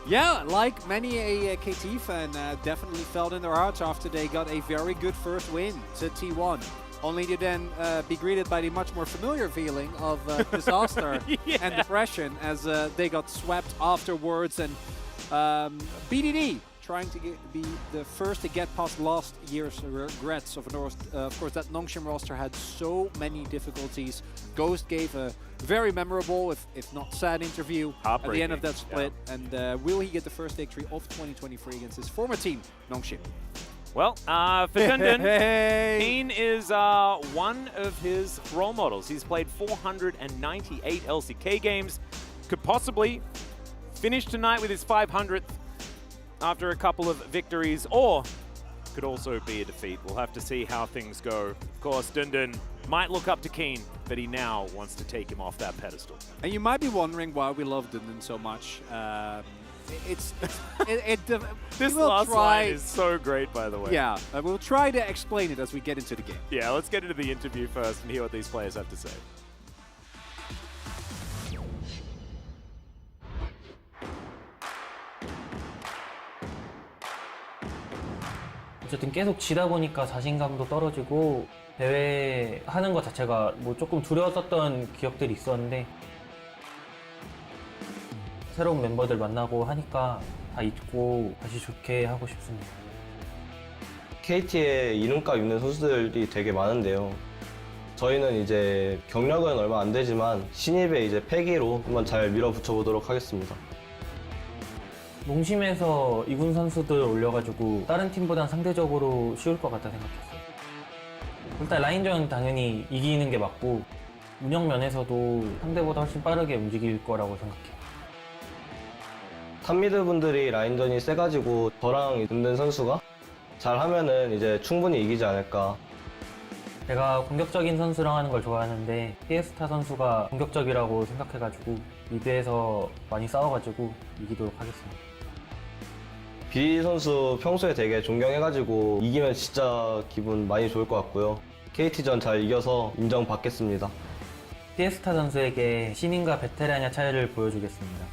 Yeah, like many a KT fan definitely felt in their hearts after they got a very good first win to T1. Only to then be greeted by the much more familiar feeling of disaster and depression as they got swept afterwards. And BDD trying to be the first to get past last year's regrets. Of course, that Nongshim roster had so many difficulties. Ghost gave a very memorable, if not sad, interview at the end of that split. Yeah. And will he get the first victory of 2023 against his former team, Nongshim? Well, for Dundun, Keen is one of his role models. He's played 498 LCK games. Could possibly finish tonight with his 500th after a couple of victories, or could also be a defeat. We'll have to see how things go. Of course, Dundun might look up to Keen, but he now wants to take him off that pedestal. And you might be wondering why we love Dundun so much. This last line is so great, by the way. Yeah, we'll try to explain it as we get into the game. Yeah, let's get into the interview first and hear what these players have to say. 어쨌든 계속 지다 보니까 자신감도 떨어지고 대회 하는 것 자체가 뭐 조금 두려웠었던 기억들이 있었는데 새로운 멤버들 만나고 하니까 다 잊고 다시 좋게 하고 싶습니다. KT에 이름값 있는 선수들이 되게 많은데요. 저희는 이제 경력은 얼마 안 되지만 신입의 이제 패기로 한번 잘 밀어붙여 보도록 하겠습니다. 농심에서 2군 선수들 올려가지고 다른 팀보단 상대적으로 쉬울 것 같다 생각했어요. 일단 라인전 당연히 이기는 게 맞고 운영 면에서도 상대보다 훨씬 빠르게 움직일 거라고 생각해요. 탑미드 분들이 라인전이 세가지고 저랑 붙는 선수가 잘하면은 이제 충분히 이기지 않을까. 제가 공격적인 선수랑 하는 걸 좋아하는데 피에스타 선수가 공격적이라고 생각해가지고 미드에서 많이 싸워가지고 이기도록 하겠습니다. BD 선수 평소에 되게 존경해가지고 이기면 진짜 기분 많이 좋을 것 같고요. KT전 잘 이겨서 인정받겠습니다. 피에스타 선수에게 신인과 베테랑의 차이를 보여주겠습니다.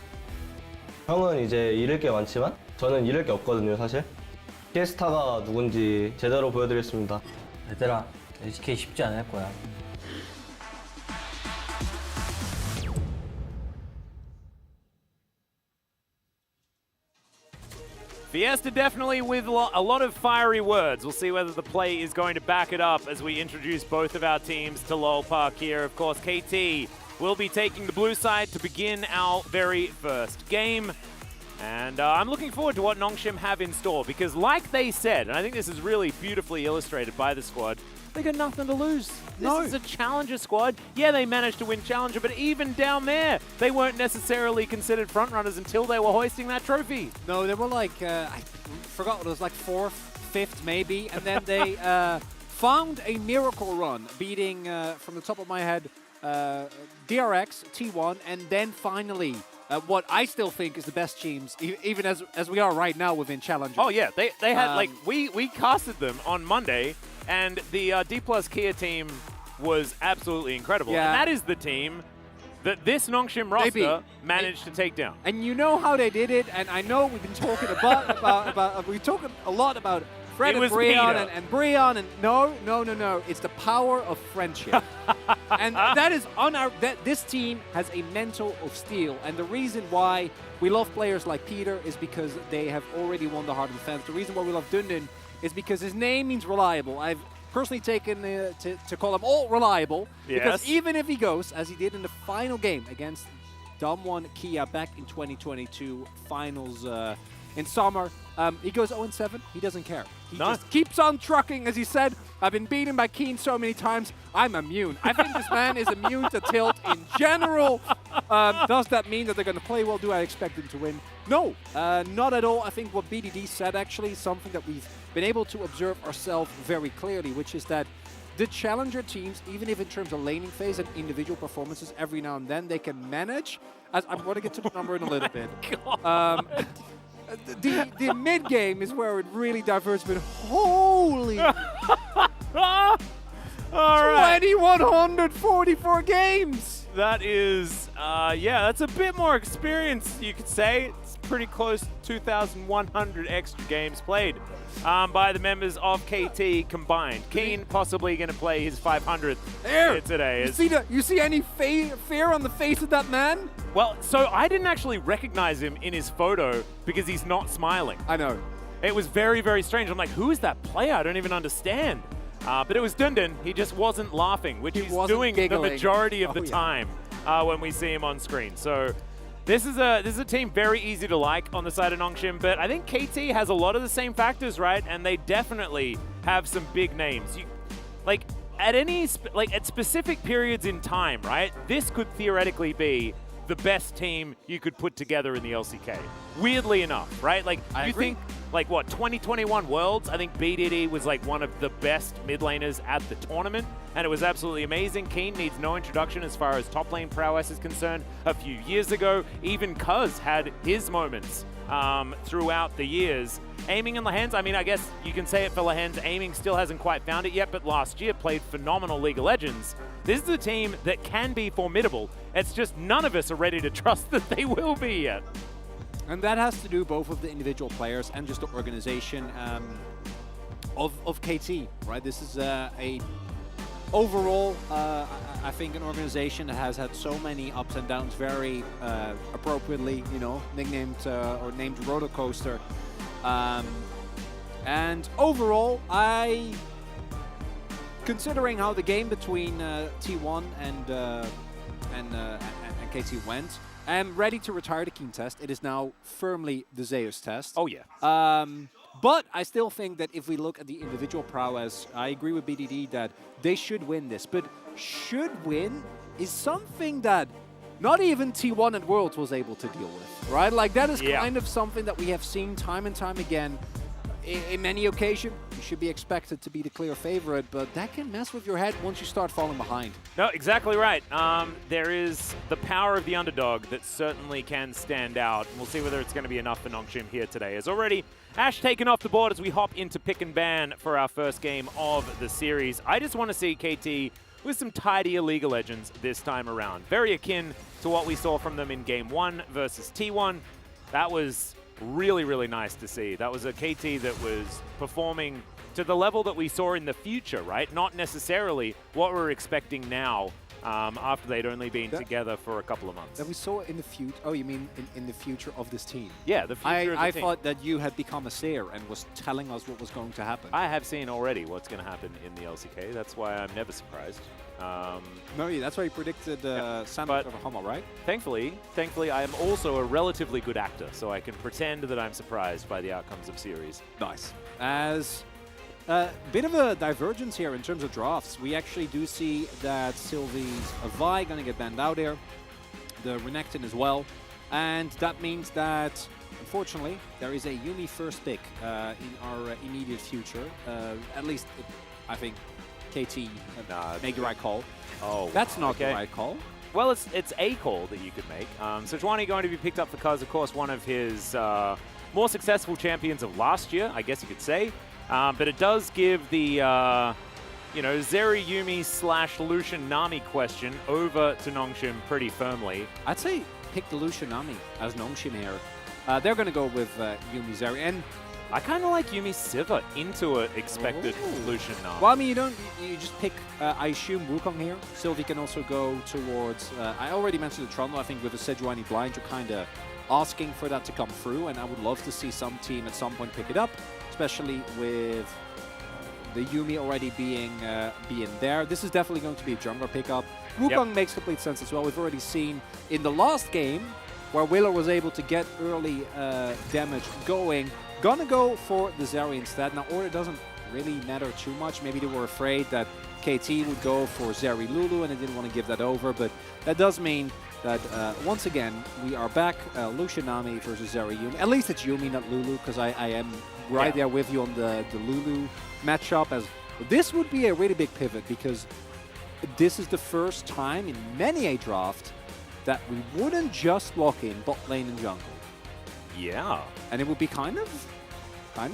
형은 이제 잃을 게 많지만 저는 잃을 게 없거든요, 사실. 피에스타가 누군지 제대로 보여드리겠습니다. 얘들아, LCK 쉽지 않을 거야. Fiesta definitely with a lot of fiery words. We'll see whether the play is going to back it up as we introduce both of our teams to LoL Park here. Of course, KT will be taking the blue side to begin our very first game. And I'm looking forward to what Nongshim have in store because like they said, and I think this is really beautifully illustrated by the squad, they got nothing to lose. This is a challenger squad. Yeah, they managed to win challenger, but even down there, they weren't necessarily considered frontrunners until they were hoisting that trophy. No, they were like, I forgot what it was, like 4th, 5th maybe, and then they found a miracle run, beating, from the top of my head, DRX, T1, and then finally what I still think is the best teams, even as we are right now within Challenger. Oh yeah, they had like we casted them on Monday, and the D Plus Kia team was absolutely incredible. Yeah. And that is the team that this Nongshim roster managed to take down. And you know how they did it, and I know we've been talking about we talking a lot about Fred and Breon and Breon, and no, it's the power of friendship. And that is on our this team has a mental of steel, and the reason why we love players like Peter is because they have already won the heart of the fans. The reason why we love Dundon is because his name means reliable. I've personally taken to call him all reliable, because even if he goes, as he did in the final game against Damwon Kia back in 2022 finals in summer, he goes 0-7, he doesn't care. He just keeps on trucking, as he said. I've been beaten by Keen so many times, I'm immune. I think this man is immune to tilt in general. Does that mean that they're going to play well? Do I expect them to win? No, not at all. I think what BDD said actually is something that we've been able to observe ourselves very clearly, which is that the challenger teams, even if in terms of laning phase and individual performances, every now and then they can manage. As I'm going to get to the number in a little bit. The mid game is where it really diverges. But holy, All right. 2,144 games. That is, yeah, that's a bit more experience, you could say. It's pretty close to 2,100 extra games played by the members of KT combined. Keen possibly going to play his 500th here today. You see any fear on the face of that man? Well, so I didn't actually recognize him in his photo because he's not smiling. I know. It was very, very strange. I'm like, who is that player? I don't even understand. But it was Dundon. He just wasn't laughing, which he's doing giggling the majority of the time when we see him on screen. So this is a team very easy to like on the side of Nongshim, but I think KT has a lot of the same factors, right? And they definitely have some big names. Like at at specific periods in time, right? This could theoretically be the best team you could put together in the LCK. Weirdly enough, right? Like you think like what 2021 Worlds, I think BDD was like one of the best mid laners at the tournament, and it was absolutely amazing. Keen needs no introduction as far as top lane prowess is concerned. A few years ago, even Cuz had his moments throughout the years. Aiming in Lahan's, I mean, I guess you can say it for Lahan's, aiming still hasn't quite found it yet, but last year played phenomenal League of Legends. This is a team that can be formidable. It's just none of us are ready to trust that they will be yet. And that has to do both with the individual players and just the organization of KT, right? This is a overall, I think, an organization that has had so many ups and downs, very appropriately, you know, nicknamed or named roller coaster. And overall, considering how the game between T1 and KT went, am ready to retire the Keen test. It is now firmly the Zeus test. Oh, yeah. But I still think that if we look at the individual prowess, I agree with BDD that they should win this. But should win is something that not even T1 at Worlds was able to deal with, right? Like, that is kind of something that we have seen time and time again. In many occasions, you should be expected to be the clear favorite, but that can mess with your head once you start falling behind. No, exactly right. There is the power of the underdog that certainly can stand out. We'll see whether it's going to be enough for Nongshim here today. As already Ash taken off the board as we hop into pick and ban for our first game of the series. I just want to see KT with some tidier League of Legends this time around. Very akin to what we saw from them in Game 1 versus T1. That was really, really nice to see. That was a KT that was performing to the level that we saw in the future, right? Not necessarily what we're expecting now after they'd only been together for a couple of months. That we saw in the future. Oh, you mean in the future of this team? Yeah, the future of the I team. thought that you had become a seer and was telling us what was going to happen. I have seen already what's going to happen in the LCK. That's why I'm never surprised. No, yeah, that's why you predicted Sandwich over Hummel, right? Thankfully, I am also a relatively good actor, so I can pretend that I'm surprised by the outcomes of series. Nice. As a bit of a divergence here in terms of drafts, we actually do see that Sylvie's Vi going to get banned out here, the Renekton as well, and that means that, unfortunately, there is a Yuumi first pick in our immediate future. At least, I think KT make the right call. Oh, that's not the right call. Well, it's a call that you could make. Sejuani going to be picked up because, of course, one of his more successful champions of last year, I guess you could say. But it does give the, Zeri Yuumi / Lucian Nami question over to Nongshim pretty firmly. I'd say pick the Lucian Nami as Nongshim here. They're going to go with Yuumi Zeri. And I kind of like Yuumi Siva into an expected Lucian Nami. Well, I mean, you just pick, I assume, Wukong here. Sylvie can also go towards, I already mentioned the Trundle. I think with the Sejuani blind, you're kind of asking for that to come through, and I would love to see some team at some point pick it up, especially with the Yuumi already being there. This is definitely going to be a jungler pickup. Wukong makes complete sense as well. We've already seen in the last game where Willer was able to get early damage going. Gonna go for the Zeri instead. Now, order doesn't really matter too much. Maybe they were afraid that KT would go for Zeri Lulu and they didn't want to give that over, but that does mean that once again we are back Lucian Nami versus Zeri Yuumi. At least it's Yuumi, not Lulu, because I am right there with you on the Lulu matchup. As this would be a really big pivot, because this is the first time in many a draft that we wouldn't just lock in bot lane and jungle. Yeah, and it would be kind of out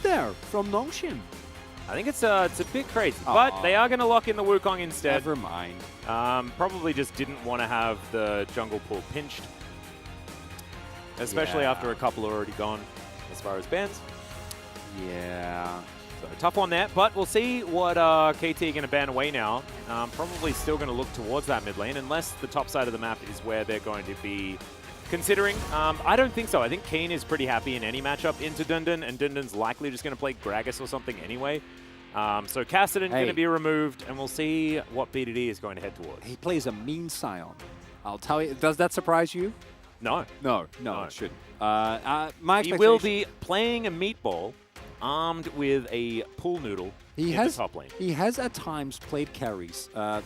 there from Nongshim. I think it's a bit crazy, but they are going to lock in the Wukong instead. Never mind. Probably just didn't want to have the jungle pool pinched, especially after a couple are already gone as far as bans. Yeah. So tough one there, but we'll see what KT are going to ban away now. Probably still going to look towards that mid lane, unless the top side of the map is where they're going to be considering. I don't think so. I think Kane is pretty happy in any matchup into Dundun, and Dundun's likely just going to play Gragas or something anyway. So Kassadin going to be removed, and we'll see what BDD is going to head towards. He plays a mean Scion. I'll tell you. Does that surprise you? No. No, it shouldn't. My he will be playing a meatball armed with a pool noodle in the top lane. He has at times played carries. I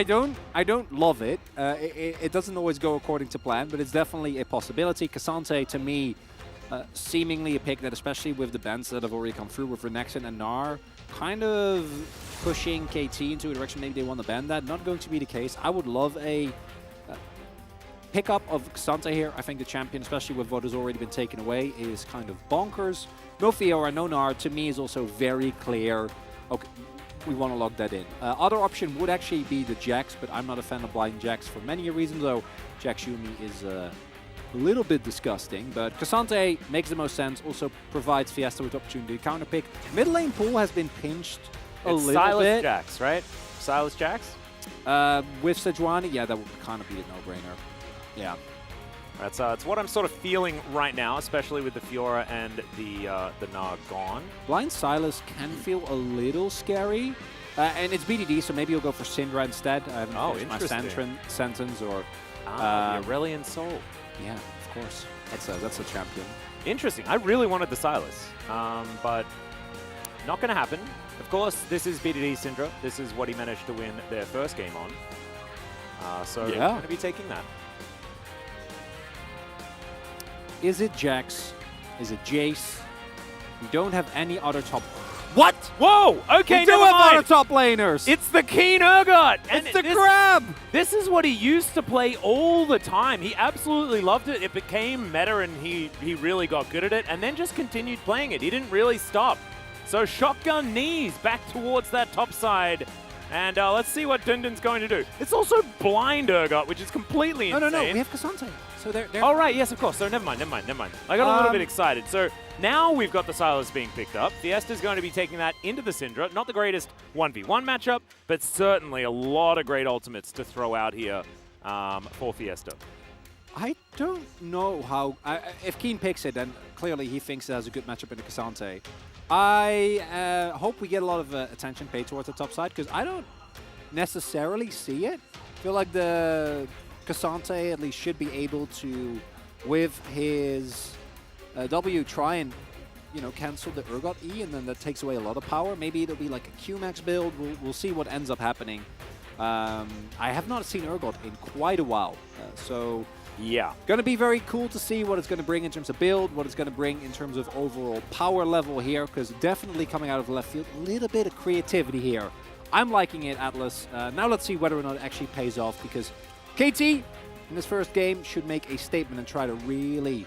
don't love it. It doesn't always go according to plan, but it's definitely a possibility. Cassante, to me, seemingly a pick that, especially with the bans that have already come through with Renekton and Gnar, kind of pushing KT into a direction maybe they want to ban that. Not going to be the case. I would love a pickup of Cassante here. I think the champion, especially with what has already been taken away, is kind of bonkers. No Fiora, no Gnar, to me is also very clear. Okay, we want to lock that in. Other option would actually be the Jax, but I'm not a fan of blind Jax for many reasons, though Jax Yuumi is a little bit disgusting. But Cassante makes the most sense, also provides Fiesta with opportunity to counterpick. Mid lane pool has been pinched a little Silas bit. Jax, right? Silas Jax? With Sejuani, yeah, that would kind of be a no-brainer. Yeah. That's it's what I'm sort of feeling right now, especially with the Fiora and the Gnar gone. Blind Silas can feel a little scary, and it's BDD, so maybe you'll go for Syndra instead. I haven't finished my sentence, or The Aurelian Soul. Yeah, of course. That's a champion. Interesting. I really wanted the Silas, but not going to happen. Of course, this is BDD Syndra. This is what he managed to win their first game on. So Yeah. going to be taking that. Is it Jax? Is it Jace? We don't have any other top. What? Whoa! Okay, we do never have mind. other top laners. It's the Keen Urgot! It's the grab! This is what he used to play all the time. He absolutely loved it. It became meta and he really got good at it and then just continued playing it. He didn't really stop. So shotgun knees back towards that top side. And let's see what Dundon's going to do. It's also blind Urgot, which is completely insane. No, we have Cassante. So they're Oh, right, yes, of course. So never mind. I got a little bit excited. So now we've got the Silas being picked up. Fiesta's going to be taking that into the Syndra. Not the greatest 1v1 matchup, but certainly a lot of great ultimates to throw out here for Fiesta. I don't know how. If Keen picks it, then clearly he thinks it has a good matchup in the Cassante. I hope we get a lot of attention paid towards the top side because I don't necessarily see it. I feel like the Cassante at least should be able to, with his W, try and cancel the Urgot E, and then that takes away a lot of power. Maybe it'll be like a Q-Max build. We'll see what ends up happening. I have not seen Urgot in quite a while, so yeah, going to be very cool to see what it's going to bring in terms of build, what it's going to bring in terms of overall power level here, because definitely coming out of the left field, a little bit of creativity here. I'm liking it, Atlas. Now let's see whether or not it actually pays off, because KT in this first game should make a statement and try to really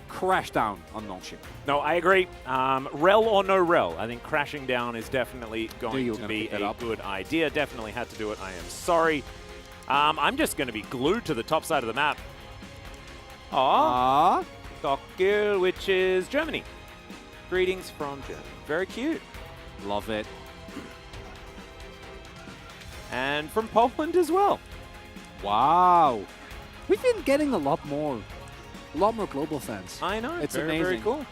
crash down on Nongshim. No, I agree. Rel or no Rel, I think crashing down is definitely going to be a good idea. Definitely had to do it. I am sorry. I'm just going to be glued to the top side of the map. Aww. Tokyo, which is Germany. Greetings from Germany. Very cute. Love it. And from Poland as well. Wow. We've been getting a lot more global fans. I know. It's very, amazing. Very cool.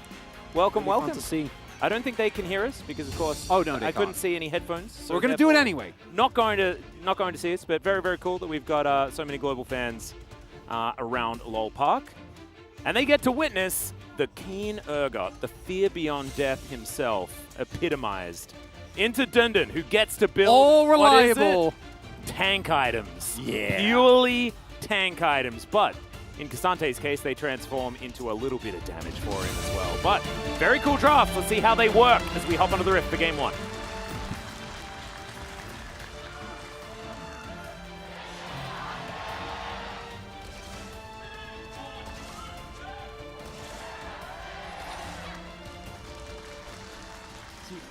Welcome, Really fun welcome. to see. I don't think they can hear us because, of course, oh no, I couldn't see any headphones. So we're going to do it anyway. Not going to see us, but very, very cool that we've got so many global fans around LoL Park. And they get to witness the Keen Urgot, the fear beyond death himself, epitomized into Dundon, who gets to build all reliable what is it? Tank items. Yeah. Purely tank items. But in Cassante's case, they transform into a little bit of damage for him as well. But very cool draft. Let's see how they work as we hop onto the Rift for game one.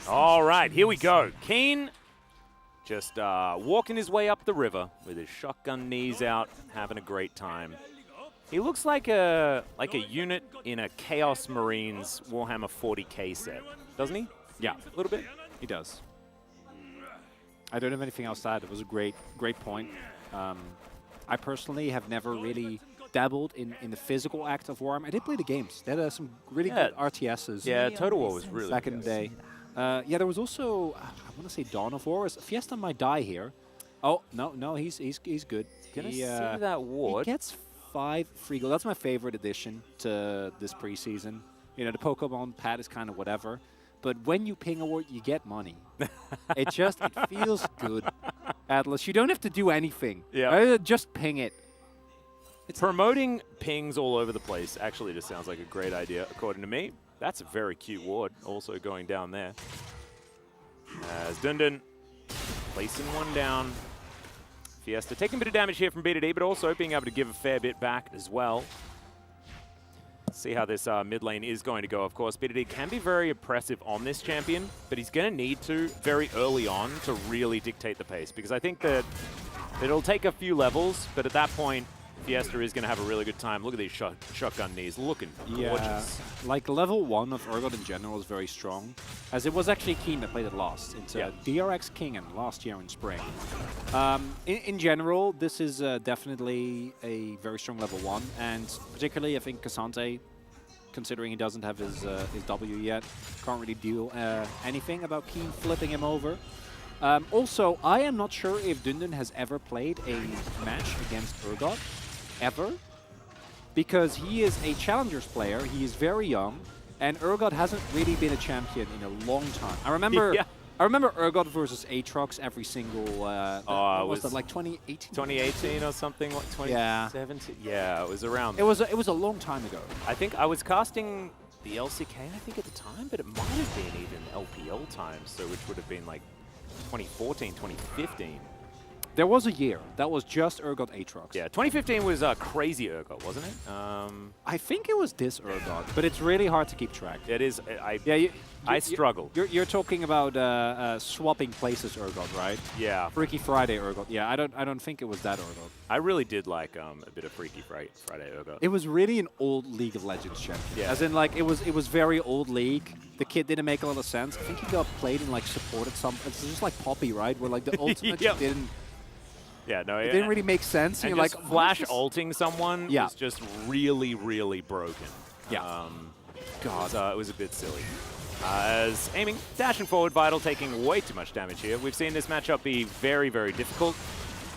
All right, here we go. Keen just walking his way up the river with his shotgun knees out, having a great time. He looks like a unit in a Chaos Marines Warhammer 40k set, doesn't he? Yeah, a little bit. He does. I don't have anything else to add. It was a great point. I personally have never really dabbled in the physical act of Warhammer. I did play the games. They had some really good RTSs. Yeah, Total War was really back in the day. Yeah, there was also, I want to say Dawn of War. Fiesta might die here. Oh, no, he's good. Gonna see that ward. He gets 5 free gold. That's my favorite addition to this preseason. You know, the Pokemon pad is kind of whatever. But when you ping a ward, you get money. it feels good. Atlas, you don't have to do anything. Yeah. Just ping it. Promoting pings all over the place actually just sounds like a great idea, according to me. That's a very cute ward, also going down there. As Dundon placing one down. Fiesta taking a bit of damage here from BDD, but also being able to give a fair bit back as well. See how this mid lane is going to go, of course. BDD can be very oppressive on this champion, but he's going to need to, very early on, to really dictate the pace, because I think that it'll take a few levels, but at that point, Fiesta is going to have a really good time. Look at these shotgun knees, looking gorgeous. Yeah, like level 1 of Urgot in general is very strong, as it was actually Keen that played it last. It's DRX Kingen last year in spring. In general, this is definitely a very strong level 1, and particularly I think Cassante, considering he doesn't have his W yet, can't really do anything about Keen flipping him over. Also, I am not sure if Dundon has ever played a match against Urgot. ever, because he is a challengers player. He is very young, and Urgot hasn't really been a champion in a long time. I remember. Yeah. I remember Urgot versus Aatrox every single. What was that, like 2018? 2018 or something? What, 2017? Yeah, it was around. It was a long time ago. I think I was casting the LCK, I think, at the time, but it might have been even LPL times, so which would have been like 2014, 2015. There was a year that was just Urgot Aatrox. Yeah, 2015 was crazy Urgot, wasn't it? I think it was this Urgot, but it's really hard to keep track. It is. I struggle. You're talking about swapping places Urgot, right? Yeah. Freaky Friday Urgot. Yeah, I don't think it was that Urgot. I really did like a bit of Freaky Friday Urgot. It was really an old League of Legends champion. Yeah. As in, like, it was very old League. The kit didn't make a lot of sense. I think he got played and like supported some. It's just like Poppy, right? Where like the ultimate Yep. didn't. Yeah, no, It didn't really make sense. And You're just like, flash ulting someone Yeah. was just really, really broken. Yeah. God, it was a bit silly. As aiming, dashing forward, Vital taking way too much damage here. We've seen this matchup be very, very difficult.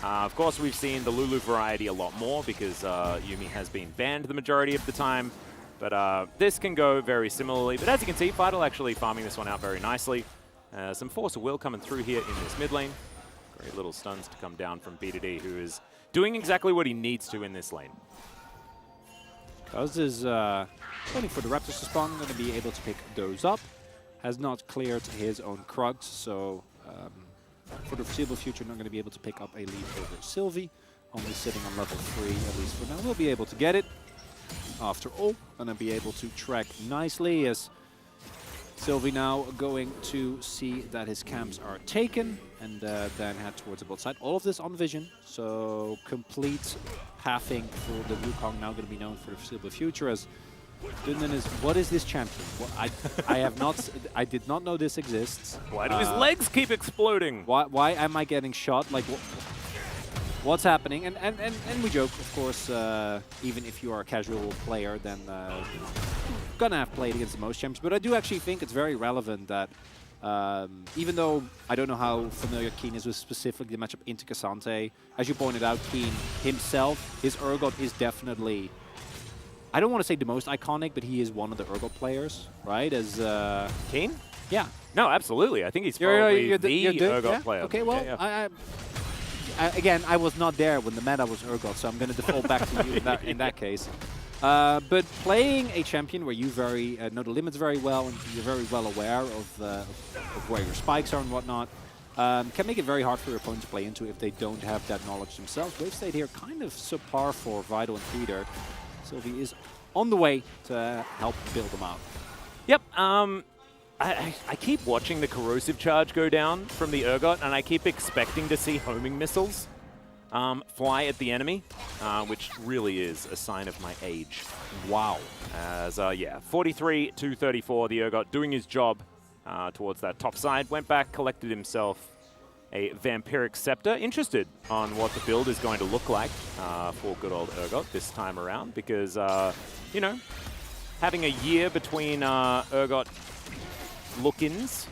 Of course, we've seen the Lulu variety a lot more because Yuumi has been banned the majority of the time. But this can go very similarly. But as you can see, Vital actually farming this one out very nicely. Some Force of Will coming through here in this mid lane. Great little stuns to come down from B2D, who is doing exactly what he needs to in this lane. Cuz is waiting for the Raptors to spawn, going to be able to pick those up. Has not cleared his own Krugs, so for the foreseeable future, not going to be able to pick up a lead over Sylvie. Only sitting on level 3, at least for now. We'll be able to get it. After all, going to be able to track nicely as Sylvie now going to see that his camps are taken and then head towards the bot side. All of this on vision, so complete pathing for the Wukong now going to be known for the foreseeable future as Dunden is, what is this champion? Well, I have not, I did not know this exists. Why do his legs keep exploding? Why am I getting shot? Like, what's happening? And we joke, of course, even if you are a casual player, then gonna have played against the most champions. But I do actually think it's very relevant that even though I don't know how familiar Keen is with specifically the matchup into Cassante, as you pointed out, Keen himself, his Urgot is definitely, I don't want to say the most iconic, but he is one of the Urgot players, right? As Keen? Yeah. No, absolutely. I think he's probably the Urgot player. Okay, well, yeah. Again, I was not there when the meta was Urgot, so I'm going to default back to you in that case. But playing a champion where you know the limits very well and you're very well aware of where your spikes are and whatnot, can make it very hard for your opponent to play into if they don't have that knowledge themselves. Wave State here kind of subpar for Vital and Peter. Sylvie is on the way to help build them out. Yep. I keep watching the corrosive charge go down from the Urgot, and I keep expecting to see homing missiles fly at the enemy, which really is a sign of my age. Wow. As, yeah, 43 to 34, the Urgot doing his job towards that top side. Went back, collected himself a Vampiric Scepter. Interested on what the build is going to look like for good old Urgot this time around, because, you know, having a year between Urgot look-ins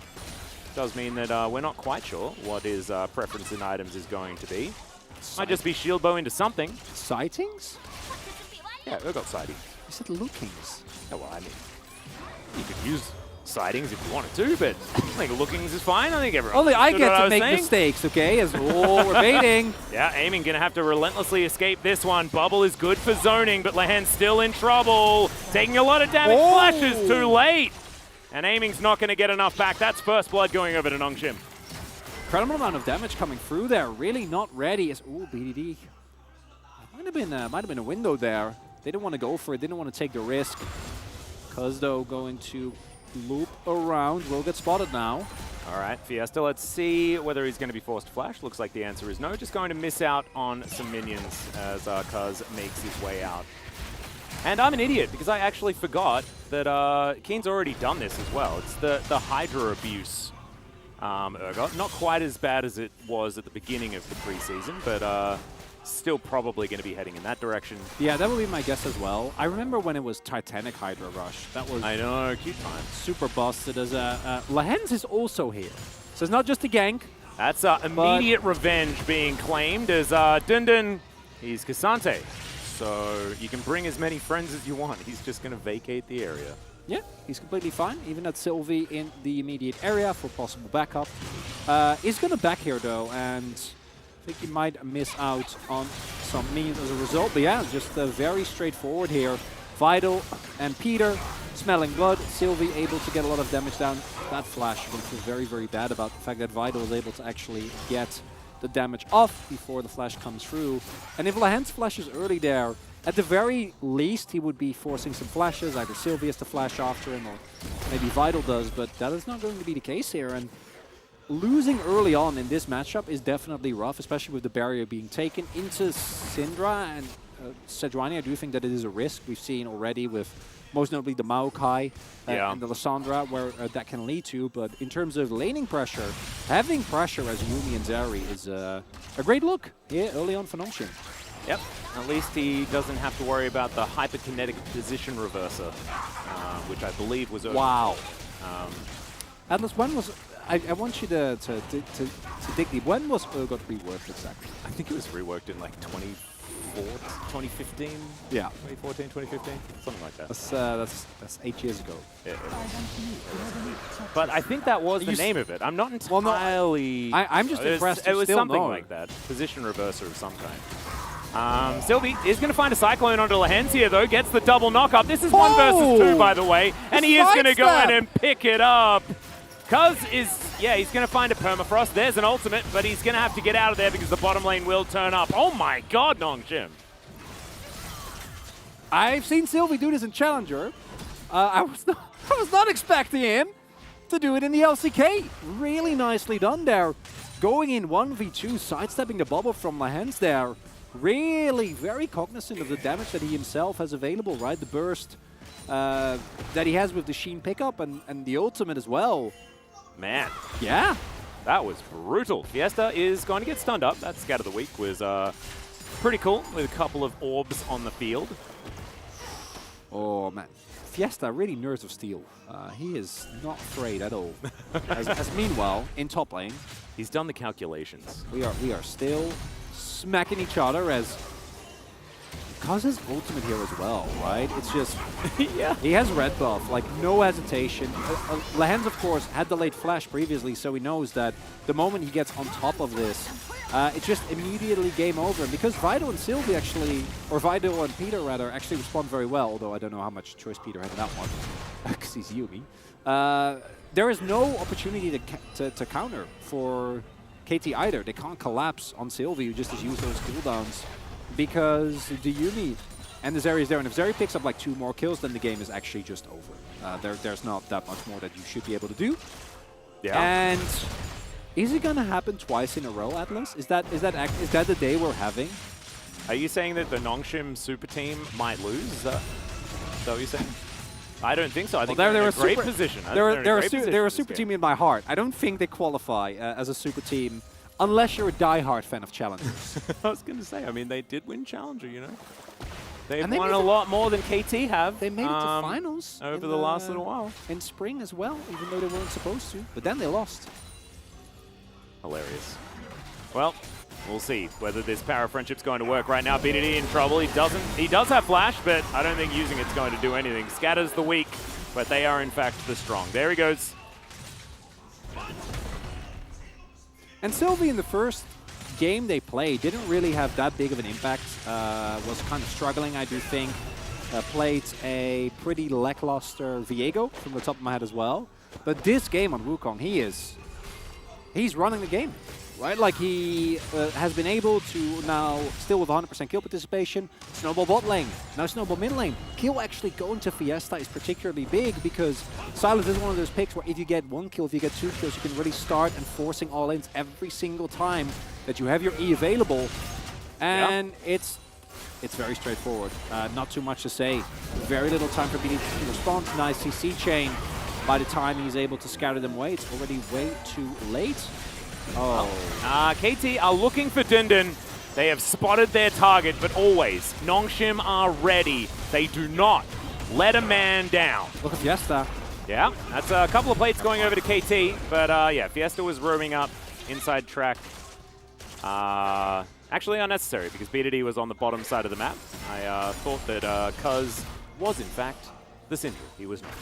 does mean that we're not quite sure what his preference in items is going to be. Might just be shield bow into something. Sightings? Yeah, Urgot sighting. You said lookings. Oh, well, I mean, you could use sightings if you wanted to, but I think lookings is fine. I think everyone Only I understood get what to was make saying. mistakes, okay? As we're baiting. Yeah, Aiming gonna have to relentlessly escape this one. Bubble is good for zoning, but Lehen's still in trouble. Taking a lot of damage. Oh. Flashes too late. And Aiming's not gonna get enough back. That's first blood going over to Nongshim. Incredible amount of damage coming through there. Really not ready. As ooh, BDD. Might have been a window there. They didn't want to go for it. Didn't want to take the risk. Cuzdo going to loop around. Will get spotted now. All right, Fiesta, let's see whether he's going to be forced to flash. Looks like the answer is no. Just going to miss out on some minions as Cuz makes his way out. And I'm an idiot because I actually forgot that Keen's already done this as well. It's the Hydra abuse Urgot. Not quite as bad as it was at the beginning of the preseason, but still probably going to be heading in that direction. Yeah, that would be my guess as well. I remember when it was Titanic Hydra Rush. That was, I know, cute time. Super busted. As Lehen's is also here, so it's not just a gank. That's immediate revenge being claimed as Dunden. He's Cassante. So you can bring as many friends as you want. He's just going to vacate the area. Yeah, he's completely fine. Even at Sylvie in the immediate area for possible backup. He's going to back here though, and I think he might miss out on some minions as a result. But yeah, just very straightforward here. Vital and Peter smelling blood. Sylvie able to get a lot of damage down. That flash, you can feel very, very bad about the fact that Vital is able to actually get the damage off before the flash comes through. And if Lahens flashes early there, at the very least, he would be forcing some flashes. Either Sylvie has to flash after him, or maybe Vital does, but that is not going to be the case here. And losing early on in this matchup is definitely rough, especially with the barrier being taken into Syndra and Sejuani. I do think that it is a risk. We've seen already with most notably the Maokai and the Lissandra, where that can lead to. But in terms of laning pressure, having pressure as Yuumi and Zeri is a great look here early on for Nongshim. Yep, at least he doesn't have to worry about the hyperkinetic position reverser, which I believe was... Wow. Atlas, when was... I want you to dig deep. When was Urgot reworked exactly? I think it was reworked in like 2015? Yeah. 2014, 2015? Something like that. That's 8 years ago. Yeah. But I think that was the name of it. I'm not entirely... I'm just impressed. It was still something knowing. like that. Position reverser of some kind. Sylvie is going to find a Cyclone onto Lahens here, though. Gets the double knock-up. This is 1 versus 2, by the way. And he is going to go in and pick it up. Cuz is, yeah, he's going to find a Permafrost. There's an ultimate, but he's going to have to get out of there because the bottom lane will turn up. Oh my god, Nongshim. I've seen Sylvie do this in Challenger. I was not expecting him to do it in the LCK. Really nicely done there. Going in 1v2, sidestepping the bubble from Lahens there. Really very cognizant of the damage that he himself has available, right? The burst that he has with the Sheen pickup and the ultimate as well. Man. Yeah. That was brutal. Fiesta is going to get stunned up. That scat of the week was pretty cool with a couple of orbs on the field. Oh, man. Fiesta, really nerves of steel. He is not afraid at all. as meanwhile, in top lane, he's done the calculations. We are still smacking each other as Kaz's ultimate here as well, right? It's just, yeah. He has red buff, like no hesitation. Lahens, of course, had the late flash previously, so he knows that the moment he gets on top of this, it's just immediately game over. And because Vital and Sylvie actually, or Vital and Peter rather, actually respond very well, although I don't know how much choice Peter had in that one, because he's Yuumi. There is no opportunity to counter for KT either. They can't collapse on Sylvie, who just has used those cooldowns, because the Yuumi and the Zeri is there. And if Zeri picks up like 2 more kills, then the game is actually just over. There's not that much more that you should be able to do. Yeah. And is it gonna happen twice in a row, Atlas? Is that the day we're having? Are you saying that the Nongshim super team might lose? Is that what you're saying? I don't think so. I think they're in a great position. They're a super team in my heart. I don't think they qualify as a super team unless you're a die-hard fan of Challengers. I was going to say, I mean, they did win Challenger, you know. They've won a lot more than KT have. They made it to finals over the last little while. In spring as well, even though they weren't supposed to. But then they lost. Hilarious. Well, we'll see whether this power of friendship's going to work. Right now, BDD in trouble. He does have flash, but I don't think using it's going to do anything. Scatters the weak, but they are in fact the strong. There he goes. And Sylvie in the first game they played didn't really have that big of an impact. Was kind of struggling, I do think. Played a pretty lackluster Viego from the top of my head as well. But this game on Wukong, he's running the game, right? Like he has been able to now, still with 100% kill participation, snowball bot lane, now snowball mid lane. Kill actually going to Fiesta is particularly big because Silas is one of those picks where if you get 1 kill, if you get 2 kills, you can really start enforcing all-ins every single time that you have your E available. And it's very straightforward. Not too much to say. Very little time for BDD to respond. Nice CC chain. By the time he's able to scatter them away, it's already way too late. Oh. KT are looking for Dindin. They have spotted their target, but always, Nongshim are ready. They do not let a man down. Look at Fiesta. Yeah, that's a couple of plates going over to KT, but yeah, Fiesta was roaming up inside track. Actually unnecessary, because B2D was on the bottom side of the map. I thought that Cuz was, in fact, the Syndra. He was not.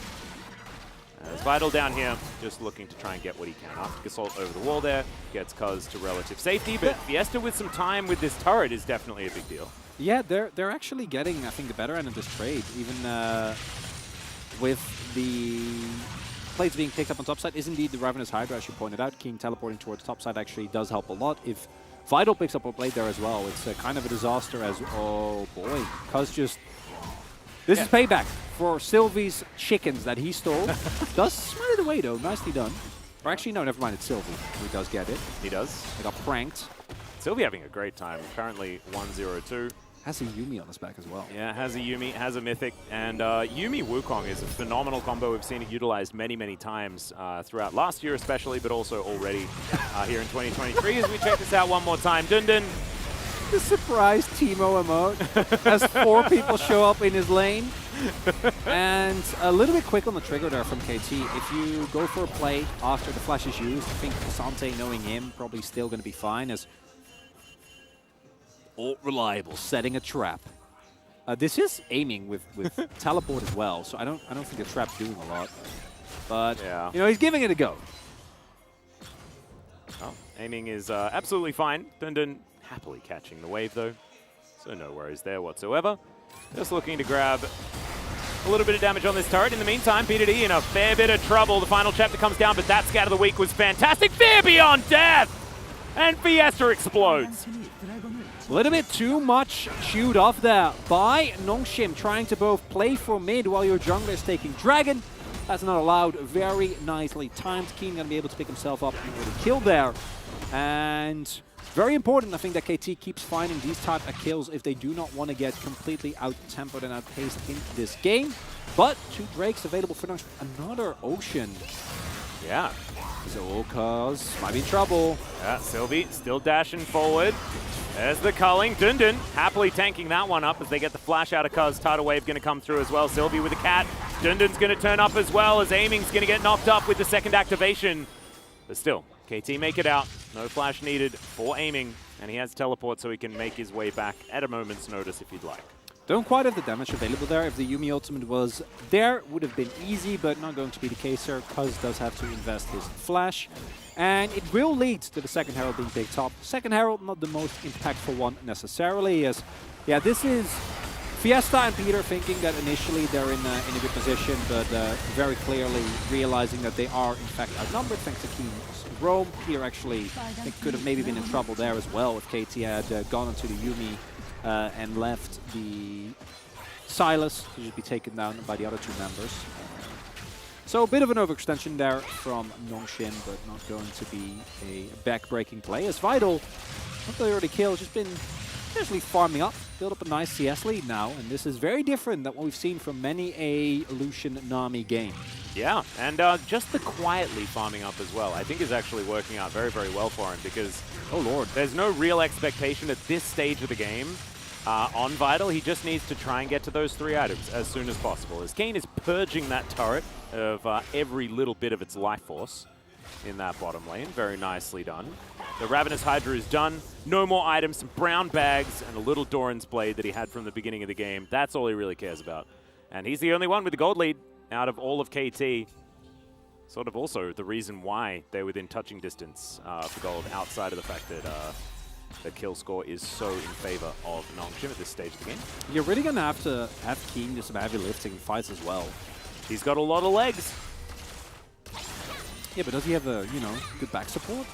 As Vital down here, just looking to try and get what he can. After Assault over the wall there, gets Cuz to relative safety, but Fiesta with some time with this turret is definitely a big deal. Yeah, they're actually getting, I think, the better end of this trade. Even with the plates being picked up on top side, is indeed the Ravenous Hydra, as you pointed out. King teleporting towards top side actually does help a lot. If Vital picks up a plate there as well, it's kind of a disaster as, oh boy, Cuz just... This is payback for Sylvie's chickens that he stole. Does smite it away though, nicely done. Or actually, no, never mind, it's Sylvie who does get it. He does. He got pranked. Sylvie having a great time, currently 1-0-2. Has a Yuumi on his back as well. Yeah, has a Yuumi, has a Mythic, and Yuumi Wukong is a phenomenal combo. We've seen it utilized many, many times throughout last year especially, but also already here in 2023. As we check this out one more time, Dun Dun. The surprise Teemo emote as 4 people show up in his lane. And a little bit quick on the trigger there from KT. If you go for a play after the flash is used, I think Asante, knowing him, probably still going to be fine as Alt Reliable setting a trap. This is aiming with teleport as well, so I don't think the trap's doing a lot. But yeah, you know, he's giving it a go. Oh, aiming is absolutely fine. Dun Dun happily catching the wave though, so no worries there whatsoever. Just looking to grab a little bit of damage on this turret. In the meantime, B2D in a fair bit of trouble. The final chapter comes down, but that Scat of the Week was fantastic. Fear Beyond Death! And Fiesta explodes. A little bit too much chewed off there by Nongshim, trying to both play for mid while your jungler is taking Dragon. That's not allowed. Very nicely timed. Keen going to be able to pick himself up and get a kill there. And very important, I think, that KT keeps finding these type of kills if they do not want to get completely out-tempoed and outpaced in this game. But 2 Drakes available for Nongshim. Another Ocean. Yeah. So Cuz might be in trouble. Yeah, Sylvie still dashing forward. There's the culling. Dun Dun happily tanking that one up as they get the flash out of Cuz. Tidal Wave going to come through as well. Sylvie with the cat. Dun Dun's going to turn up as well as aiming's going to get knocked up with the second activation. But still, KT make it out. No flash needed for aiming. And he has teleport so he can make his way back at a moment's notice if he'd like. Don't quite have the damage available there. If the Yuumi ultimate was there, would have been easy, but not going to be the case here. Cuz does have to invest his flash. And it will lead to the second Herald being picked up. Second Herald, not the most impactful one necessarily, as yeah, this is Fiesta and Peter thinking that initially they're in a good position, but very clearly realizing that they are in fact outnumbered thanks to Keen's roam. Peter actually could have maybe been in trouble there as well if KT had gone into the Yuumi and left the Silas to just be taken down by the other 2 members. So a bit of an overextension there from Nongshim, but not going to be a back-breaking play. As Vital, not the early kill, just been essentially farming up, build up a nice CS lead now, and this is very different than what we've seen from many a Lucian Nami game. Yeah, and just the quietly farming up as well, I think is actually working out very, very well for him because, oh lord, there's no real expectation at this stage of the game on Vital. He just needs to try and get to those 3 items as soon as possible. As Kane is purging that turret of every little bit of its life force in that bottom lane. Very nicely done. The Ravenous Hydra is done. No more items, some brown bags, and a little Doran's Blade that he had from the beginning of the game. That's all he really cares about. And he's the only one with the gold lead out of all of KT. Sort of also the reason why they're within touching distance for gold, outside of the fact that the kill score is so in favor of Nongshim at this stage of the game. You're really going to have Keen do some heavy lifting fights as well. He's got a lot of legs. Yeah, but does he have a, you know, good back support?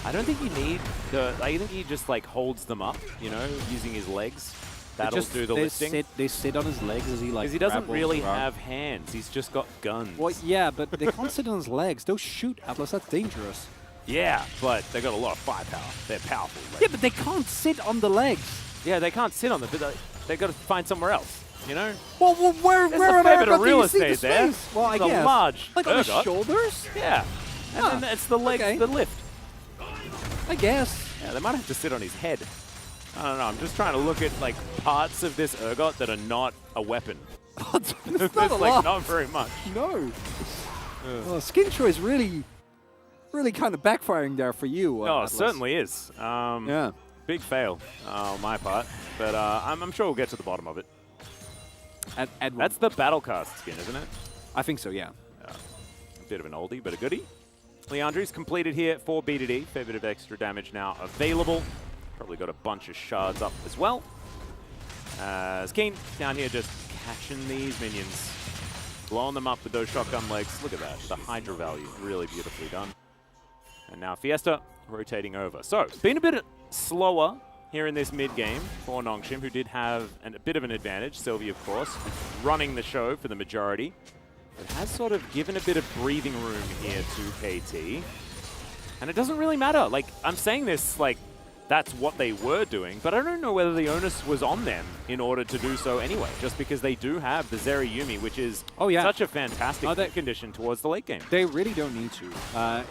I don't think you need the... I think he just, like, holds them up, you know, using his legs. That'll do the lifting. They sit on his legs as he, like, because he doesn't really have hands. He's just got guns. Well, yeah, but they can't sit on his legs. They'll shoot Atlas. That's dangerous. Yeah, but they got a lot of firepower. They're powerful. Yeah, but they can't sit on the legs. Yeah, they can't sit on them, but they got to find somewhere else. You know? Well, where on earth do you see the there? Well, I guess. Large like on the shoulders? Yeah. And then it's the legs that lift. I guess. Yeah, they might have to sit on his head. I don't know. I'm just trying to look at like parts of this ergot that are not a weapon. It's not a like lot. not very much. No. Well, skin choice really kind of backfiring there for you. Oh, it Atlas. certainly is. Yeah. big fail on my part, but I'm sure we'll get to the bottom of it. That's the Battlecast skin, isn't it? I think so, yeah. A bit of an oldie, but a goodie. Leandri's completed here for B2D. Fair bit of extra damage now available. Probably got a bunch of shards up as well. As Keen down here just catching these minions. Blowing them up with those shotgun legs. Look at that. The Hydra value. Really beautifully done. And now Fiesta rotating over. So, been a bit slower here in this mid-game for Nongshim, who did have a bit of an advantage. Sylvie, of course, running the show for the majority. It has sort of given a bit of breathing room here to KT. And it doesn't really matter. Like, I'm saying this like that's what they were doing, but I don't know whether the onus was on them in order to do so anyway, just because they do have the Zeri Yuumi, which is such a fantastic condition towards the late game. They really don't need to.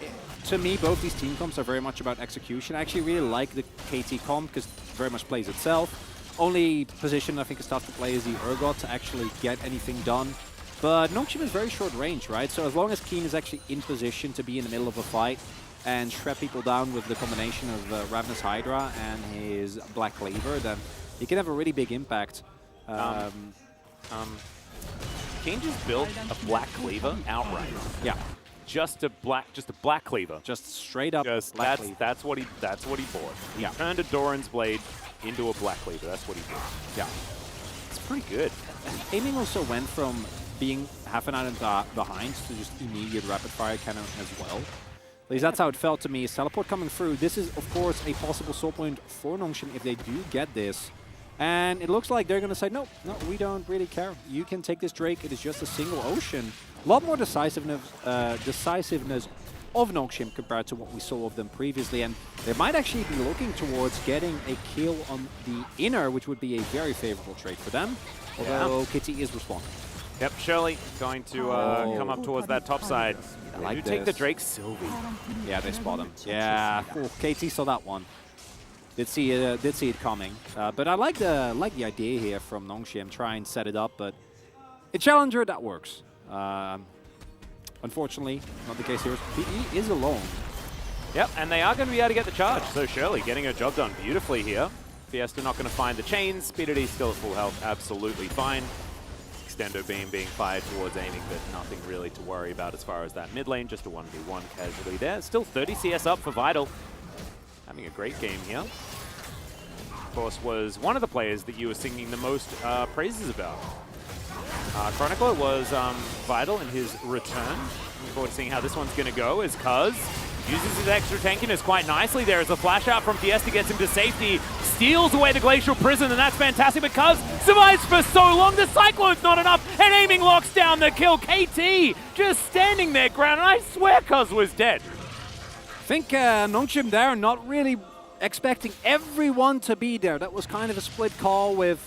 To me, both these team comps are very much about execution. I actually really like the KT comp because it very much plays itself. Only position I think is tough to play is the Urgot to actually get anything done. But Nongshim is very short range, right? So as long as Keen is actually in position to be in the middle of a fight and shred people down with the combination of Ravenous Hydra and his Black Cleaver, then he can have a really big impact. Keen just built a Black Cleaver outright. Yeah. Just a black cleaver. Just straight up black cleaver. That's what he bought. He turned a Doran's blade into a black cleaver. That's what he did. Yeah. It's pretty good. Aiming also went from being half an island behind to just immediate rapid fire cannon as well. At least that's how it felt to me. Teleport coming through. This is of course a possible soul point for Nongshim if they do get this. And it looks like they're going to say, no, we don't really care. You can take this Drake. It is just a single ocean. A lot more decisiveness of Nongshim compared to what we saw of them previously. And they might actually be looking towards getting a kill on the inner, which would be a very favorable trade for them. Although Kitty is responding. Yep, Shirley going to come up towards that top side. Like you take the Drake Sylvie. Yeah, they spot him. Yeah, KT saw that one. Did see it coming. But I like the idea here from Nongshim. Try and set it up, but a challenger that works. Unfortunately, not the case here. PE is alone. Yep, and they are going to be able to get the charge. So Shirley getting her job done beautifully here. Fiesta not going to find the chains. B2D still at full health, absolutely fine. Extendo beam being fired towards aiming, but nothing really to worry about as far as that mid lane. Just a 1v1 casually there. Still 30 CS up for Vital. Having a great game here. Of course, was one of the players that you were singing the most praises about. Chronicle was Vital in his return. Looking forward to seeing how this one's going to go as Cuz uses his extra tankiness quite nicely there as a flash out from Fiesta gets him to safety, steals away the Glacial Prison, and that's fantastic, but Cuz survives for so long, the Cyclone's not enough, and aiming locks down the kill. KT just standing their ground, and I swear Cuz was dead. I think Nongshim there not really expecting everyone to be there. That was kind of a split call with,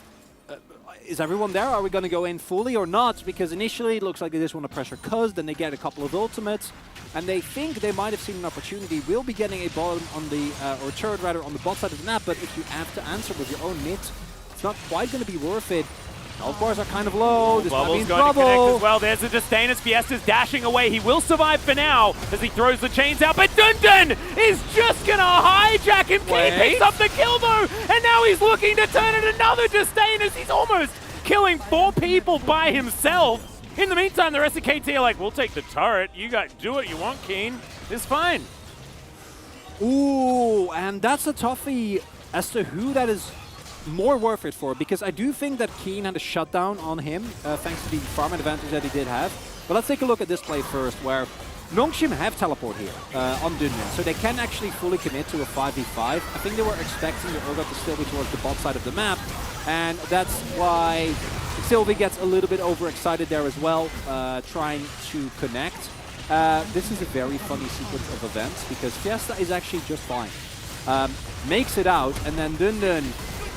is everyone there? Are we going to go in fully or not? Because initially it looks like they just want to pressure Cuz, then they get a couple of ultimates, and they think they might have seen an opportunity. We'll be getting a bottom on the, or turret rather, on the bot side of the map, but if you have to answer with your own mid, it's not quite going to be worth it. Health bars are kind of low. This might be in going trouble. to connect as well. There's the Disdainus. Fiesta's dashing away. He will survive for now as he throws the chains out. But Dundun is just going to hijack him. He picks up the kill though. And now he's looking to turn it another Disdainus. He's almost killing 4 people by himself. In the meantime, the rest of KT are like, we'll take the turret. You guys do what you want, Keen. It's fine. Ooh, and that's a toughie as to who that is more worth it for, because I do think that Keen had a shutdown on him thanks to the farm advantage that he did have. But let's take a look at this play first, where Nongshim have teleport here on Dunyan, so they can actually fully commit to a 5v5. I think they were expecting the Urgot to still be towards the bot side of the map, and that's why Sylvie gets a little bit overexcited there as well, trying to connect. This is a very funny sequence of events, because Fiesta is actually just fine. Makes it out, and then Dundun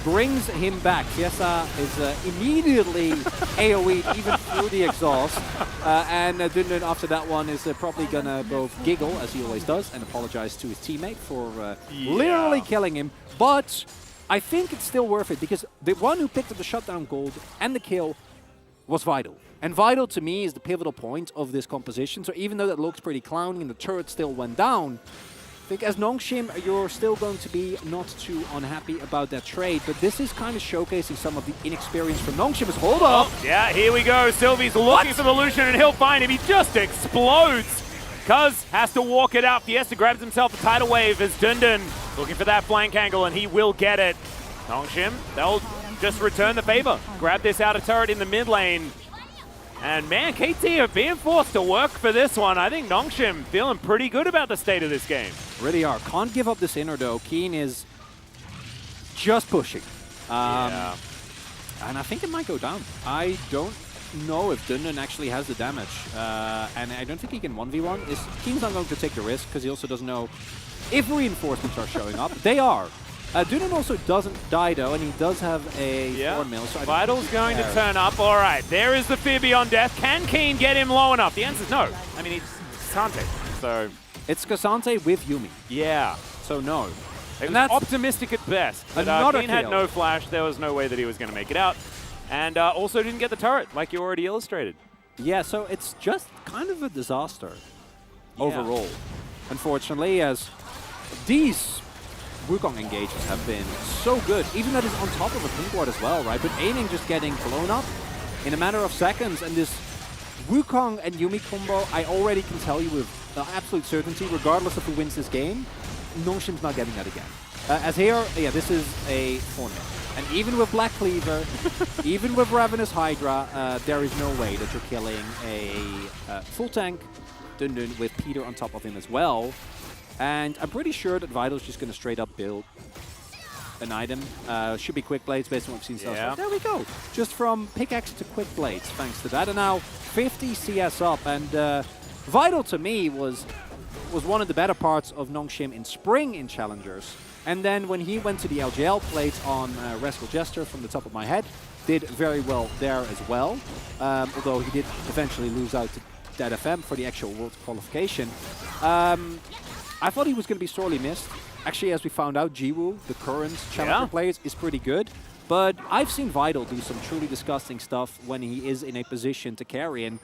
brings him back. Fiesta is immediately AoE'd even through the exhaust. And Dundun after that one is probably gonna both giggle, as he always does, and apologize to his teammate for literally killing him. But I think it's still worth it, because the one who picked up the shutdown gold and the kill was Vital. And Vital, to me, is the pivotal point of this composition. So even though that looks pretty clowny and the turret still went down, think as Nongshim, you're still going to be not too unhappy about that trade, but this is kind of showcasing some of the inexperience from Nongshim. Hold up! Yeah, here we go. Sylvie's looking for the Lucian, and he'll find him. He just explodes. Cuz has to walk it out. Fiesta grabs himself a tidal wave as Dundun looking for that flank angle, and he will get it. Nongshim, they'll just return the favor. Grab this outer turret in the mid lane. And man, KT are being forced to work for this one. I think Nongshim feeling pretty good about the state of this game. Really are. Can't give up this inner though. Keen is just pushing. Yeah. And I think it might go down. I don't know if Dundun actually has the damage. And I don't think he can 1v1. Keen's not going to take the risk because he also doesn't know if reinforcements are showing up. They are. Dundun also doesn't die though, and he does have a 4 mil. So Vital's going to turn up. All right, there is the fear beyond death. Can Keen get him low enough? The answer is no. I mean, it's Kasante. So it's Kasante with Yuumi. Yeah. So no. And that's optimistic at best. But Keen had no flash. There was no way that he was going to make it out. And also didn't get the turret, like you already illustrated. Yeah, so it's just kind of a disaster overall. Unfortunately, as these Wukong engages have been so good, even though it's on top of a pink ward as well, right? But aiming just getting blown up in a matter of seconds, and this Wukong and Yuumi combo, I already can tell you with absolute certainty, regardless of who wins this game, Nongshim's not getting that again. As here, yeah, this is a 4-0. And even with Black Cleaver, even with Ravenous Hydra, there is no way that you're killing a full tank Dundun with Peter on top of him as well. And I'm pretty sure that Vital's just going to straight up build an item. Should be Quick Blades based on what we've seen so far. There we go. Just from pickaxe to Quick Blades, thanks to that. And now 50 CS up. And Vital to me was one of the better parts of Nongshim in Spring in Challengers. And then when he went to the LGL, played on Rascal Jester from the top of my head, did very well there as well. Although he did eventually lose out to Dead FM for the actual World Qualification. I thought he was going to be sorely missed. Actually, as we found out, Jiwoo, the current Challenger player, is pretty good. But I've seen Vital do some truly disgusting stuff when he is in a position to carry, and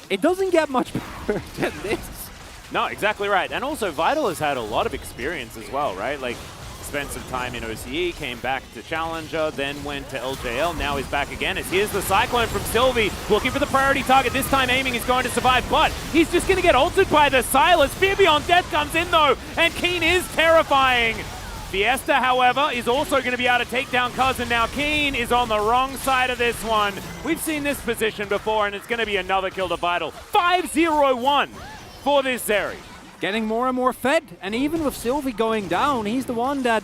it doesn't get much better than this. No, exactly right. And also, Vital has had a lot of experience as well, right? Like, spent some time in OCE, came back to Challenger, then went to LJL, now he's back again. As here's the Cyclone from Sylvie, looking for the priority target. This time aiming is going to survive, but he's just going to get ulted by the Silas. Fear Beyond Death comes in though, and Keen is terrifying. Fiesta, however, is also going to be able to take down Cousin. Now Keen is on the wrong side of this one. We've seen this position before, and it's going to be another kill to Vital. 5-0-1 for this Zeri. Getting more and more fed, and even with Sylvie going down, he's the one that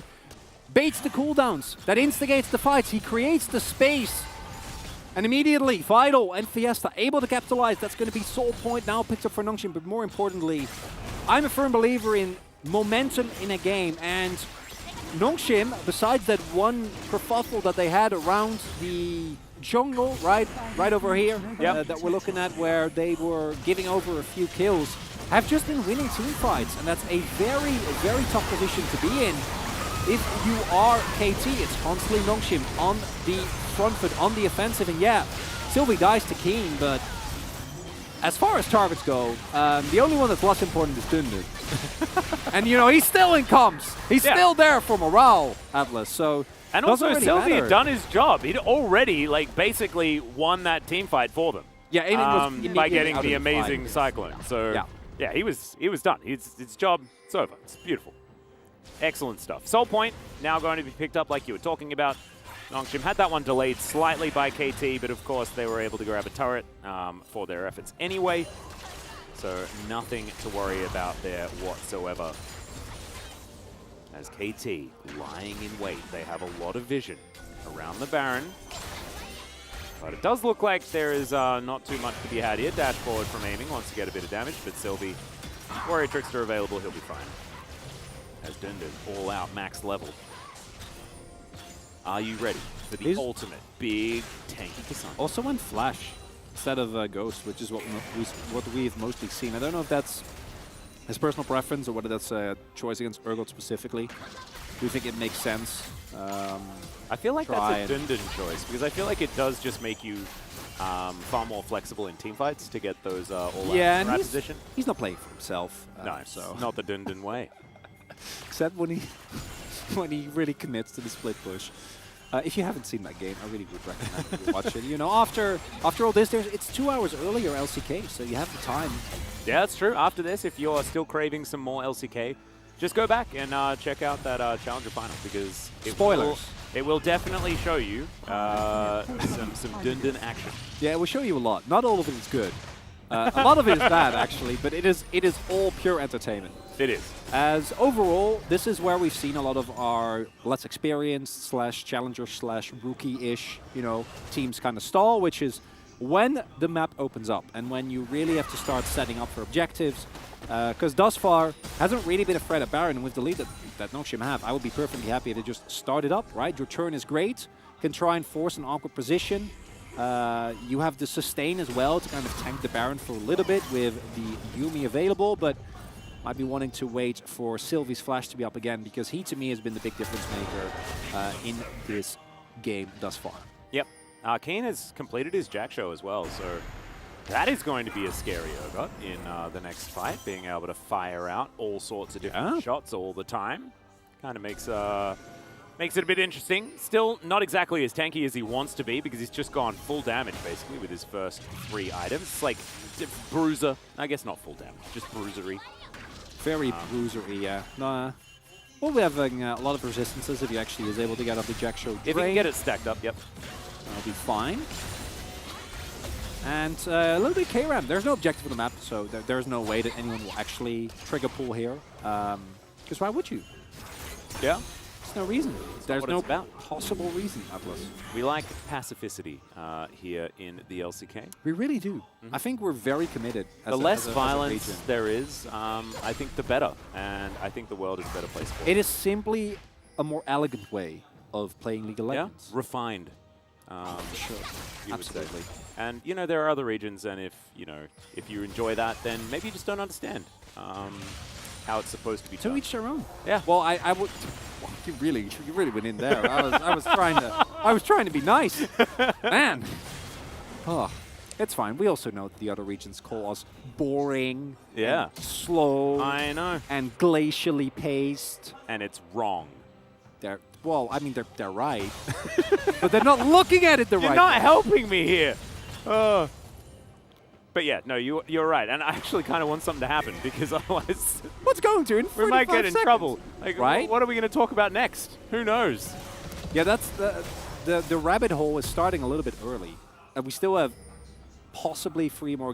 baits the cooldowns, that instigates the fights. He creates the space, and immediately Vital and Fiesta able to capitalize. That's going to be Soul Point now picked up for Nongshim, but more importantly, I'm a firm believer in momentum in a game, and Nongshim, besides that one kerfuffle that they had around the jungle, right over here, that we're looking at, where they were giving over a few kills, have just been winning team fights, and that's a very, very tough position to be in. If you are KT, it's constantly Nongshim on the front foot, on the offensive, and yeah, Sylvie dies to Keen, but as far as targets go, the only one that's less important is Dundun. And you know, he's still in comms. He's still there for morale, Atlas, so... And also, really Sylvie had done his job. He'd already, like, basically won that team fight for them. Yeah, by getting the amazing Cyclone. So, yeah, he was done. His job, it's over. It's beautiful. Excellent stuff. Soul Point now going to be picked up like you were talking about. Nongshim had that one delayed slightly by KT, but of course they were able to grab a turret for their efforts anyway. So nothing to worry about there whatsoever. As KT lying in wait, they have a lot of vision around the Baron. But it does look like there is not too much to be had here. Dash forward from aiming, wants to get a bit of damage, but Sylvie, Warrior Trickster available, he'll be fine. As Dundun, all out, max level. Are you ready for the ultimate big tanky Cassandra? Also went Flash instead of Ghost, which is what we've mostly seen. I don't know if that's his personal preference or whether that's a choice against Urgot specifically. Do you think it makes sense? I feel like that's a Dundun choice, because I feel like it does just make you far more flexible in teamfights to get those all-out position. He's not playing for himself. No, so not the Dundun way. Except when he when he really commits to the split push. If you haven't seen that game, I really would recommend that you watch it. You know, after all this, it's 2 hours earlier LCK, so you have the time. Yeah, that's true. After this, if you're still craving some more LCK, just go back and check out that Challenger final, because it will definitely show you some dun-dun action. Yeah, it will show you a lot. Not all of it is good. A lot of it is bad, actually, but it is all pure entertainment. It is. As overall, this is where we've seen a lot of our less experienced / challenger / rookie-ish, you know, teams kind of stall, which is when the map opens up and when you really have to start setting up for objectives. Because thus far, hasn't really been a threat at Baron, and with the lead that Nongshim have, I would be perfectly happy if they just started up, right? Your turn is great, can try and force an awkward position. You have the sustain as well to kind of tank the Baron for a little bit with the Yuumi available, but might be wanting to wait for Sylvie's flash to be up again, because he, to me, has been the big difference maker in this game thus far. Yep. Kane has completed his Jack Show as well, so that is going to be a scary ogre in the next fight, being able to fire out all sorts of different shots all the time. Kind of makes it a bit interesting. Still not exactly as tanky as he wants to be, because he's just gone full damage, basically, with his first 3 items. It's like bruiser. I guess not full damage, just bruisery. Very bruisery, yeah. We'll be having a lot of resistances if he actually is able to get off the Jack Show. If he can get it stacked up, yep. That'll be fine. And a little bit K-Ram. There's no objective on the map, so there's no way that anyone will actually trigger pull here. Because why would you? Yeah. There's no reason. There's no about. possible reason, Atlas. We like pacificity here in the LCK. We really do. I think we're very committed. The less violence there is, I think the better. And I think the world is a better place for it. It is simply a more elegant way of playing League of Legends. Yeah, refined. Sure. Absolutely. And, you know, there are other regions, and if you enjoy that, then maybe you just don't understand how it's supposed to be done. To each their own. Yeah. Well, I would... Well, you really went in there. I was trying to be nice. Man. Oh, it's fine. We also know that the other regions call us boring. Yeah. And slow. I know. And glacially paced. And it's wrong. Well, I mean, they're right. But they're not looking at it the right way. You're not helping me here. But yeah, no, you're right. And I actually kind of want something to happen, because otherwise... What's going to? We might get in trouble. Like, right? What are we going to talk about next? Who knows? Yeah, that's the rabbit hole is starting a little bit early. And we still have possibly 2 more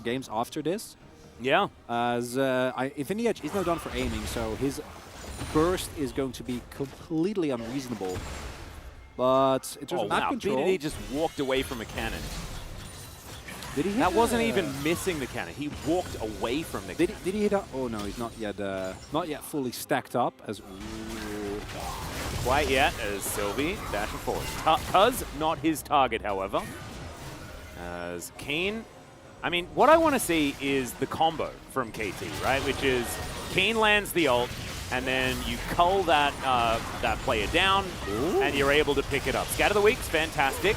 games after this. Yeah. As Infinity Edge is now done for aiming, so his burst is going to be completely unreasonable. But in terms of map control... BDD just walked away from a cannon. Did he hit that wasn't even missing the cannon. He walked away from the cannon. Did he hit a... Oh, no, he's not yet fully stacked up. As Quite yet, as Sylvie dashing forward. Cuz not his target, however. As Kane... I mean, what I want to see is the combo from KT, right? Which is Kane lands the ult, and then you cull that player down, and you're able to pick it up. Scatter the Weak's fantastic.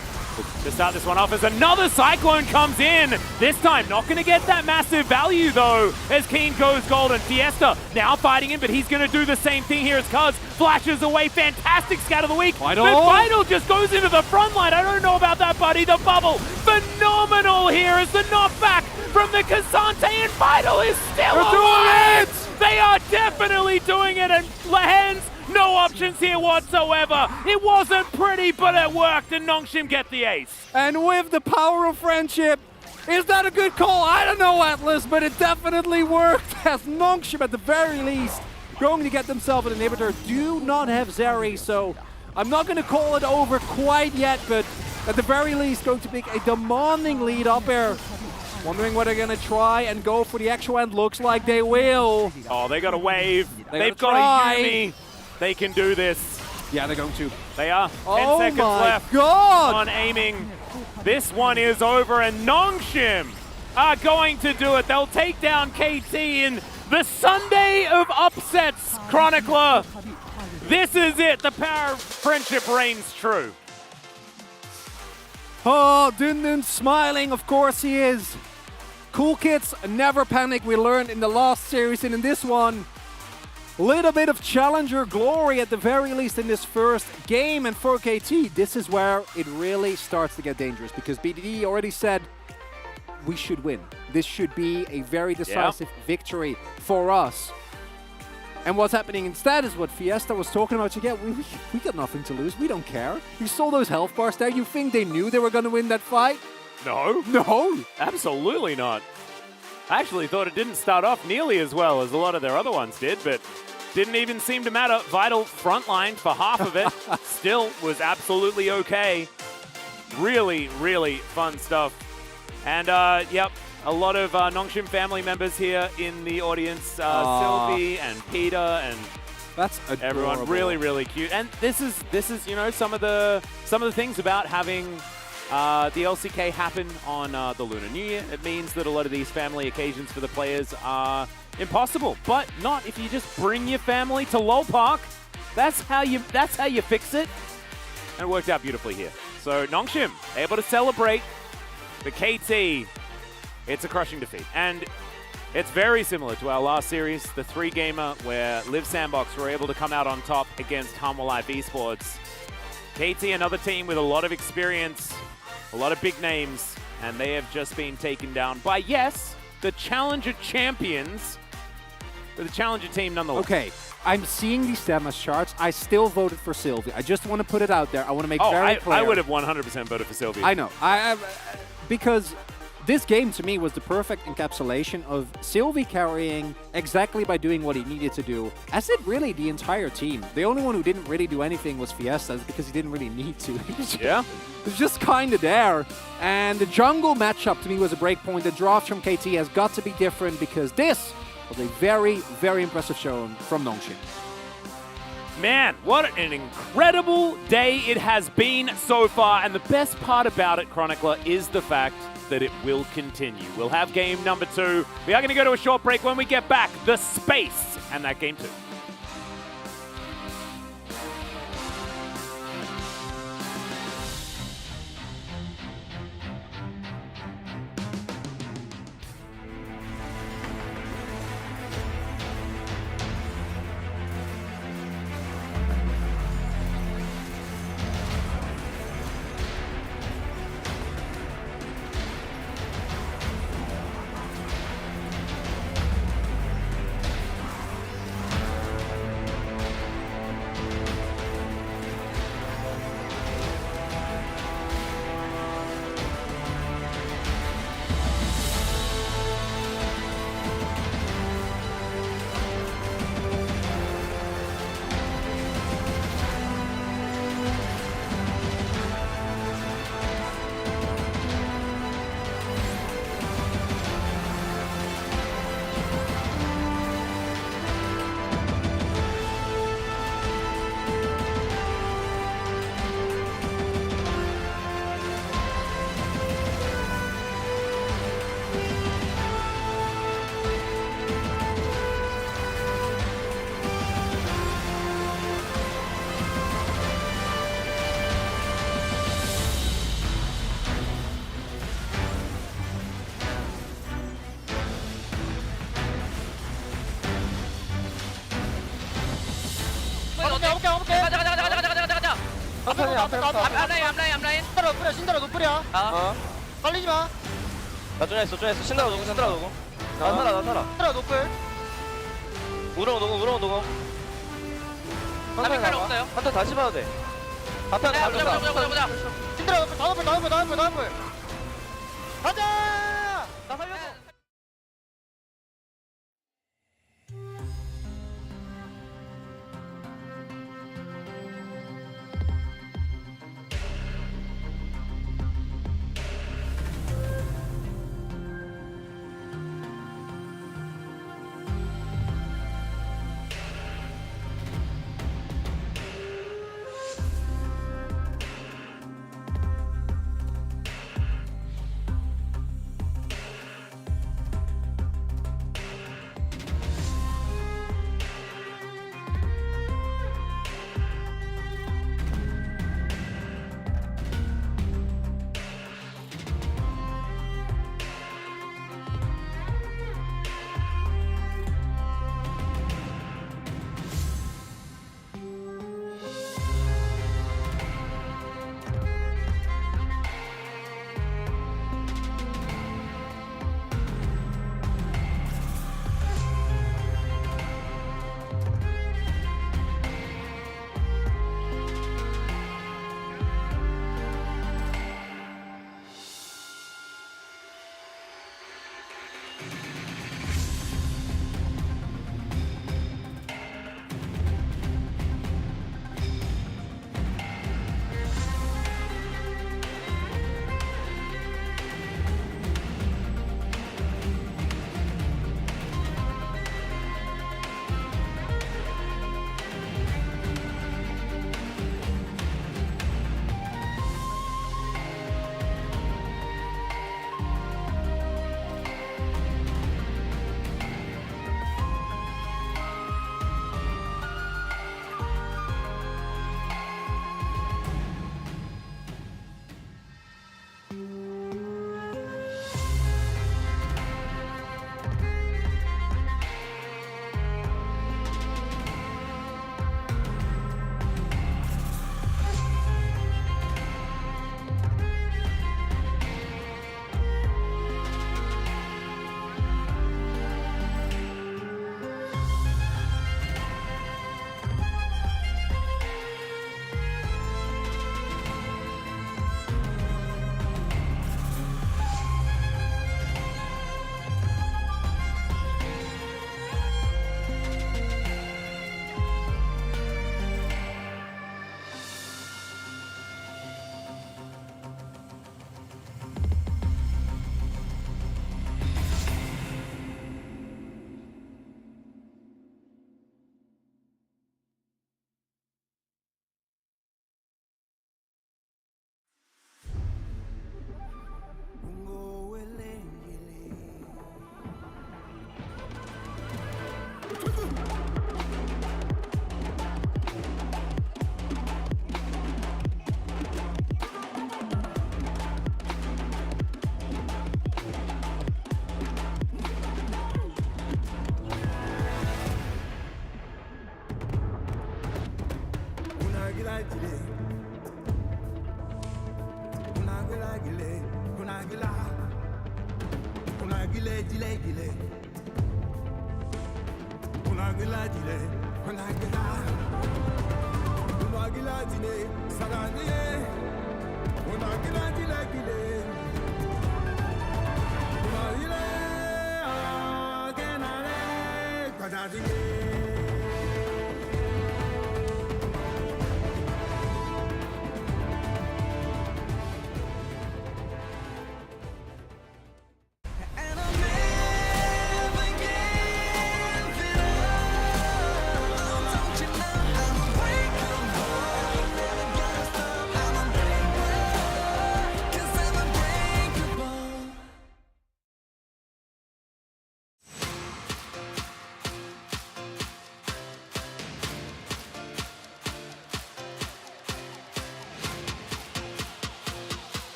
To start this one off as another Cyclone comes in. This time, not going to get that massive value, though, as Keen goes golden. Fiesta now fighting him, but he's going to do the same thing here as Cuz flashes away. Fantastic Scatter the Weak. But Vital just goes into the front line. I don't know about that, buddy. The bubble, phenomenal here as the knockback from the Kazante, and Vital is still alive. They are definitely doing it, and Lehens, no options here whatsoever. It wasn't pretty, but it worked, and Nongshim get the ace. And with the power of friendship, is that a good call? I don't know, Atlas, but it definitely worked, as Nongshim, at the very least, going to get themselves an inhibitor. Do not have Zeri, so I'm not going to call it over quite yet, but at the very least, going to make a demanding lead up here. Wondering what they're going to try and go for the actual end. Looks like they will. Oh, they got a wave. They've got a Yuumi. They can do this. Yeah, they're going to. They are. 10 seconds left on aiming. This one is over, and Nongshim are going to do it. They'll take down KT in the Sunday of upsets, Chronicler. This is it. The power of friendship reigns true. Oh, Dundun's smiling. Of course he is. Cool kids never panic. We learned in the last series, and in this one, Little bit of challenger glory at the very least in this first game, and for KT, this is where it really starts to get dangerous because BDD already said we should win. This should be a very decisive victory for us. And what's happening instead is what Fiesta was talking about. We got nothing to lose. We don't care. You saw those health bars there. You think they knew they were going to win that fight? No. No. Absolutely not. I actually thought it didn't start off nearly as well as a lot of their other ones did, but didn't even seem to matter. Vital frontline for half of it. Still was absolutely okay. Really, really fun stuff. And, yep, a lot of Nongshim family members here in the audience. Sylvie and Peter and that's adorable. Everyone really, really cute. And this is you know, some of the things about having the LCK happen on the Lunar New Year. It means that a lot of these family occasions for the players are impossible, but not if you just bring your family to LoL Park. That's how you fix it. And it worked out beautifully here. So Nongshim able to celebrate. The KT, it's a crushing defeat. And it's very similar to our last series, the 3-gamer, where Live Sandbox were able to come out on top against Harmwell Live Esports. KT, another team with a lot of experience, a lot of big names, and they have just been taken down by, yes, the Challenger champions, but the Challenger team nonetheless. Okay, I'm seeing these Stemmas charts. I still voted for Sylvie. I just want to put it out there. I want to make very clear. I would have 100% voted for Sylvie. I know. Because this game to me was the perfect encapsulation of Sylvie carrying exactly by doing what he needed to do, as did really the entire team. The only one who didn't really do anything was Fiesta because he didn't really need to. He was just kind of there. And the jungle matchup to me was a break point. The draft from KT has got to be different because this was a very, very impressive show from Nongshim. Man, what an incredible day it has been so far. And the best part about it, Chronicler, is the fact that it will continue. We'll have game number 2. We are going to go to a short break. When we get back, the space and that game 2. 앞라인. 신드라 노플이야. 걸리지 마. 나 쪼냈어. 신드라 노고. 나 살아. 신드라 노플. 우렁 노고. 앞에 칼 없어요. 한턴 다시 봐도 돼. 앞에 하나 보자. 신드라 노플, 다 노플. 가자! 나 살려줘.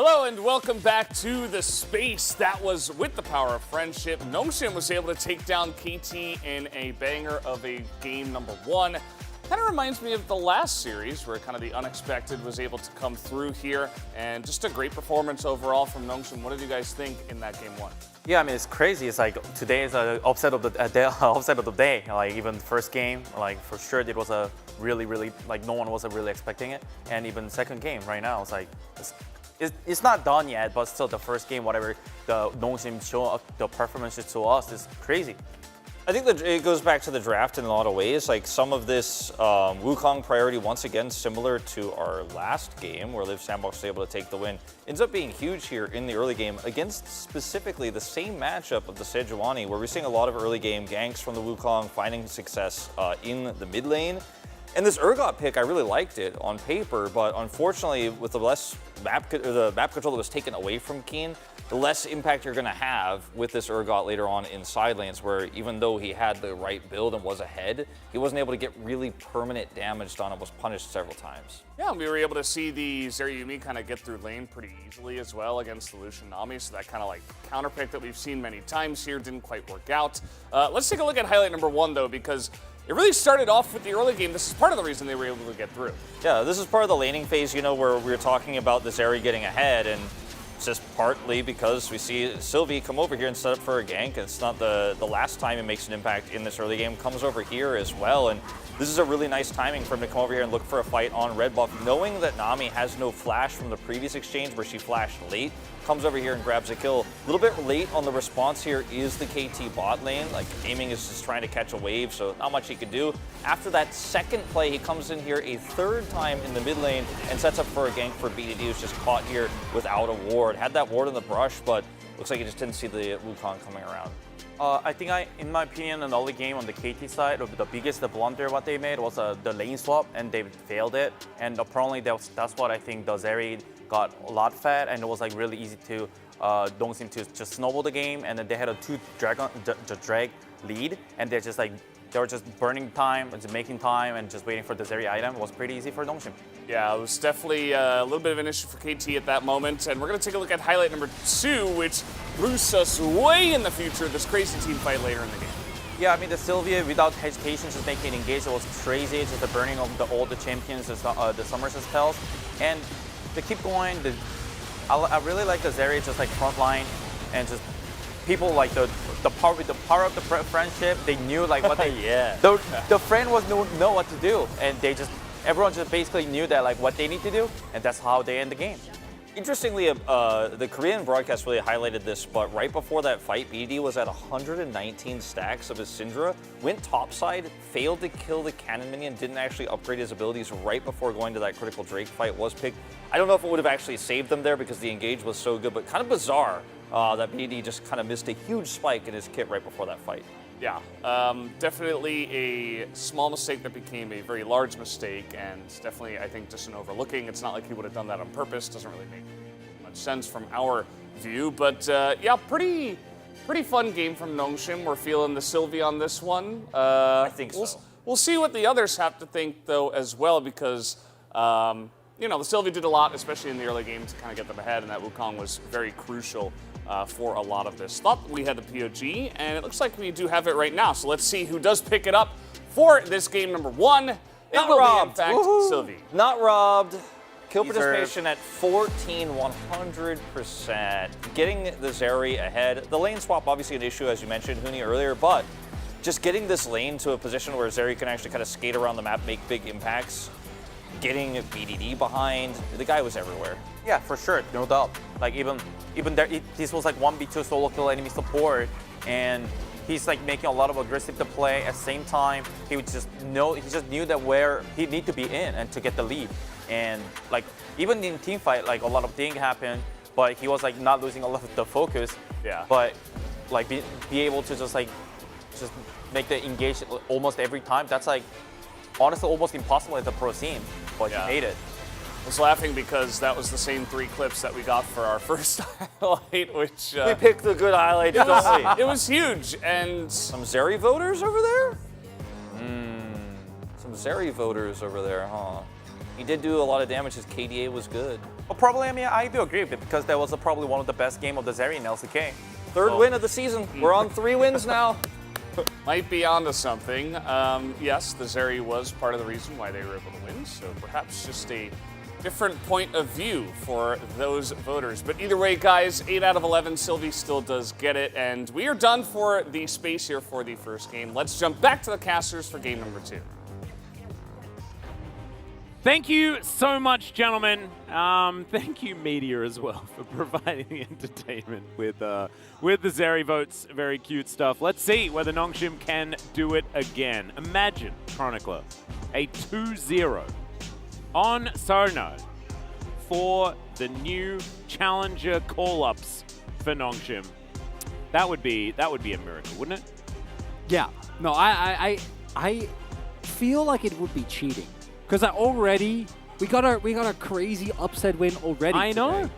Hello and welcome back to the space that was with the power of friendship. Nongshim was able to take down KT in a banger of a game number 1. Kind of reminds me of the last series where kind of the unexpected was able to come through here, and just a great performance overall from Nongshim. What did you guys think in that game 1? Yeah, I mean, it's crazy. It's like today is an upset of the day. Like even the first game, like for sure it was a really like no one was really expecting it, and even second game right now it's like it's not done yet, but still the first game, whatever the Nongshim show the performances to us is crazy. I think that it goes back to the draft in a lot of ways. Like some of this Wukong priority, once again, similar to our last game where Live Sandbox was able to take the win, ends up being huge here in the early game against specifically the same matchup of the Sejuani, where we're seeing a lot of early game ganks from the Wukong finding success in the mid lane. And this Urgot pick, I really liked it on paper, but unfortunately, with the map control that was taken away from Keen, the less impact you're going to have with this Urgot later on in side lanes, where even though he had the right build and was ahead, he wasn't able to get really permanent damage done and was punished several times. Yeah, we were able to see the Zerayumi kind of get through lane pretty easily as well against the Lucian Nami, so that kind of like counter pick that we've seen many times here didn't quite work out. Let's take a look at highlight number 1, though, because it really started off with the early game. This is part of the reason they were able to get through. Yeah, this is part of the laning phase, you know, where we were talking about this Zeri getting ahead, and it's just partly because we see Sylvie come over here and set up for a gank. It's not the last time he makes an impact in this early game. Comes over here as well, and this is a really nice timing for him to come over here and look for a fight on red buff, knowing that Nami has no flash from the previous exchange where she flashed late. Comes over here and grabs a kill. A little bit late on the response here is the KT bot lane. Like, aiming is just trying to catch a wave, so not much he could do. After that second play, he comes in here a third time in the mid lane and sets up for a gank for BDD, who's just caught here without a ward. Had that ward in the brush, but looks like he just didn't see the Wukong coming around. I think, in my opinion, in the early game on the KT side, the biggest blunder what they made was the lane swap, and they failed it. And apparently that's what I think the Zeri got a lot fed, and it was like really easy to Nongshim to just snowball the game. And then they had a 2 drag lead, and they were just burning time, and just making time, and just waiting for the Zeri item. It was pretty easy for Nongshim. Yeah, it was definitely a little bit of an issue for KT at that moment. And we're going to take a look at highlight number 2, which moves us way in the future, this crazy team fight later in the game. Yeah, I mean, the Sylvia without hesitation just making it engage, it was crazy. Just the burning of all the champions, the Somerset spells. And they keep going. I really like the Zeri just like front line, and just people like the power of the friendship. They knew like what they the friend was know what to do, and everyone just basically knew that like what they need to do, and that's how they end the game. Interestingly, the Korean broadcast really highlighted this, but right before that fight, BD was at 119 stacks of his Syndra, went topside, failed to kill the cannon minion, didn't actually upgrade his abilities right before going to that critical Drake fight, was picked. I don't know if it would have actually saved them there because the engage was so good, but kind of bizarre that BD just kind of missed a huge spike in his kit right before that fight. Yeah, definitely a small mistake that became a very large mistake, and definitely, I think, just an overlooking. It's not like he would have done that on purpose. Doesn't really make much sense from our view, but yeah, pretty fun game from Nongshim. We're feeling the Sylvie on this one. I think so. We'll see what the others have to think, though, as well, because you know, the Sylvie did a lot, especially in the early game, to kind of get them ahead, and that Wukong was very crucial for a lot of this. Thought we had the POG, and it looks like we do have it right now. So let's see who does pick it up for this game number 1. It will be, in fact, Sylvie. Not robbed. Kill participation at 1,400%. Getting the Zeri ahead. The lane swap, obviously an issue, as you mentioned, Huni, earlier, but just getting this lane to a position where Zeri can actually kind of skate around the map, make big impacts. Getting BDD behind, the guy was everywhere. Yeah, for sure, no doubt. Like even there, this was like 1v2 solo kill enemy support, and he's like making a lot of aggressive to play. At the same time, he just knew that where he need to be in and to get the lead. And like even in team fight, like a lot of things happened, but he was like not losing a lot of the focus. Yeah. But like be able to just make the engage almost every time. That's like honestly almost impossible at the pro scene, but he made it. I was laughing because that was the same 3 clips that we got for our first highlight, which... we picked the good highlights, don't we? It was huge, and... Some Zeri voters over there? Some Zeri voters over there, huh? He did do a lot of damage, his KDA was good. Well, probably, I mean, I do agree with it because that was probably one of the best game of the Zeri in LCK. Third win of the season. We're on 3 wins now. Might be onto something. Yes, the Zeri was part of the reason why they were able to win, so perhaps just a different point of view for those voters. But either way, guys, 8 out of 11, Sylvie still does get it, and we are done for the space here for the first game. Let's jump back to the casters for game number 2. Thank you so much, gentlemen. Thank you, media, as well, for providing the entertainment with the Zeri votes. Very cute stuff. Let's see whether Nongshim can do it again. Imagine, Chronicler, a 2-0 on Sono for the new challenger call-ups for Nongshim. That would be a miracle, wouldn't it? Yeah. No, I feel like it would be cheating. Because already, we got a crazy upset win already. I know.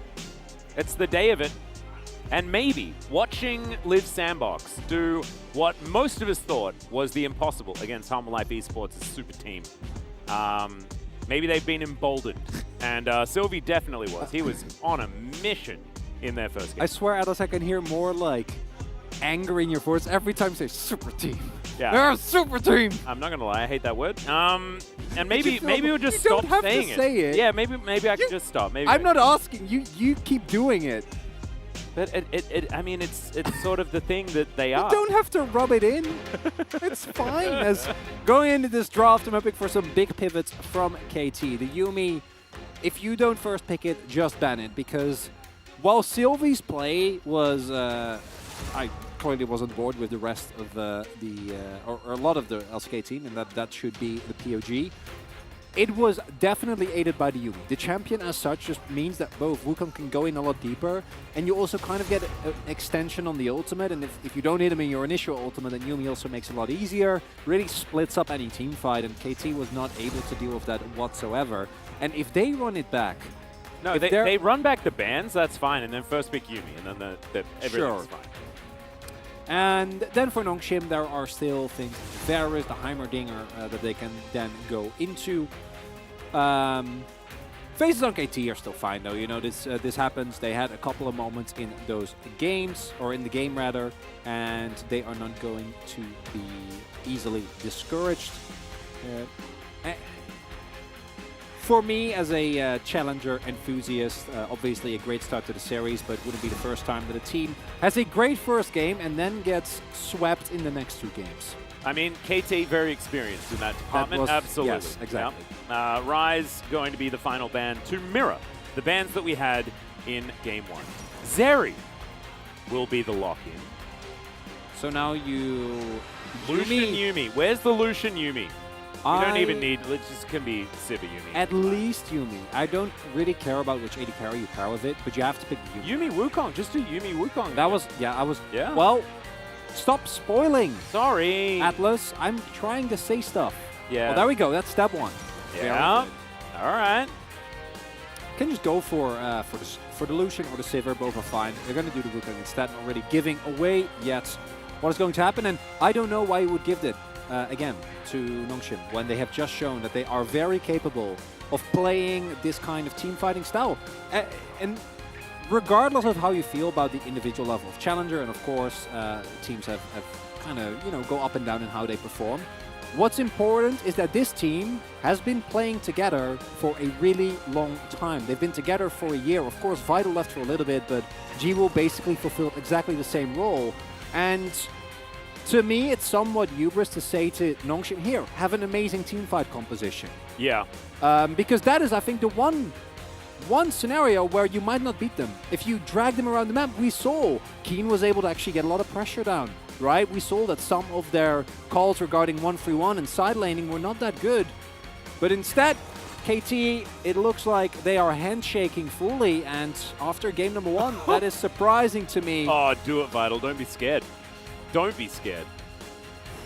It's the day of it. And maybe watching Live Sandbox do what most of us thought was the impossible against Harmon Life Esports' super team. Maybe they've been emboldened. And Sylvie definitely was. He was on a mission in their first game. I swear, Atlas, I can hear more like anger in your voice every time you say super team. Yeah. They're a super team. I'm not gonna lie, I hate that word. And maybe we'll just you stop don't have saying to say it. Yeah, maybe I can just stop. Maybe I'm not asking you. You keep doing it. But I mean, it's sort of the thing that they are. You don't have to rub it in. It's fine. As going into this draft, I'm hoping for some big pivots from KT. The Yuumi, if you don't first pick it, just ban it, because while Sylvie's play was, I clearly was on board with the rest of or a lot of the LCK team, and that should be the POG. It was definitely aided by the Yuumi. The champion as such just means that both Wukong can go in a lot deeper, and you also kind of get an extension on the ultimate, and if you don't hit him in your initial ultimate, then Yuumi also makes it a lot easier, really splits up any team fight, and KT was not able to deal with that whatsoever. And if they run it back... No, they run back the bans, that's fine, and then first pick Yuumi, and then everything's fine. And then for Nongshim, there are still things, Varus, the Heimerdinger, that they can then go into. Phases on KT are still fine though, you know, this happens. They had a couple of moments in those games, or in the game rather, and they are not going to be easily discouraged. For me, as a challenger enthusiast, obviously a great start to the series, but it wouldn't be the first time that a team has a great first game and then gets swept in the next 2 games. I mean, KT very experienced in that department, absolutely. Yes, exactly. Yep. Rise going to be the final ban to mirror the bans that we had in Game 1. Zeri will be the lock-in. So now you... Lucian Yuumi. Where's the Lucian Yuumi? You don't even need, it just can be Sivir Yuumi. At least Yuumi. I don't really care about which AD carry you pair with it, but you have to pick Yuumi. Yuumi Wukong, just do Yuumi Wukong. That was, yeah. Well, stop spoiling. Sorry. Atlas, I'm trying to say stuff. Yeah. Well, there we go, that's step 1. Yeah. All right. You can just go for the Lucian or the Sivir, both are fine. They're going to do the Wukong instead, not really giving away yet what is going to happen, and I don't know why you would give it. again to Nongshim when they have just shown that they are very capable of playing this kind of team fighting style. And regardless of how you feel about the individual level of challenger, and of course teams have kind of, you know, go up and down in how they perform. What's important is that this team has been playing together for a really long time. They've been together for a year. Of course, Vital left for a little bit, but Jiwoo basically fulfilled exactly the same role. And to me, it's somewhat hubris to say to Nongshim, here, have an amazing teamfight composition. Yeah. Because that is, I think, the one scenario where you might not beat them. If you drag them around the map, we saw Keen was able to actually get a lot of pressure down. Right? We saw that some of their calls regarding 1-3-1 and side laning were not that good. But instead, KT, it looks like they are handshaking fully, and after game number 1, that is surprising to me. Oh, do it, Vital. Don't be scared. Don't be scared.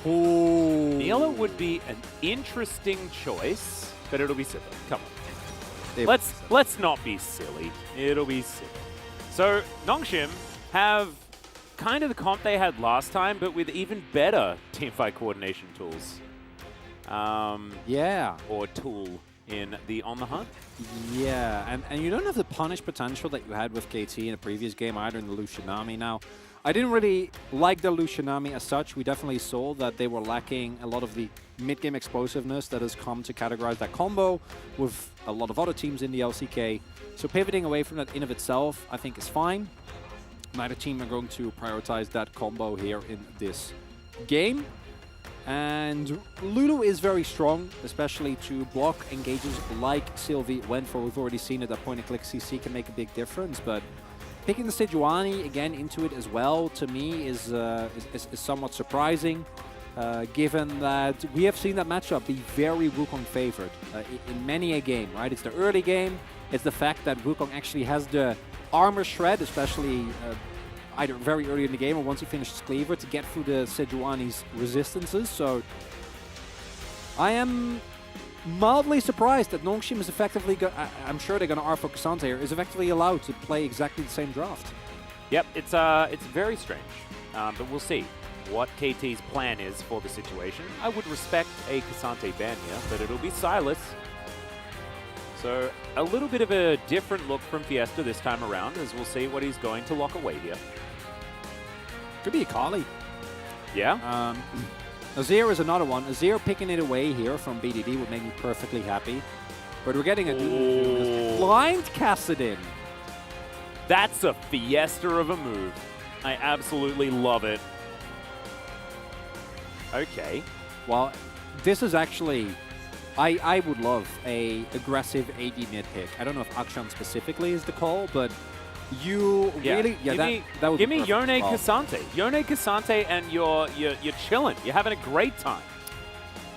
Ooh. Neela would be an interesting choice, but it'll be silly. Come on. Let's not be silly. It'll be silly. So, Nongshim have kind of the comp they had last time, but with even better teamfight coordination tools. Yeah. Or tool in the On the Hunt. Yeah, and you don't have the punish potential that you had with KT in a previous game either in the Lucianami. Now, I didn't really like the Lucianami as such. We definitely saw that they were lacking a lot of the mid-game explosiveness that has come to categorize that combo with a lot of other teams in the LCK. So pivoting away from that in of itself, I think is fine. Neither team are going to prioritize that combo here in this game. And Lulu is very strong, especially to block engages like Sylvie went for. We've already seen it that point-and-click CC can make a big difference, but picking the Sejuani again into it as well, to me, is somewhat surprising, given that we have seen that matchup be very Wukong favored in many a game, right? It's the early game, it's the fact that Wukong actually has the armor shred, especially either very early in the game or once he finishes Cleaver, to get through the Sejuani's resistances. So I am mildly surprised that Nongshim is effectively, I'm sure they're going to R4 Cassandra here, is effectively allowed to play exactly the same draft. Yep, it's very strange, but we'll see what KT's plan is for the situation. I would respect a Cassandra ban here, but it'll be Silas. So a little bit of a different look from Fiesta this time around, as we'll see what he's going to lock away here. Could be a Kali. Yeah. Azir is another one. Azir picking it away here from BDD would make me perfectly happy. But we're getting a blind Kassadin. That's a Fiesta of a move. I absolutely love it. Okay. Well, this is actually... I would love a aggressive AD mid pick. I don't know if Akshan specifically is the call, but you really... Yeah, that would give be me Yone perfect. Cassante. Yone Cassante, and you're chilling. You're having a great time.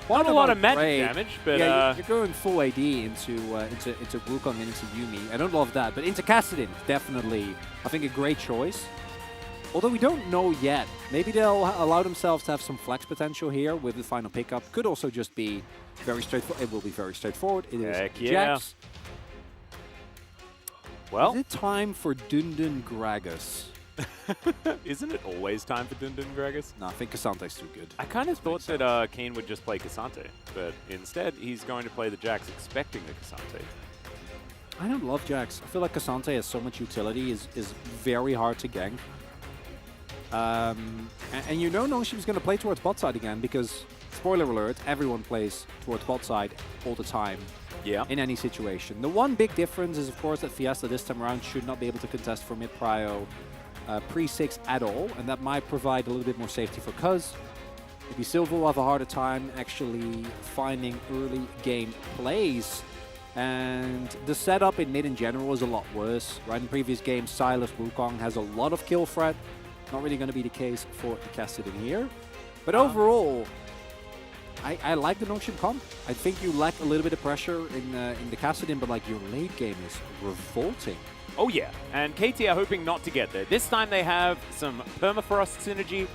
Not a Not lot of magic great. damage, but... Yeah, you're going full AD into Wukong and into Yuumi. I don't love that, but into Kassadin, definitely, I think, a great choice. Although we don't know yet. Maybe they'll allow themselves to have some flex potential here with the final pickup. Could also just be very straightforward. It will be very straightforward. It is Heck yeah. Jax. Well, is it time for Dundun Gragas? Isn't it always time for Dundun Gragas? No, I think Kassante's too good. I kind of thought that Kane would just play Cassante, but instead he's going to play the Jax expecting the Cassante. I don't love Jax. I feel like Cassante has so much utility, is very hard to gank. And you know Nongshim's going to play towards bot side again because, spoiler alert, everyone plays towards bot side all the time. Yeah. In any situation. The one big difference is, of course, that Fiesta this time around should not be able to contest for mid-prio pre-6 at all, and that might provide a little bit more safety for Cuz. Maybe Silver will have a harder time actually finding early game plays. And the setup in mid in general is a lot worse. Right, in previous games, Silas Wukong has a lot of kill threat. Not really going to be the case for the Kassadin here. But overall, I like the Nongshim comp. I think you lack a little bit of pressure in the Kassadin, but like your late game is revolting. Oh yeah, and KT are hoping not to get there. This time they have some permafrost synergy.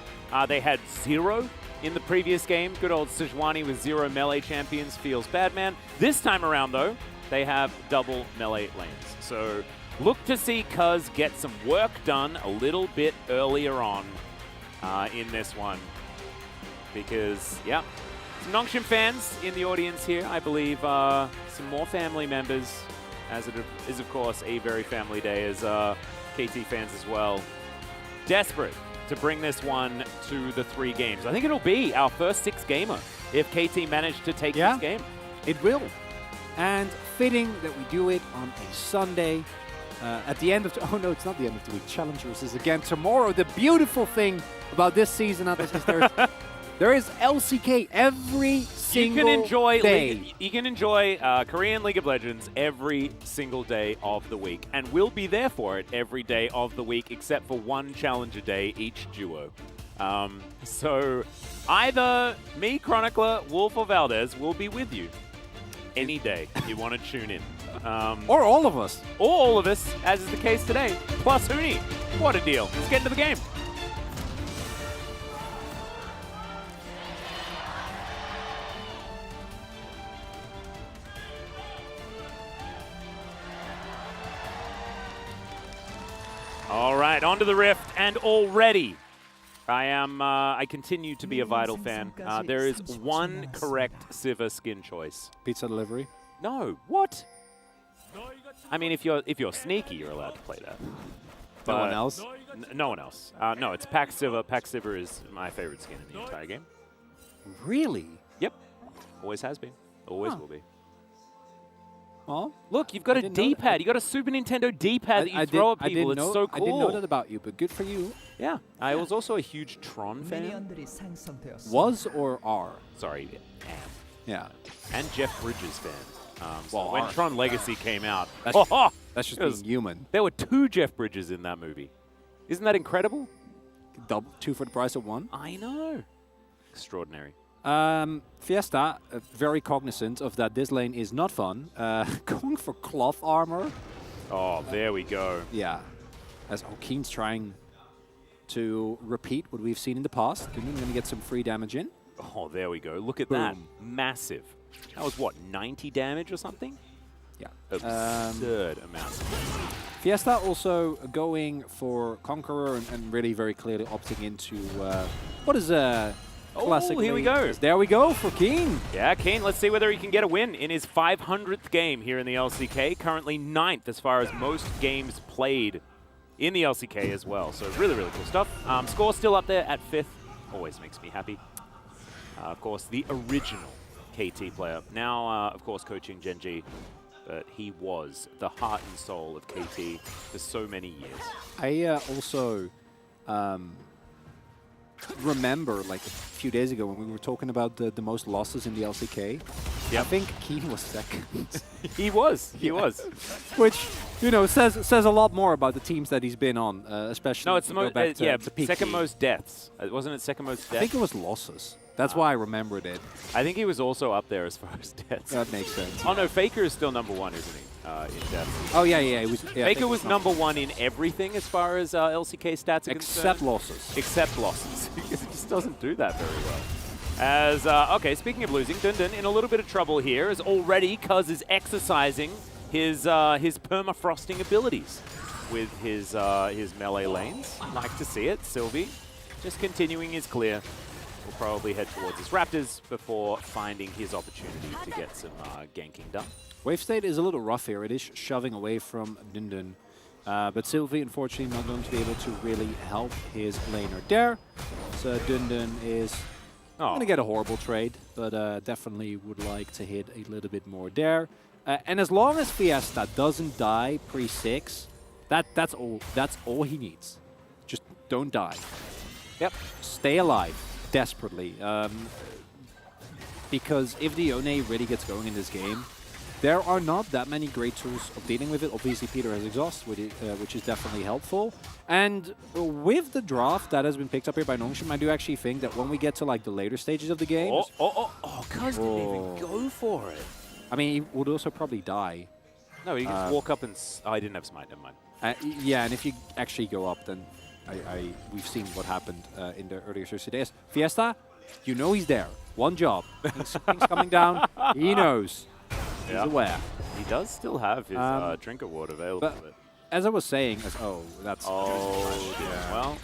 They had 0 in the previous game. Good old Sejuani with 0 melee champions feels bad, man. This time around though, they have double melee lanes. So look to see Cuz get some work done a little bit earlier on in this one. because, yeah, some Nongshim fans in the audience here, I believe some more family members, as it is, of course, a very family day as KT fans as well. Desperate to bring this one to the 3 games. I think it'll be our first 6-gamer if KT managed to take this game. It will. And fitting that we do it on a Sunday at the end of oh no, it's not the end of the week. Challengers is again tomorrow. The beautiful thing about this season, Atlas, is there is LCK every single day. You can enjoy Korean League of Legends every single day of the week, and we'll be there for it every day of the week, except for one Challenger day each duo. So either me, Chronicler, Wolf, or Valdez will be with you any day you want to tune in. Or all of us. Or all of us, as is the case today. Plus Huni. What a deal. Let's get into the game. All right, onto the Rift, and already I continue to be a Vital fan. There is one correct Sivir skin choice. Pizza delivery? No, what? I mean, if you're sneaky, you're allowed to play that. No one else? No one else. No, it's Pack Sivir. Pack Sivir is my favorite skin in the entire game. Really? Yep. Always has been. Always will be. Well, look, you've got a D-pad. You got a Super Nintendo D-pad that you throw at people. It's so cool. I didn't know that about you, but good for you. Yeah. I was also a huge Tron fan. Was or are? Sorry, am. Yeah. And Jeff Bridges fan. Well, when Tron Legacy came out, that's just being human. There were 2 Jeff Bridges in that movie. Isn't that incredible? Double 2 for the price of 1. I know. Extraordinary. Fiesta, very cognizant of that this lane is not fun. Going for cloth armor. Oh, there we go. Yeah. As O'Keen's trying to repeat what we've seen in the past. We're going to get some free damage in. Oh, there we go. Look at that. Massive. That was, what, 90 damage or something? Yeah. Absurd amount. Fiesta also going for Conqueror and really very clearly opting into what is classic. Oh, here we go. There we go for Keen. Yeah, Keen, let's see whether he can get a win in his 500th game here in the LCK. Currently 9th as far as most games played in the LCK as well. So really, really cool stuff. Score still up there at 5th. Always makes me happy. Of course, the original KT player. Now, of course, coaching Genji. But he was the heart and soul of KT for so many years. I also remember, like a few days ago, when we were talking about the most losses in the LCK. Yep. I think Keen was second. He was. Which, you know, says a lot more about the teams that he's been on, especially. No, it's the most. Yeah, to second most deaths. Wasn't it second most deaths? I think it was losses. That's why I remembered it. I think he was also up there as far as deaths. That makes sense. Oh no, Faker is still number 1, isn't he? In deaths. Oh yeah. He was. Yeah, Faker was number 1 in everything as far as LCK stats are except concerned. losses. Except losses. He just doesn't do that very well. As okay, speaking of losing, Dundun in a little bit of trouble here, as already Cuz is exercising his permafrosting abilities with his melee lanes. Like to see it. Sylvie just continuing his clear. Will probably head towards his Raptors before finding his opportunity to get some ganking done. Wave state is a little rough here. It is shoving away from Dundun. But Sylvie, unfortunately, not going to be able to really help his laner there. So Dundun is going to get a horrible trade, but definitely would like to hit a little bit more there. And as long as Fiesta doesn't die pre-6, that's all he needs. Just don't die. Yep. Stay alive. Desperately, because if the Yone really gets going in this game, there are not that many great tools of dealing with it. Obviously, Peter has Exhaust, which is definitely helpful. And with the draft that has been picked up here by Nongshim, I do actually think that when we get to like the later stages of the game, Cuz didn't even go for it. I mean, he would also probably die. No, he can walk up and. I didn't have smite. Never mind. Yeah, and if you actually go up, then. We've seen what happened in the earlier Cersei days. Fiesta, you know he's there. One job. Things coming down. He knows. He's aware. He does still have his trinket ward available. But as I was saying, that's... Oh, dear. Well,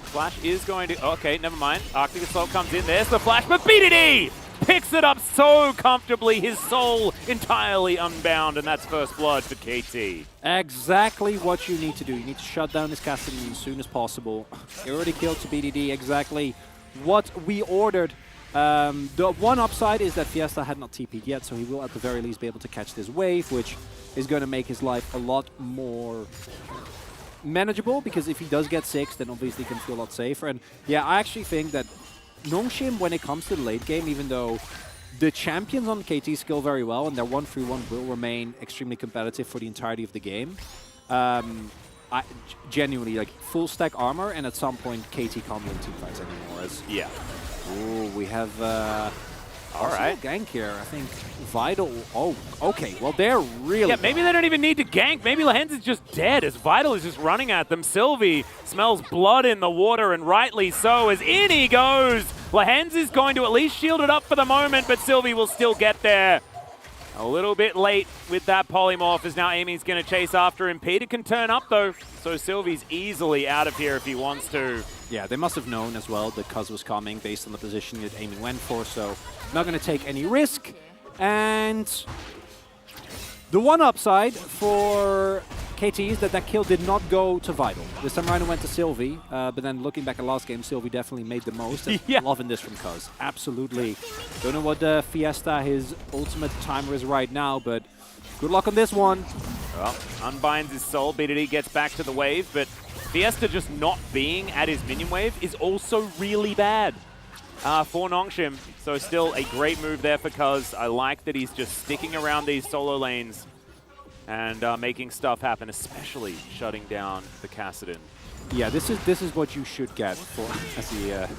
Flash is going to... Okay, never mind. Arctic Assault comes in. There's the Flash, but BDD picks it up so comfortably. His soul entirely unbound, and that's first blood for KT. Exactly what you need to do. You need to shut down this Cassidy as soon as possible. You already killed to BDD, exactly what we ordered. The one upside is that Fiesta had not TP'd yet, so he will at the very least be able to catch this wave, which is going to make his life a lot more manageable, because if he does get 6, then obviously he can feel a lot safer. And yeah, I actually think that Nongshim, when it comes to the late game, even though the champions on KT skill very well, and their 1-3-1 will remain extremely competitive for the entirety of the game, I genuinely, like, full stack armor, and at some point KT can't win teamfights anymore. Yeah. Ooh, we have all right, gank here. I think Vital. Oh, okay. Well, they're really. Yeah, maybe they don't even need to gank. Maybe Lahens is just dead as Vital is just running at them. Sylvie smells blood in the water, and rightly so, as in he goes. Lahens is going to at least shield it up for the moment, but Sylvie will still get there. A little bit late with that polymorph, as now Amy's going to chase after him. Peter can turn up, though, so Sylvie's easily out of here if he wants to. Yeah, they must have known as well that Cuz was coming based on the position that Amy went for, so not going to take any risk. And the one upside for KT is that that kill did not go to Vital. This time around it went to Sylvie, but then looking back at last game, Sylvie definitely made the most. And yeah. Loving this from Cuz. Absolutely. Don't know what Fiesta, his ultimate timer is right now, but good luck on this one. Well, unbinds his soul. BDD gets back to the wave, but Fiesta just not being at his minion wave is also really bad for Nongshim. So still a great move there for Cuz. I like that he's just sticking around these solo lanes and making stuff happen, especially shutting down the Kassadin. Yeah, this is what you should get for as the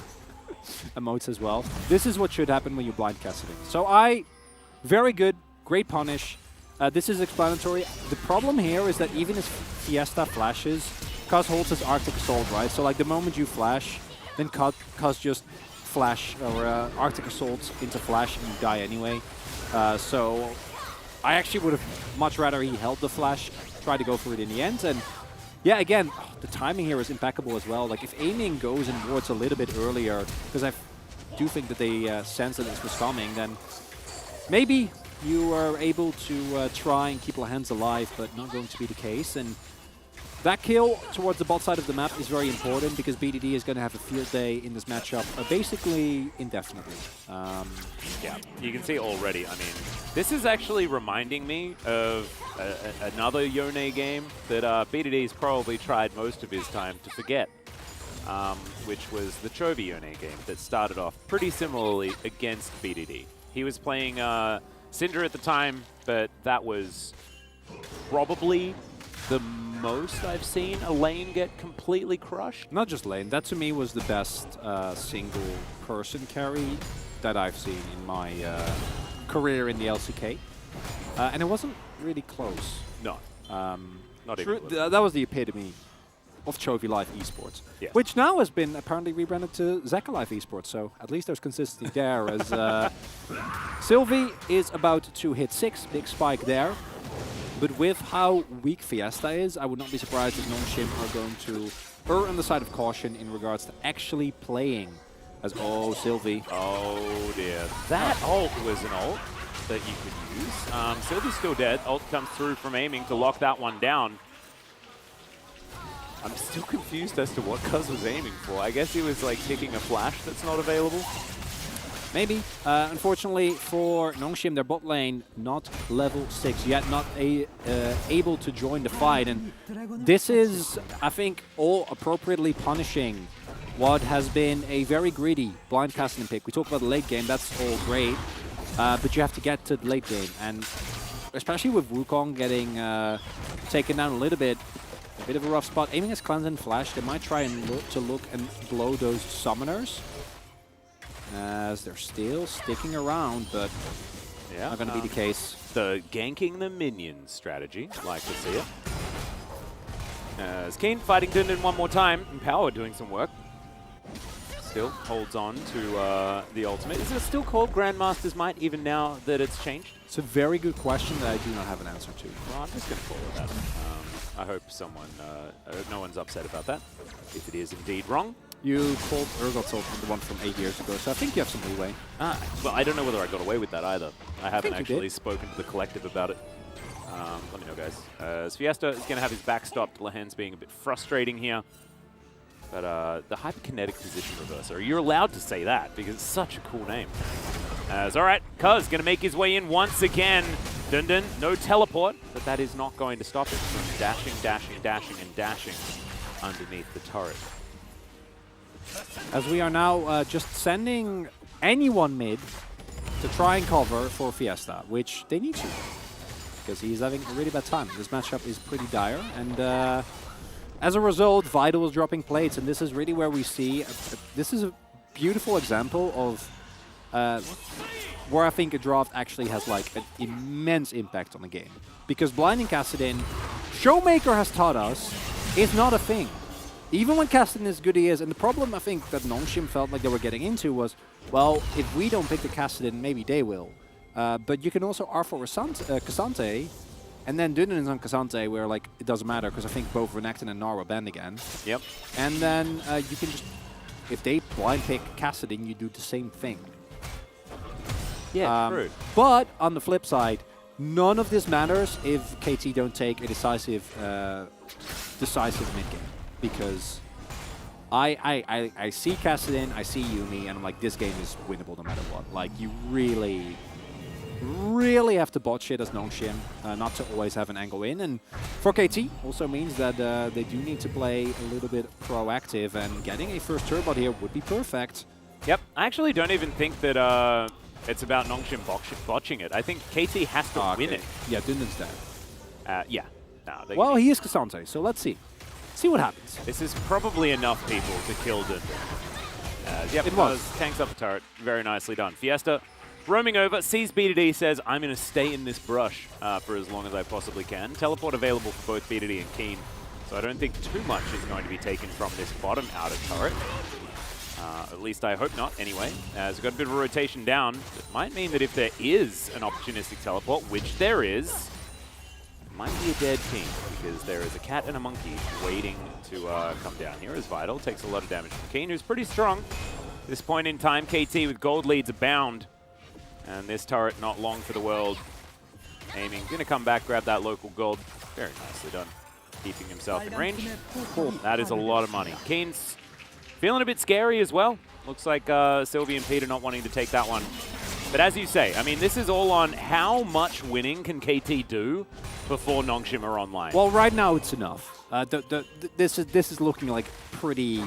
emotes as well. This is what should happen when you blind Kassadin. So very good, great punish. This is explanatory. The problem here is that even if Fiesta flashes, Cuz holds his Arctic Assault, right? So like the moment you flash, then Cuz just flash or Arctic Assault into flash and you die anyway. So I actually would have much rather he held the flash, tried to go for it in the end. And yeah, again, the timing here is impeccable as well. Like if aiming goes in wards a little bit earlier, because I do think that they sensed that this was coming, then maybe you are able to try and keep Lahens alive, but not going to be the case. And that kill towards the bot side of the map is very important, because BDD is going to have a field day in this matchup, basically indefinitely. Yeah, you can see already. I mean, this is actually reminding me of another Yone game that BDD's probably tried most of his time to forget, which was the Chovy Yone game that started off pretty similarly against BDD. He was playing Syndra at the time, but that was probably the most I've seen a lane get completely crushed. Not just lane, that to me was the best single person carry that I've seen in my career in the LCK. And it wasn't really close. No, not even close. That was the epitome of Chovy Live Esports, yes. Which now has been apparently rebranded to Zeka Live Esports, so at least there's consistency there, as Sylvie is about to hit 6, big spike there. But with how weak Fiesta is, I would not be surprised if Nongshim are going to err on the side of caution in regards to actually playing as, oh, Sylvie. Oh dear. That ult was an ult that you could use. Sylvie's still dead. Ult comes through from aiming to lock that one down. I'm still confused as to what Cuz was aiming for. I guess he was like taking a flash that's not available. Maybe. Unfortunately for Nongshim, their bot lane not level 6 yet, not able to join the fight. And this is, I think, all appropriately punishing what has been a very greedy blind Kassadin pick. We talk about the late game, that's all great, but you have to get to the late game. And especially with Wukong getting taken down a little bit, a bit of a rough spot. Aiming his cleanse and flash, they might try and look and blow those summoners, as they're still sticking around, but yeah, not going to be the case. The ganking the minions strategy, like to see it. As Keen fighting Dundun one more time, and Power doing some work. still holds on to the ultimate. Is it still called Grandmaster's Might even now that it's changed? It's a very good question that I do not have an answer to. Well, I'm just going to call it that. I hope no one's upset about that, if it is indeed wrong. You called Urgot's ultimate the one from 8 years ago, so I think you have some leeway. Well, I don't know whether I got away with that either. I haven't think you actually did. spoken to the collective about it. Let me know, guys. As Fiesta is going to have his back stopped, Lahen's being a bit frustrating here. But the hyperkinetic position reverser, you're allowed to say that because it's such a cool name. As all right, Cuz going to make his way in once again. Dun Dun, no teleport, but that is not going to stop it from dashing, dashing, dashing, and dashing underneath the turret. As we are now just sending anyone mid to try and cover for Fiesta, which they need to, because he's having a really bad time. This matchup is pretty dire, and as a result, Vital is dropping plates, and this is really where we see, this is a beautiful example of where I think a draft actually has like an immense impact on the game. Because blinding Kassadin, Showmaker has taught us, is not a thing. Even when Kassadin is good he is, and the problem I think that Nongshim felt like they were getting into was, well, if we don't pick the Kassadin, maybe they will. But you can also R for Cassante, and then Dunan is on Cassante where like it doesn't matter because I think both Renekton and Gnar were banned again. Yep. And then you can just, if they blind pick Kassadin, you do the same thing. Yeah, true. But on the flip side, none of this matters if KT don't take a decisive mid game. Because I see Kassadin, I see Yuumi, and I'm like, this game is winnable no matter what. Like, you really have to bot shit as Nongshim, not to always have an angle in. And for KT, also means that they do need to play a little bit proactive, and getting a first turbot here would be perfect. Yep, I actually don't even think that it's about Nongshim botching it. I think KT has to win it. Yeah, Dundan's dead. Yeah. No, well, he is Cassante, so let's see. See what happens. This is probably enough people to kill Dundun. Yep, it was. Tanks up the turret. Very nicely done. Fiesta roaming over, sees B2D, says, I'm going to stay in this brush for as long as I possibly can. Teleport available for both B2D and Keen, so I don't think too much is going to be taken from this bottom outer turret. At least I hope not, anyway. As we've got a bit of a rotation down, it might mean that if there is an opportunistic teleport, which there is, it might be a dead team, because there is a cat and a monkey waiting to come down here as Vital takes a lot of damage from Keen, who's pretty strong. At this point in time, KT with gold leads abound. And this turret not long for the world. Aiming, gonna come back, grab that local gold. Very nicely done. Keeping himself in range. Cool. That is a lot of money. Keen's feeling a bit scary as well. Looks like Sylvie and Peter not wanting to take that one. But as you say, I mean, this is all on how much winning can KT do before Nongshim are online. Well, right now it's enough. This is looking like pretty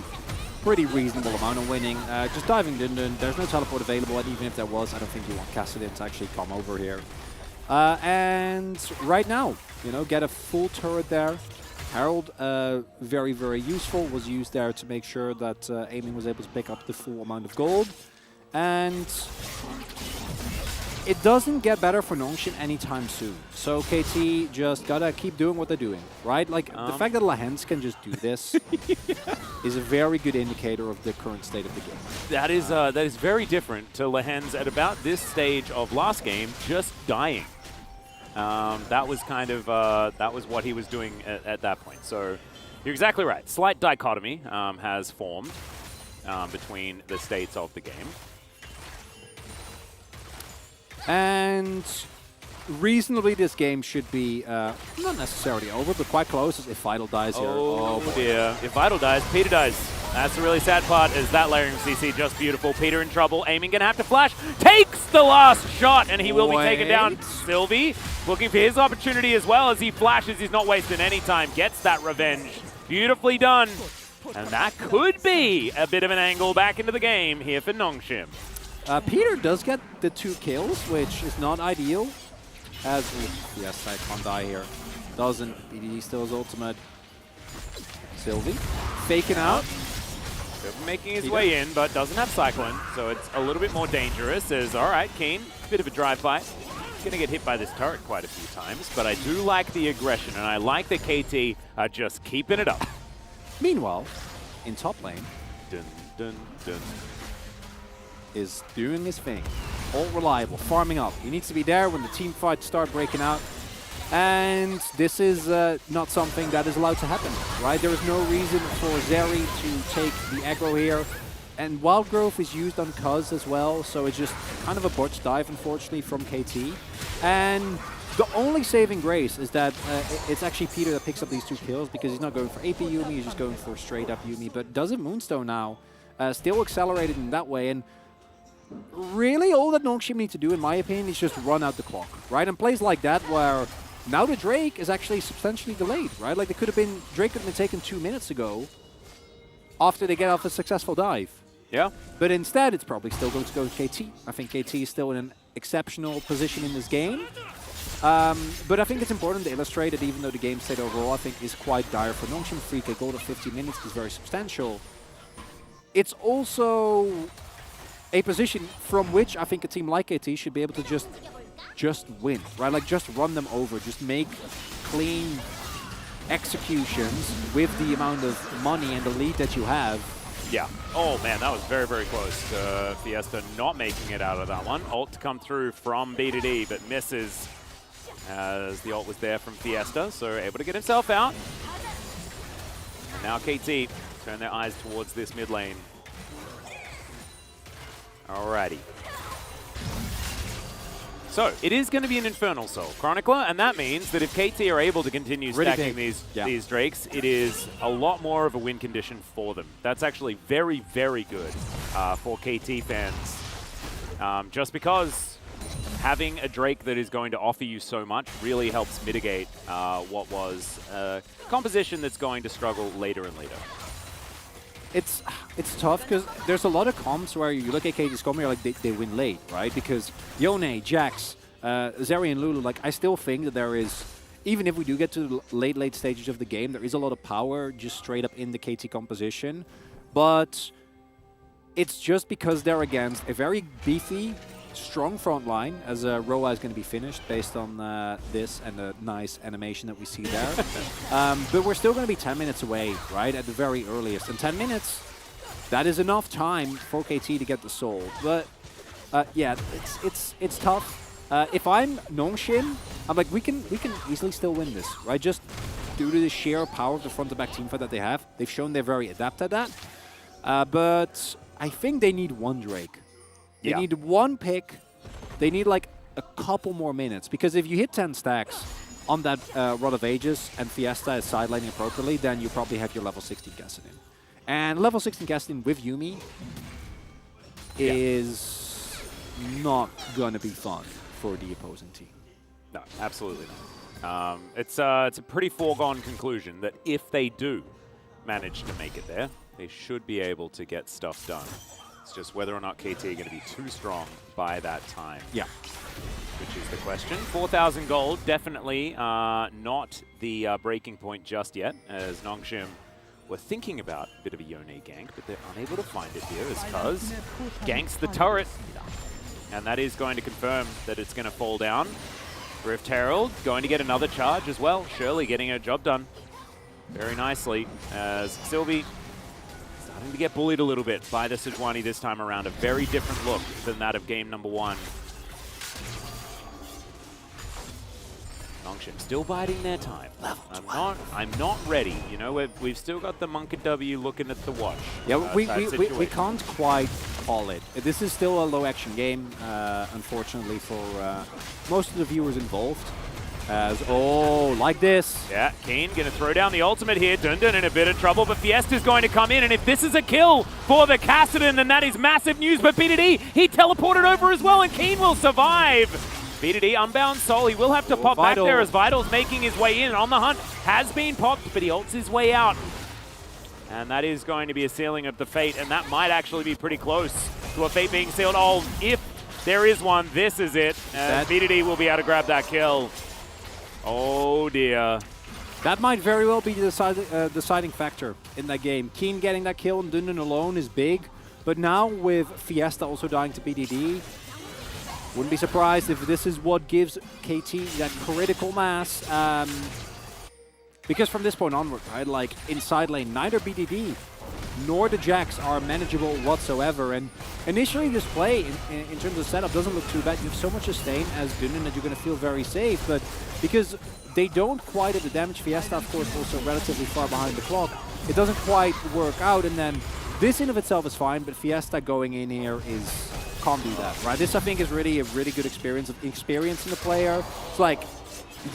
reasonable amount of winning. Just diving Dundun. There's no teleport available, and even if there was, I don't think you want Kassadin to actually come over here. And right now, you know, get a full turret there. Herald, very, very useful, was used there to make sure that Aiming was able to pick up the full amount of gold. And it doesn't get better for Nongshim anytime soon. So KT just gotta keep doing what they're doing, right? Like, the fact that Lahens can just do this is a very good indicator of the current state of the game. That is very different to Lahens at about this stage of last game, just dying. That was kind of, that was what he was doing at that point. So you're exactly right. Slight dichotomy has formed between the states of the game. And reasonably, this game should be not necessarily over, but quite close if Vital dies here. Oh dear. If Vital dies, Peter dies. That's the really sad part, is that layering CC just beautiful. Peter in trouble. Aiming gonna have to flash. Takes the last shot, and he will be taken down. Sylvie looking for his opportunity as well as he flashes. He's not wasting any time. Gets that revenge. Beautifully done. And that could be a bit of an angle back into the game here for Nongshim. Peter does get the 2 kills, which is not ideal. As yes, I can't die here. Doesn't. BDD still his ultimate. Sylvie faking out. Making his way in, but doesn't have Cyclone, so it's a little bit more dangerous. As all right, Keen, bit of a drive-by. Gonna get hit by this turret quite a few times, but I do like the aggression, and I like that KT are just keeping it up. Meanwhile, in top lane, Dun, dun, dun. Is doing his thing. All reliable, farming up. He needs to be there when the team fights start breaking out. And this is not something that is allowed to happen, right? There is no reason for Zeri to take the aggro here. And Wild Growth is used on Cuz as well, so it's just kind of a botch dive, unfortunately, from KT. And the only saving grace is that it's actually Peter that picks up these 2 kills, because he's not going for AP Yuumi, he's just going for straight up Yuumi. But does it Moonstone now? Still accelerated in that way. And really, all that Nongshim need to do, in my opinion, is just run out the clock, right? And plays like that, where now the Drake is actually substantially delayed, right? Like, Drake could have been taken 2 minutes ago after they get off a successful dive. Yeah. But instead, it's probably still going to go to KT. I think KT is still in an exceptional position in this game. But I think it's important to illustrate that even though the game state overall, I think, is quite dire for Nongshim, 3k gold of 15 minutes is very substantial. It's also a position from which I think a team like KT should be able to just win, right? Like, just run them over, just make clean executions with the amount of money and the lead that you have. Yeah. Oh, man, that was very, very close. Fiesta not making it out of that one. Ult to come through from B2D, but misses as the ult was there from Fiesta, so able to get himself out. And now KT turn their eyes towards this mid lane. Alrighty. So, it is going to be an Infernal Soul Chronicler, and that means that if KT are able to continue stacking these Drakes, it is a lot more of a win condition for them. That's actually very, very good for KT fans. Just because having a Drake that is going to offer you so much really helps mitigate what was a composition that's going to struggle later and later. It's tough because there's a lot of comps where you look at KT's comp and you're like, they win late, right? Because Yone, Jax, Zeri and Lulu, like, I still think that there is, even if we do get to the late stages of the game, there is a lot of power just straight up in the KT composition. But it's just because they're against a very beefy, strong front line, as Roa is going to be finished based on this and the nice animation that we see there. But we're still going to be 10 minutes away, right, at the very earliest. And 10 minutes, that is enough time for KT to get the soul. But yeah, it's tough. If I'm Nongshim, I'm like, we can easily still win this, right? Just due to the sheer power of the front-to-back teamfight that they have. They've shown they're very adept at that. But I think they need one Drake. They need one pick. They need like a couple more minutes. Because if you hit 10 stacks on that Rod of Ages and Fiesta is sidelining appropriately, then you probably have your level 16 Gassadin. And level 16 Gassadin with Yuumi is not going to be fun for the opposing team. No, absolutely not. It's a pretty foregone conclusion that if they do manage to make it there, they should be able to get stuff done. It's just whether or not KT are going to be too strong by that time. Yeah. Which is the question. 4,000 gold, definitely not the breaking point just yet, as Nongshim were thinking about a bit of a Yone gank, but they're unable to find it here as Cuz ganks the turret. And that is going to confirm that it's going to fall down. Rift Herald going to get another charge as well. Shirley getting her job done very nicely as Sylvie starting to get bullied a little bit by the Sejuani this time around. A very different look than that of game number 1. Nongshim still biding their time. I'm not ready. You know, we've still got the Monk and W looking at the watch. Yeah, we can't quite call it. This is still a low action game, unfortunately for most of the viewers involved. Like this. Yeah, Keen going to throw down the ultimate here. Dundun in a bit of trouble, but Fiesta's going to come in, and if this is a kill for the Kassadin, then that is massive news. But B2D, he teleported over as well, and Keen will survive. B2D, Unbound Soul, he will have to pop back there as Vital's making his way in. On the hunt, has been popped, but he ults his way out. And that is going to be a sealing of the fate, and that might actually be pretty close to a fate being sealed. Oh, if there is one, this is it. B2D will be able to grab that kill. Oh dear. That might very well be the deciding factor in that game. Keen getting that kill and Dundun alone is big, but now with Fiesta also dying to BDD, wouldn't be surprised if this is what gives KT that critical mass. Because from this point onward, right, like inside lane, neither BDD nor the Jacks are manageable whatsoever. And initially this play, in terms of setup, doesn't look too bad. You have so much sustain as Dunen that you're going to feel very safe. But because they don't quite have the damage, Fiesta, of course, also relatively far behind the clock, it doesn't quite work out. And then this in of itself is fine, but Fiesta going in here can't do that, right? This, I think, is really a really good experience of experiencing the player. It's like,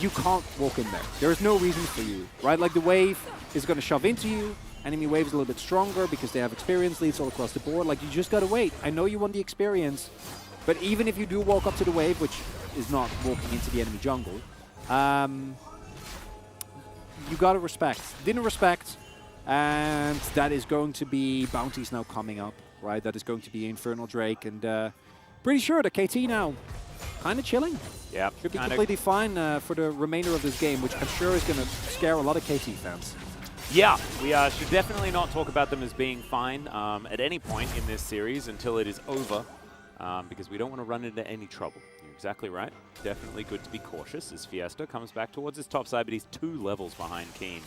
you can't walk in there. There's no reason for you, right? Like, the wave is going to shove into you. Enemy wave is a little bit stronger because they have experience leads all across the board. Like, you just got to wait. I know you want the experience, but even if you do walk up to the wave, which is not walking into the enemy jungle, you got to respect. Didn't respect, and that is going to be bounties now coming up, right? That is going to be Infernal Drake, and pretty sure that KT now kind of chilling. Yeah, should be completely fine for the remainder of this game, which I'm sure is going to scare a lot of KT fans. Yeah, we should definitely not talk about them as being fine at any point in this series until it is over, because we don't want to run into any trouble. You're exactly right. Definitely good to be cautious as Fiesta comes back towards his top side, but he's 2 levels behind Keen,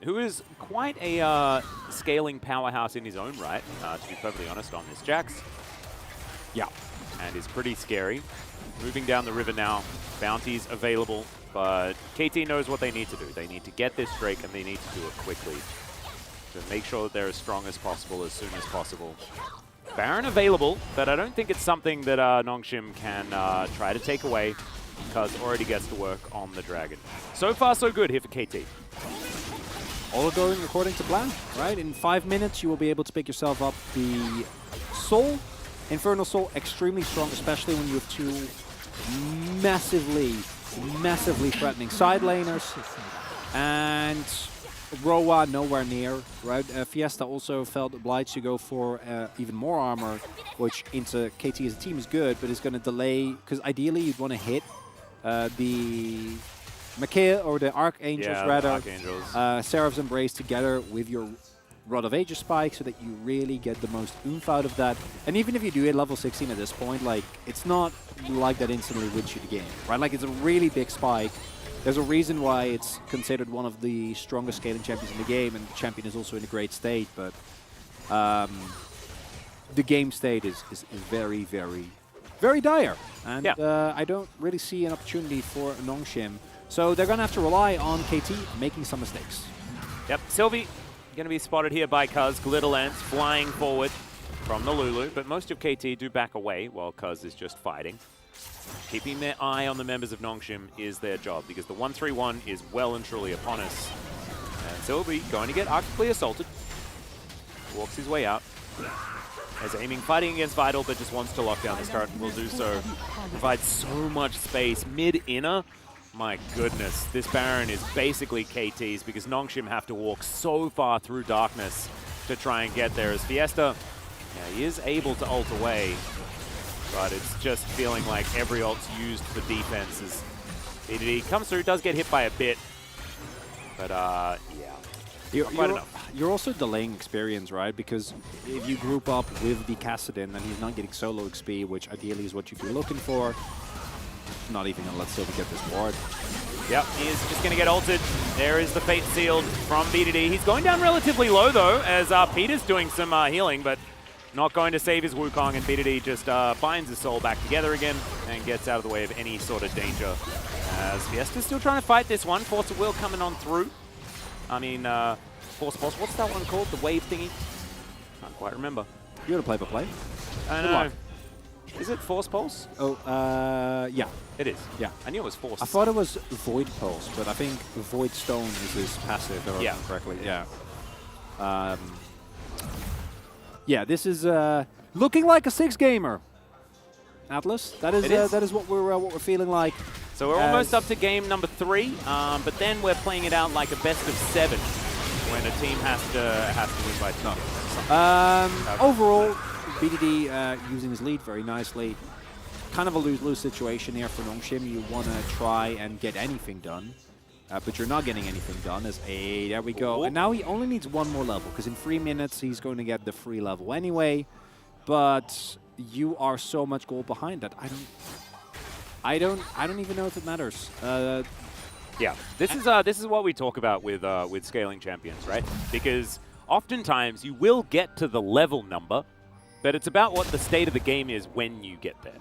who is quite a scaling powerhouse in his own right, to be perfectly honest, on this Jax. Yeah, and is pretty scary. Moving down the river now, bounties available, but KT knows what they need to do. They need to get this Drake, and they need to do it quickly to make sure that they're as strong as possible as soon as possible. Baron available, but I don't think it's something that Nongshim can try to take away, because already gets to work on the Dragon. So far, so good here for KT. All going according to plan, right? In 5 minutes, you will be able to pick yourself up the Soul. Infernal Soul, extremely strong, especially when you have 2 massively threatening side laners. And Roa nowhere near, right? Fiesta also felt obliged to go for even more armor, which into KT as a team is good, but is going to delay, because ideally you'd want to hit the Makia or the Archangels, rather. Seraph's Embrace together with your Rod of Ages spike, so that you really get the most oomph out of that. And even if you do it level 16 at this point, like, it's not like that instantly wins you the game, right? Like, it's a really big spike. There's a reason why it's considered one of the strongest scaling champions in the game, and the champion is also in a great state, but the game state is very, very dire. And I don't really see an opportunity for Nongshim. So they're going to have to rely on KT making some mistakes. Yep, Sylvie going to be spotted here by Cuz. Glitterlance flying forward from the Lulu, but most of KT do back away while Cuz is just fighting. Keeping their eye on the members of Nongshim is their job, because the 1-3-1 is well and truly upon us. And Sylvie going to get arctically assaulted. Walks his way out. As aiming, fighting against Vital, but just wants to lock down this turret and will do so. Provides so much space. Mid-inner. My goodness, this Baron is basically KT's, because Nongshim have to walk so far through darkness to try and get there. As Fiesta, he is able to ult away, but it's just feeling like every ult's used for defense as BDD comes through, does get hit by a bit, but You're also delaying experience, right? Because if you group up with the Kassadin, then he's not getting solo XP, which ideally is what you'd be looking for. Not even going to let Sylvie get this ward. Yep, he is just going to get ulted. There is the Fate Sealed from BDD. He's going down relatively low, though, as Peter's doing some healing, but not going to save his Wukong, and BDD just binds his soul back together again and gets out of the way of any sort of danger. As Fiesta's still trying to fight this one. Force of Will coming on through. I mean, Force Pulse, what's that one called? The wave thingy? Can't quite remember. You got to play-by-play. I know. Is it Force Pulse? Oh, yeah. It is? Yeah. I knew it was Force. I thought it was Void Pulse, but I think Void Stone is his passive, if I remember correctly. Yeah. Yeah, this is looking like a 6-gamer. Atlas, that is what we're feeling like. So we're almost up to game number 3, but then we're playing it out like a best of 7 when a team has to win by 2. Overall, BDD using his lead very nicely. Kind of a lose-lose situation here for Nongshim. You want to try and get anything done, but you're not getting anything done. There we go. And now he only needs 1 more level, because in 3 minutes he's going to get the free level anyway. But you are so much gold behind that. I don't even know if it matters. Yeah, this is what we talk about with scaling champions, right? Because oftentimes you will get to the level number, but it's about what the state of the game is when you get there.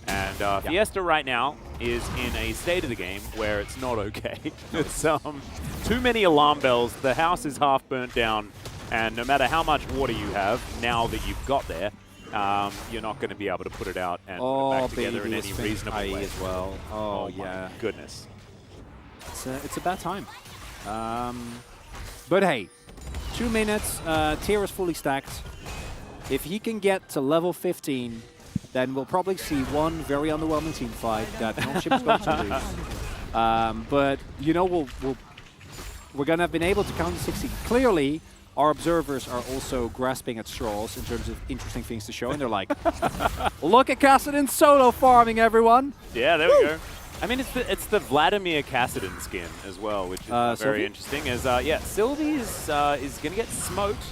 And Fiesta right now is in a state of the game where it's not okay. It's too many alarm bells. The house is half burnt down, and no matter how much water you have, now that you've got there, you're not going to be able to put it out and put it back together in any reasonable way as well. Oh my goodness. It's a bad time. But hey, 2 minutes, tier is fully stacked. If he can get to level 15, then we'll probably see one very underwhelming team fight that Nongshim is going to lose. But, you know, we're going to have been able to counter 16. Clearly, our observers are also grasping at straws in terms of interesting things to show. And they're like, look at Kassadin solo farming, everyone. Yeah, there we go. I mean, it's the Vladimir Kassadin skin as well, which is very interesting. As Sylvie is going to get smoked.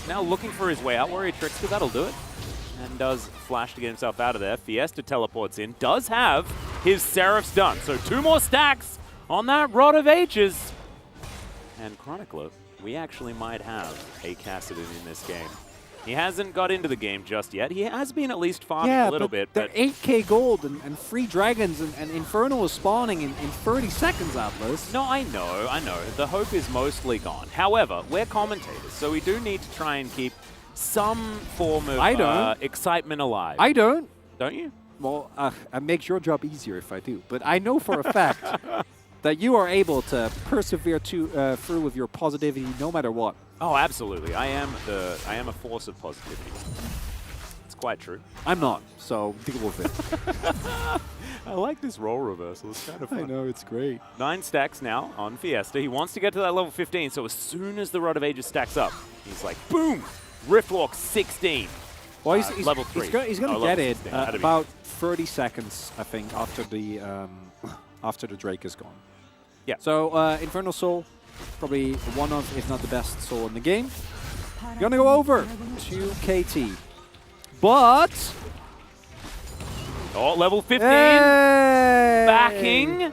Now looking for his way out. Warrior Trickster, that'll do it. And does flash to get himself out of there. Fiesta teleports in. Does have his Seraphs done. So 2 more stacks on that Rod of Ages. And Chronicler, we actually might have a Kassadin in this game. He hasn't got into the game just yet. He has been at least farming a little bit. But 8k gold and 3 dragons and Infernal is spawning in 30 seconds, Atlas. No, I know. The hope is mostly gone. However, we're commentators, so we do need to try and keep some form of excitement alive. I don't. Don't you? Well, it makes your job easier if I do. But I know for a fact that you are able to persevere through with your positivity no matter what. Oh, absolutely. I am a force of positivity. It's quite true. I'm not, so deal with it. I like this role reversal. It's kind of fun. I know, it's great. 9 stacks now on Fiesta. He wants to get to that level 15, so as soon as the Rod of Ages stacks up, he's like, boom! Riftwalk 16. Well, he's level 3. He's going to get it about 30 seconds, I think, after the Drake is gone. Yeah. So Infernal Soul, probably one of, if not the best soul in the game. Gonna go over to KT, but level 15 backing.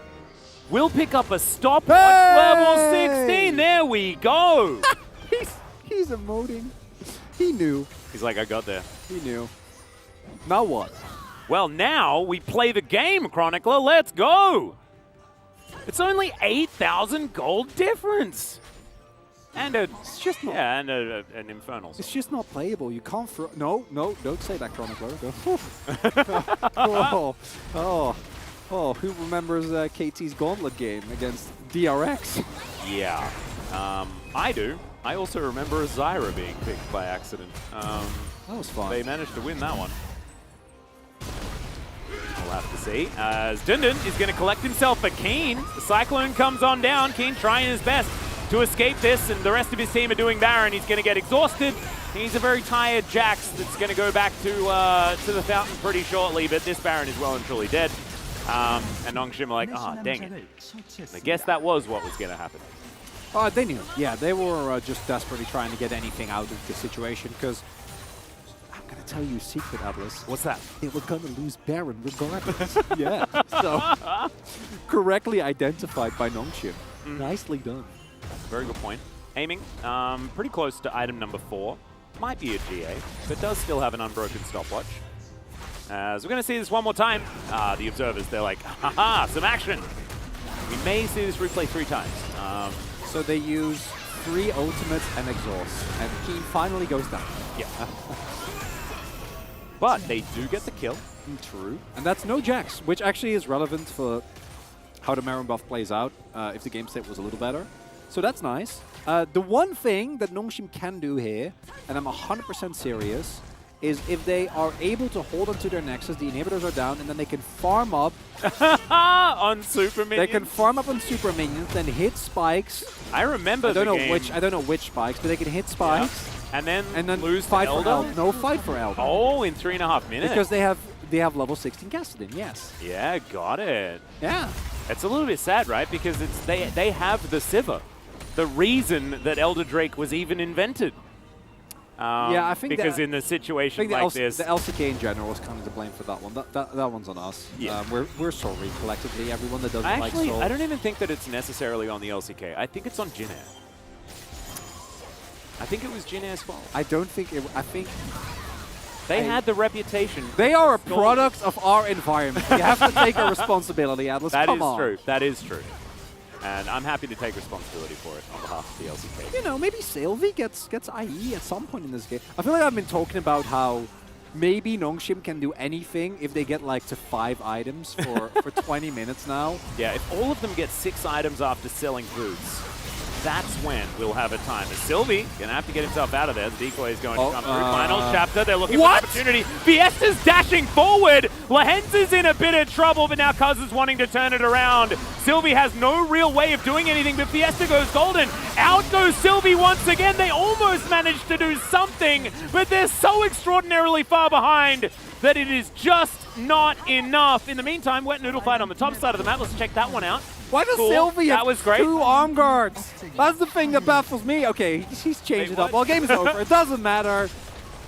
We'll pick up a stopwatch level 16. There we go. He's emoting. He knew. He's like, I got there. He knew. Now what? Well, now we play the game, Chronicler. Let's go. It's only 8,000 gold difference. And it's just not, and an Infernal. It's just not playable. You can't throw. No, don't say that, Chronicler. Who remembers KT's Gauntlet game against DRX? Yeah, I do. I also remember a Zyra being picked by accident. That was fun. They managed to win that one. We'll have to see. As Dundun is going to collect himself a Keen. The Cyclone comes on down. Keen trying his best to escape this, and the rest of his team are doing Baron. He's going to get exhausted. He's a very tired Jax that's going to go back to the fountain pretty shortly, but this Baron is well and truly dead. And Nongshim are like, dang it. I guess that was what was going to happen. They knew. Yeah, they were just desperately trying to get anything out of the situation, because I'm going to tell you a secret, Atlas. What's that? They were going to lose Baron regardless. Yeah. So, correctly identified by Nongshim. Nicely done. Very good point. Aiming pretty close to item number 4. Might be a GA, but does still have an unbroken stopwatch. As we're going to see this one more time. The observers, they're like, haha, some action. We may see this replay 3 times. So they use 3 ultimates and exhaust, and Keen finally goes down. Yeah. But they do get the kill. True. And that's no Jax, which actually is relevant for how the Marin buff plays out if the game state was a little better. So that's nice. The one thing that Nongshim can do here, and I'm 100% serious, is if they are able to hold onto their Nexus, the inhibitors are down, and then they can farm up on super minions. They can farm up on super minions, then hit spikes. I remember I don't know which spikes, but they can hit spikes. Yeah. And then lose fight for Elder. No fight for Elder. Oh, in 3.5 minutes. Because they have level 16 Kassadin, yes. Yeah, got it. Yeah. It's a little bit sad, right? Because they have the Sivir. The reason that Elder Drake was even invented. Yeah, I think because in a situation like this, the LCK in general was kind of to blame for that one. That one's on us. Yeah. We're sorry collectively, everyone that doesn't like Soul. I don't even think that it's necessarily on the LCK. I think it's on Jin Air. I think it was Jin as well. I don't think it. I think they had the reputation. They are a product of our environment. You have to take a responsibility, Atlas. That Come is on. true. That is true. And I'm happy to take responsibility for it on behalf of the LCK. You know, maybe Sylvie gets IE at some point in this game. I feel like I've been talking about how maybe Nongshim can do anything if they get like to 5 items for 20 minutes now. Yeah, if all of them get 6 items after selling boots, that's when we'll have a time. As Sylvie gonna have to get himself out of there. The decoy is going to come through. Final chapter. They're looking for an opportunity. Fiesta's dashing forward. Lahenz is in a bit of trouble, but now Cuz is wanting to turn it around. Sylvie has no real way of doing anything, but Fiesta goes golden. Out goes Sylvie once again. They almost managed to do something, but they're so extraordinarily far behind that it is just not enough. In the meantime, Wet Noodle fight on the top side of the map. Let's check that one out. Why does Cool. Sylvie That have was great. 2 arm guards? That's the thing that baffles me. Okay, he's changed it up. Well, game is over. It doesn't matter.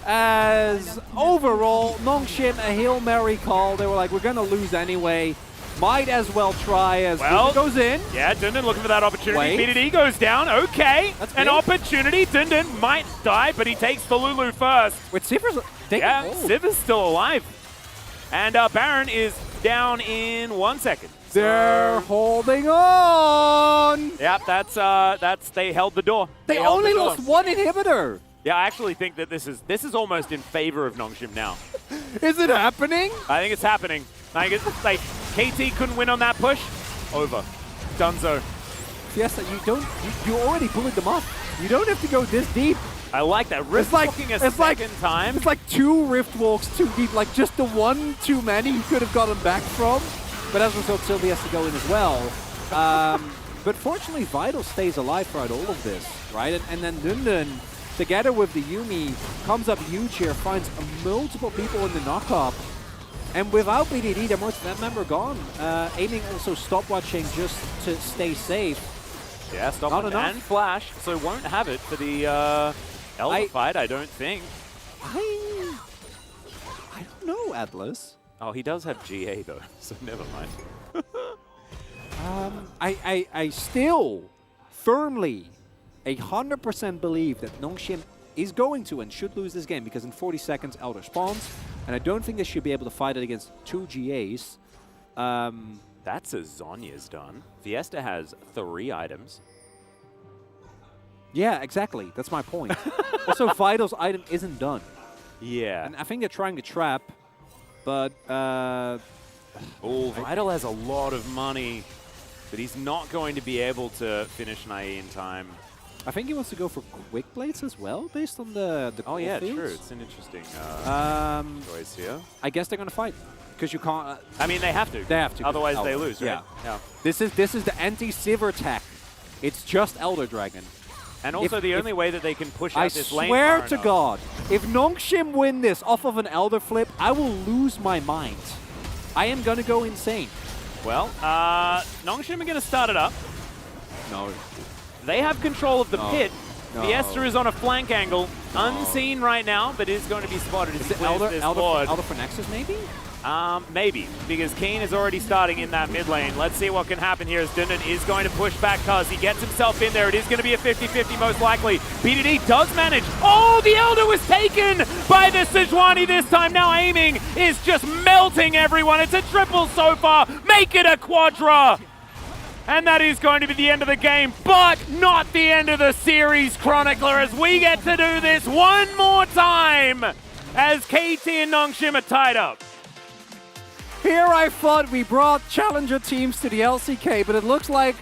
As overall, Nongshim, a Hail Mary call. They were like, we're going to lose anyway. Might as well try as goes in. Yeah, Dundun looking for that opportunity. Wait. BDD goes down. Okay. That's An good. opportunity. Dundun might die, but he takes the Lulu first. Wait, Sivers Yeah, Siv is still alive. And Baron is down in 1 second. They're holding on. Yep, that's they held the door. They held only the door. lost 1 inhibitor. Yeah, I actually think that this is almost in favor of Nongshim now. Is it happening? I think it's happening. I think it's like KT couldn't win on that push. Over. Dunzo. Fiesta, you already bullied them up. You don't have to go this deep. I like that. Rift walking a second time. It's like 2 Rift Walks too deep. Like just the 1 too many he could have gotten back from. But as a result, Sylvie has to go in as well. But fortunately, Vital stays alive throughout all of this, right? And then Dundun, together with the Yuumi, comes up huge here, finds multiple people in the knock-up. And without BDD, their most member gone. Aiming also stopwatching just to stay safe. Yeah, stopwatch and flash, so won't have it for the Elder fight, I don't think. I don't know, Atlas. Oh, he does have GA though, so never mind. I still firmly 100% believe that Nongshim is going to and should lose this game because in 40 seconds Elder spawns, and I don't think they should be able to fight it against 2 GAs. That's as Zonya's done. Fiesta has 3 items. Yeah, exactly. That's my point. Also, Vital's item isn't done. Yeah. And I think they're trying to trap, but... oh, Vital has a lot of money, but he's not going to be able to finish Nai in time. I think he wants to go for quick blades as well, based on the Oh yeah, fields. true. It's an interesting choice here. I guess they're going to fight. Because you can't... I mean, they have to. They have to. Otherwise, they lose, right? Yeah. This is the anti-Sivir tech. It's just Elder Dragon. And also the only way that they can push out this lane. I swear to God, if Nongshim win this off of an Elder flip, I will lose my mind. I am going to go insane. Well, Nongshim are going to start it up. No. They have control of the pit. No. Fiesta is on a flank angle, unseen right now, but is going to be spotted. Is it Elder for Nexus, maybe? Maybe, because Keen is already starting in that mid lane. Let's see what can happen here as Dundun is going to push back Cuz. He gets himself in there. It is going to be a 50-50 most likely. BDD does manage. Oh, the Elder was taken by the Sejuani this time. Now aiming is just melting everyone. It's a triple so far. Make it a quadra. And that is going to be the end of the game, but not the end of the series, Chronicler, as we get to do this one more time as KT and Nongshim are tied up. Here I thought we brought challenger teams to the LCK, but it looks like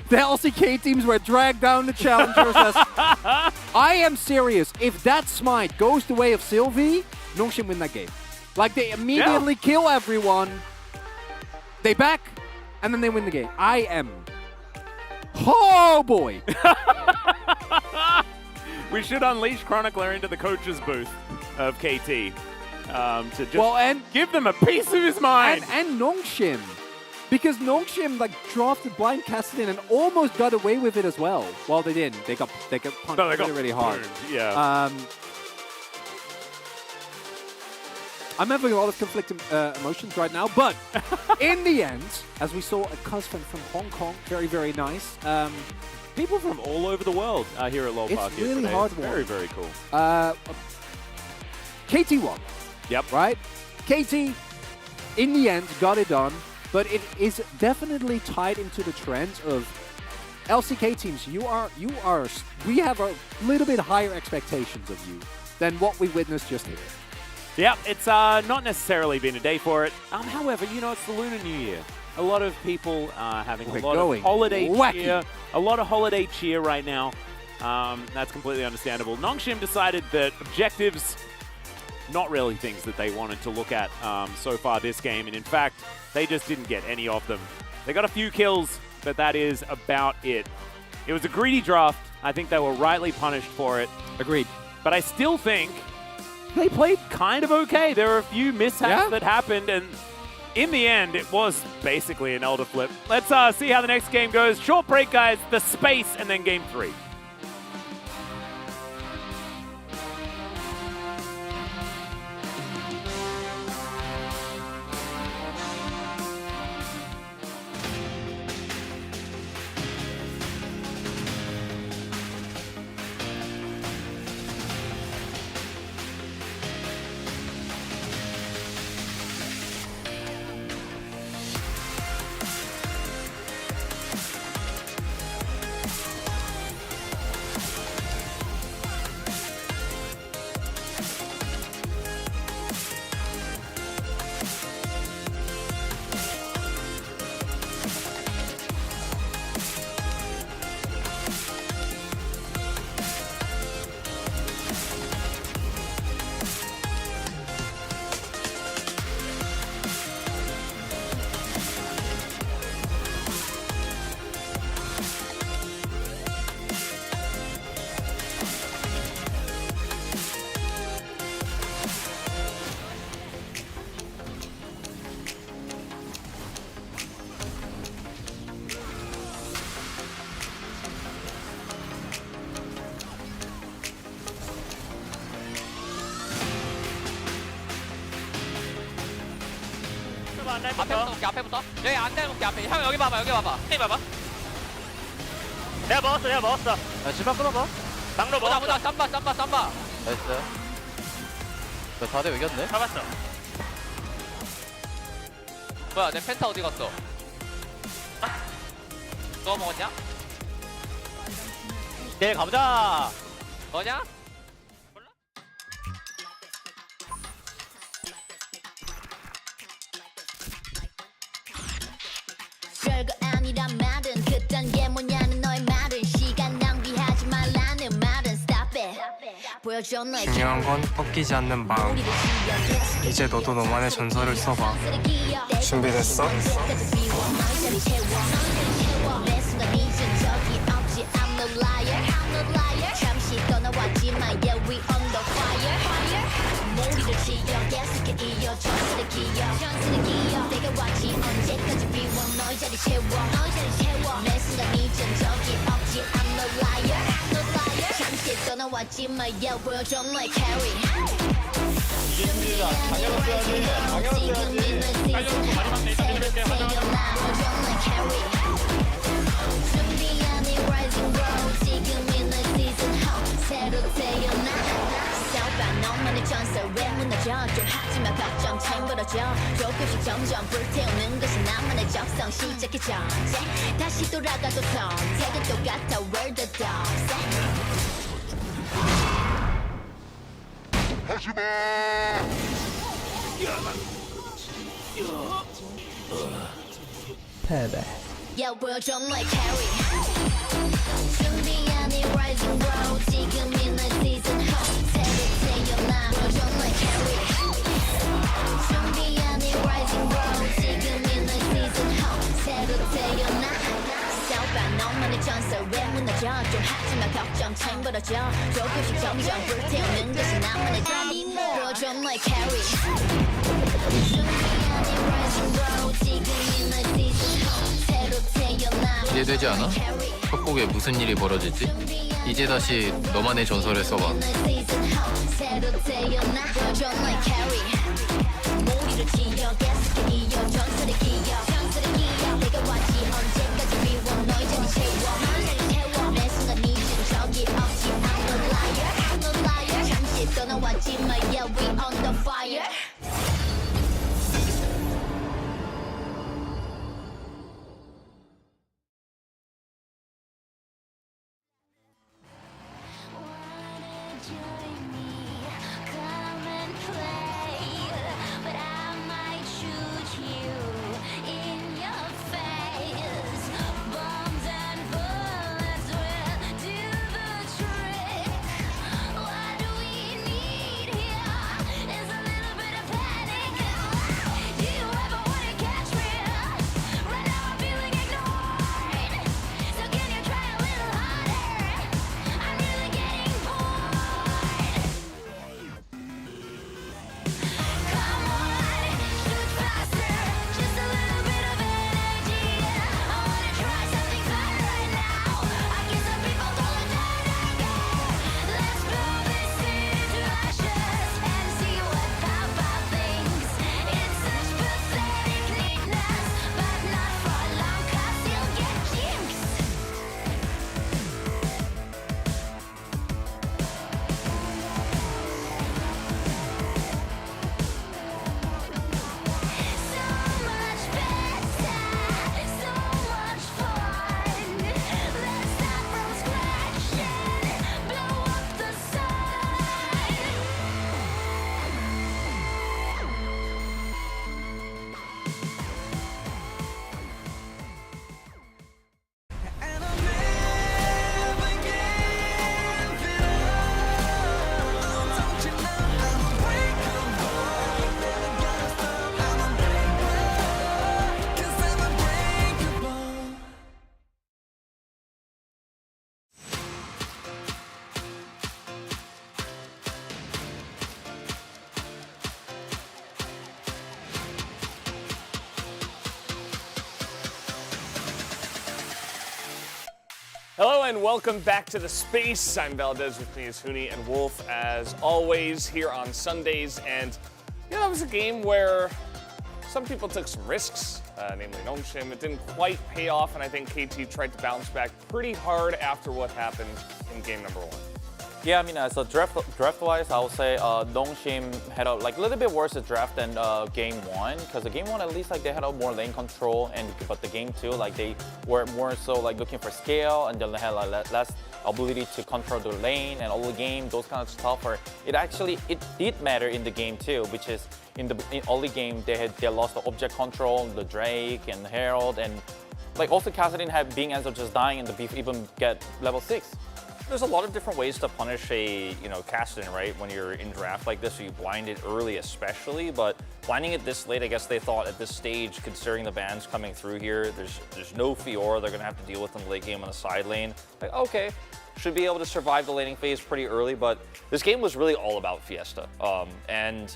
the LCK teams were dragged down to challengers. I am serious. If that smite goes the way of Sylvie, Nongshim win that game. Like, they immediately kill everyone, they back, and then they win the game. I am... Oh, boy! We should unleash Chronicler into the coach's booth of KT. To just give them a piece of his mind. And Nongshim. Because Nongshim drafted Blind Cassidin and almost got away with it as well. Well, they didn't. They got punched really hard. Burned. Yeah. I'm having a lot of conflicting emotions right now, but in the end, as we saw a Cuz from Hong Kong, very, very nice. people from all over the world are here at Lowell Park. It's really today. hard It's one. very, very cool. KT won. Yep. Right? KT, in the end, got it done, but it is definitely tied into the trends of LCK teams. We have a little bit higher expectations of you than what we witnessed just here. Yeah, it's not necessarily been a day for it. However, you know, it's the Lunar New Year. A lot of people are having We're a lot going of holiday wacky. cheer. A lot of holiday cheer right now. That's completely understandable. Nongshim decided that objectives, not really things that they wanted to look at so far this game. And in fact, they just didn't get any of them. They got a few kills, but that is about it. It was a greedy draft. I think they were rightly punished for it. Agreed. But I still think they played kind of okay. There were a few mishaps that happened, and in the end, it was basically an elder flip. Let's see how the next game goes. Short break, guys. The space, and then game 3. 앞에부터 볼게, 앞에부터. 여기 안 대놓을게, 앞에. 형, 여기 봐봐, 여기 봐봐. 여기 봐봐. 내가 먹었어. 야, 집안 끊어봐. 장로 먹었어. 보자, 쌈바. 나이스. 저 4대 이겼네? 잡았어. 뭐야, 내 펜타 어디 갔어? 너 먹었냐? 내일 가보자! 너냐? 별거 아니란 말은 그딴 게 뭐냐는 너의 말은 시간 낭비하지 말라는 말은 stop it 보여줘 너의 중요한 건 꺾이지 않는 마음. 이제 너도 너만의 전설을 써봐. 준비됐어? 잠시 떠나왔지만 yeah we on the fire 머리를 지어 계속해 이어져 전설의 기억 내가 왔지 언제까지 비워 너의 자리 채워 매 순간 이젠 적이 없지 I'm no liar 잠시 떠나왔지만 yeah 보여줘 너의 carry 이게 힘들다. 방향을 써야지. 준비한 이 rising road 지금 있는 season 새로 태어나 싸우봐 너만의 전설 왜 무너져 좀 하지마 걱정 챔버러져 조금씩 점점 불태우는 것이 나만의 적성 시작해 전쟁 다시 돌아가도 선택은 똑같아 We're the dogs 패배. Yeah, 보여줘 너의 carry 준비한 이 rising road 지금 있는 season 새로 태어나 보여줘 너의 carry 준비한 이 rising road 지금 있는 season 새로 태어나 싸우봐 너만의 전설 왜 무너져 좀 하지마 걱정 챔버러져 조금씩 점점 불태우는 것이 나만의 보여줘 너의 carry 준비한 이 rising road 지금 있는 season 이해되지 않아? 첫 곡에 무슨 일이 벌어질지? 이제 다시 너만의 전설을 써봐. 나왔지만 yeah we on the fire. Hello and welcome back to the space. I'm Valdez, with me is Huni and Wolf as always here on Sundays. And yeah, that was a game where some people took some risks, namely Nongshim. It didn't quite pay off, and I think KT tried to bounce back pretty hard after what happened in game number 1. Yeah, I mean, so draft-wise, I would say Nongshim had a little bit worse draft than game 1, because the game 1 at least they had a more lane control, but the game 2 they were more so looking for scale, and then they had less ability to control the lane and all the game, those kind of stuff. Or it did matter in the game 2, which is in early game they lost the object control, the Drake and the Herald, and also Kassadin had being Enzo just dying and the beef even get level 6. There's a lot of different ways to punish a, Kassadin, right? When you're in draft like this, so you blind it early especially, but blinding it this late, I guess they thought at this stage, considering the bans coming through here, there's no Fiora, they're gonna have to deal with them late game on the side lane. Okay, should be able to survive the laning phase pretty early, but this game was really all about Fiesta. And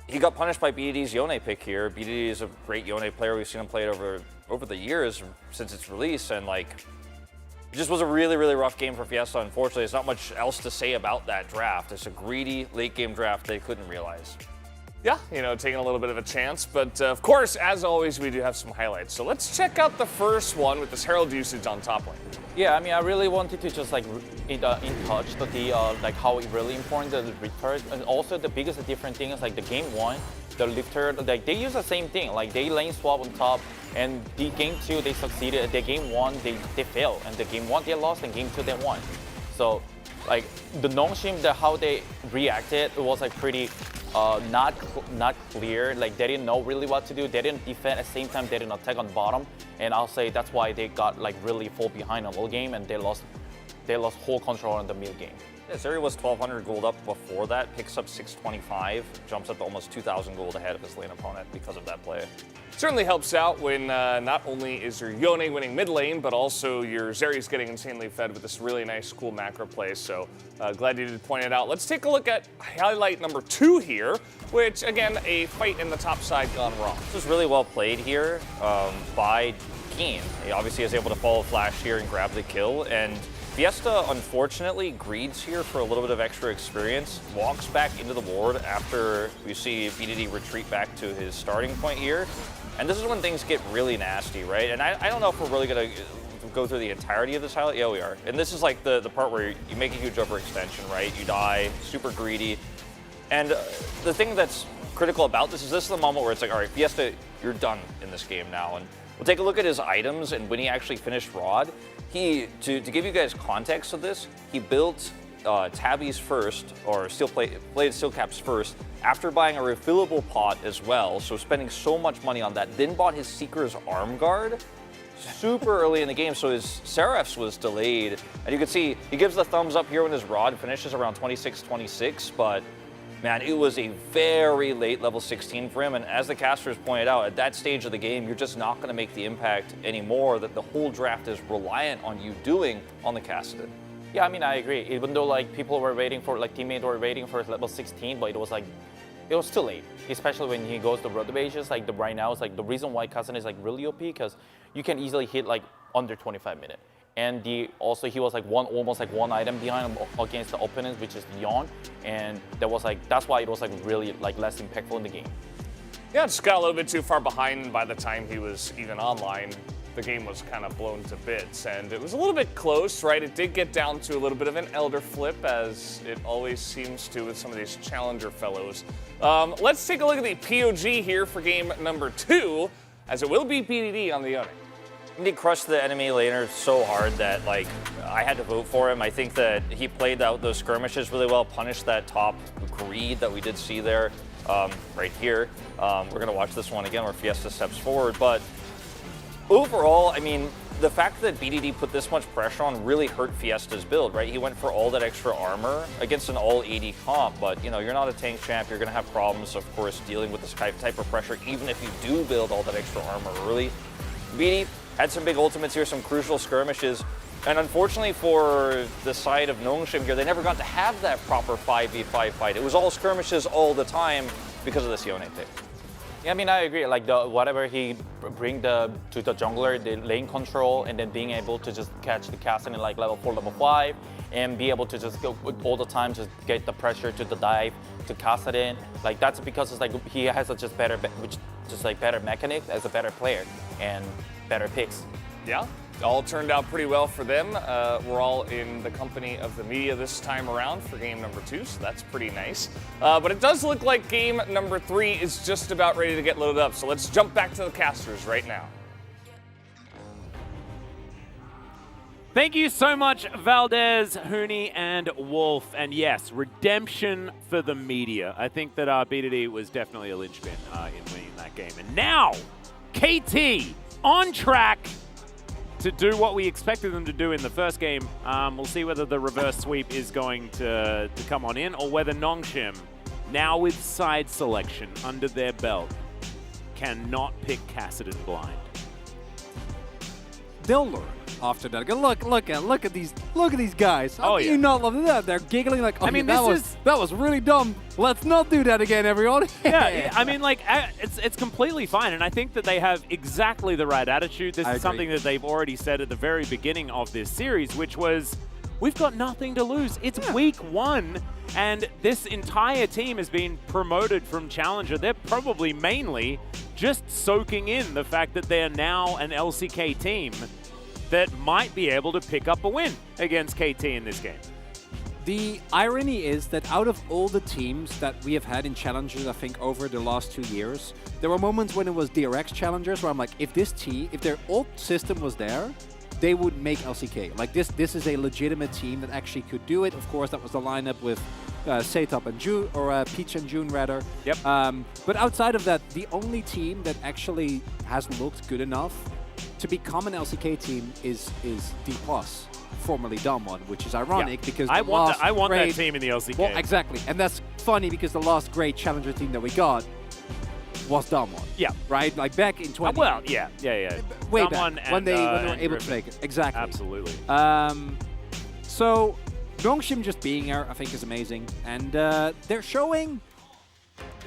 he got punished by BDD's Yone pick here. BDD is a great Yone player. We've seen him play it over the years since its release, and it just was a really, really rough game for Fiesta. Unfortunately, there's not much else to say about that draft. It's a greedy late-game draft they couldn't realize. Yeah, taking a little bit of a chance. But of course, as always, we do have some highlights. So let's check out the first one with this Herald usage on top lane. Yeah, I mean, I really wanted to just in touch the how really important the return, and also the biggest different thing is the game 1, the lifter, they use the same thing. They lane swap on top, and the game 2 they succeeded. The game 1 they failed, and the game 1 they lost, and game 2 they won. So the Nongshim, how they reacted, it was pretty not clear. They didn't know really what to do. They didn't defend at the same time. They didn't attack on bottom, and I'll say that's why they got really fall behind on the game, and they lost whole control in the mid game. Yeah, Zeri was 1,200 gold up before that, picks up 625, jumps up to almost 2,000 gold ahead of his lane opponent because of that play. Certainly helps out when not only is your Yone winning mid lane, but also your Zeri's getting insanely fed with this really nice, cool macro play. So glad you did point it out. Let's take a look at highlight number 2 here, which again, a fight in the top side gone wrong. This was really well played here by Keen. He obviously is able to follow Flash here and grab the kill, and Fiesta, unfortunately, greeds here for a little bit of extra experience, walks back into the ward after we see BDD retreat back to his starting point here. And this is when things get really nasty, right? And I don't know if we're really going to go through the entirety of this highlight? Yeah, we are. And this is like the part where you make a huge overextension, right? You die, super greedy. And the thing that's critical about this is the moment where it's like, all right, Fiesta, you're done in this game now. And we'll take a look at his items and when he actually finished Rod. To give you guys context of this, he built tabbies first, or plated steel caps first, after buying a refillable pot as well, so spending so much money on that. Then bought his Seeker's arm guard super early in the game, so his Seraph's was delayed. And you can see he gives the thumbs up here when his Rod finishes around 26-26, but man, it was a very late level 16 for him, and as the casters pointed out, at that stage of the game, you're just not going to make the impact anymore that the whole draft is reliant on you doing on the Kassadin. Yeah, I mean, I agree. Even though like people were waiting for, like teammates were waiting for level 16, but it was too late. Especially when he goes to road bases, like right now, it's like the reason why Kassadin is like really OP because you can easily hit like under 25 minutes. And he was like almost one item behind against the opponents, which is Yon, and that's why it was like really like less impactful in the game. Yeah, just got a little bit too far behind by the time he was even online. The game was kind of blown to bits, and it was a little bit close, right? It did get down to a little bit of an elder flip, as it always seems to with some of these challenger fellows. Let's take a look at the POG here for game number 2, as it will be BDD on the other. He crushed the enemy laner so hard that like I had to vote for him. I think that he played out those skirmishes really well, punished that top greed that we did see there right here. We're gonna watch this one again where Fiesta steps forward, but overall, I mean, the fact that BDD put this much pressure on really hurt Fiesta's build, right? He went for all that extra armor against an all AD comp, but you know, you're not a tank champ, you're gonna have problems, of course, dealing with this type of pressure, even if you do build all that extra armor early. BD had some big ultimates here, some crucial skirmishes, and unfortunately for the side of Nongshim here, they never got to have that proper 5v5 fight. It was all skirmishes all the time because of this Yone pick. Yeah, I mean, I agree. Like whatever he bring to the jungler, the lane control, and then being able to just catch the Kassadin in like level 4, level 5, and be able to just go all the time, just get the pressure to the dive to Kassadin. Like that's because it's like he has a better mechanics as a better player and better picks. Yeah, all turned out pretty well for them. We're all in the company of the media this time around for game number 2, so that's pretty nice. But it does look like game number 3 is just about ready to get loaded up, so let's jump back to the casters right now. Thank you so much, Valdez, Hooney, and Wolf. And yes, redemption for the media. I think that BDD was definitely a linchpin in winning that game. And now, KT on track to do what we expected them to do in the first game. We'll see whether the reverse sweep is going to come on in or whether Nongshim, now with side selection under their belt, cannot pick Kassadin blind. They'll learn after that. Look at these guys. How do you not love that? They're giggling like, oh, I mean, that was really dumb. Let's not do that again, everyone. Yeah, I mean, like, it's completely fine, and I think that they have exactly the right attitude. This is something that they've already said at the very beginning of this series, which was, we've got nothing to lose. It's week 1, and this entire team has been promoted from Challenger. They're probably mainly just soaking in the fact that they're now an LCK team that might be able to pick up a win against KT in this game. The irony is that out of all the teams that we have had in Challengers, I think, over the last 2 years, there were moments when it was DRX Challengers where I'm like, if their old system was there, they would make LCK. Like this is a legitimate team that actually could do it. Of course, that was the lineup with Setop and June, or Peach and June rather. Yep. But outside of that, the only team that actually has looked good enough to become an LCK team is D+, formerly Damwon, which is ironic because I want that team in the LCK. Well, exactly, and that's funny because the last great Challenger team that we got was Damwon. Yeah. Right? Like back in 20... Well, yeah. Way Damwon back, when they were able to make it. Exactly. Absolutely. So, Nongshim just being here, I think, is amazing. And they're showing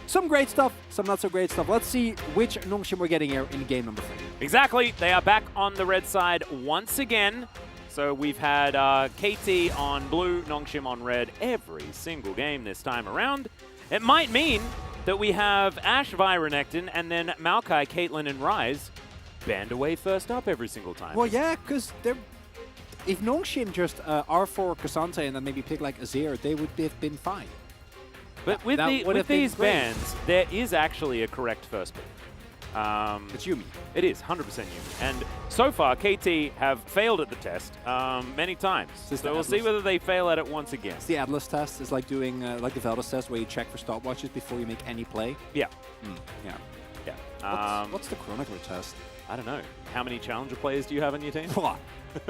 some great stuff, some not so great stuff. Let's see which Nongshim we're getting here in game number 3. Exactly. They are back on the red side once again. So we've had KT on blue, Nongshim on red every single game this time around. It might mean that we have Ashe, Virenekton, and then Maokai, Caitlyn, and Ryze banned away first up every single time. Well, yeah, because they're. If Nongshim just R4 Cassante and then maybe pick like Azir, they would have been fine. But with, with these bans, there is actually a correct first pick. It's Yuumi. It is 100% Yuumi. And so far, KT have failed at the test many times. So we'll see whether they fail at it once again. It's the Atlas test. It's like doing like the Veldus test where you check for stopwatches before you make any play. Yeah. Yeah. Yeah. What's the Chronicler test? I don't know. How many Challenger players do you have on your team?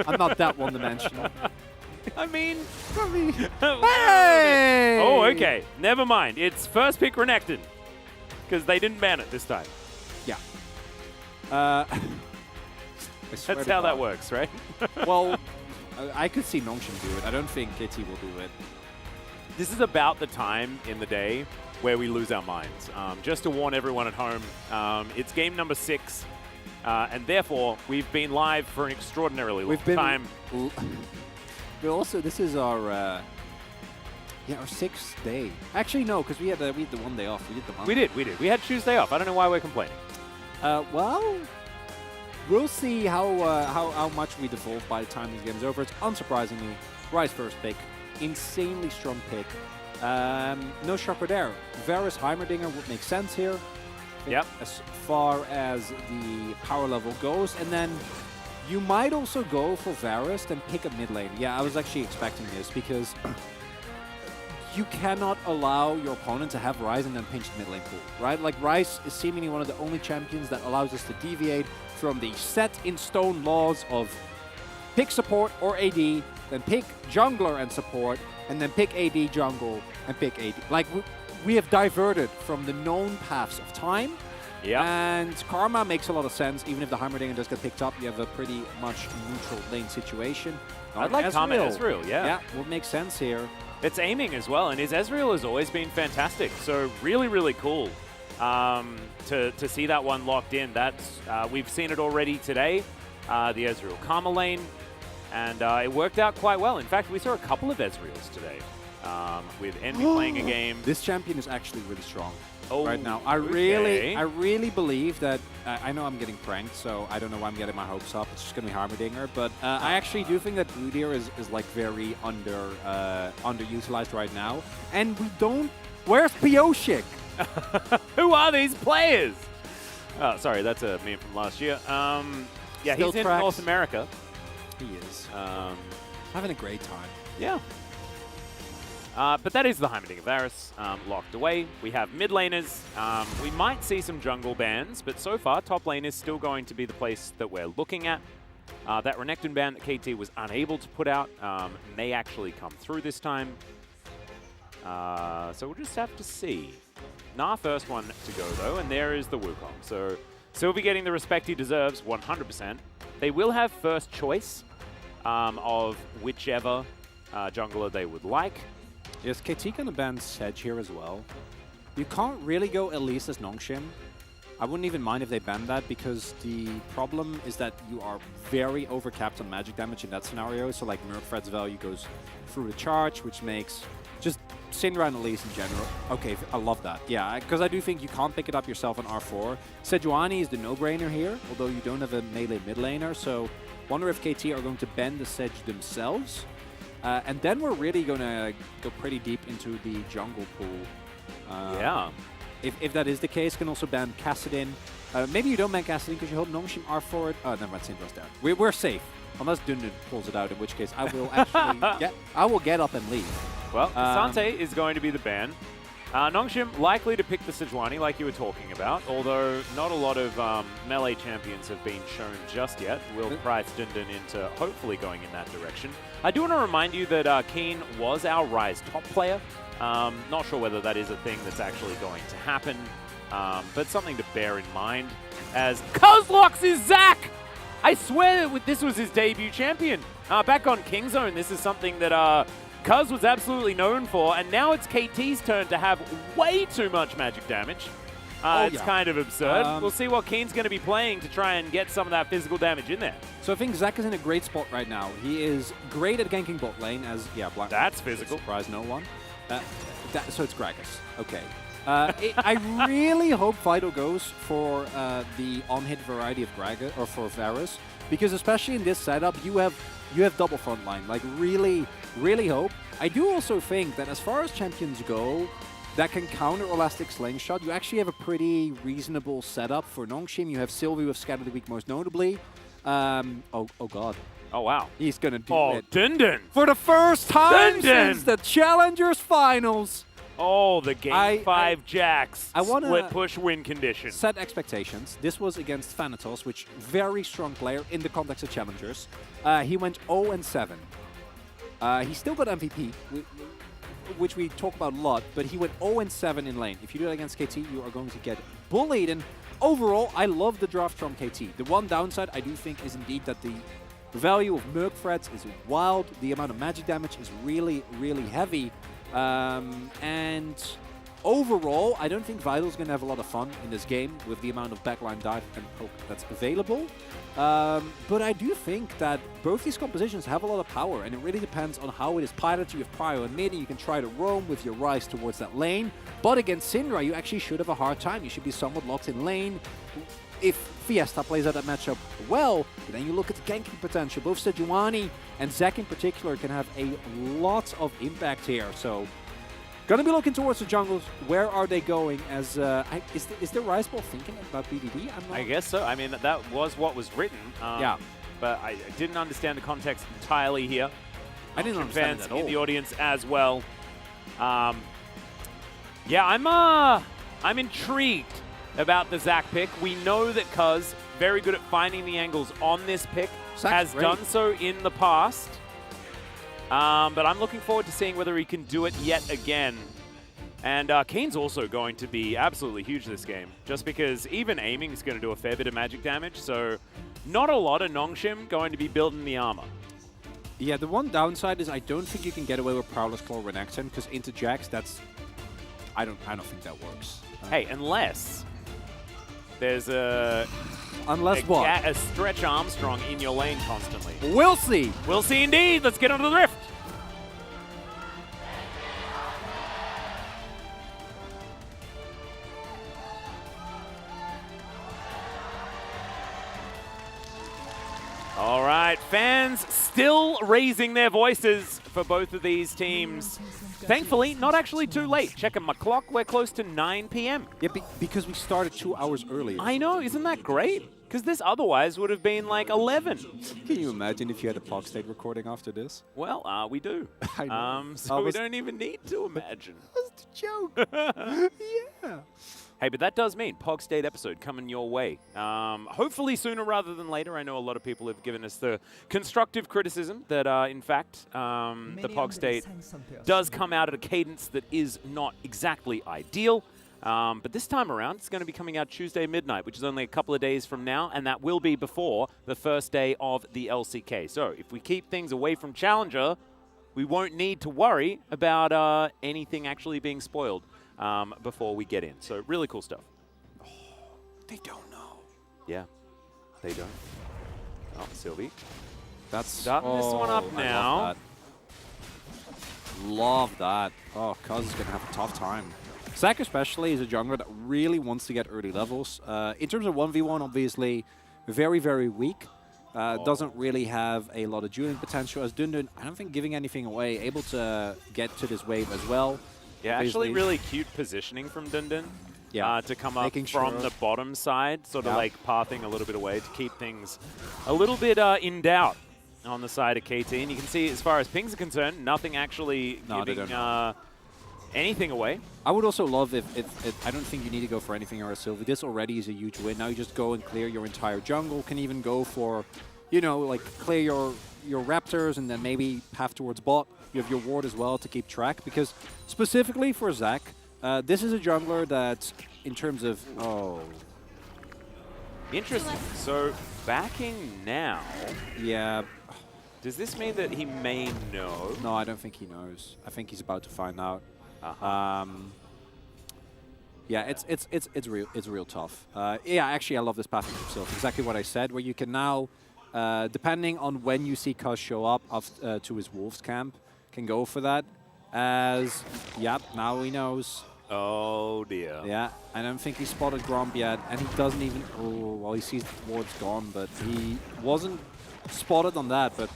I'm not that one-dimensional. I mean... Hey! Oh, okay. Never mind. It's first pick Renekton. Because they didn't ban it this time. Yeah. That's how that works, right? Well, I could see Nongshim do it. I don't think KT will do it. This is about the time in the day where we lose our minds. Just to warn everyone at home, it's game number 6. And therefore, we've been live for an extraordinarily long time. But also, this is our our 6th day. Actually, no, because we had the 1 day off. We did the month. We did. We had Tuesday off. I don't know why we're complaining. Well, we'll see how much we devolve by the time this game's over. It's unsurprisingly Ryze first pick, insanely strong pick. No shocker there. Varus Heimerdinger would make sense here. Yep. As far as the power level goes, and then you might also go for Varus and pick a mid lane. Yeah, I was actually expecting this because you cannot allow your opponent to have Ryze and then pinch the mid lane pool, right? Like Ryze is seemingly one of the only champions that allows us to deviate from the set in stone laws of pick support or AD, then pick jungler and support, and then pick AD jungle and pick AD. Like we have diverted from the known paths of time. Yeah. And Karma makes a lot of sense. Even if the Heimerdinger does get picked up, you have a pretty much neutral lane situation. I'd like Karma Ezreal, yeah. Yeah, would make sense here. It's aiming as well, and his Ezreal has always been fantastic. So really, really cool to see that one locked in. That's we've seen it already today, the Ezreal Karma lane, and it worked out quite well. In fact, we saw a couple of Ezreals today with Envy playing a game. This champion is actually really strong. Oh, right now, I really believe that. I know I'm getting pranked, so I don't know why I'm getting my hopes up. It's just gonna be Heimerdinger, but I actually do think that Blue Deer is like very underutilized right now, and we don't. Where's Pioshik? Who are these players? Oh, sorry, that's a meme from last year. Yeah, Still he's in tracks. North America. He is having a great time. Yeah. But that is the Heimerdinger Varus locked away. We have mid laners. We might see some jungle bans, but so far, top lane is still going to be the place that we're looking at. That Renekton ban that KT was unable to put out may actually come through this time. So we'll just have to see. Nah, first one to go, though, and there is the Wukong. So Sylvie getting the respect he deserves, 100%. They will have first choice of whichever jungler they would like. Is KT gonna ban Sedge here as well? You can't really go Elise as Nongshim. I wouldn't even mind if they banned that, because the problem is that you are very overcapped on magic damage in that scenario. So like Murkfred's value goes through the charge, which makes just Syndra and Elise in general. Okay, I love that. Yeah, because I do think you can't pick it up yourself on R4. Sejuani is the no-brainer here, although you don't have a melee mid laner. So wonder if KT are going to ban the Sedge themselves. And then we're really going to go pretty deep into the jungle pool. Yeah. If that is the case, can also ban Kassadin. Maybe you don't ban Kassadin because you hope Nongshim are for it. Oh, never mind, Syndra's down. We're safe. Unless Dundun pulls it out, in which case I will actually get up and leave. Well, Sante is going to be the ban. Nongshim likely to pick the Sejuani like you were talking about, although not a lot of melee champions have been shown just yet. Will price Dundun into hopefully going in that direction. I do want to remind you that Keen was our Ryze top player. Not sure whether that is a thing that's actually going to happen, but something to bear in mind. As Kozlox is Zac! I swear that this was his debut champion. Back on Kingzone, this is something that Cuz was absolutely known for, and now it's KT's turn to have way too much magic damage. It's kind of absurd. We'll see what Keen's going to be playing to try and get some of that physical damage in there. So I think Zac is in a great spot right now. He is great at ganking bot lane, as Black. That's physical. Surprise no one. So it's Gragas. Okay. I really hope Vital goes for the on-hit variety of Gragas, or for Varus, because especially in this setup, you have double front line. Like, really, really hope. I do also think that as far as champions go that can counter Elastic Slingshot, you actually have a pretty reasonable setup for Nongshim. You have Sylvie with Scatter the Weak most notably. Oh god. Oh, wow. He's gonna do it. Dundun! For the first time Dundun! since the Challengers Finals! Oh, the Game 5 Jax I wanna split push win condition. Set expectations. This was against Thanatos, which very strong player in the context of Challengers. He went 0-7. He still got MVP, which we talk about a lot, but he went 0-7 in lane. If you do that against KT, you are going to get bullied. And overall, I love the draft from KT. The one downside I do think is indeed that the value of Merc threats is wild. The amount of magic damage is really, really heavy. And overall, I don't think Vital's going to have a lot of fun in this game with the amount of backline dive and poke that's available. But I do think that both these compositions have a lot of power, and it really depends on how it is piloted. You have Prio and mid, and you can try to roam with your rise towards that lane. But against Syndra, you actually should have a hard time. You should be somewhat locked in lane. If Fiesta plays out that matchup well, then you look at the ganking potential. Both Sejuani and Zac in particular can have a lot of impact here. So, gonna be looking towards the jungles. Where are they going? As is the Rise Ball thinking about BDD? I guess so. I mean, that was what was written. Yeah. But I didn't understand the context entirely here. I didn't understand fans it at all. in the audience as well. Yeah, I'm intrigued about the Zac pick. We know that Cuz, very good at finding the angles on this pick, has done so in the past. But I'm looking forward to seeing whether he can do it yet again. And Kane's also going to be absolutely huge this game, just because even aiming is going to do a fair bit of magic damage, so not a lot of Nongshim going to be building the armor. Yeah, the one downside is I don't think you can get away with Prowler's Claw Renekton, because into Jax, that's... I don't think that works. Hey, unless there's a Stretch Armstrong in your lane constantly. We'll see. We'll see indeed. Let's get onto the Rift. All right, fans still raising their voices for both of these teams. Thankfully, not actually too late. Checking my clock, we're close to 9 p.m. Yeah, because we started 2 hours earlier. I know, isn't that great? Because this otherwise would have been like 11. Can you imagine if you had a Pog State recording after this? Well, we do. I know. So we don't even need to imagine. That's the joke. Yeah. Hey, but that does mean Pog State episode coming your way. Hopefully sooner rather than later. I know a lot of people have given us the constructive criticism that, in fact, the Pog State does come out at a cadence that is not exactly ideal. But this time around, it's going to be coming out Tuesday midnight, which is only a couple of days from now, and that will be before the first day of the LCK. So if we keep things away from Challenger, we won't need to worry about anything actually being spoiled before we get in. So really cool stuff. Oh, they don't know. Yeah, they don't. Oh, Sylvie. That's starting this one up now. Love that. Oh, Cuz is going to have a tough time. Zac especially is a jungler that really wants to get early levels. In terms of 1v1, obviously, very, very weak. Doesn't really have a lot of dueling potential. As Dundun, I don't think giving anything away, able to get to this wave as well. Yeah, Obviously. actually really cute positioning from Dundun. Yeah, to come up making from sure. the bottom side, sort of like pathing a little bit away to keep things a little bit in doubt on the side of KT. And you can see, as far as pings are concerned, nothing actually giving anything away. I would also love if I don't think you need to go for anything or a Sylvie. This already is a huge win. Now you just go and clear your entire jungle. Can even go for, you know, like clear your Raptors and then maybe half towards bot. You have your ward as well to keep track, because specifically for Zac, this is a jungler that, in terms of Interesting. So backing now. Yeah. Does this mean that he may know? No, I don't think he knows. I think he's about to find out. Yeah, it's real tough. Yeah, actually, I love this pattern himself. Exactly what I said, where you can now, depending on when you see Cuz show up to his Wolves camp, can go for that. As, yeah, now he knows. Oh dear. Yeah, I don't think he spotted Gromp yet, and he doesn't even... Oh, well, he sees the ward's gone, but he wasn't spotted on that. But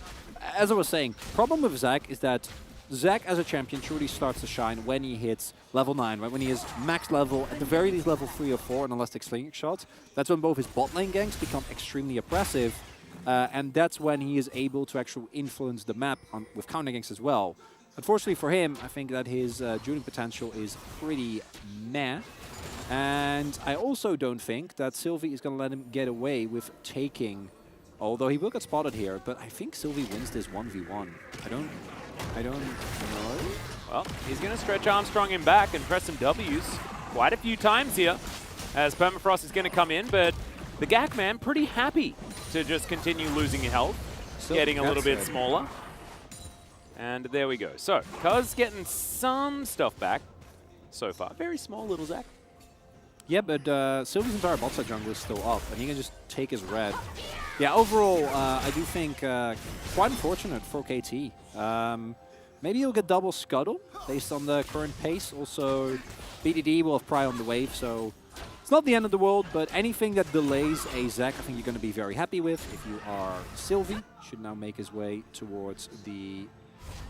as I was saying, problem with Zac is that Zac as a champion truly starts to shine when he hits level 9, right? When he is max level, at the very least level 3 or 4 in elastic slingshot. That's when both his bot lane ganks become extremely oppressive, and that's when he is able to actually influence the map with counter ganks as well. Unfortunately for him, I think that his dueling potential is pretty meh. And I also don't think that Sylvie is going to let him get away with taking, although he will get spotted here, but I think Sylvie wins this 1v1. I don't know. Well, he's going to stretch Armstrong him back and press some W's quite a few times here as Permafrost is going to come in, but the Gak man pretty happy to just continue losing health, getting a little bit smaller. And there we go. So, Cuz getting some stuff back so far. Very small little Zac. Yeah, but Sylvie's entire bot side jungle is still up, and he can just take his red. Yeah, overall, I do think quite unfortunate for KT. Maybe he'll get double scuttle based on the current pace. Also, BDD will have Pry on the wave, so it's not the end of the world, but anything that delays a Zac, I think you're going to be very happy with. If you are Sylvie, should now make his way towards the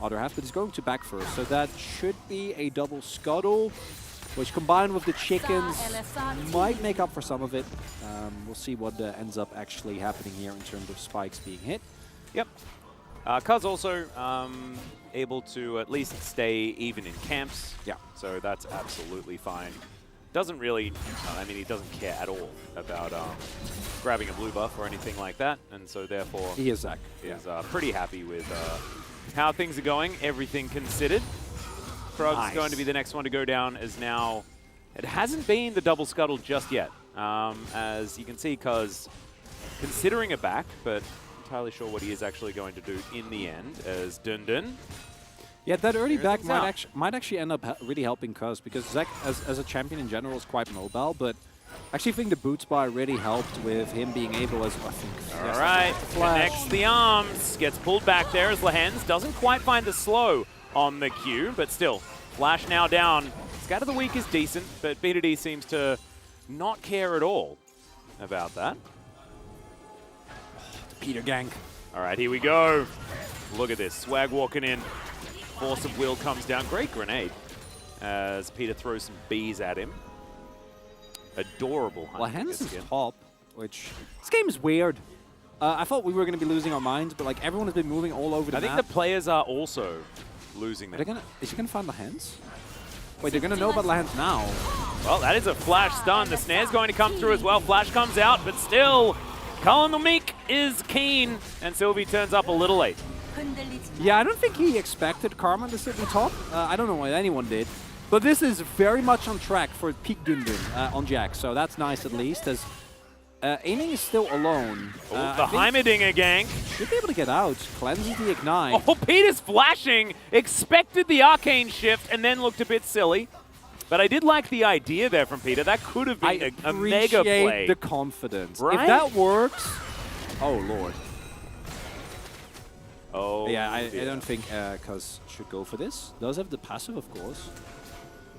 other half, but he's going to back first, so that should be a double scuttle, which combined with the chickens might make up for some of it. We'll see what ends up actually happening here in terms of spikes being hit. Yep. Cuz also able to at least stay even in camps. Yeah. So that's absolutely fine. Doesn't really, I mean, he doesn't care at all about grabbing a blue buff or anything like that, and so therefore he is Zac. Is pretty happy with how things are going, everything considered. Krug's going to be the next one to go down, as now it hasn't been the double scuttle just yet, as you can see, Cuz considering a back, but entirely sure what he is actually going to do in the end, as Dun Dun. Yeah, that early back might actually end up really helping Cuz, because Zac as a champion in general is quite mobile, but I actually think the boot spy really helped with him being able, as I think. All right, connects the arms, gets pulled back there as Lehens doesn't quite find the slow on the Q, but still, Flash now down. Scatter the Weak is decent, but BDD seems to not care at all about that. Peter gank. All right, here we go. Look at this, Swag walking in. Force of Will comes down. Great grenade as Peter throws some bees at him. Adorable. Lehens is top, which this game is weird. I thought we were going to be losing our minds, but like everyone has been moving all over the map. I think the players are also losing them. Is he going to find Lehens? Wait, they're going to know about Lehens now. Well, that is a Flash stun. The snare's going to come through as well. Flash comes out, but still, Colin the Meek is keen, and Sylvie turns up a little late. Yeah, I don't think he expected Karma to sit in top. I don't know why anyone did. But this is very much on track for peak Dun Dun on Jack, so that's nice at least, as Aiming is still alone. The Heimerdinger gank. Should be able to get out. Cleanses the Ignite. Oh, Peter's flashing. Expected the Arcane Shift and then looked a bit silly. But I did like the idea there from Peter. That could have been a mega play. I appreciate the confidence. Right? If that works... Oh, Lord. Oh, yeah, I don't think Cuz should go for this. Does have the passive, of course.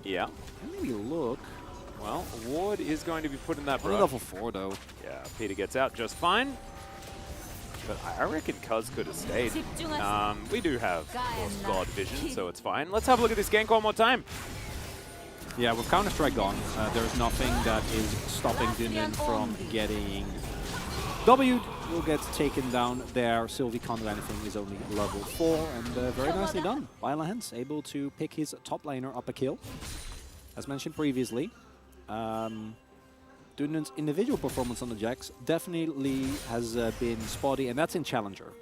Yeah. Maybe look. Well, Ward is going to be put in that brush. Level 4, though. Yeah, Peter gets out just fine. But I reckon Cuz could have stayed. We do have, of course, God Vision, so it's fine. Let's have a look at this gank one more time. Yeah, with Counter-Strike gone, there's nothing that is stopping Dun Dun from getting W. Will get taken down there. Sylvie can't do anything. Is only level 4, and very nicely done. by Lehens, able to pick his top laner up a kill. As mentioned previously, Dun Dun's individual performance on the Jax definitely has been spotty, and that's in Challenger.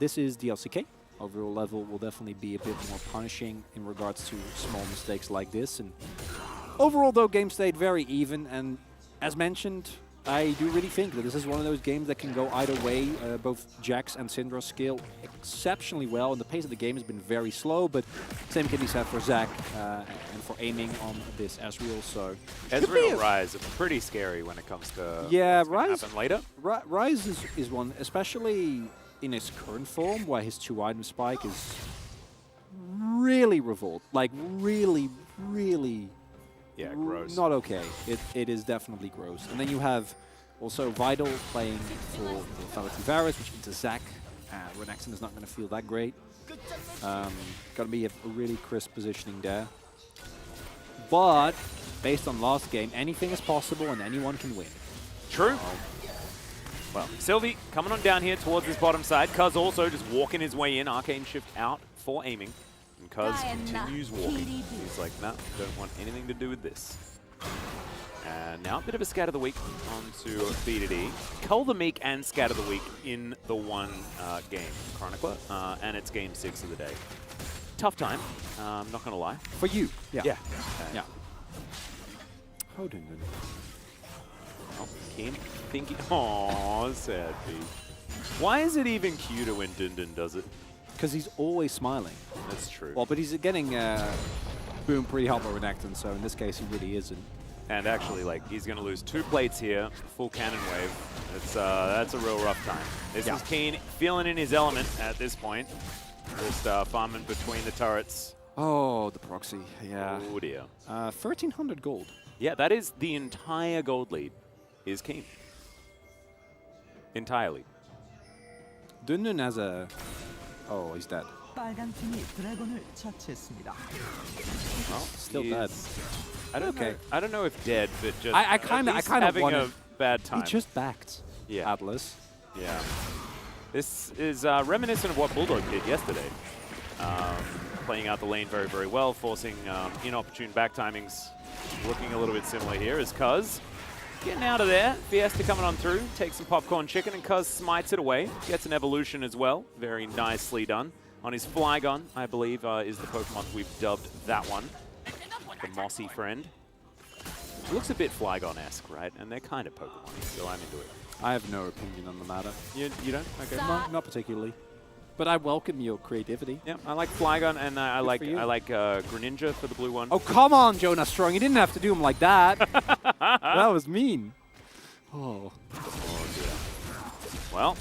This is the LCK. Overall level will definitely be a bit more punishing in regards to small mistakes like this. And overall, though, game stayed very even, and as mentioned, I do really think that this is one of those games that can go either way. Both Jax and Syndra scale exceptionally well, and the pace of the game has been very slow, but same can be said for Zac and for aiming on this Ezreal. So Ezreal Rise is pretty scary when it comes to what's happen later. Rise is one, especially in his current form, where his 2-item spike is really revolt, like really Yeah, gross. Not okay. It is definitely gross. And then you have also Vital playing for Fallacy Varus, which means a Zac. Renekton is not going to feel that great. Got to be a really crisp positioning there. But based on last game, anything is possible and anyone can win. True. Well, Sylvie coming on down here towards this bottom side. Cuz also just walking his way in. Arcane shift out for aiming. And Cuz continues walking. He's like, no, don't want anything to do with this. And now a bit of a scat of the week onto BDD. Cull the Meek and scat of the week in the one game, Chronicler. And it's game 6 of the day. Tough time, not going to lie. For you. Yeah. Yeah. Yeah. Oh, Dundun. Oh, Keen thinking. Aww, sad beat. Why is it even cuter when Dundun does it? Because he's always smiling. That's true. Well, but he's getting boomed pretty hard by Renekton, so in this case he really isn't. And actually, like, he's going to lose 2 plates here, full cannon wave. It's that's a real rough time. This is Keen feeling in his element at this point. Just farming between the turrets. Oh, the proxy, yeah. Oh dear. 1,300 gold. Yeah, that is the entire gold lead is Keen. Entirely. Dundun has a... Oh, he's dead. 빨간 팀이 드래곤을 처치했습니다. Well, still dead. I don't know. I don't know if dead, but just I kind of having want a bad time. He just backed. Yeah. Atlas. Yeah. This is reminiscent of what Bulldog did yesterday. Playing out the lane very, very well, forcing inopportune back timings. Looking a little bit similar here as Cuz getting out of there. Fiesta coming on through, takes some popcorn chicken, and Cuz smites it away. Gets an evolution as well. Very nicely done. On his Flygon, I believe, is the Pokemon we've dubbed that one. The mossy friend. It looks a bit Flygon-esque, right? And they're kind of Pokemon, so I'm into it. I have no opinion on the matter. You don't? Okay. No, not particularly. But I welcome your creativity. Yeah, I like Flygon, and I like Greninja for the blue one. Oh, come on, Jonas Strong. You didn't have to do him like that. That was mean. Oh. Well,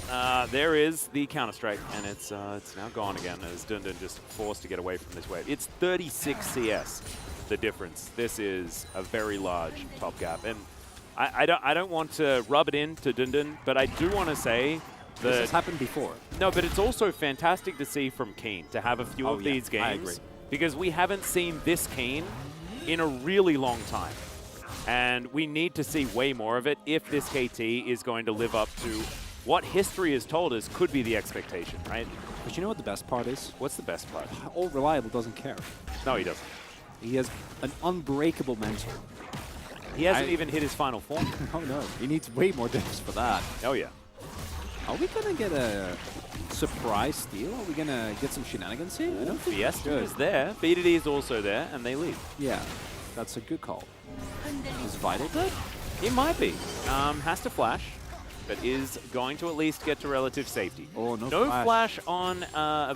there is the Counter-Strike, and it's now gone again as Dundun just forced to get away from this wave. It's 36 CS, the difference. This is a very large top gap. And I don't want to rub it in to Dundun, but I do want to say that this has happened before. No, but it's also fantastic to see from Keen to have a few of these games. I agree. Because we haven't seen this Keen in a really long time. And we need to see way more of it if this KT is going to live up to what history has told us could be the expectation, right? But you know what the best part is? What's the best part? Old Reliable doesn't care. No, he doesn't. He has an unbreakable mental. He hasn't even hit his final form. Oh no, he needs way more dips for that. Oh yeah. Are we gonna get a surprise steal? Are we gonna get some shenanigans here? I don't think Fiesta is there. BDD is also there, and they lead. Yeah, that's a good call. Is Vital dead? He might be. Has to flash, but is going to at least get to relative safety. Oh, no flash on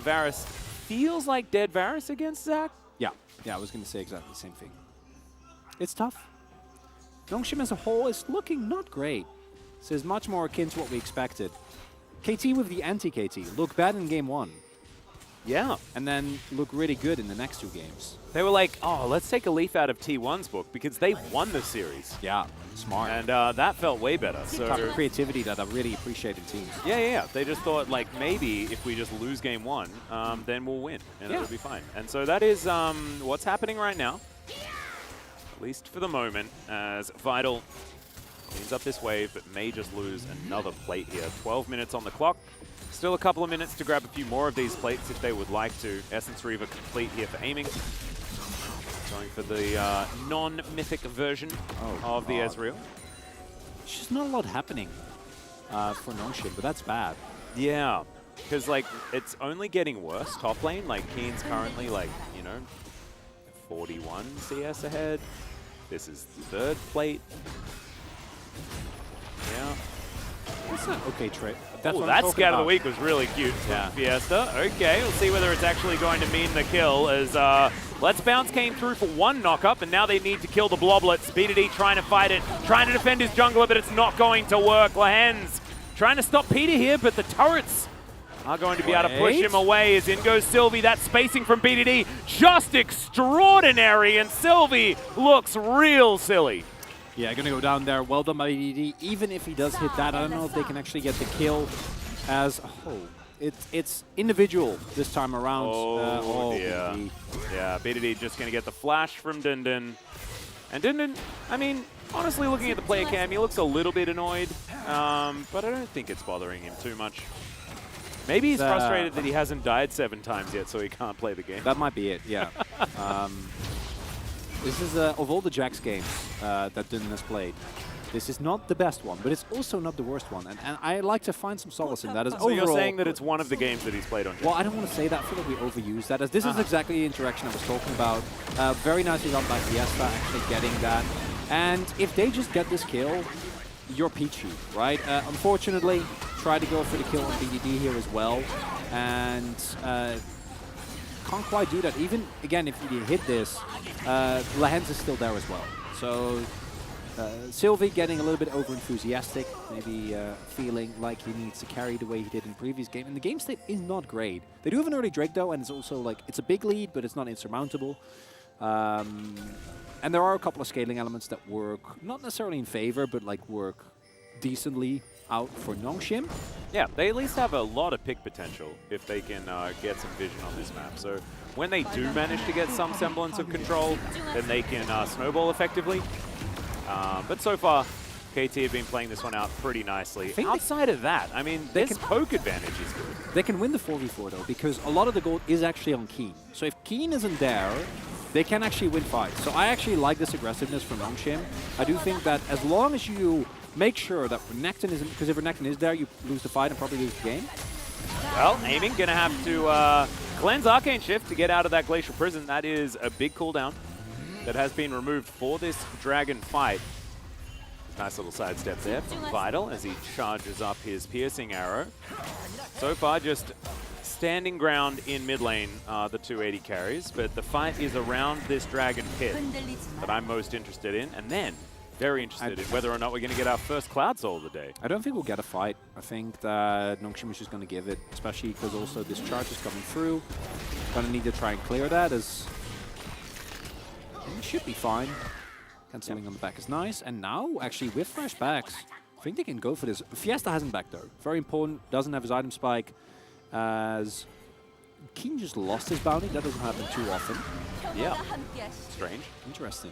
Varus. Feels like dead Varus against Zac. Yeah, I was gonna say exactly the same thing. It's tough. Nongshim as a whole is looking not great. This is much more akin to what we expected. KT with the anti-KT look bad in game 1. Yeah. And then look really good in the next 2 games. They were like, oh, let's take a leaf out of T1's book because they won the series. Yeah, smart. And that felt way better. So type of creativity that I really appreciate in teams. Yeah. They just thought, like, maybe if we just lose game 1, then we'll win, and it'll be fine. And so that is what's happening right now, at least for the moment, as Vital cleans up this wave, but may just lose another plate here. 12 minutes on the clock. Still a couple of minutes to grab a few more of these plates if they would like to. Essence Reaver complete here for aiming. Going for the non-mythic version of the Ezreal. There's just not a lot happening for Nongshim, but that's bad. Yeah, because like it's only getting worse top lane. Like Keen's currently like, 41 CS ahead. This is third plate. Yeah. That's an okay trade. That scat of the week was really cute from Fiesta. Okay, we'll see whether it's actually going to mean the kill as Let's Bounce came through for one knock-up, and now they need to kill the Bloblets. BDD trying to fight it, trying to defend his jungler, but it's not going to work. Lahens trying to stop Peter here, but the turrets are going to be able to push him away as in goes Sylvie. That spacing from BDD, just extraordinary, and Sylvie looks real silly. Yeah, gonna go down there. Well done by BDD. Even if he does hit that, I don't know if they can actually get the kill as a whole. It's individual this time around. Yeah. BDD. Yeah, BDD just going to get the flash from Dundun. And Dundun, I mean, honestly, looking at the player cam, he looks a little bit annoyed, but I don't think it's bothering him too much. Maybe he's frustrated that he hasn't died 7 times yet, so he can't play the game. That might be it, yeah. This is, of all the Jax games that Dundun has played, this is not the best one, but it's also not the worst one. And I like to find some solace in that. As So overall, you're saying that it's one of the games that he's played on? Well, I don't want to say that. I feel like we overuse that. As this is exactly the interaction I was talking about. Very nicely done by Fiesta, actually getting that. And if they just get this kill, you're peachy, right? Unfortunately, try to go for the kill on BDD here as well. And can't quite do that. Even, again, if you hit this, Lahens is still there as well. So Sylvie getting a little bit over-enthusiastic, maybe feeling like he needs to carry the way he did in the previous game. And the game state is not great. They do have an early Drake, though, and it's also like, it's a big lead, but it's not insurmountable. And there are a couple of scaling elements that work, not necessarily in favor, but like work decently out for Nongshim. Yeah, they at least have a lot of pick potential if they can get some vision on this map. So when they do manage to get some semblance of control, then they can snowball effectively. But so far, KT have been playing this one out pretty nicely. Outside of that, I mean, this poke advantage is good. They can win the 4v4 though, because a lot of the gold is actually on Keen. So if Keen isn't there, they can actually win fights. So I actually like this aggressiveness from Nongshim. I do think that as long as you make sure that Renekton isn't, because if Renekton is there, you lose the fight and probably lose the game. Well, aiming, gonna have to cleanse Arcane Shift to get out of that Glacial Prison. That is a big cooldown that has been removed for this Dragon fight. Nice little sidestep there from Vital as he charges up his Piercing Arrow. So far, just standing ground in mid lane, the 280 carries, but the fight is around this Dragon pit that I'm most interested in, and then very interested in whether or not we're going to get our first Cloud Soul of the day. I don't think we'll get a fight. I think that Nongshim is just going to give it, especially because also this charge is coming through. Going to need to try and clear that as it should be fine. Cancelling on the back is nice. And now, actually, with fresh backs, I think they can go for this. Fiesta hasn't back though. Very important. Doesn't have his item spike. As Keen just lost his bounty. That doesn't happen too often. Yeah. Strange. Interesting.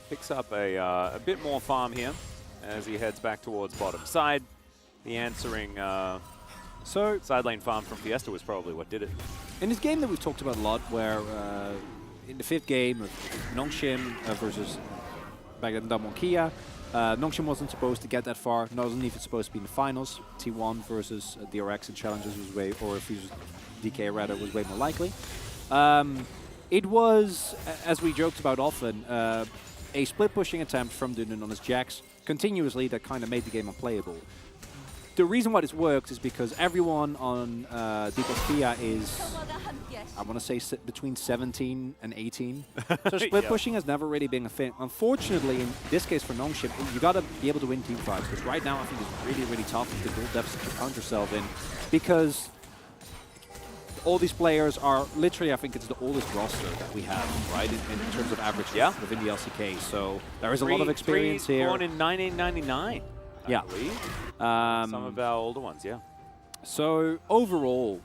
Picks up a bit more farm here as he heads back towards bottom side. The answering side lane farm from Fiesta was probably what did it. In this game that we've talked about a lot, where in the 5th game of Nongshim versus back then Damonkia, Nongshim wasn't supposed to get that far, wasn't even supposed to be in the finals. T1 versus DRX and challenges was way, or if he was DK rather, was way more likely. It was, as we joked about often, a split pushing attempt from Dundun on his Jax continuously that kind of made the game unplayable. The reason why this works is because everyone on Deepospia is, I want to say, between 17 and 18. So split pushing has never really been a thing. Unfortunately, in this case for Nongshim, you got to be able to win team fights, because right now I think it's really, really tough with the gold deficit to count yourself in, because all these players are literally, I think it's the oldest roster that we have, right, in terms of average within the LCK. So there is a lot of experience here. Born in 1999. Yeah. Some of our older ones, yeah. So overall,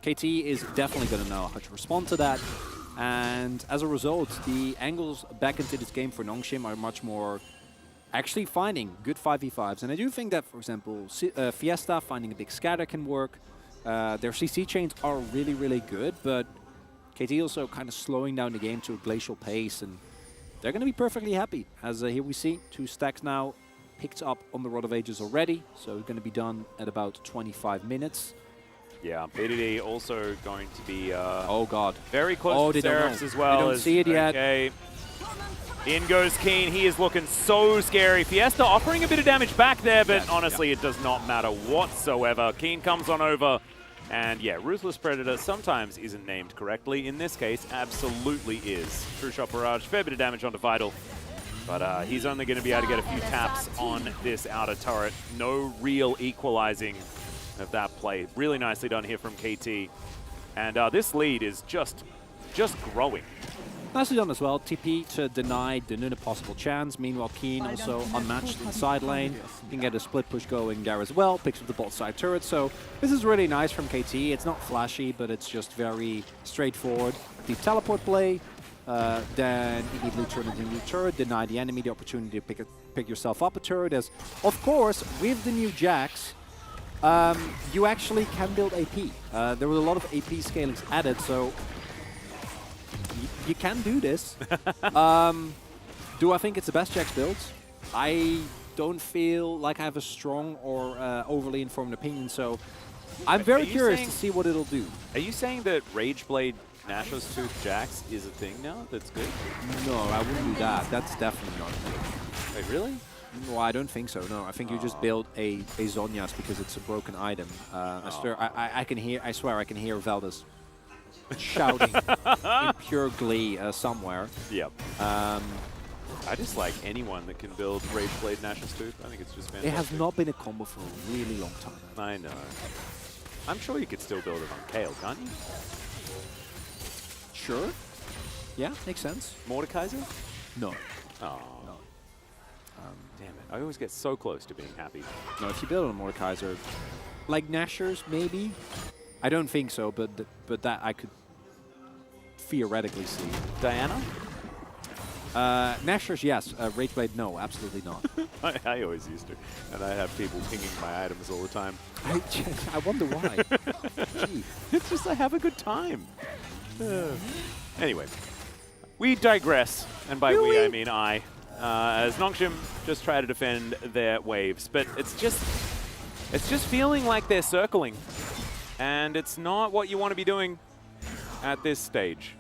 KT is definitely going to know how to respond to that. And as a result, the angles back into this game for Nongshim are much more actually finding good 5v5s. And I do think that, for example, Fiesta finding a big scatter can work. Their CC chains are really, really good, but KT also kind of slowing down the game to a glacial pace. And they're going to be perfectly happy. As here we see, 2 stacks now picked up on the Rod of Ages already, so it's going to be done at about 25 minutes. Yeah, BDD also going to be oh god, very close to Seraphs as well. They don't see it yet. Okay. In goes Keen. He is looking so scary. Fiesta offering a bit of damage back there, but honestly, it does not matter whatsoever. Keen comes on over, and yeah, Ruthless Predator sometimes isn't named correctly. In this case, absolutely is. True Shot Barrage, fair bit of damage onto Vital. But he's only going to be able to get a few taps on this outer turret. No real equalizing of that play. Really nicely done here from KT. And this lead is just growing. Nicely done as well. TP to deny the Nuna possible chance. Meanwhile, Keen also unmatched in side lane. Can get a split push going there as well. Picks up the bot side turret. So this is really nice from KT. It's not flashy, but it's just very straightforward. Deep teleport play. Then immediately turn it into a turret. Deny the enemy the opportunity to pick yourself up a turret. As, of course, with the new Jax, you actually can build AP. There were a lot of AP scalings added, so you can do this. Do I think it's the best Jax build? I don't feel like I have a strong or overly informed opinion, so I'm very curious to see what it'll do. Are you saying that Rageblade Nashor's Tooth Jax is a thing now that's good? No, I wouldn't do that. That's definitely not a thing. Wait, really? No, I don't think so. No, I think you just build a Zhonya's because it's a broken item. I can hear. I swear, I can hear Valdez shouting in pure glee somewhere. Yep. I just like anyone that can build Rageblade Nashor's Tooth. I think it's just fantastic. It has not been a combo for a really long time. I know. I'm sure you could still build it on Kale, can't you? Sure. Yeah, makes sense. Mordekaiser? No. Oh. No. Damn it. I always get so close to being happy. No, if you build on Mordekaiser, like Nashor's, maybe? I don't think so, but that I could theoretically see. Diana? Nashor's, yes. Rageblade, no, absolutely not. I always used to. And I have people pinging my items all the time. I wonder why. Gee. It's just I have a good time. Anyway, we digress. And by we, I mean I. As Nongshim just try to defend their waves. But it's just feeling like they're circling. And it's not what you want to be doing at this stage.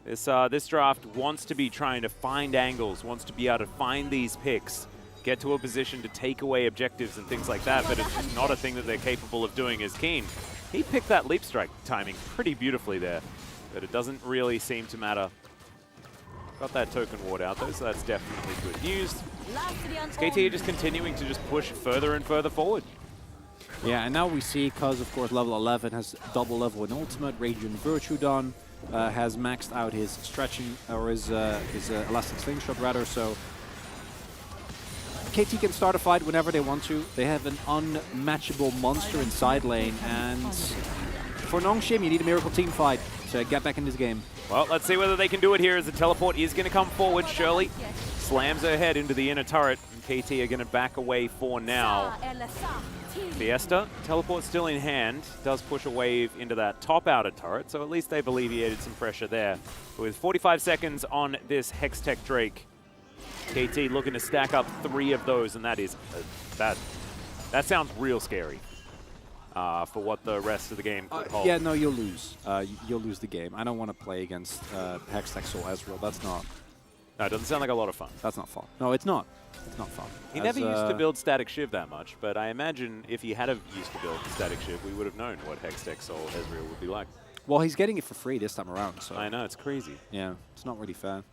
This draft wants to be trying to find angles, wants to be able to find these picks, get to a position to take away objectives and things like that, but it's just not a thing that they're capable of doing as Keen. He picked that leap strike timing pretty beautifully there, but it doesn't really seem to matter. Got that token ward out though, so that's definitely good news. KT just continuing to just push further and further forward. Yeah, and now we see, because of course level 11 has double level in ultimate, Radiant Virtue done, has maxed out his stretching, or his elastic slingshot rather, so KT can start a fight whenever they want to. They have an unmatchable monster in side lane, and for Nongshim, you need a miracle team fight to get back in this game. Well, let's see whether they can do it here as the teleport is going to come forward. Shirley slams her head into the inner turret, and KT are going to back away for now. Fiesta, teleport still in hand, does push a wave into that top outer turret, so at least they've alleviated some pressure there. But with 45 seconds on this Hextech Drake, KT looking to stack up 3 of those, and that is that sounds real scary for what the rest of the game could hold. Yeah, no, you'll lose. You'll lose the game. I don't want to play against Hextech Soul Ezreal. That's not. No, it doesn't sound like a lot of fun. That's not fun. No, it's not. It's not fun. He never used to build Static Shiv that much, but I imagine if he had used to build Static Shiv, we would have known what Hextech Soul Ezreal would be like. Well, he's getting it for free this time around, so. I know, it's crazy. Yeah, it's not really fair.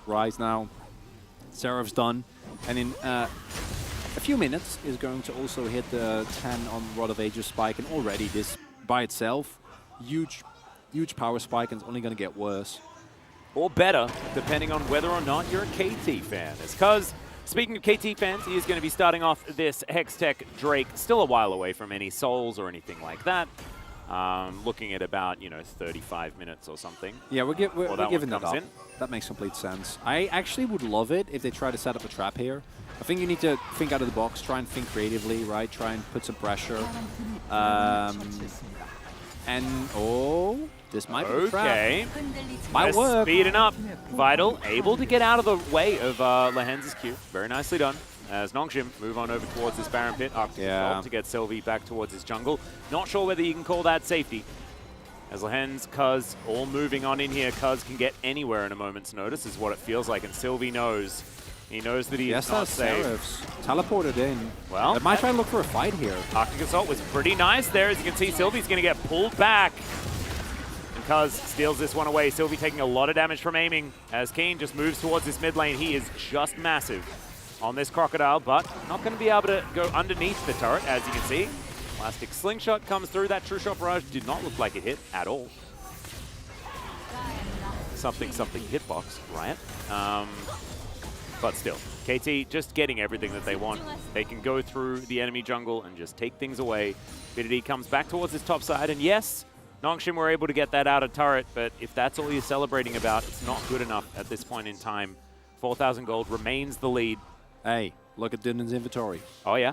Rise now. Seraph's done. And in a few minutes is going to also hit the 10 on Rod of Ages spike, and already this by itself, huge power spike, and it's only going to get worse. Or better, depending on whether or not you're a KT fan. It's because, speaking of KT fans, he is going to be starting off this Hextech Drake, still a while away from any souls or anything like that. Looking at about, 35 minutes or something. Yeah, we're giving that up. That makes complete sense. I actually would love it if they try to set up a trap here. I think you need to think out of the box, try and think creatively, right? Try and put some pressure. This might be a trap. Okay. Might work. Speeding up. Vital able to get out of the way of Lehenz's Q. Very nicely done. As Nongshim move on over towards this Baron Pit. To get Sylvie back towards his jungle. Not sure whether you can call that safety. As Lehenz, Cuz all moving on in here. Cuz can get anywhere in a moment's notice is what it feels like. And Sylvie knows. He knows that he is not safe. Seraphs teleported in. Well, they might try and look for a fight here. Arctic Assault was pretty nice there. As you can see, Sylvie's going to get pulled back. And Cuz steals this one away. Sylvie taking a lot of damage from aiming. As Keen just moves towards this mid lane, he is just massive. on this Crocodile, but not going to be able to go underneath the turret, as you can see. Elastic Slingshot comes through. That True Shot Barrage did not look like it hit at all. Something hitbox, right? But still, KT just getting everything that they want. They can go through the enemy jungle and just take things away. Biddy comes back towards his top side, and yes, Nongshim were able to get that out of turret, but if that's all you're celebrating about, it's not good enough at this point in time. 4,000 gold remains the lead. Hey, look at Dundon's inventory. Oh, yeah?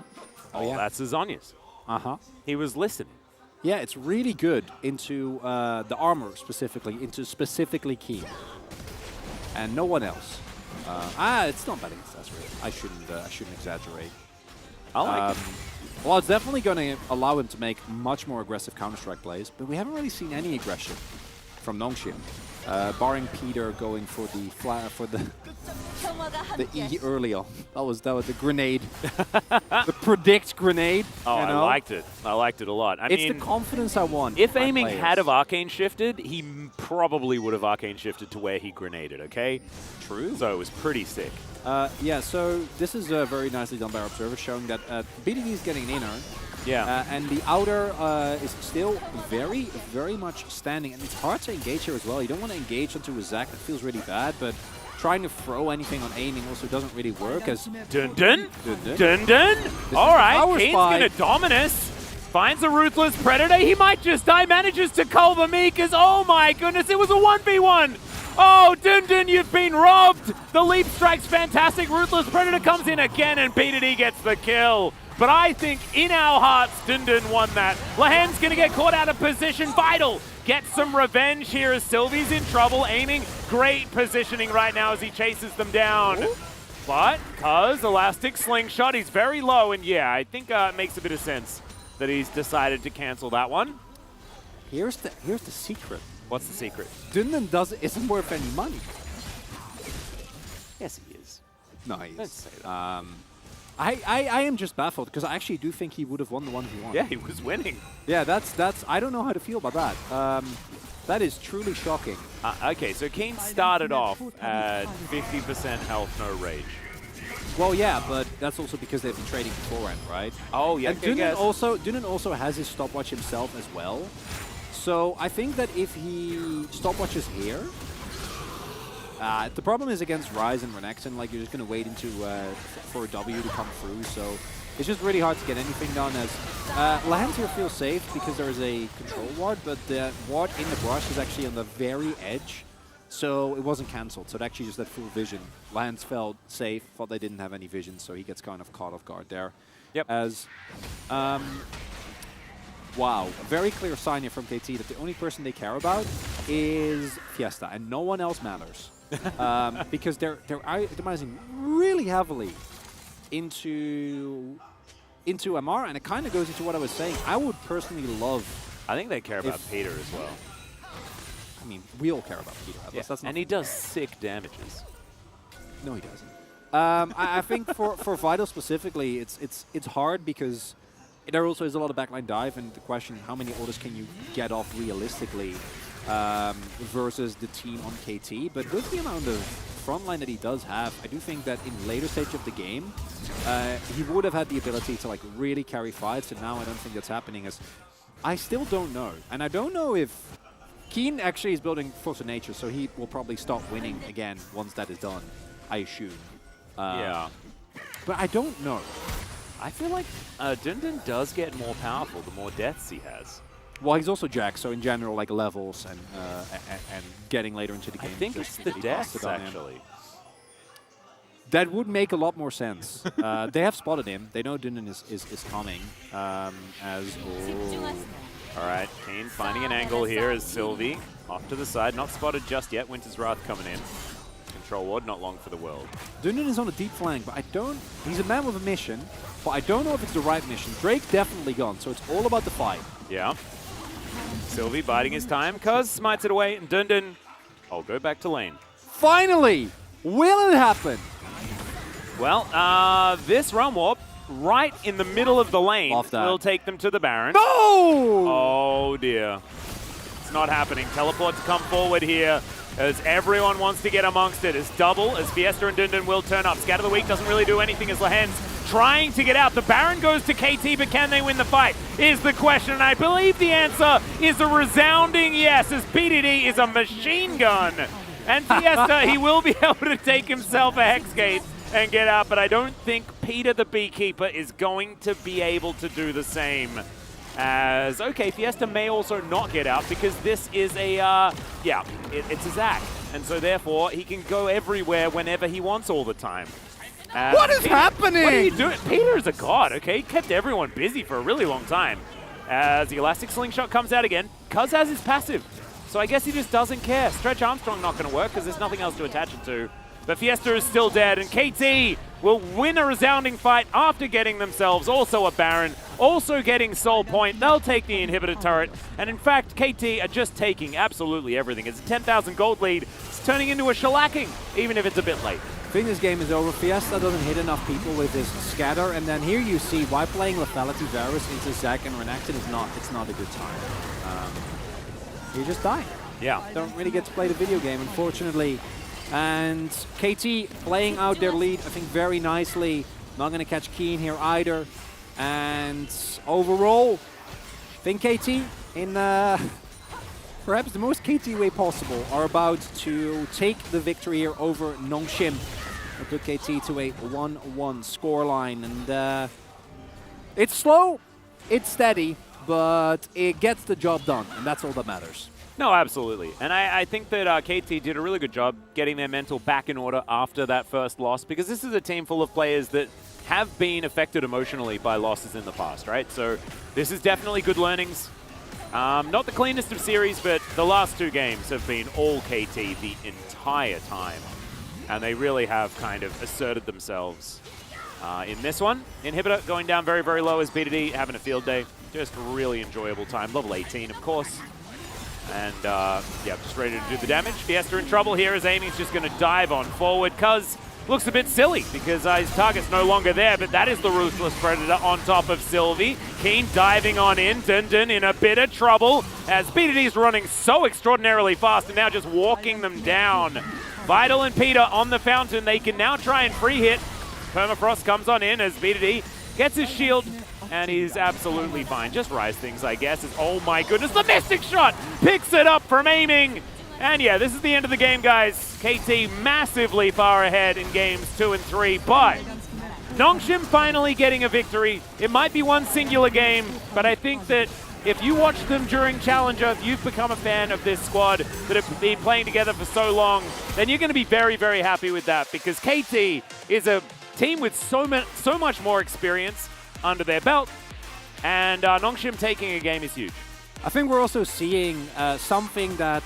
Oh, yeah. That's Azonia's. Uh-huh. He was listening. Yeah, it's really good into the armor specifically, into specifically Keen. And no one else. It's not bad against Ezreal. I shouldn't exaggerate. I like it. Well, it's definitely going to allow him to make much more aggressive Counter-Strike plays, but we haven't really seen any aggression from Nongshim. Barring Peter going for the E earlier. That was the grenade. The predict grenade. Oh, you know? I liked it. I liked it a lot. It's the confidence I want. If aiming had have Arcane shifted, he probably would have Arcane shifted to where he grenaded, okay? True. So it was pretty sick. Yeah, so this is very nicely done by our observer, showing that BDD is getting an inner. Yeah. And the outer is still very, very much standing. And it's hard to engage here as well. You don't want to engage onto a Zac. That feels really bad, but trying to throw anything on aiming also doesn't really work. As Dundon? All right, Kane's going to Dominus. Finds a Ruthless Predator. He might just die. Manages to cull the Mikas. Oh my goodness, it was a 1v1. Oh, Dundon, you've been robbed. The leap strike's fantastic. Ruthless Predator comes in again, and BDD gets the kill. But I think in our hearts, Dundon won that. Lahan's going to get caught out of position. Vital gets some revenge here as Sylvie's in trouble. Aiming, great positioning right now as he chases them down. Ooh. But Cuz, Elastic Slingshot, he's very low. And yeah, I think it makes a bit of sense that he's decided to cancel that one. Here's the secret. What's the secret? Dundon isn't worth any money. Yes, he is. No, he is. Don't say that. I am just baffled because I actually do think he would have won the 1v1. Yeah, he was winning. Yeah, that's I don't know how to feel about that. That is truly shocking. Okay, so Kane started off at 50% health, no rage. Well, yeah, but that's also because they've been trading beforehand, right? Oh, yeah. And Dundon also has his stopwatch himself as well. So I think that if he stopwatches here, the problem is against Ryze and Renekton, like you're just going to wait for a W to come through. So it's just really hard to get anything done as Lahan's here feels safe because there is a control ward, but the ward in the brush is actually on the very edge. So it wasn't cancelled. So it actually just had full vision. Lahan's felt safe, thought they didn't have any vision, so he gets kind of caught off guard there. Yep. As wow, a very clear sign here from KT that the only person they care about is Fiesta, and no one else matters. Because they're itemizing really heavily into MR, and it kind of goes into what I was saying. I would personally love... I think they care about Peter as well. I mean, we all care about Peter. Yeah. That's not and he does sick damages. No, he doesn't. I think for Vital specifically, it's hard because there also is a lot of backline dive, and the question, how many orders can you get off realistically versus the team on KT? But with the amount of frontline that he does have, I do think that in later stage of the game, he would have had the ability to like really carry fights, and now I don't think that's happening. As I still don't know, and I don't know if Keen actually is building Force of Nature, so he will probably stop winning again once that is done, I assume. Yeah. But I don't know. I feel like Dundon does get more powerful the more deaths he has. Well, he's also Jack, so in general, like levels and getting later into the game. I think it's the deaths, actually. That would make a lot more sense. They have spotted him. They know Dundon is coming. All right, Kane finding an angle here as Sylvie off to the side. Not spotted just yet. Winter's Wrath coming in. Control ward, not long for the world. Dundon is on a deep flank, but I don't... He's a man with a mission, but I don't know if it's the right mission. Drake's definitely gone, so it's all about the fight. Yeah. Sylvie biding his time. Cuz smites it away, and Dundon... I'll go back to lane. Finally! Will it happen? Well, this run warp right in the middle of the lane will take them to the Baron. No! Oh, dear. It's not happening. Teleport to come forward here. as everyone wants to get amongst it. As double, as Fiesta and Dundun will turn up. Scatter the Weak doesn't really do anything as Lahen's trying to get out. The Baron goes to KT, but can they win the fight is the question. And I believe the answer is a resounding yes, as BDD is a machine gun. And Fiesta, he will be able to take himself a Hex Gate and get out, but I don't think Peter the Beekeeper is going to be able to do the same. As, okay, Fiesta may also not get out because this is a, it's a Zac. And so therefore, he can go everywhere whenever he wants all the time. What is happening? What are you doing? Peter is a god, okay? He kept everyone busy for a really long time. As the Elastic Slingshot comes out again, Cuz has his passive. So I guess he just doesn't care. Stretch Armstrong not going to work because there's nothing else to attach it to. But Fiesta is still dead, and KT will win a resounding fight after getting themselves also a Baron, also getting Soul Point. They'll take the inhibitor turret, and in fact, KT are just taking absolutely everything. It's a 10,000 gold lead. It's turning into a shellacking, even if it's a bit late. I think this game is over. Fiesta doesn't hit enough people with his scatter, and then here you see why playing Lethality Varus into Zac and Renekton is not a good time. You just die. Yeah. Don't really get to play the video game, unfortunately. And KT playing out their lead, I think, very nicely. Not going to catch Keen here either. And overall, I think KT, in perhaps the most KT way possible, are about to take the victory here over Nongshim. Will put KT to a 1-1 scoreline. And it's slow, it's steady, but it gets the job done, and that's all that matters. No, absolutely. And I think that KT did a really good job getting their mental back in order after that first loss, because this is a team full of players that have been affected emotionally by losses in the past, right? So this is definitely good learnings. Not the cleanest of series, but the last two games have been all KT the entire time. And they really have kind of asserted themselves in this one. Inhibitor going down very, very low as BDD having a field day. Just a really enjoyable time. Level 18, of course. And, yeah, just ready to do the damage. Fiesta in trouble here as Amy's just going to dive on forward. Cuz looks a bit silly because his target's no longer there, but that is the Ruthless Predator on top of Sylvie. Keen diving on in. Dundun in a bit of trouble as BDD's running so extraordinarily fast and now just walking them down. Vital and Peter on the fountain. They can now try and free hit. Permafrost comes on in as BDD gets his shield. And he's absolutely fine. Just rise things, I guess. Oh my goodness, the Mystic Shot picks it up from aiming. And yeah, this is the end of the game, guys. KT massively far ahead in games 2 and 3, but Nongshim finally getting a victory. It might be one singular game, but I think that if you watch them during Challenger, if you've become a fan of this squad that have been playing together for so long, then you're going to be very, very happy with that, because KT is a team with so much more experience under their belt, and Nongshim taking a game is huge. I think we're also seeing something that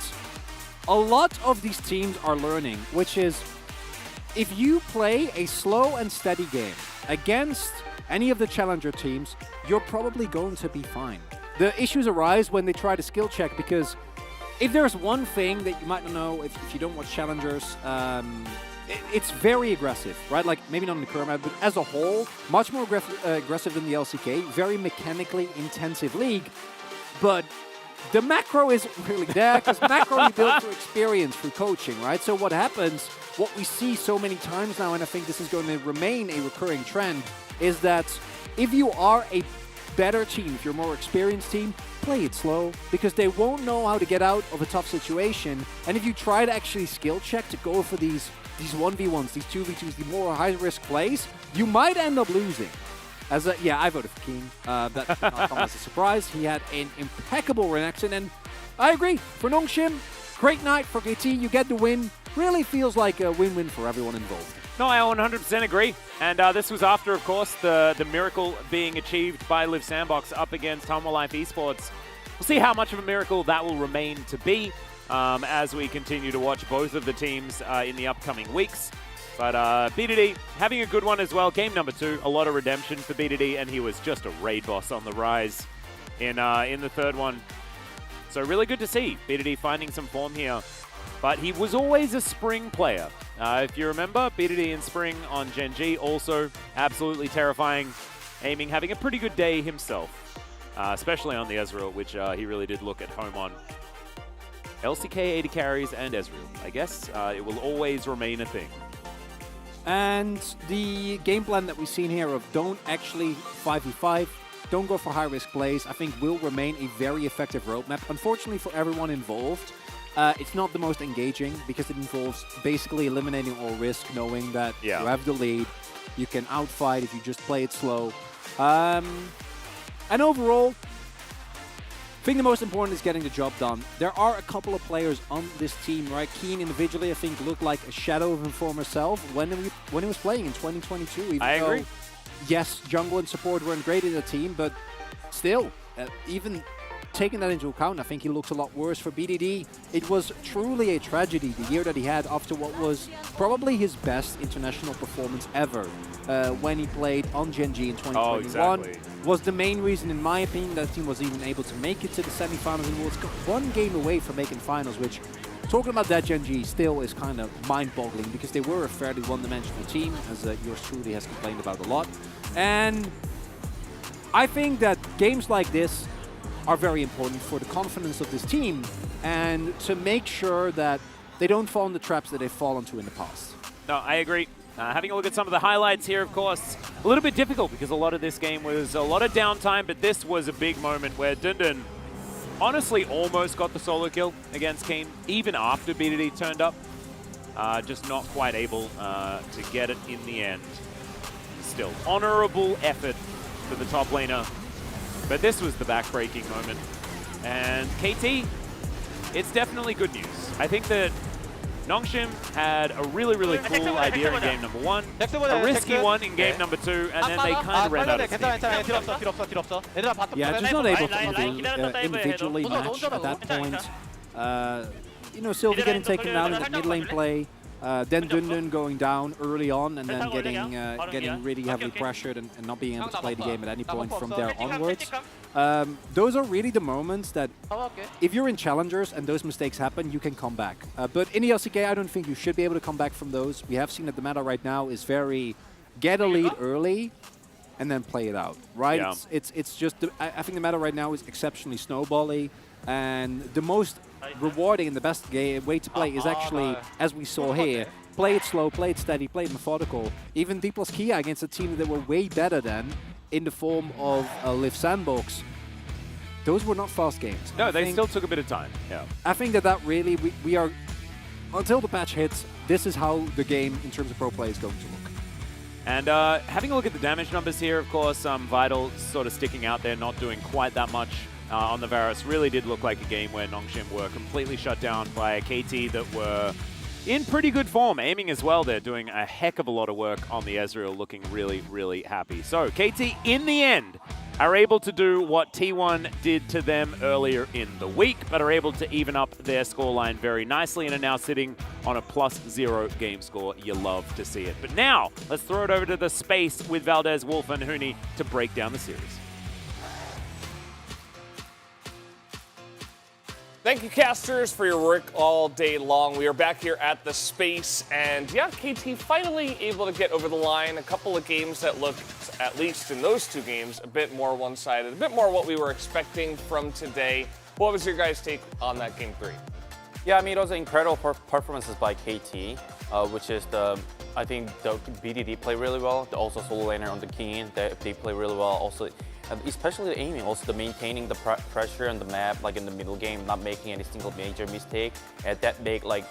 a lot of these teams are learning, which is if you play a slow and steady game against any of the challenger teams, you're probably going to be fine. The issues arise when they try to skill check, because if there's one thing that you might not know if you don't watch challengers, it's very aggressive, right? Like, maybe not in the current map, but as a whole, much more aggressive than the LCK. Very mechanically intensive league. But the macro isn't really there, because macro you build through experience, through coaching, right? So what happens, what we see so many times now, and I think this is going to remain a recurring trend, is that if you are a better team, if you're a more experienced team, play it slow, because they won't know how to get out of a tough situation. And if you try to actually skill check to go for these 1v1s, these 2v2s, the more high-risk plays, you might end up losing. Yeah, I voted for King. That did not come as a surprise. He had an impeccable Renekton, and I agree. For Nongshim, great night for KT. You get the win. Really feels like a win-win for everyone involved. No, I 100% agree. And this was after, of course, the miracle being achieved by Live Sandbox up against Humble Life Esports. We'll see how much of a miracle that will remain to be as we continue to watch both of the teams in the upcoming weeks. But BDD having a good one as well. Game number 2, a lot of redemption for BDD, and he was just a raid boss on the rise in the third one. So really good to see BDD finding some form here. But he was always a Spring player. If you remember, BDD in Spring on Gen G, also absolutely terrifying. Aiming, having a pretty good day himself, especially on the Ezreal, which he really did look at home on. LCK, AD carries, and Ezreal. I guess it will always remain a thing. And the game plan that we've seen here of don't actually 5v5, don't go for high-risk plays, I think will remain a very effective roadmap. Unfortunately for everyone involved, it's not the most engaging because it involves basically eliminating all risk, knowing that you have the lead, you can outfight if you just play it slow. And overall, I think the most important is getting the job done. There are a couple of players on this team, right? Keen individually, I think, looked like a shadow of his former self when he was playing in 2022. Even I agree. Yes, jungle and support weren't great in the team, but still, even taking that into account, I think he looks a lot worse for BDD. It was truly a tragedy, the year that he had after what was probably his best international performance ever when he played on Gen G in 2021. Oh, exactly. Was the main reason, in my opinion, that team was even able to make it to the semifinals and was one game away from making finals, which, talking about that Gen G, still is kind of mind-boggling because they were a fairly one-dimensional team, as yours truly has complained about a lot. And I think that games like this are very important for the confidence of this team and to make sure that they don't fall in the traps that they've fallen into in the past. No, I agree. Having a look at some of the highlights here, of course, a little bit difficult because a lot of this game was a lot of downtime, but this was a big moment where Dundun honestly almost got the solo kill against Kane, even after BDD turned up. Just not quite able to get it in the end. Still, honorable effort for the top laner. But this was the backbreaking moment. And KT, it's definitely good news. I think that Nongshim had a really, really cool idea in game number 1, a risky one in game number 2, and then they kind of ran out of steam. Yeah, just not able to individually match at that point. You know, Sylvie getting taken down in the mid lane play, then Dundun going down early on and then getting really heavily pressured and not being able to play the game at any point from there onwards. Those are really the moments that if you're in challengers and those mistakes happen, you can come back. But in the LCK, I don't think you should be able to come back from those. We have seen that the meta right now is very get a lead early and then play it out, right? Yeah. It's just, I think the meta right now is exceptionally snowbally, and the most rewarding and the best way to play is actually, as we saw here, play it slow, play it steady, play it methodical. Even D plus Kia against a team that were way better than, in the form of Liv Sandbox, those were not fast games. No, they still took a bit of time. Yeah. I think that really, we are, until the patch hits, this is how the game in terms of pro play is going to look. And having a look at the damage numbers here, of course, Vital sort of sticking out there, not doing quite that much on the Varus. Really did look like a game where Nongshim were completely shut down by a KT that were in pretty good form, aiming as well. They're doing a heck of a lot of work on the Ezreal, looking really, really happy. So KT, in the end, are able to do what T1 did to them earlier in the week, but are able to even up their scoreline very nicely and are now sitting on a +0 game score. You love to see it. But now, let's throw it over to the space with Valdez, Wolf, and Huni to break down the series. Thank you, casters, for your work all day long. We are back here at the space, and yeah, KT finally able to get over the line. A couple of games that looked, at least in those two games, a bit more one-sided, a bit more what we were expecting from today. What was your guys' take on that game 3? Yeah, I mean, it was incredible performances by KT, which is I think the BDD play really well. Also solo laner on the King, they play really well. Also, especially the aiming, also the maintaining the pressure on the map, like in the middle game, not making any single major mistake. And that make, like,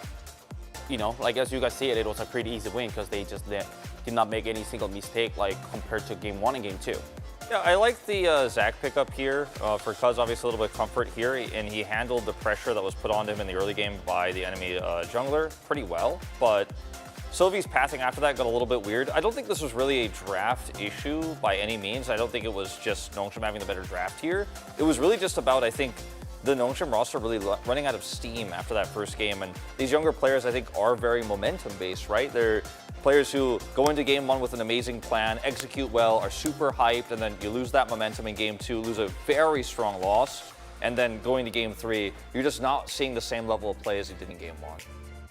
you know, like as you guys see it was a pretty easy win because they just did not make any single mistake, like compared to game 1 and game 2. Yeah, I like the Zac pickup here for Cuz, obviously a little bit of comfort here, and he handled the pressure that was put on him in the early game by the enemy jungler pretty well, but Sylvie's pathing after that got a little bit weird. I don't think this was really a draft issue by any means. I don't think it was just Nongshim having the better draft here. It was really just about, I think, the Nongshim roster really running out of steam after that first game, and these younger players, I think, are very momentum-based, right? They're players who go into game 1 with an amazing plan, execute well, are super hyped, and then you lose that momentum in game 2, lose a very strong loss, and then going to game 3, you're just not seeing the same level of play as you did in game 1.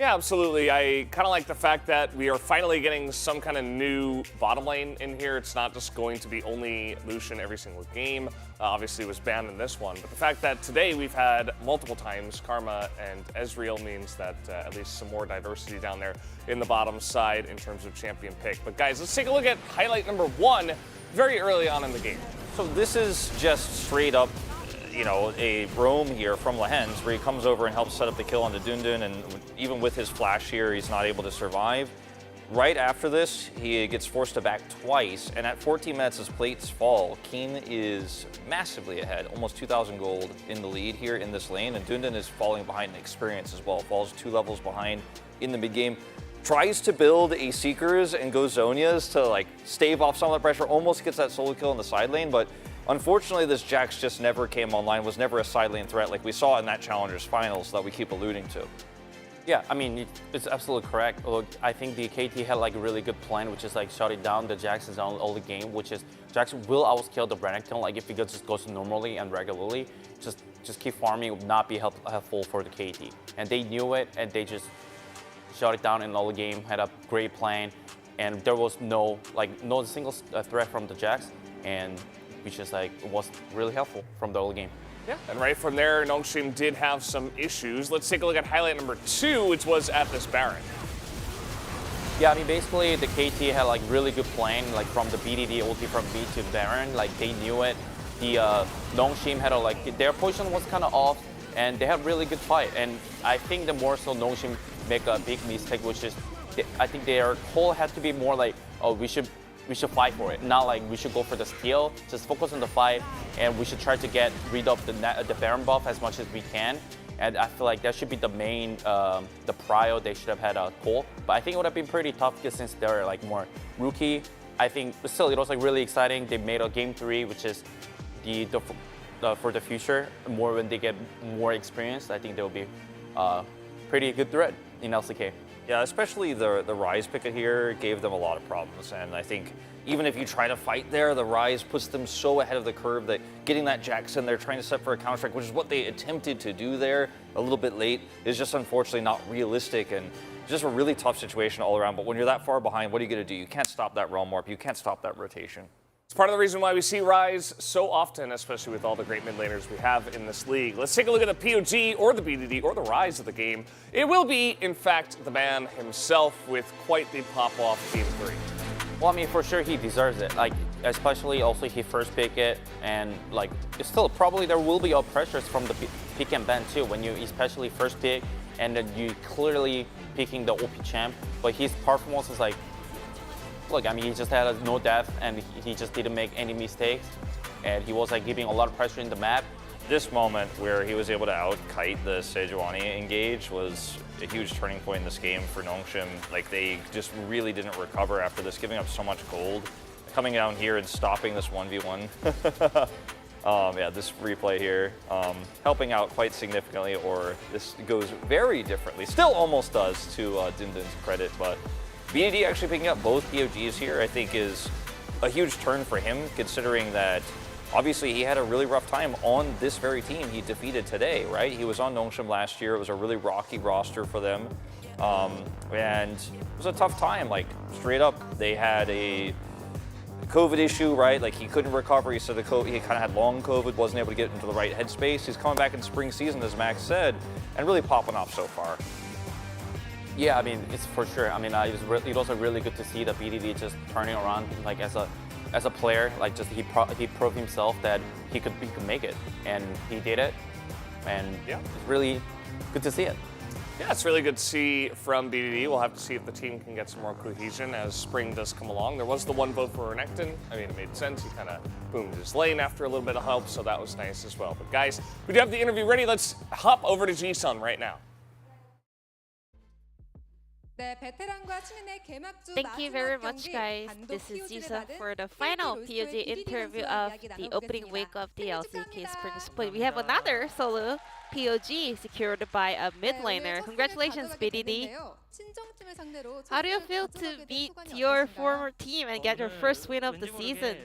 Yeah, absolutely. I kind of like the fact that we are finally getting some kind of new bottom lane in here. It's not just going to be only Lucian every single game. Obviously, it was banned in this one. But the fact that today we've had multiple times Karma and Ezreal means that at least some more diversity down there in the bottom side in terms of champion pick. But guys, let's take a look at highlight number 1 very early on in the game. So this is just straight up, you know, a roam here from Lehens where he comes over and helps set up the kill on the Dundun, and even with his flash here, he's not able to survive. Right after this, he gets forced to back twice, and at 14 minutes as plates fall, Keen is massively ahead, almost 2,000 gold in the lead here in this lane, and Dundun is falling behind in experience as well, falls 2 levels behind in the mid-game. Tries to build a Seekers and goes Zonias to like stave off some of the pressure, almost gets that solo kill in the side lane, but unfortunately, this Jax just never came online, was never a side lane threat like we saw in that Challengers Finals that we keep alluding to. Yeah, I mean, it's absolutely correct. Look, I think the KT had like a really good plan, which is like shutting down the Jax's all the game, which is Jax will outscale the Renekton, like if he just goes normally and regularly, just keep farming would not be helpful for the KT. And they knew it, and they just shut it down in all the game, had a great plan, and there was no single threat from the Jax, and which is like was really helpful from the whole game. Yeah, and right from there, Nongshim did have some issues. Let's take a look at highlight number 2, which was at this Baron. Yeah, I mean, basically the KT had like really good plan, like from the BDD ulti from B to Baron, like they knew it. The Nongshim had their position was kind of off, and they had really good fight. And I think the more so Nongshim make a big mistake, which is I think their call had to be more like, oh, we should fight for it, not like we should go for the steal. Just focus on the fight, and we should try to get rid of the Baron buff as much as we can. And I feel like that should be the main, the prio they should have had a call. But I think it would have been pretty tough because since they're like more rookie, I think, but still it was like really exciting. They made a game 3, which is for the future. More when they get more experience, I think they will be pretty good threat in LCK. Yeah, especially the Ryze picket here gave them a lot of problems, and I think even if you try to fight there, the Ryze puts them so ahead of the curve that getting that Jax in there, trying to set for a counter-strike, which is what they attempted to do there a little bit late, is just unfortunately not realistic, and just a really tough situation all around. But when you're that far behind, what are you going to do? You can't stop that realm warp, you can't stop that rotation. It's part of the reason why we see Ryze so often, especially with all the great mid laners we have in this league. Let's take a look at the POG or the BDD or the Ryze of the game. It will be, in fact, the man himself with quite the pop-off game 3. Well, I mean, for sure he deserves it. Like, especially also he first pick it, and like, it's still probably there will be pressures from the pick and ban too when you especially first pick, and then you clearly picking the OP champ. But his performance is like, look, I mean, he just had no death, and he just didn't make any mistakes, and he was like giving a lot of pressure in the map. This moment where he was able to out-kite the Sejuani engage was a huge turning point in this game for Nongshim. Like, they just really didn't recover after this, giving up so much gold. Coming down here and stopping this 1v1. Yeah, this replay here, helping out quite significantly, or this goes very differently. Still almost does, to Dundun's credit, but BDD actually picking up both POGs here, I think, is a huge turn for him, considering that obviously he had a really rough time on this very team he defeated today, right? He was on Nongshim last year. It was a really rocky roster for them. And it was a tough time, like straight up. They had a COVID issue, right? Like he couldn't recover. He said he kind of had long COVID, wasn't able to get into the right headspace. He's coming back in spring season, as Max said, and really popping off so far. Yeah, I mean, it's for sure. I mean, it was also really good to see the BDD just turning around, like as a player, like just he proved himself that he could make it, and he did it, and yeah, it's really good to see it. Yeah, it's really good to see from BDD. We'll have to see if the team can get some more cohesion as spring does come along. There was the one vote for Renekton. I mean, it made sense. He kind of boomed his lane after a little bit of help, so that was nice as well. But guys, we do have the interview ready. Let's hop over to Jisun right now. Thank you very much, guys. This is Jisun for the final POG interview of the opening week of the LCK Spring Split. We have another solo POG secured by a mid laner. Congratulations, BDD. How do you feel to beat your former team and get your first win of the season?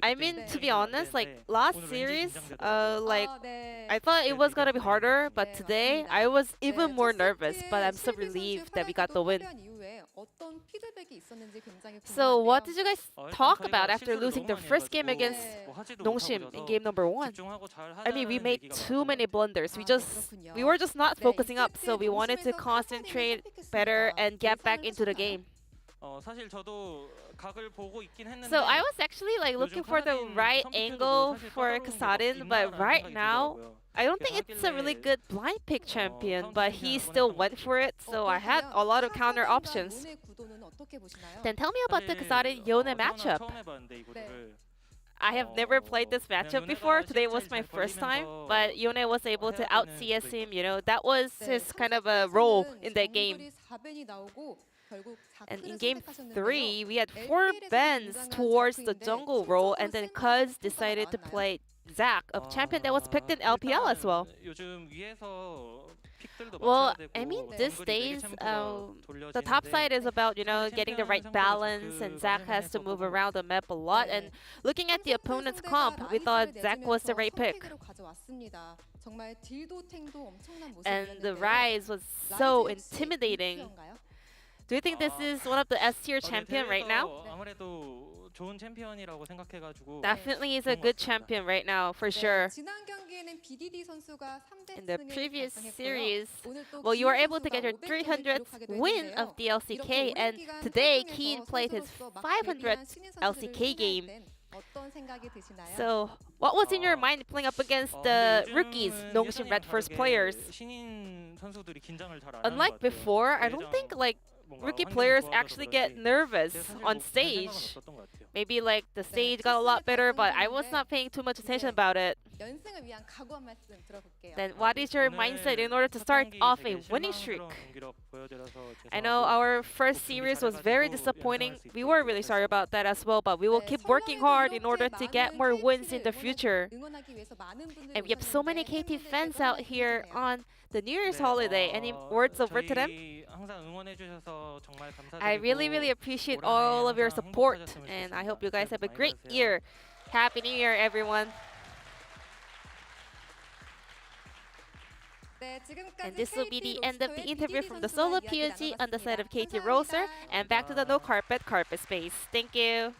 I mean, to be honest, like last series, I thought it was gonna be harder, but today I was even more nervous. But I'm so relieved that we got the win. So what did you guys talk about after losing the first game against Nongshim in game number 1? I mean, we made too many blunders. We were just not focusing up, so we wanted to concentrate better and get back into the game. So I was actually like looking for the right angle for Kasadin, but right now I don't think it's a really good blind pick champion, but he still went for it, so I had a lot of counter options. Then tell me about the Kasadin Yone matchup. I have never played this matchup before. Today was my first time, but Yone was able to out CS him. You know, that was his kind of a role in that game. And in game 3, we had 4 bans towards the jungle role, and then Cuz decided to play Zac, a champion that was picked in LPL as well. Well, I mean, these days, the top side is about, you know, getting the right balance, and Zac has to move around the map a lot. And looking at the opponent's comp, we thought Zac was the right pick. And the Rise was so intimidating. Do you think this is one of the S-tier champion right now? Definitely is a good champion right now, for sure. In the previous series, well, you were able to get your 300th win of the LCK, and today Keen played his 500th LCK game. So, what was in your mind playing up against the rookies, Nongshim Red First players? Unlike before, I don't think like rookie players actually get nervous on stage. Maybe like the stage got a lot better, but I was not paying too much attention about it. Then what is your mindset in order to start off a winning streak? I know our first series was very disappointing. We were really sorry about that as well, but we will keep working hard in order to get more wins in the future. And we have so many KT fans out here on the New Year's holiday. Any words over to them? I really appreciate all of your support, and I hope you guys have a great year. Happy New Year, everyone. And this will be the end of the interview from the solo POG on the side of KT Roser, and back to the no carpet space. Thank you.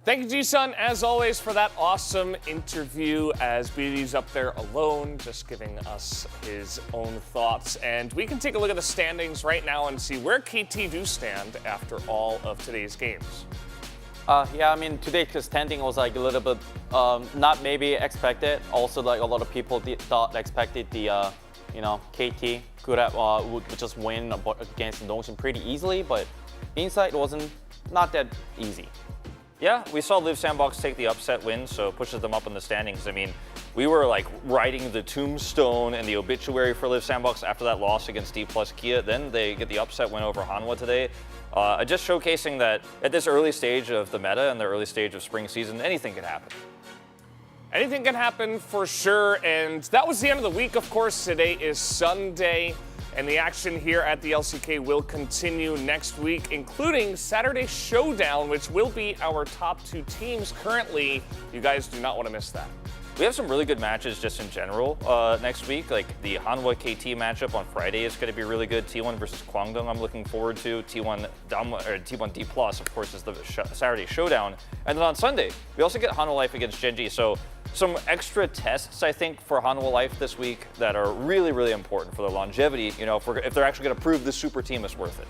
Thank you, Ji-sun, as always, for that awesome interview, as BD's up there alone, just giving us his own thoughts. And we can take a look at the standings right now and see where KT do stand after all of today's games. Yeah, I mean, today's standing was like a little bit not maybe expected. Also, like a lot of people expected the, you know, KT could have would just win against Nongshim pretty easily, but inside it wasn't not that easy. Yeah, we saw Liv Sandbox take the upset win, so it pushes them up in the standings. I mean, we were like writing the tombstone and the obituary for Liv Sandbox after that loss against D plus Kia. Then they get the upset win over Hanwha today. Just showcasing that at this early stage of the meta and the early stage of spring season, anything can happen. Anything can happen for sure, and that was the end of the week, of course. Today is Sunday. And the action here at the LCK will continue next week, including Saturday Showdown, which will be our top 2 teams currently. You guys do not want to miss that. We have some really good matches just in general next week. Like the Hanwha KT matchup on Friday is going to be really good. T1 versus Kwangdong I'm looking forward to. T1 D Plus, of course, is the Saturday Showdown. And then on Sunday, we also get Hanwha Life against Genji. So some extra tests, I think, for Hanwha Life this week that are really important for their longevity, you know, if they're actually going to prove this super team is worth it.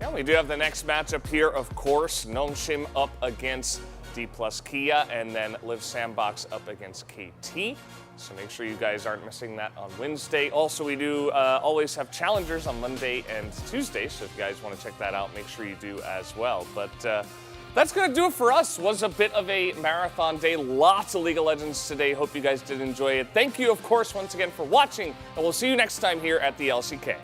Yeah, we do have the next matchup here, of course. Nongshim up against D plus Kia, and then Liv Sandbox up against KT. So make sure you guys aren't missing that on Wednesday. Also, we do always have challengers on Monday and Tuesday, so if you guys want to check that out, make sure you do as well. But that's going to do it for us. Was a bit of a marathon day. Lots of League of Legends today. Hope you guys did enjoy it. Thank you, of course, once again for watching, and we'll see you next time here at the LCK.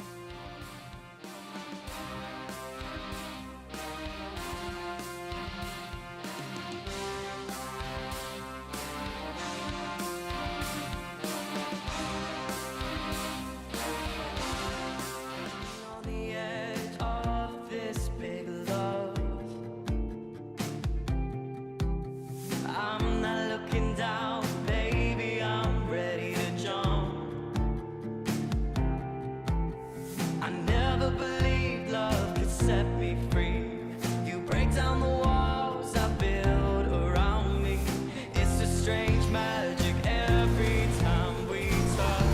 On the edge of this big love. free. You break down the walls I build around me. It's a strange magic every time we touch.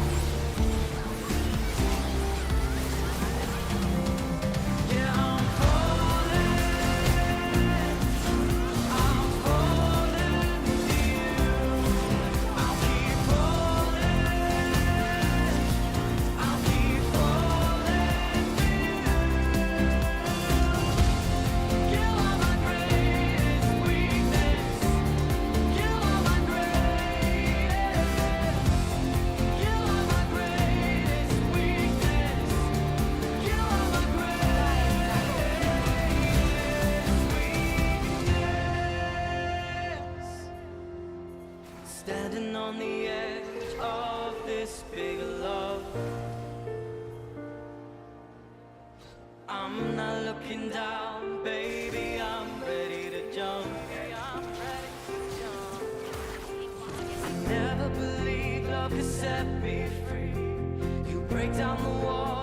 Yeah, I'm falling to you. I'll keep falling. I'll keep falling to you. You are my greatest weakness. You are my greatest. You are my greatest weakness. You are my greatest weakness. Standing on the edge of this big love. I'm not looking down, baby, I'm ready to jump. I never believed love could set me free. You break down the wall.